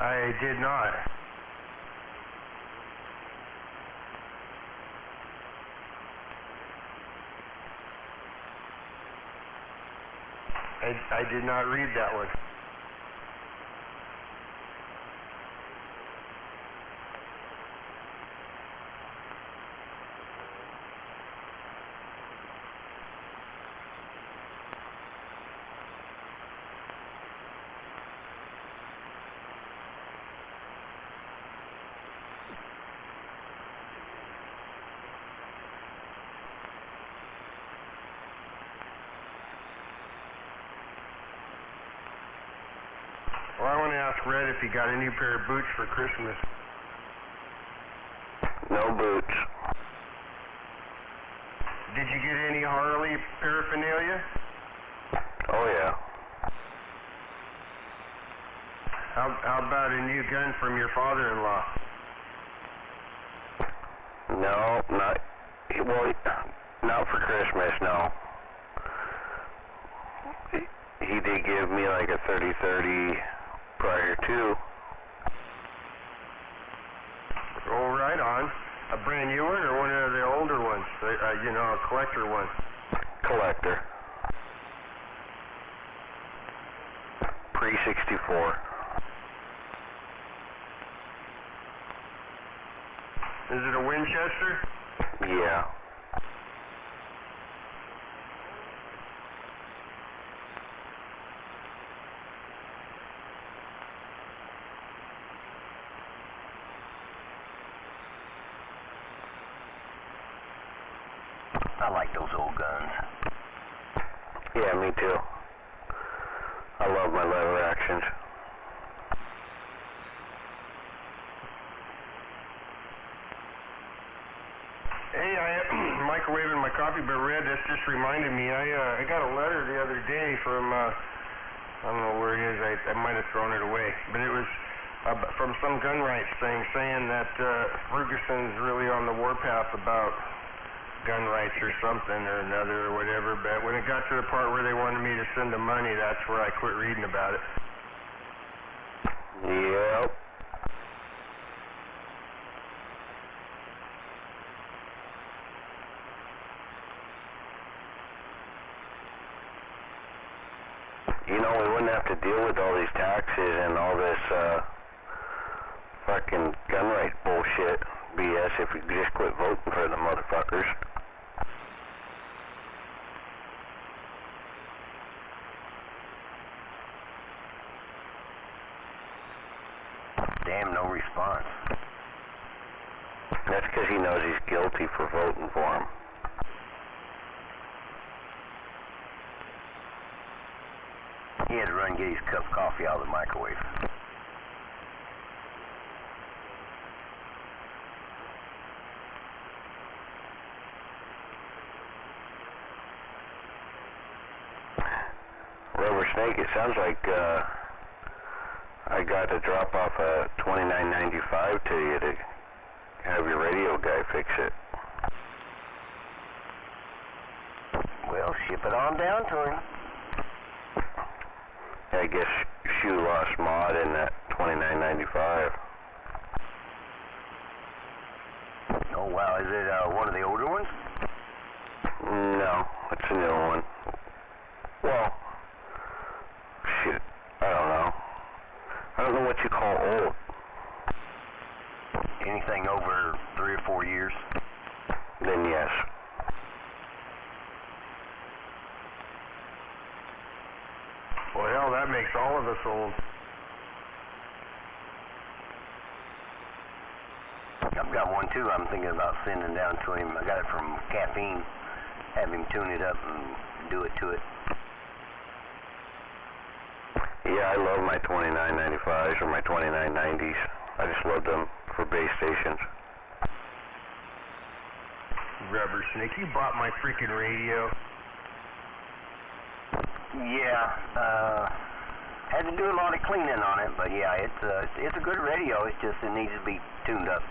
I did not. I did not read that one. Well, I want to ask Red if he got a new pair of boots for Christmas. No boots. Did you get any Harley paraphernalia? Oh, yeah. How about a new gun from your father-in-law? No, well, not for Christmas, no. He did give me like a 30-30 prior to. Oh, right on. A brand new one or one of the older ones? A collector one? Collector. Pre-64. Is it a Winchester? Yeah. I like those old guns. Yeah, me too. I love my lever actions. Hey, I microwaving my coffee, but Red, this just reminded me. I got a letter the other day from I don't know where it is. I might have thrown it away, but it was from some gun rights thing saying that Ferguson's really on the warpath about gun rights or something or another or whatever. But when it got to the part where they wanted me to send them money, that's where I quit reading about it. Yep. You know, we wouldn't have to deal with all these taxes and all this fucking gun rights bullshit BS if we just quit voting for the motherfuckers. Damn, no response. That's because he knows he's guilty for voting for him. He had to run and get his cup of coffee out of the microwave. Rubber Snake, it sounds like I got to drop off a $29.95 to you to have your radio guy fix it. Well, ship it on down to him. I guess Shoe lost mod in that $29.95. Oh, wow. Is it one of the older ones? No, it's a new one. Well, shit, I don't know. I don't know what you call old. Anything over 3 or 4 years? Then yes. That makes all of us old. I've got one too I'm thinking about sending down to him. I got it from Caffeine. Have him tune it up and do it to it. Yeah, I love my 2995s or my 2990s. I just love them for base stations. Rubber Snake, you bought my freaking radio. Yeah, had to do a lot of cleaning on it, but yeah, it's a good radio. It's just it needs to be tuned up.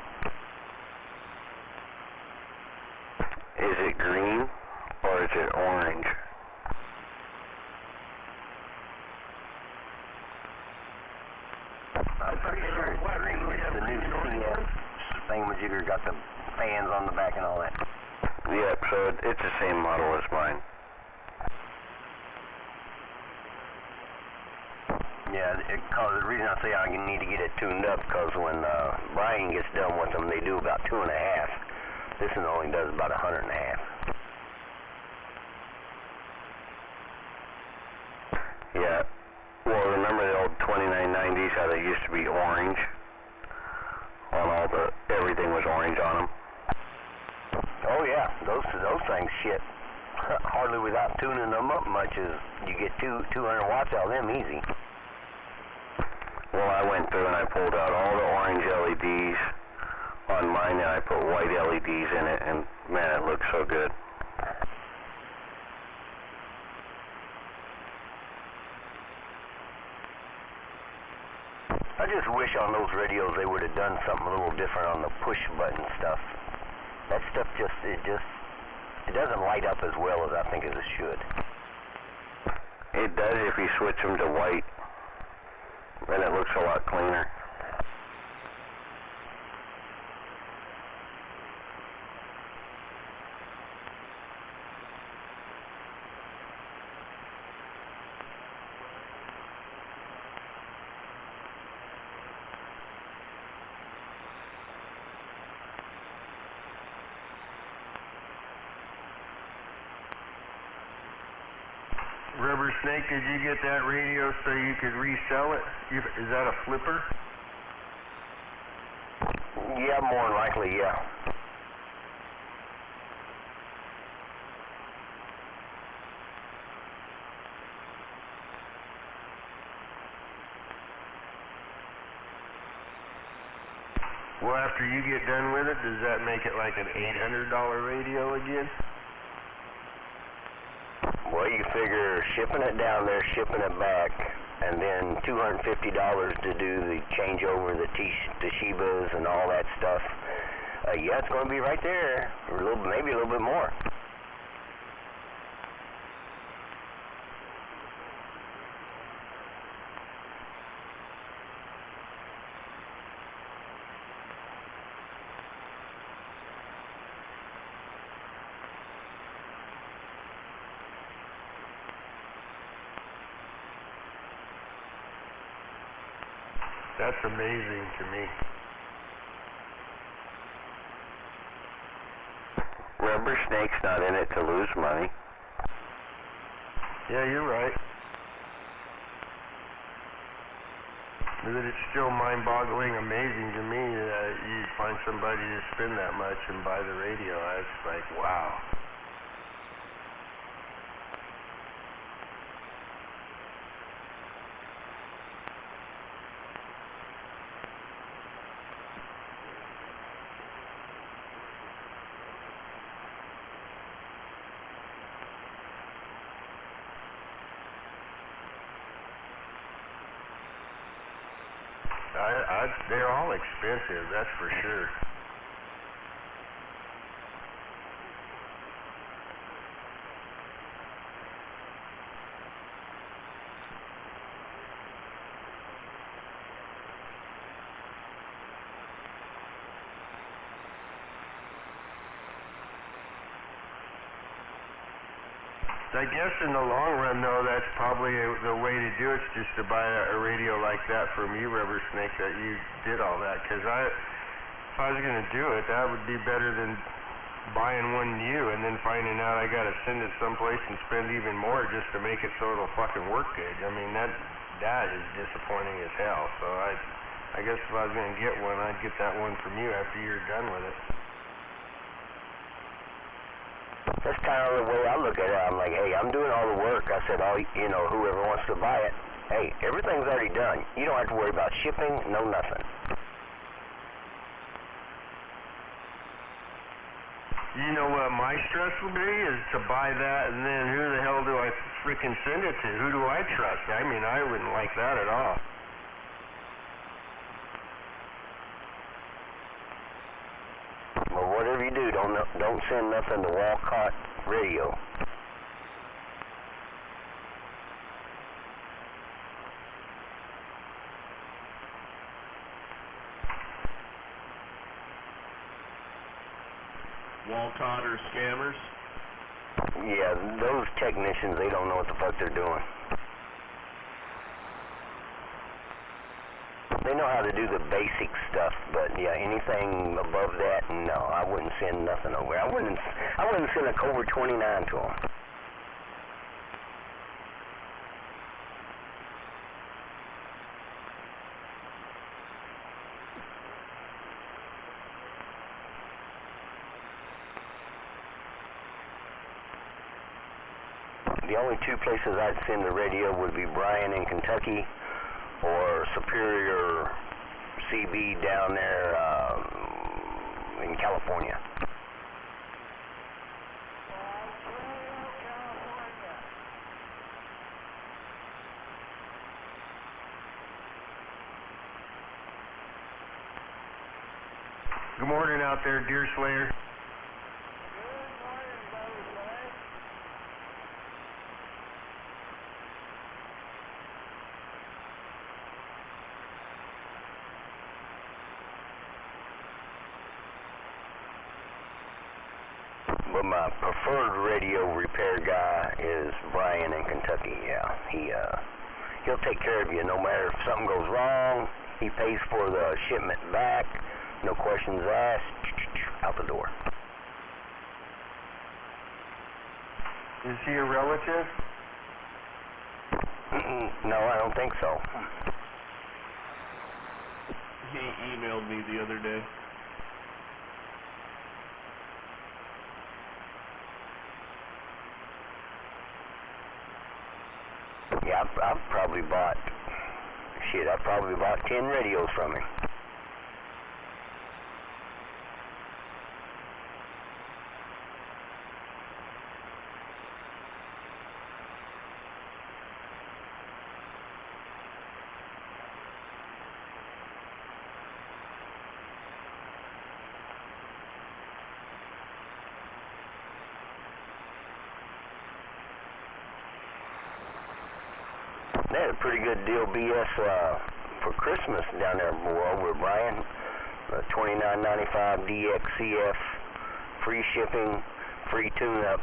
Is it green or is it orange? I'm pretty sure it's green. It's the new CS thingamajigger, got the fans on the back and all that. Yep, so it's the same model as mine. Yeah, cause the reason I say I need to get it tuned up, because when Brian gets done with them, they do about 2.5. This one only does about 100.5. Yeah. Well, remember the old 2990s, how they used to be orange? On all the, everything was orange on them. Oh yeah, those things shit. Hardly without tuning them up much as you get 200 watts out of them easy. Well, I went through and I pulled out all the orange LEDs on mine and I put white LEDs in it, and man, it looks so good. I just wish on those radios they would have done something a little different on the push button stuff. That stuff it doesn't light up as well as I think as it should. It does if you switch them to white, and it looks a lot cleaner. Rubber Snake, did you get that radio so you could resell it? Is that a flipper? Yeah, more than likely, yeah. Well, after you get done with it, does that make it like an $800 radio again? Well, you figure shipping it down there, shipping it back, and then $250 to do the changeover, the Toshibas and all that stuff. Yeah, it's going to be right there, or maybe a little bit more. That's amazing to me. Rubber Snake's not in it to lose money. Yeah, you're right. But it's still mind-boggling, amazing to me that you find somebody to spend that much and buy the radio. It's like, wow. They're all expensive, that's for sure. I guess in the long run, though, that's probably the way to do it, is just to buy a radio like that from you, Rubber Snake, that you did all that. Because if I was going to do it, that would be better than buying one new and then finding out I got to send it someplace and spend even more just to make it so it'll fucking work good. I mean, that is disappointing as hell. So I guess if I was going to get one, I'd get that one from you after you're done with it. That's kind of the way I look at it. I'm like, hey, I'm doing all the work. I said, whoever wants to buy it, hey, everything's already done. You don't have to worry about shipping, no nothing. You know what my stress would be is to buy that, and then who the hell do I freaking send it to? Who do I trust? I mean, I wouldn't like that at all. Well, whatever you do, don't send nothing to Walcott Radio. Walcott or scammers? Yeah, those technicians, they don't know what the fuck they're doing. They know how to do the basic stuff, but yeah, anything above that, no, I wouldn't send nothing over. I wouldn't send a Cobra 29 to them. The only two places I'd send the radio would be Bryan in Kentucky or Superior CB down there in California. Good morning out there, Deer Slayer. But my preferred radio repair guy is Bryan in Kentucky. Yeah, he'll take care of you no matter if something goes wrong. He pays for the shipment back, no questions asked, out the door. Is he a relative? No, I don't think so. He emailed me the other day. Yeah, I've probably bought 10 radios from him. They had a pretty good deal, BS, for Christmas down there over at Bryan. $29.95 DXCF, free shipping, free tune-up.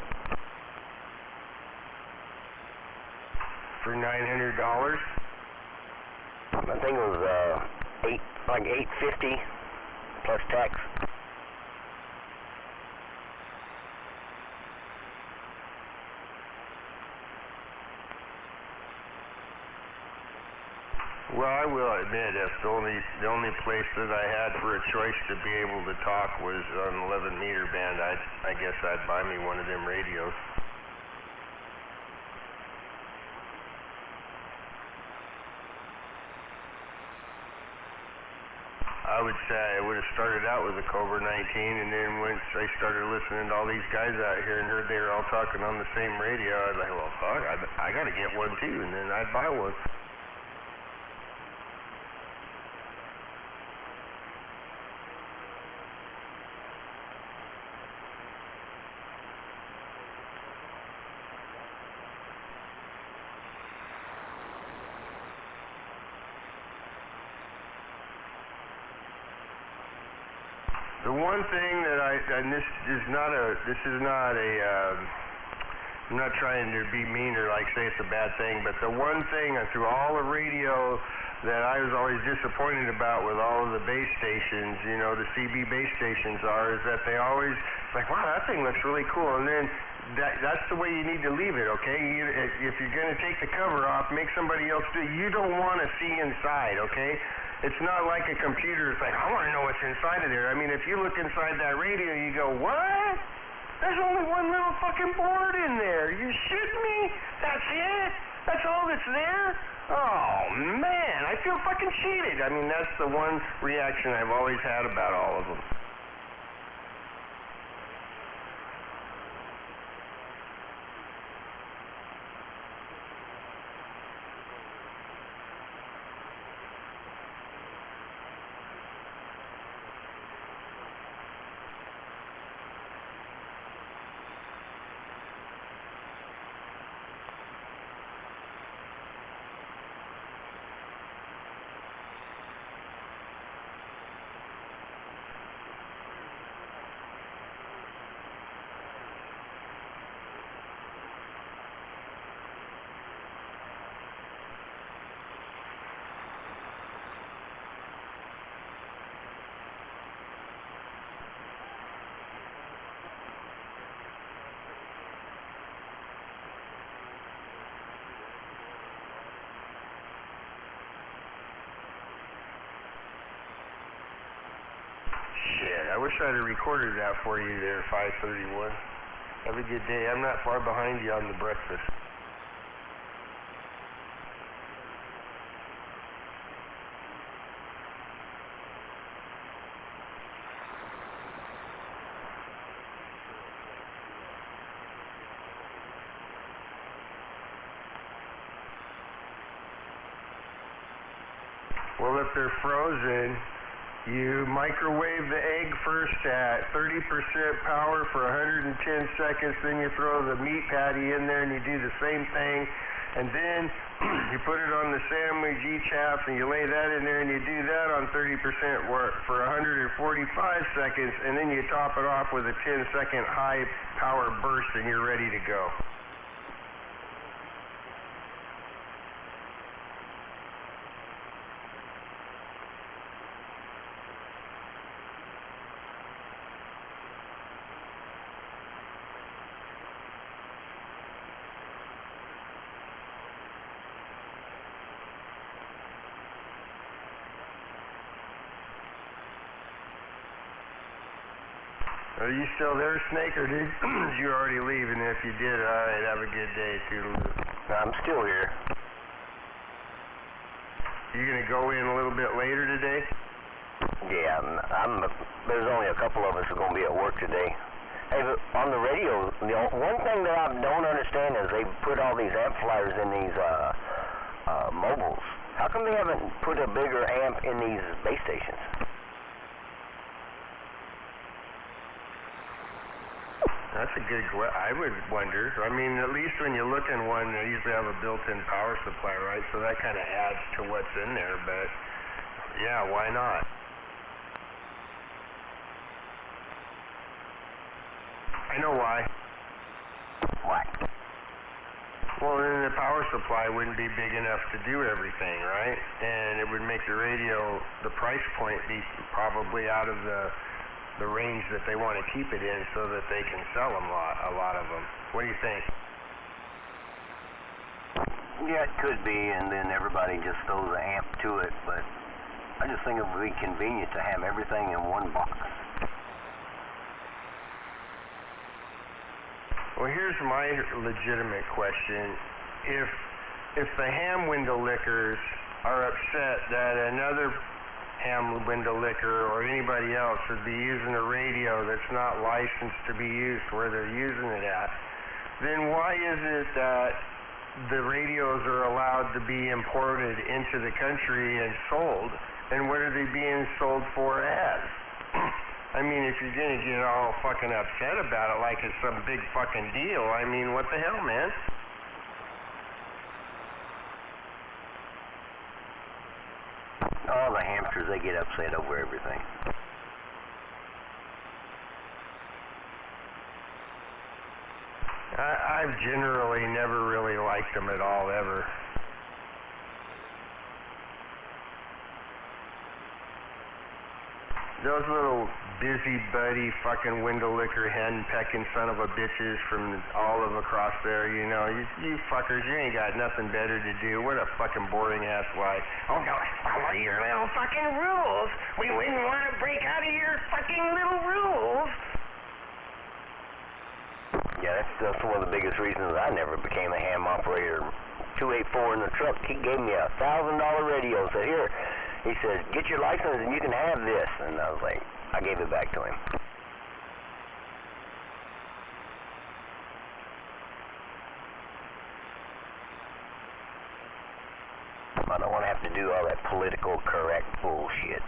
For $900? I think it was $850 plus tax. Well, I will admit, if the only place that I had for a choice to be able to talk was on 11 meter band, I guess I'd buy me one of them radios. I would say I would have started out with a Cobra 19, and then once I started listening to all these guys out here and heard they were all talking on the same radio, I was like, well, fuck, I got to get one too, and then I'd buy one. The one thing that and this is not a, I'm not trying to be mean or like say it's a bad thing, but the one thing through all the radio that I was always disappointed about with all of the base stations, you know, the CB base stations is that they always, like, wow, that thing looks really cool, and then that's the way you need to leave it, okay? If you're going to take the cover off, make somebody else do it. You don't want to see inside, okay? It's not like a computer. It's like, I want to know what's inside of there. I mean, if you look inside that radio, you go, what? There's only one little fucking board in there. You shitting me? That's it? That's all that's there? Oh, man, I feel fucking cheated. I mean, that's the one reaction I've always had about all of them. Shit, I wish I'd have recorded that for you there, 531. Have a good day. I'm not far behind you on the breakfast. Well, if they're frozen, you microwave the egg first at 30% power for 110 seconds, then you throw the meat patty in there and you do the same thing, and then you put it on the sandwich each half and you lay that in there and you do that on 30% work for 145 seconds, and then you top it off with a 10-second high power burst and you're ready to go. Are you still there, Snake, or did you already leave? And if you did, all right, have a good day, toodaloo. I'm still here. You gonna go in a little bit later today? Yeah, there's only a couple of us who are gonna be at work today. Hey, but on the radio, one thing that I don't understand is they put all these amplifiers in these mobiles. How come they haven't put a bigger amp in these base stations? That's a good I would wonder. I mean, at least when you look in one, they usually have a built-in power supply, right? So that kind of adds to what's in there, but yeah, why not? I know why. Why? Well, then the power supply wouldn't be big enough to do everything, right? And it would make the radio, the price point be probably out of the range that they want to keep it in so that they can sell them a lot of them. What do you think? Yeah, it could be, and then everybody just throws an amp to it, but I just think it would be convenient to have everything in one box. Well, here's my legitimate question. If the ham window lickers are upset that another ham window licker or anybody else would be using a radio that's not licensed to be used where they're using it at, then why is it that the radios are allowed to be imported into the country and sold, and what are they being sold for as? I mean, if you're gonna get all fucking upset about it like it's some big fucking deal, I mean, what the hell, man? All the hamsters, they get upset over everything. I've generally never really liked them at all, ever. those little busybody fucking window licker hen pecking son of a bitches from all of across there, you know, you fuckers, you ain't got nothing better to do. What a fucking boring ass life. Oh, no, follow your little fucking rules. We wouldn't want to break out of your fucking little rules. Yeah, that's one of the biggest reasons I never became a ham operator. 284 in the truck, he gave me a $1,000 radio. So here, he said, get your license and you can have this. And I was like, I gave it back to him. I don't want to have to do all that political correct bullshit.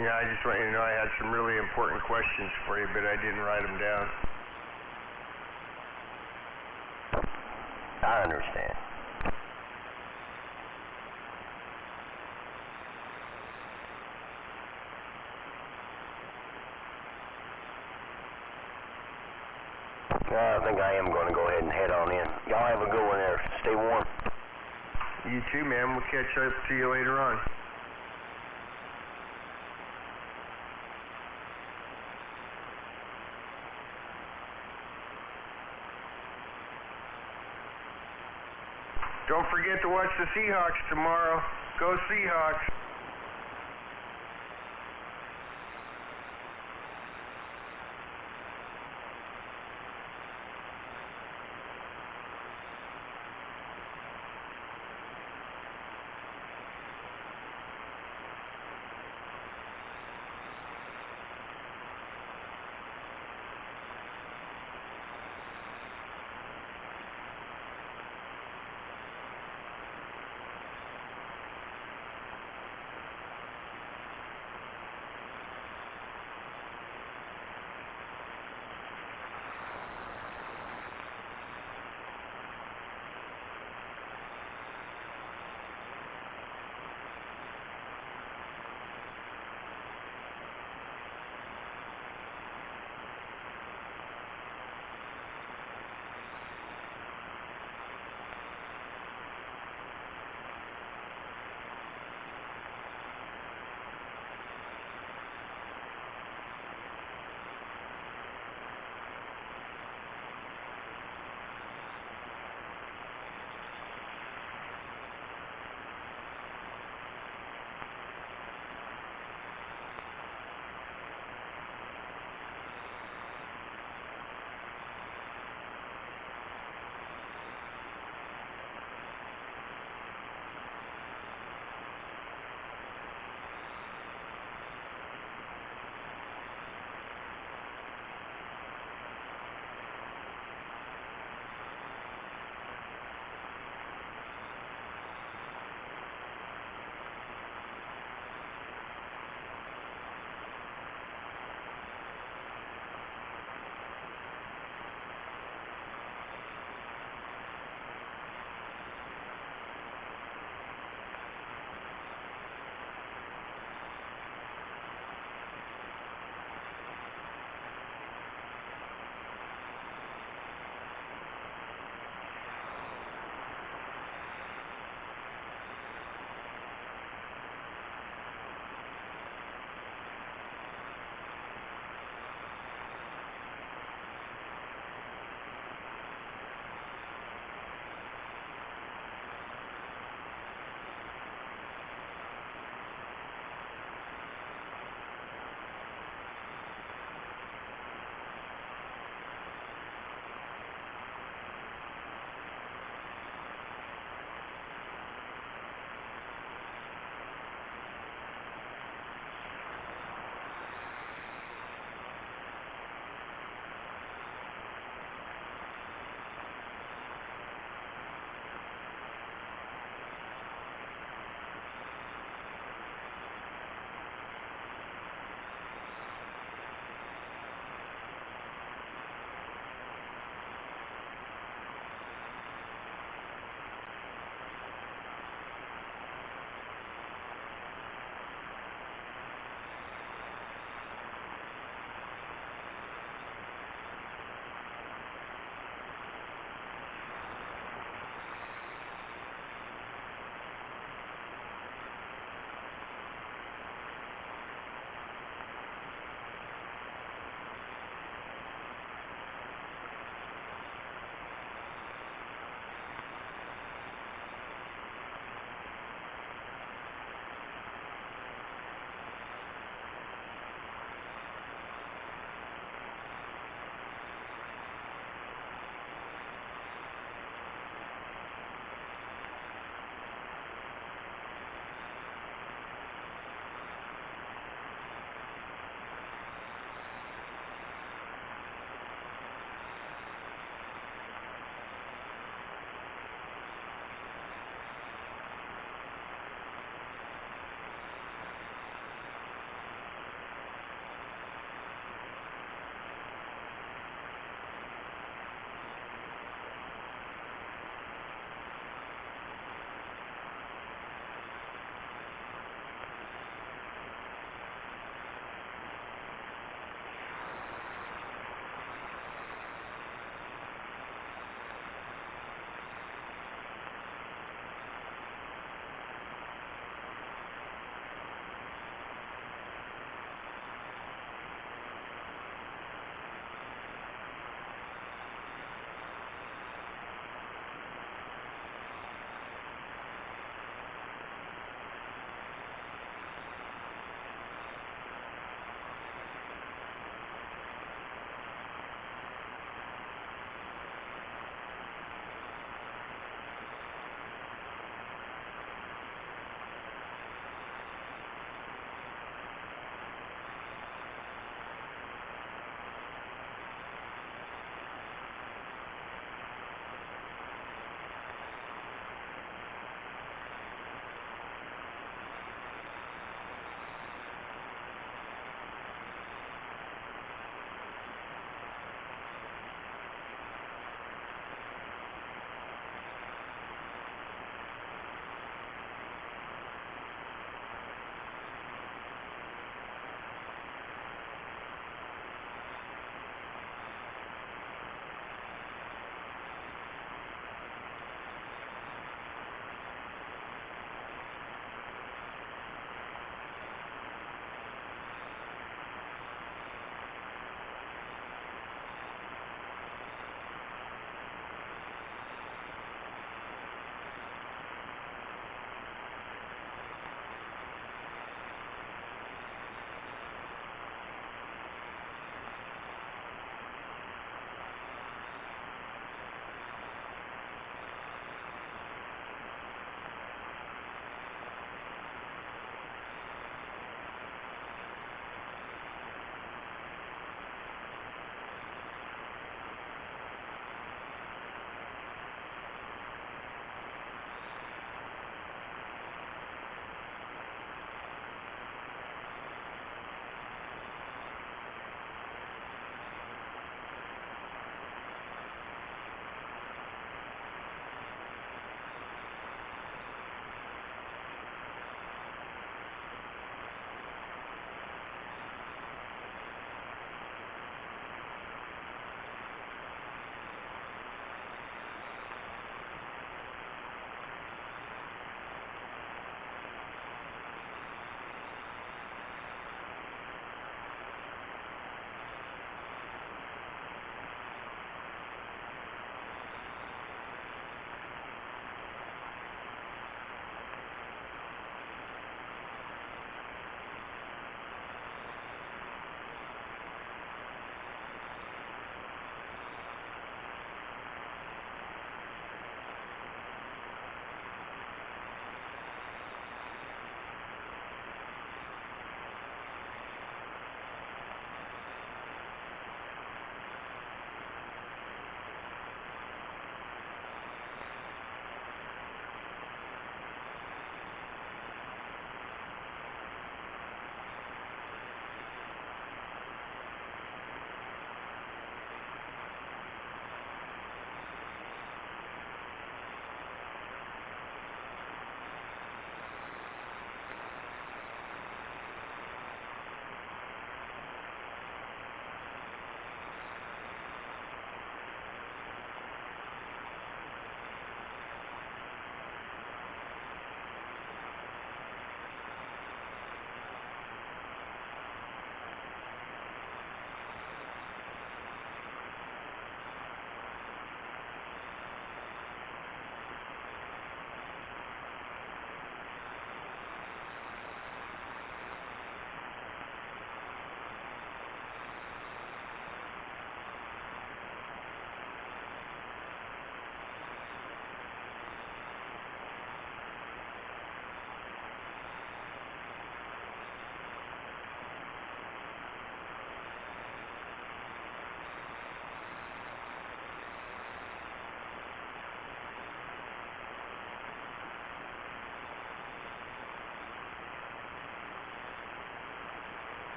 You know, I just want you to know I had some really important questions for you, but I didn't write them down. I understand. I think I am going to go ahead and head on in. Y'all have a good one there. Stay warm. You too, man. We'll catch up to you later on. Don't forget to watch the Seahawks tomorrow. Go Seahawks.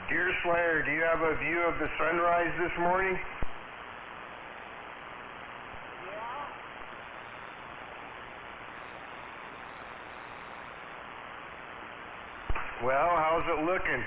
Deer Slayer, do you have a view of the sunrise this morning? Well, how's it looking?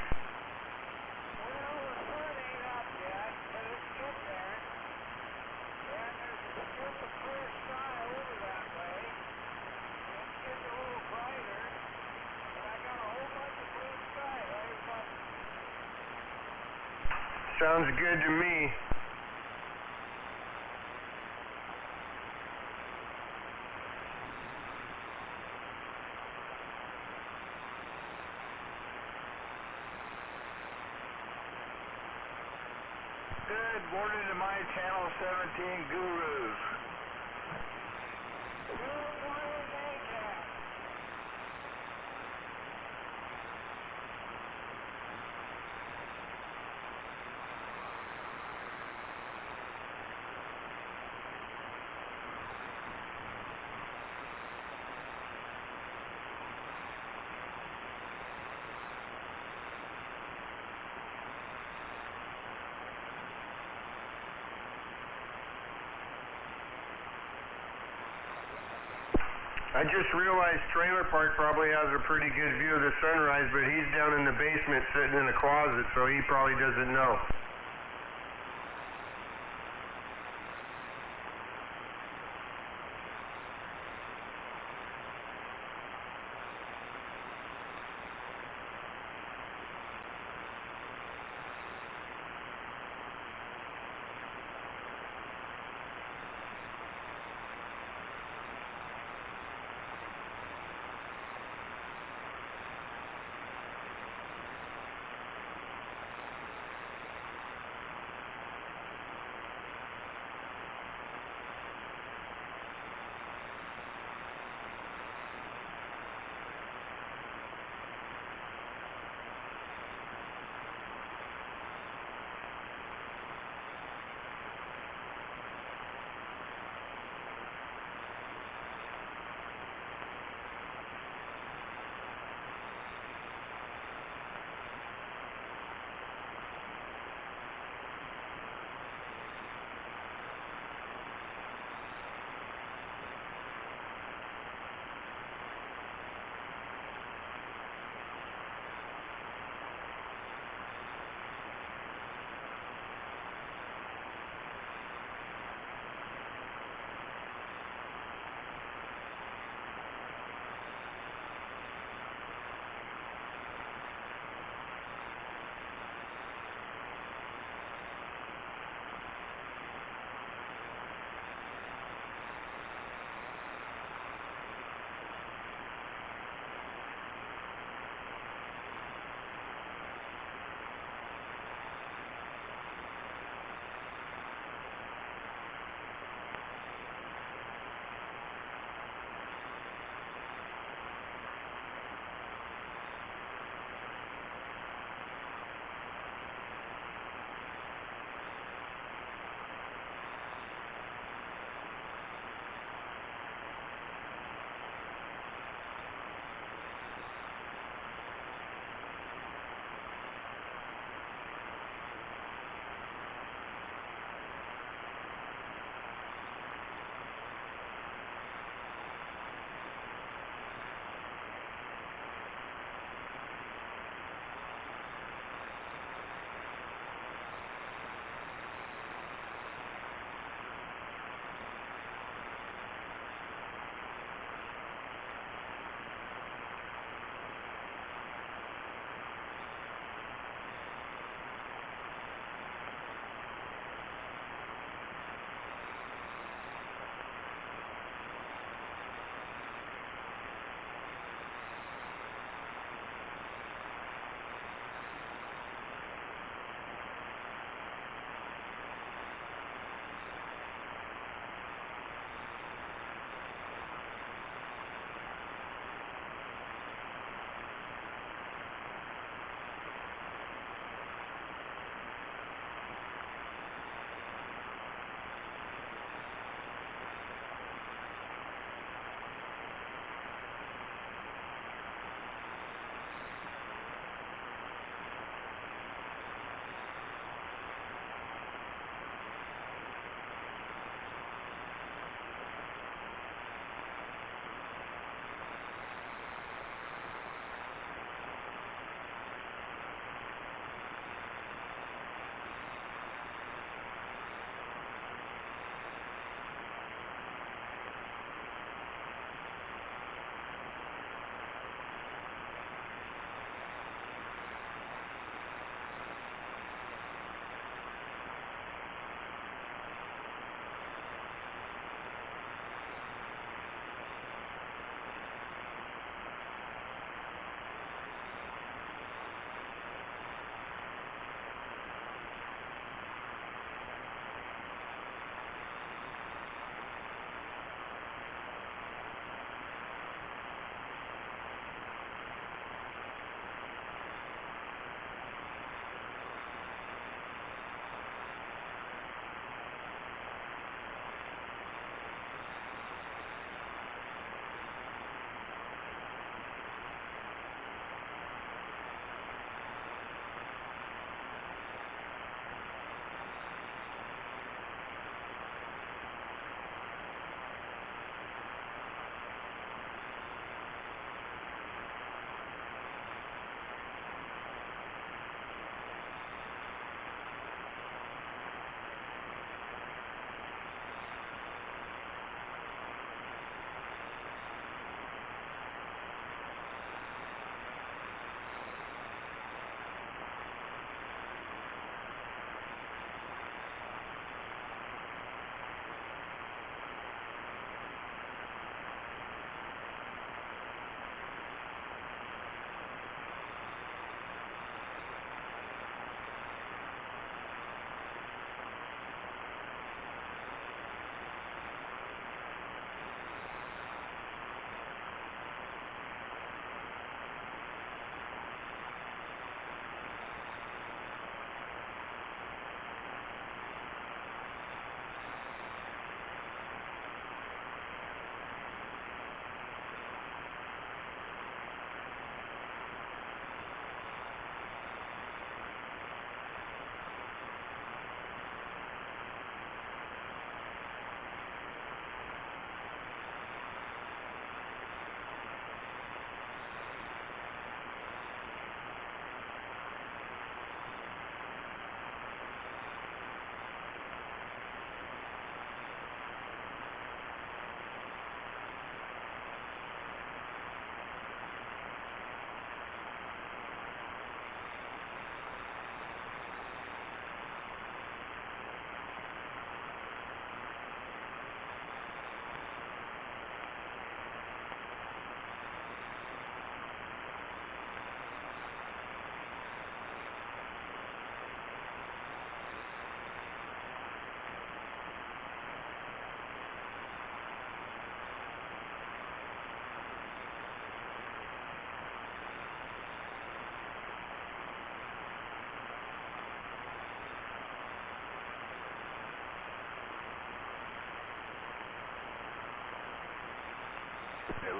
Sounds good to me. Good morning to my Channel 17 gurus. I just realized Trailer Park probably has a pretty good view of the sunrise, but he's down in the basement sitting in a closet, so he probably doesn't know.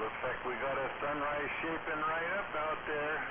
looks like we got a sunrise shaping right up out there.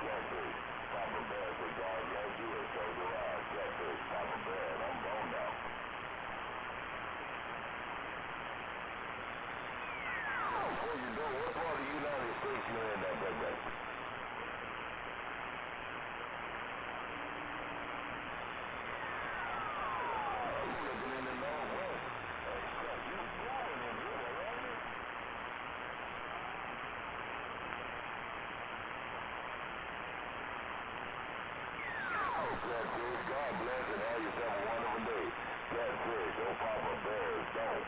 Catfish. Papa Bear said, God bless you, and so do I. Catfish, Papa Bear, I'm gone now. Before you go, what part of the United States you in that day? Catfish, God bless and have yourself a wonderful day. Catfish, oh Papa Bears, don't.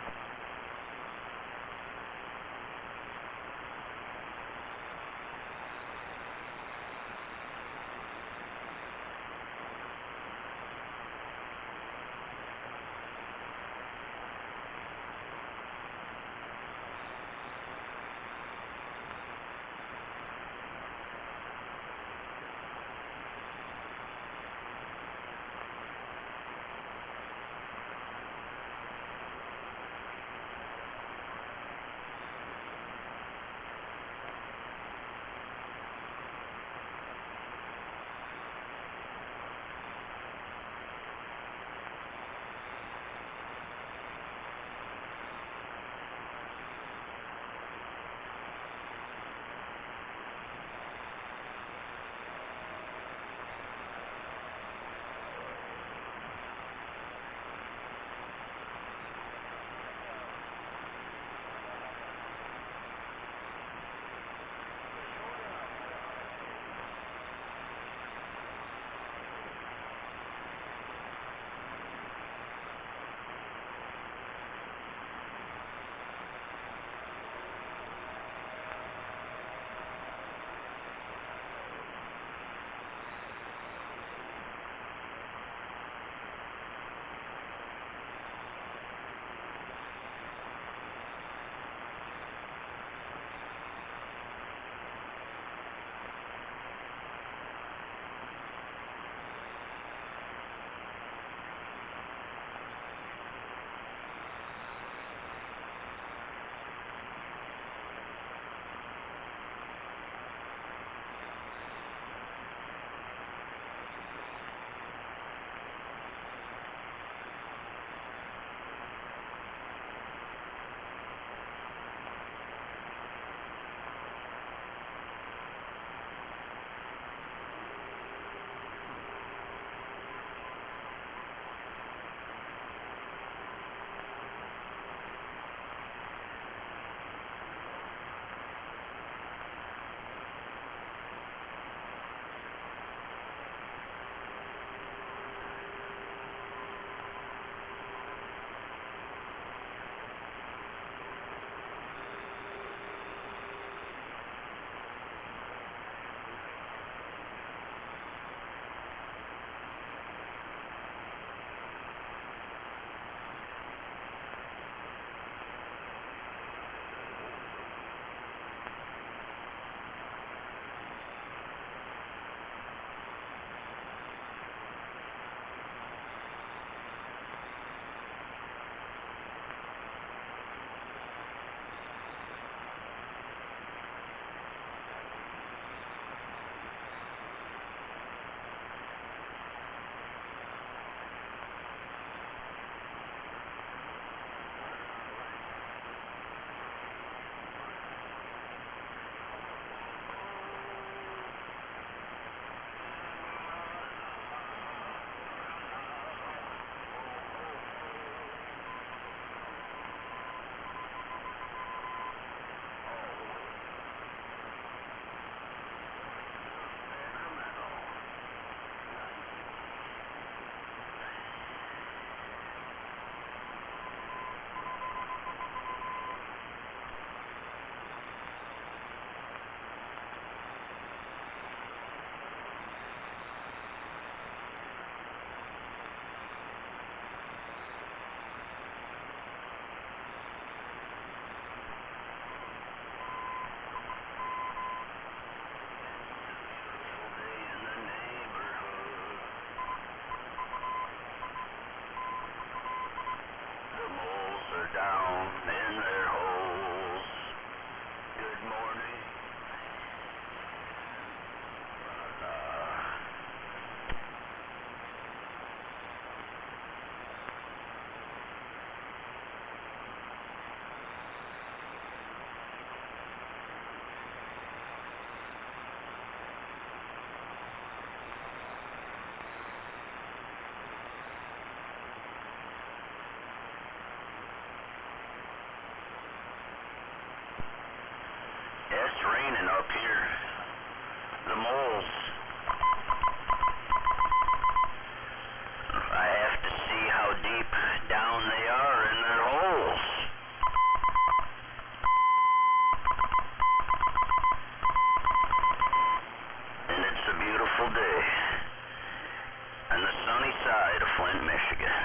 it's raining up here. The moles. I have to see how deep down they are in their holes. And it's a beautiful day on the sunny side of Flint, Michigan.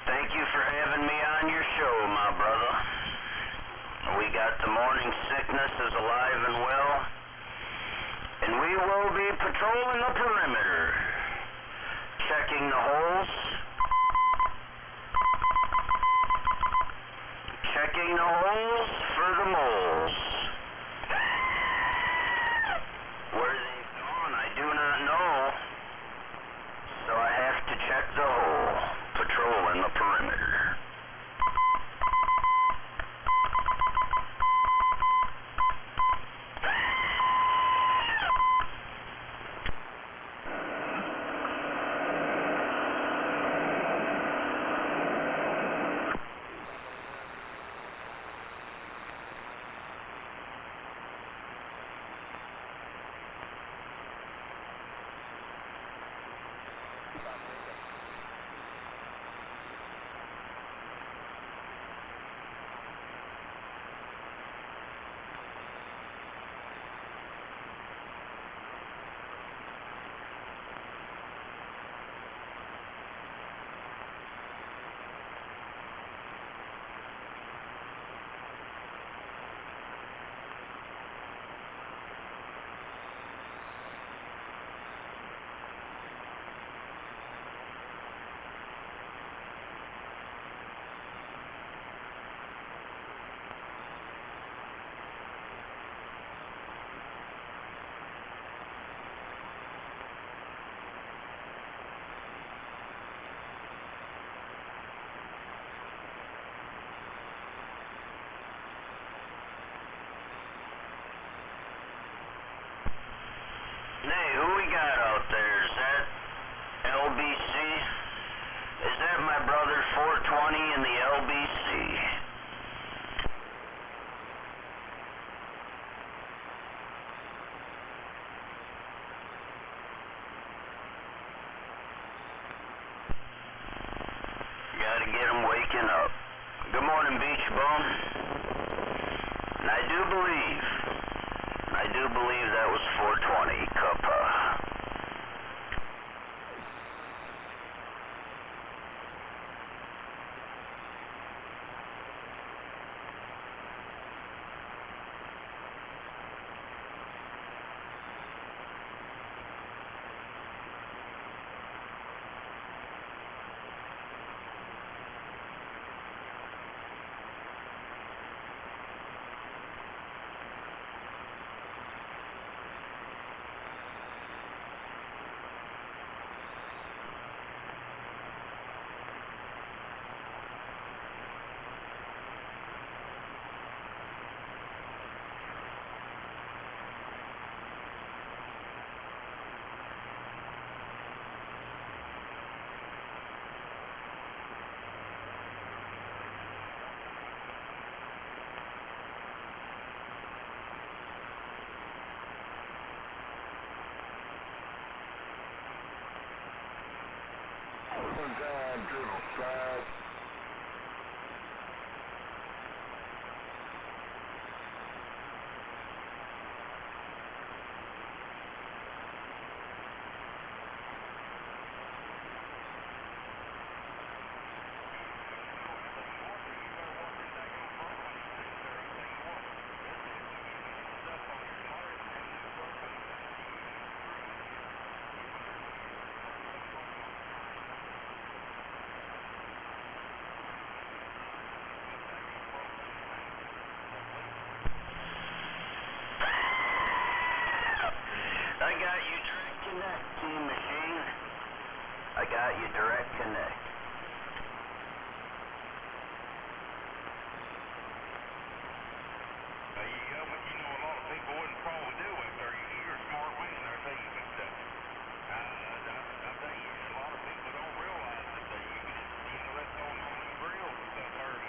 Thank you for having me on your show, my brother. We got the morning sickness is alive and well, and we will be patrolling the perimeter, checking the holes, checking the holes for the moles. Where they've gone, I do not know, so I have to check the hole. Patrolling the perimeter. Hey, who we got out there? Is that LBC? Is that my brother 420 in the LBC? Gotta get him waking up. Good morning, Beach Bum. And I do believe that was 420, Cuppa. Down to the side. got you direct connect. You know, a lot of people wouldn't probably do it. You're a smart man there, too, but I tell you, a lot of people don't realize that that's going on in grills and stuff there.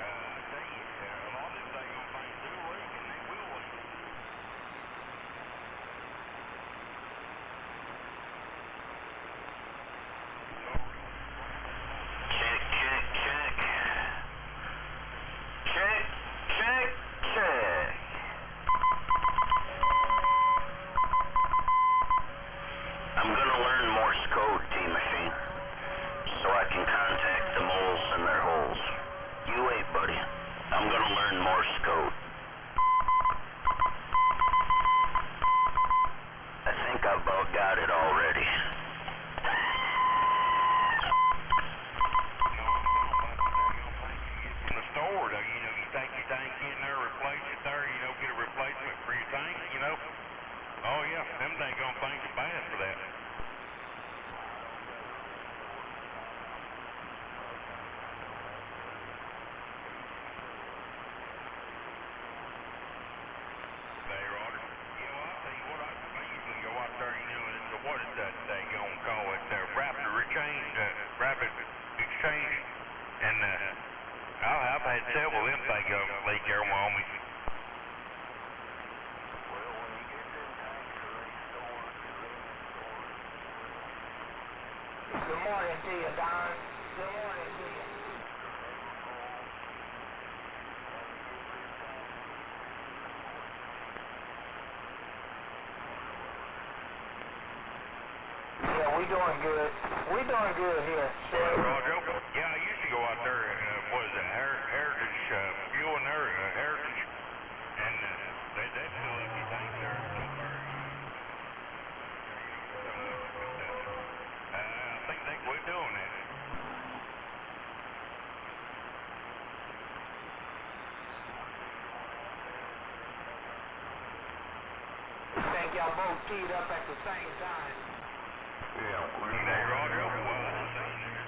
I tell you, a lot of them daggone things do leak, and they will leak. Check, check, check. Check, check, check. I'm gonna learn Morse code, T-Machine, so I can contact the moles in their holes. You wait, buddy. I'm gonna learn Morse code. I think I've about got it already. From the store, though, you know, you take your tank in there, replace it there, you know, get a replacement for your tank, you know. Oh, yeah, them daggone things are bad for that. Hey, Roger. You know, I'll tell you what, I usually go out there, you know, and what is that daggone call it? Rapid exchange. And I've had several of them daggone leak there on me. Good morning to you, Don. Good morning to you. Yeah, we doing good. We doing good here. Roger. Yeah, I used to go out there, what is it, Heritage Fuel in there, Heritage, and they fill up your tank there and stuff there. I think they quit doing that. I think y'all both keyed up at the same time. Yeah, hey, Roger. Well, I just seen there.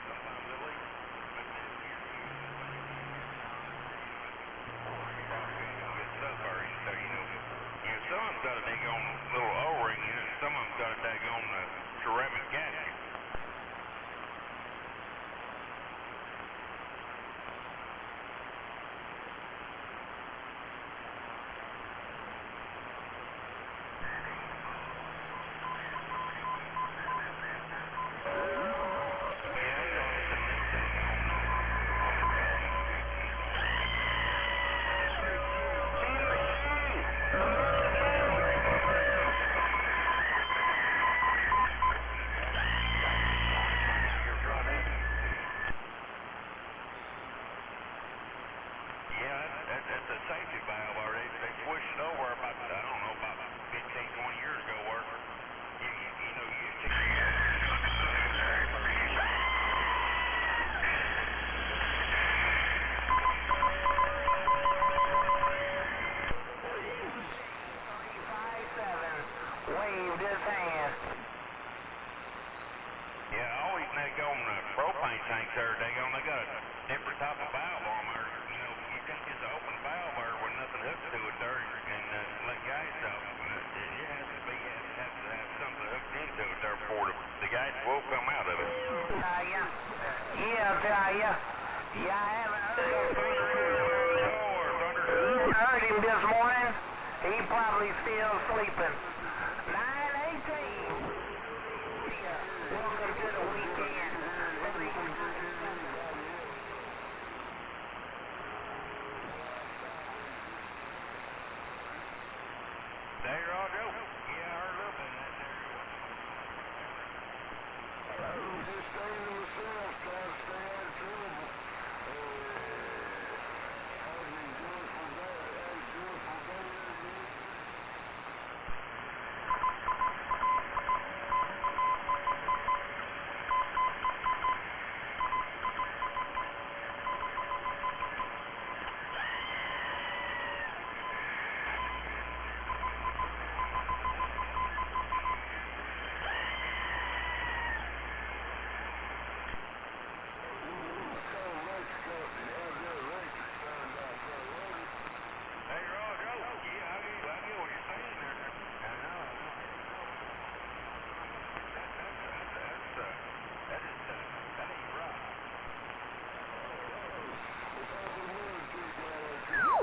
Sometimes they leak. Get stuff there, you know. Some of them's got a daggone little O-ring in it, and some of them's got a daggone ceramic gasket. That's a safety valve already. They switched it over about, I don't know, about 15, 20 years ago where you know, you used to. Waved his hand. Yeah, all these daggone propane tanks there, they got a different type of valve on there. You know, you can't just open the valve there with nothing hooked to it there and let gas out. It has to have something hooked into it there before the gas will come out of it. Yeah, I haven't heard him this morning. He probably still sleeping. 9:18. Welcome to the weekend. There, Roger. Yeah, I heard a little bit of that there. Just stay to yourself, guys. Stay out of trouble.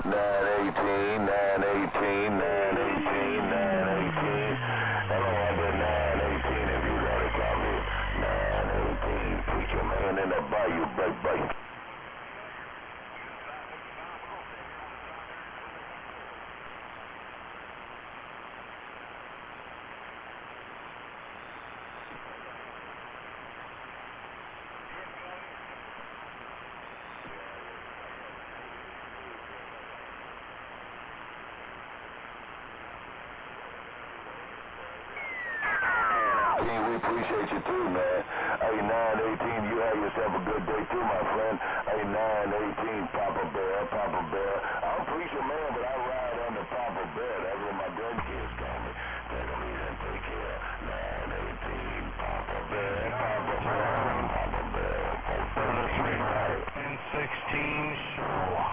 918, 918, 918, 918. Hello, under 918, if you got a copy. 918, put your man in the bayou, baby. We appreciate you too, man. Hey, 918, you have yourself a good day too, my friend. Hey, 918, Papa Bear, Papa Bear. I'm preacher man, but I ride under Papa Bear. That's what my grandkids call me. Take them easy and take care. 918, Papa Bear, Papa Bear, Papa Bear. 1016, sure.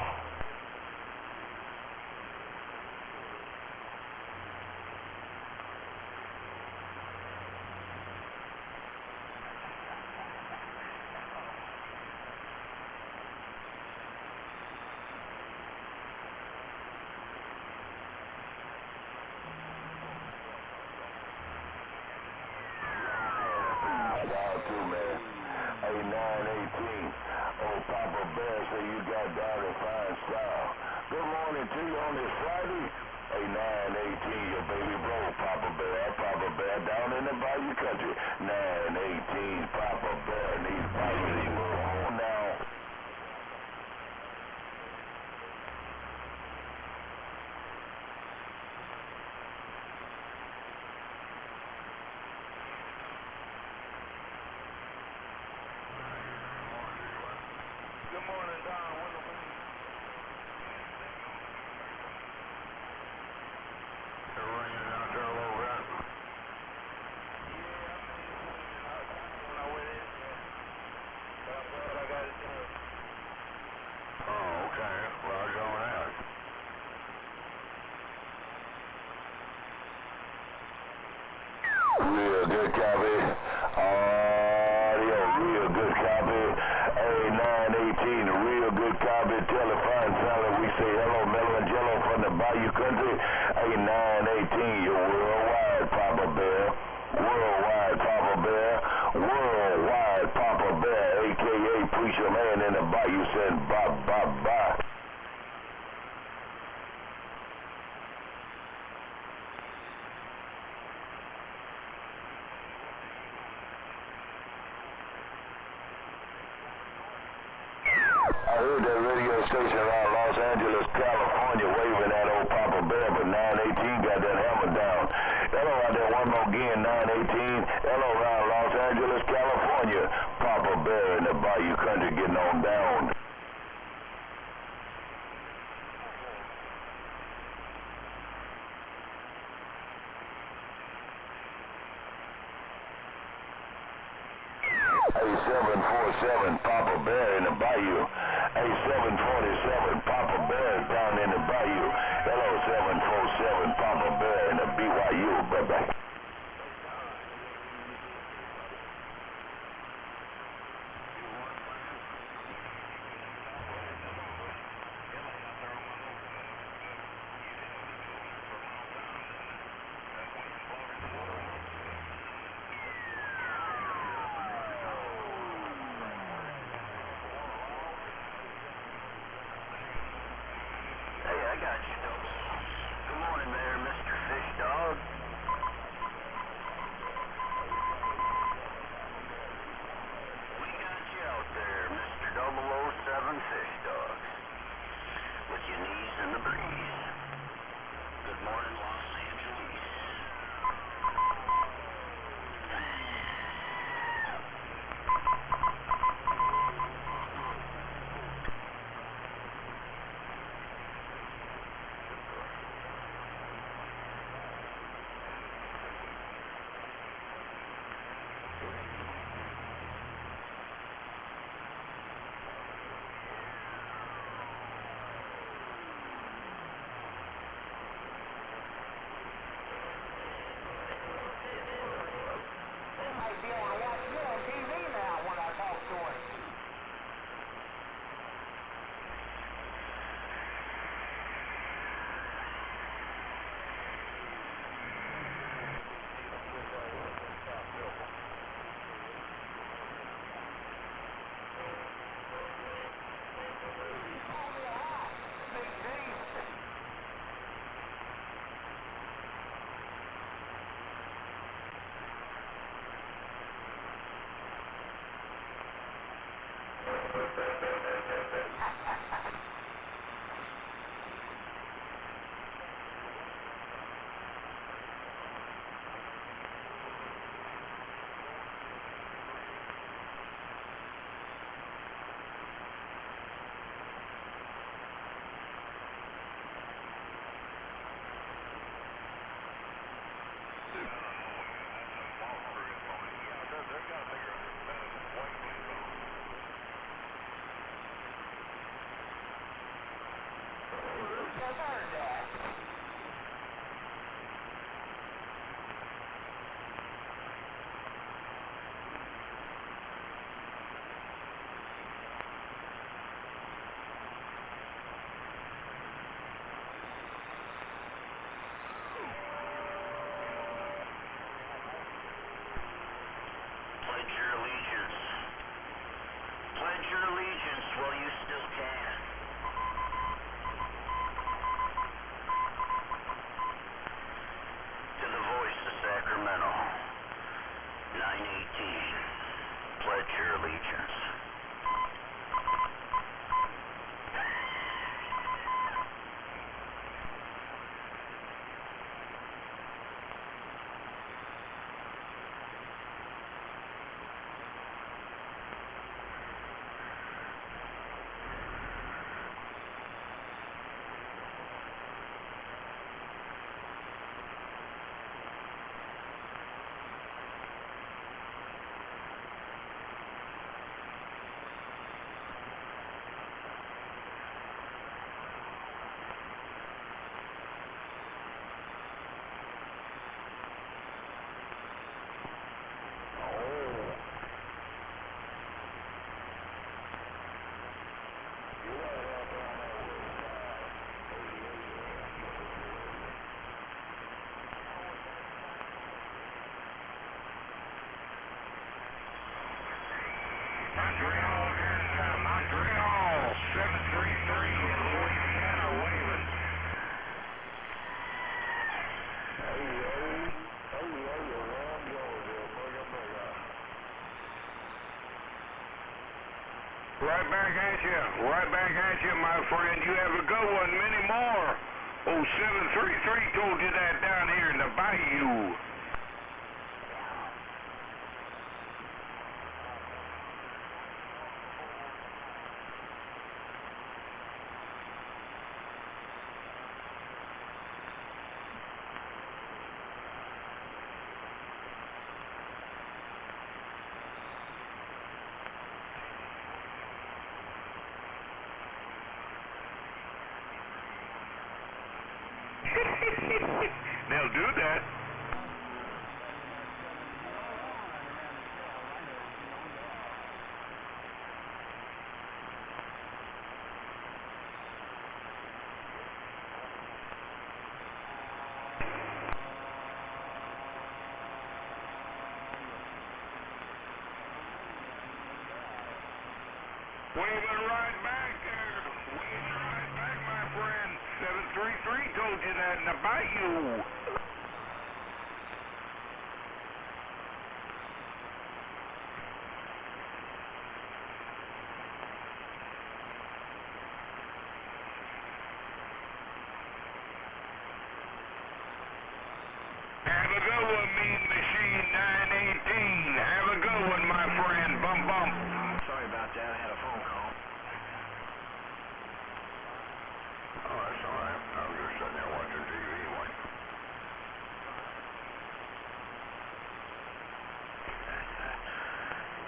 Hey, 918. Oh, Papa Bear say you got down in fine style. Good morning to you on this Friday. Hey, 918, your baby bro, Papa Bear, down in the Bayou country. 918, Papa Bear needs Bayou to go on now. Good morning, Don. They're running out there a little bit. When I went in there, but I'm glad I got it done. Oh, okay. Roger on that. Real good copy. Audio, real good copy. Hey, 918, real good copy. Tell the fine fella we say hello, Mellow and Jello from the Bayou country. Hey, 918, you're worldwide, Papa Bear. Worldwide, Papa Bear. Worldwide, Papa Bear, a.k.a. Preacher Man in the Bayou said bye, bye, bye. I heard that radio station around Los Angeles, California, waving at old Papa Bear, but 918 got that hammer down. Hello out there, one more again, 918. Hello around Los Angeles, California. Papa Bear in the Bayou country getting on down. Hey, 747, Papa Bear in the Bayou. Hey, 747, Papa Bear down in the Bayou. Hello, 747, Papa Bear in the BYU, bye-bye. I got you, Stokes. Good morning there, Mr. Fish Dog. Pledge your allegiance. Pledge your allegiance while you still can. To the voice of Sacramento, 918. Pledge your allegiance. Montreal, 733 in Louisiana, waving. Right back at you, my friend. You have a good one. Many more. Oh, 733 told you that down here in the bayou. They'll do that. Waving right back there. Waving right back, my friend. 733 told you that in the bayou. Have a good one, Mean Machine 918. Have a good one, my friend. Bump, bump. Sorry about that. I had a phone call. Oh, that's all right. I was just sitting there watching TV anyway.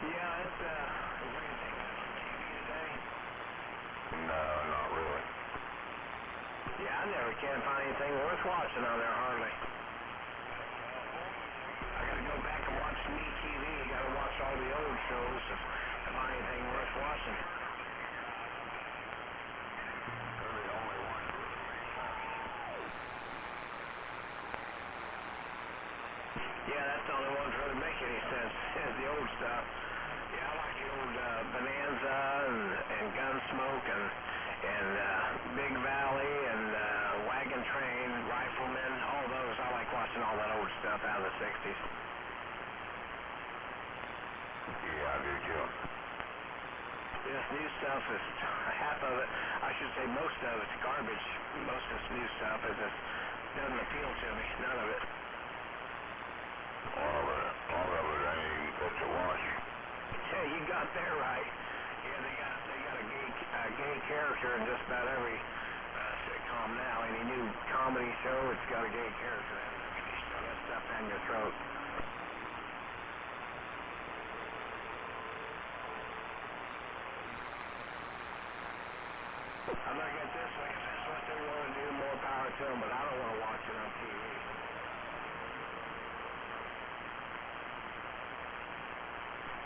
Yeah, it's, is there anything on TV today? No, not really. Yeah, I never can find anything worth watching on there, hardly. I gotta go back and watch Me TV. Gotta watch all the old shows to find anything worth watching. Yeah, that's the only ones that really make any sense, is the old stuff. Yeah, I like the old Bonanza and Gunsmoke and Big Valley and Wagon Train, Rifleman, all those. I like watching all that old stuff out of the 60s. Yeah, I do too. This new stuff is half of it. I should say most of it's garbage. Most of this new stuff is just doesn't appeal to me. None of it. All of it ain't even fit to watch. Yeah, you got there right. Yeah, they got a gay character in just about every sitcom now. Any new comedy show, it's got a gay character in it. You shove that stuff down your throat. I'm gonna get this way. If that's what they want to do, more power to them. But I don't want to watch it on TV.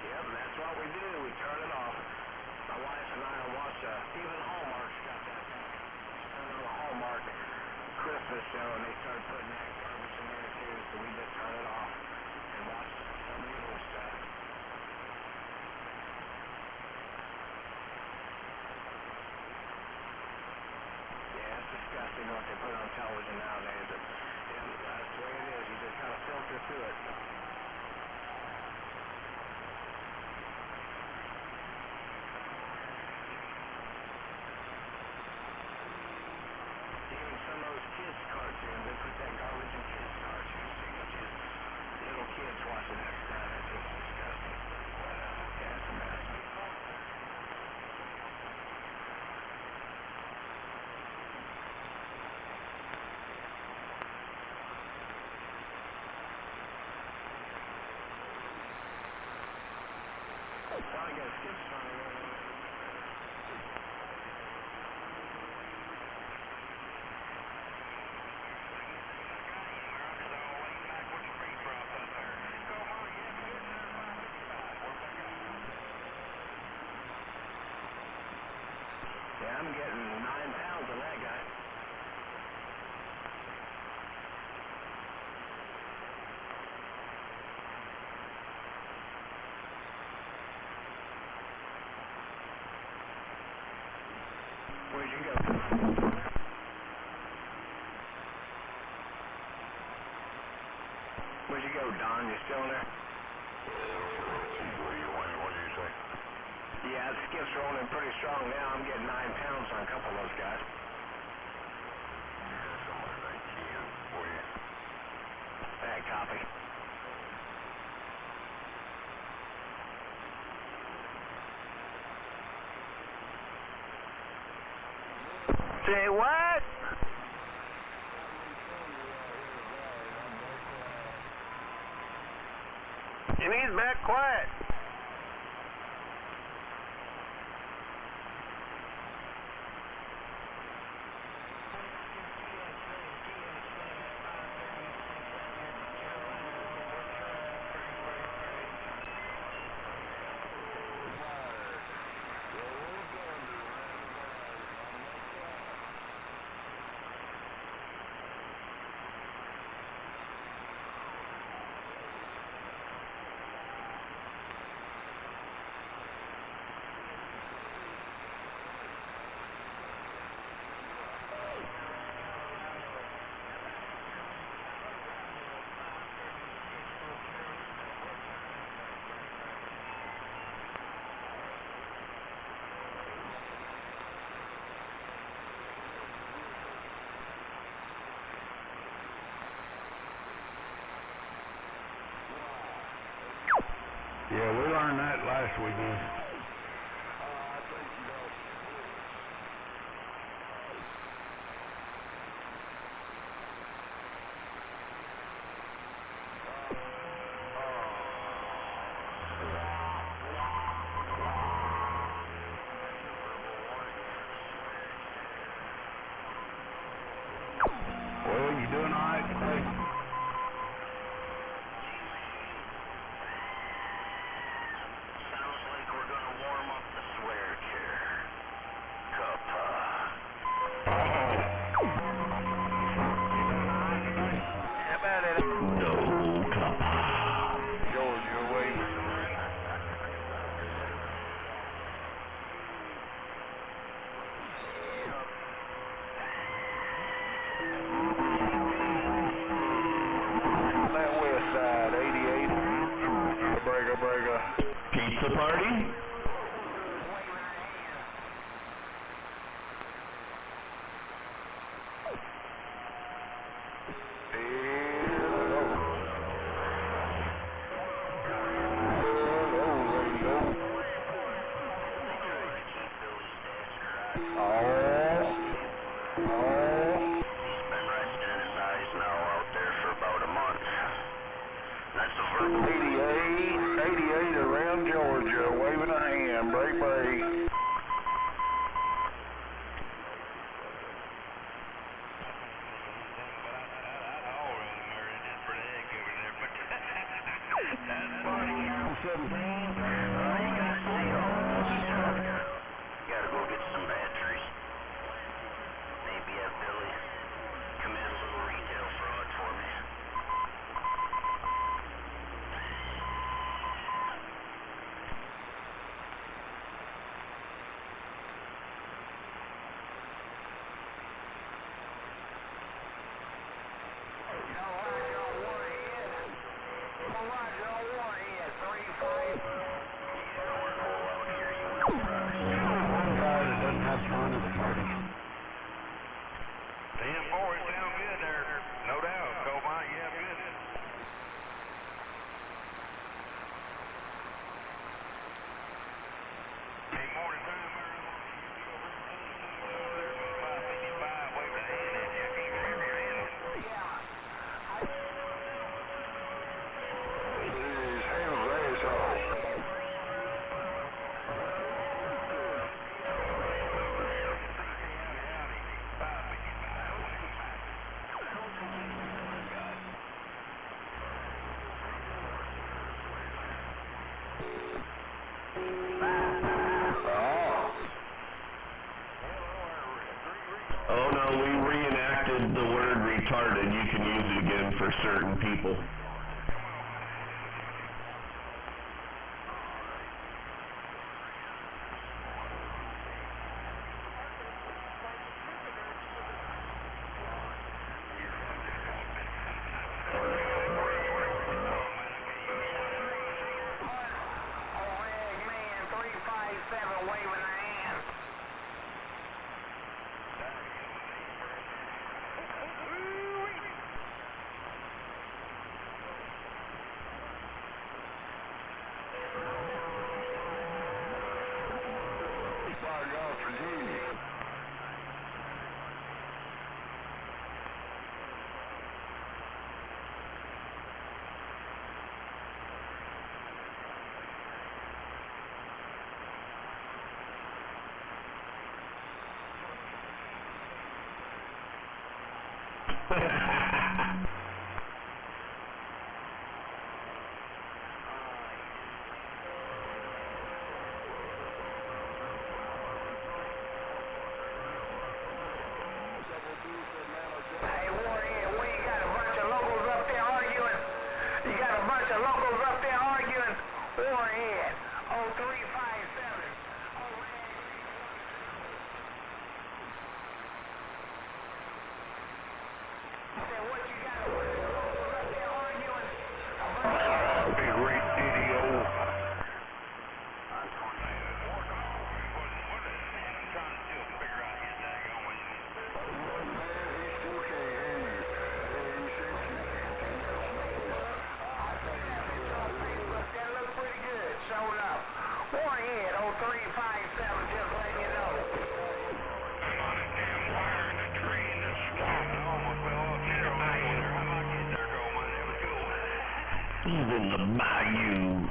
Yep, that's what we do. We turn it off. My wife and I watch even Hallmark's got that thing. We turn on a Hallmark Christmas show, and they start putting that garbage in there too. So we just turn it off and watch some of the old stuff. Yeah, it's disgusting what they put on television nowadays. That's the way it is. You just gotta filter through it. Kids cartoons, they put that garbage in kids cartoons, which is little kids watching that stuff. It's just disgusting. Yeah, it's a mess. Well, I got skips running over there. Yeah, I'm getting 9 pounds on that guy. Where'd you go? Where'd you go, Don? You still there? What did you say? Yeah, the skip's rolling pretty strong now. I'm getting 9 pounds on a couple of those guys. Yeah, somewhere 19 for you. Hey, copy. Say what? And he's back quiet. Yeah, we learned that last weekend. Well, you doing all right today? Sounds like we're gonna warm up the swear chair. Kappa. How about it? No, Kappa. George, you're waving. That west side, 88. Brega. Pizza party? right, buddy. Gotta go get some batteries. Maybe have Billy commit a little retail fraud for me. Oh no, we reenacted the word retarded. You can use it again for certain people. Even the bayou.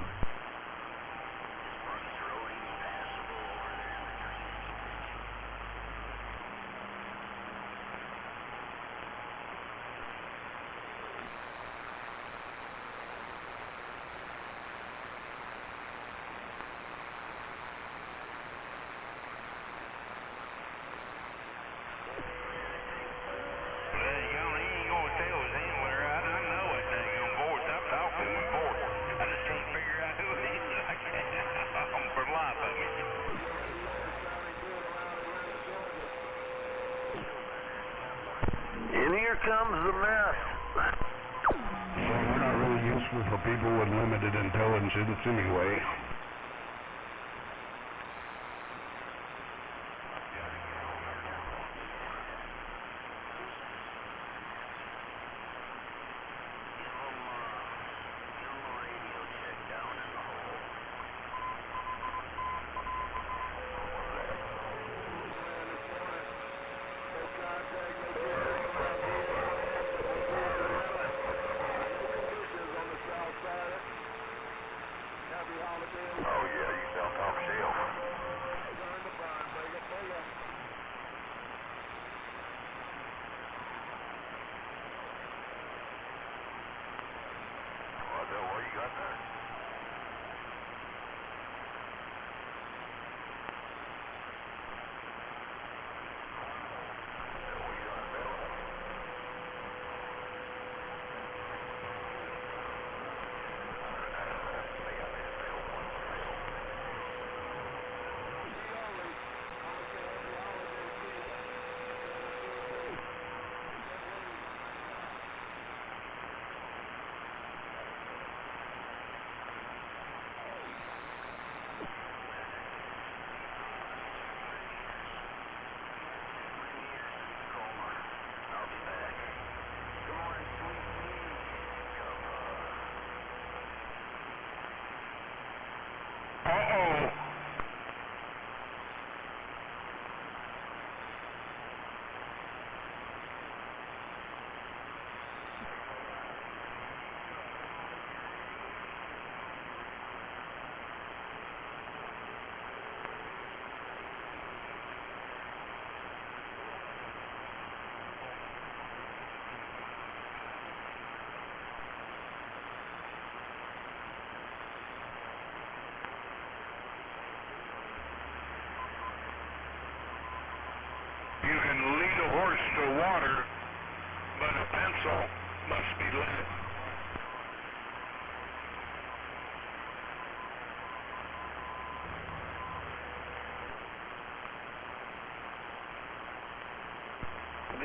And here comes the mess. So we're not really useful for people with limited intelligence anyway. Happy holiday.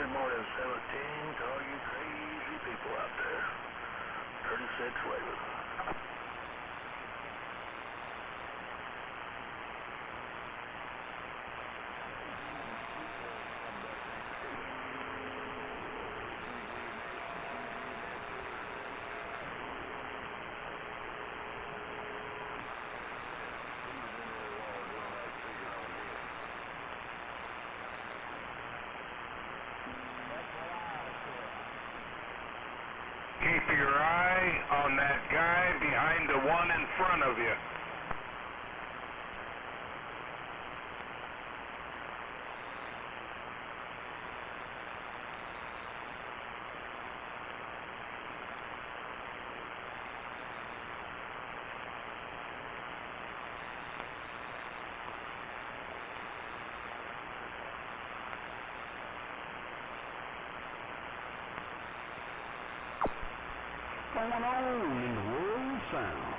Good morning, 17, to all you crazy people out there. 36 flavor. Keep your eye on that guy behind the one in front of you. Going on in the world sound.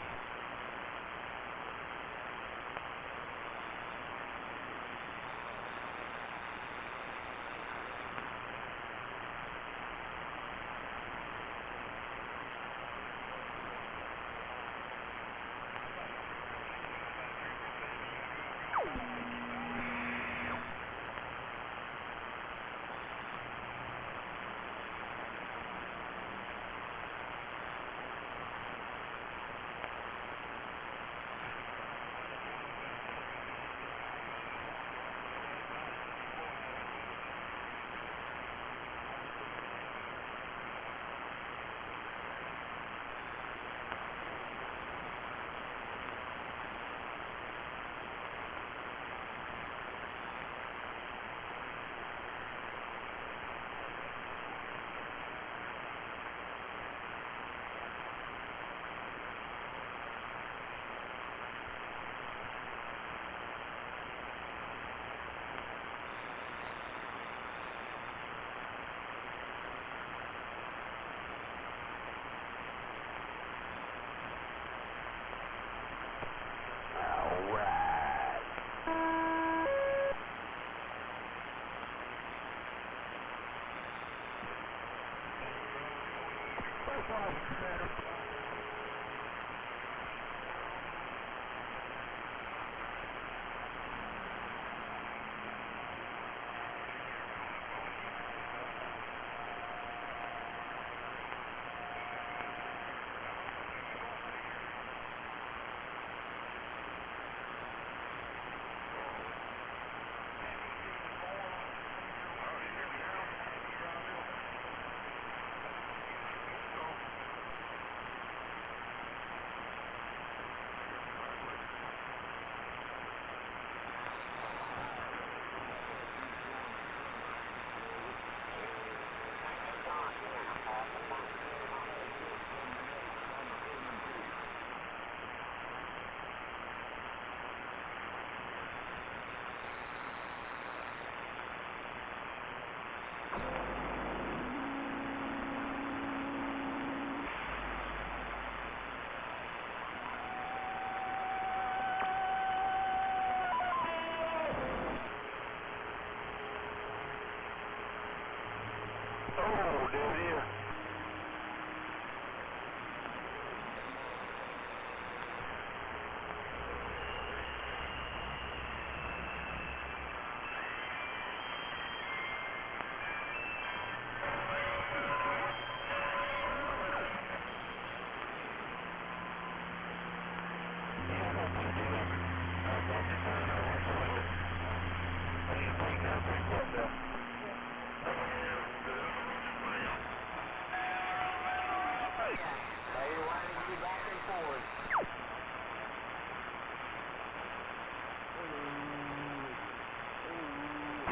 Oh, there it is.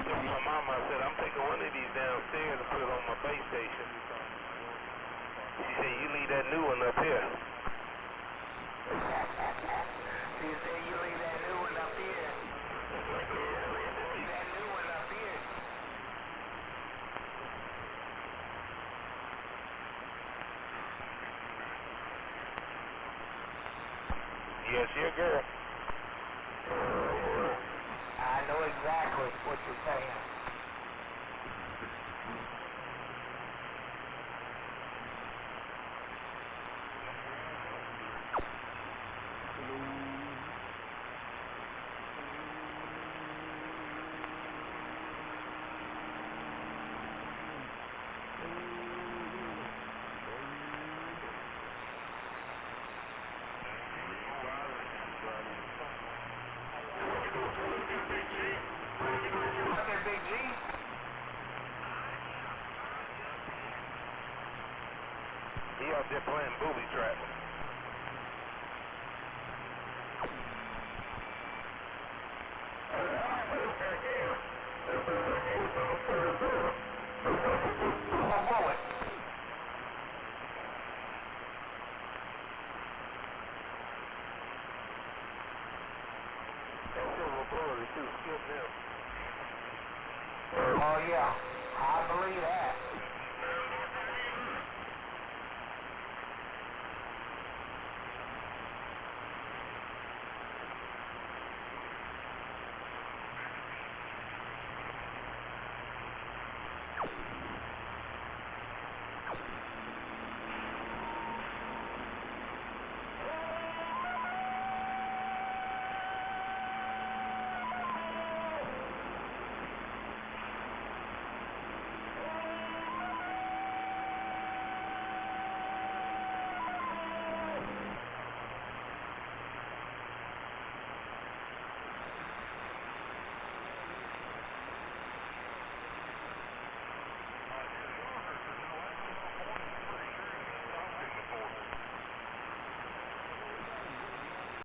My mama said, I'm taking one of these downstairs and put it on my base station. She said, you leave that new one up here. She said you leave that new one up here. Leave that new one up here. Yes, your girl. I know exactly what you're saying. out there playing booby traps. Oh yeah, I believe that.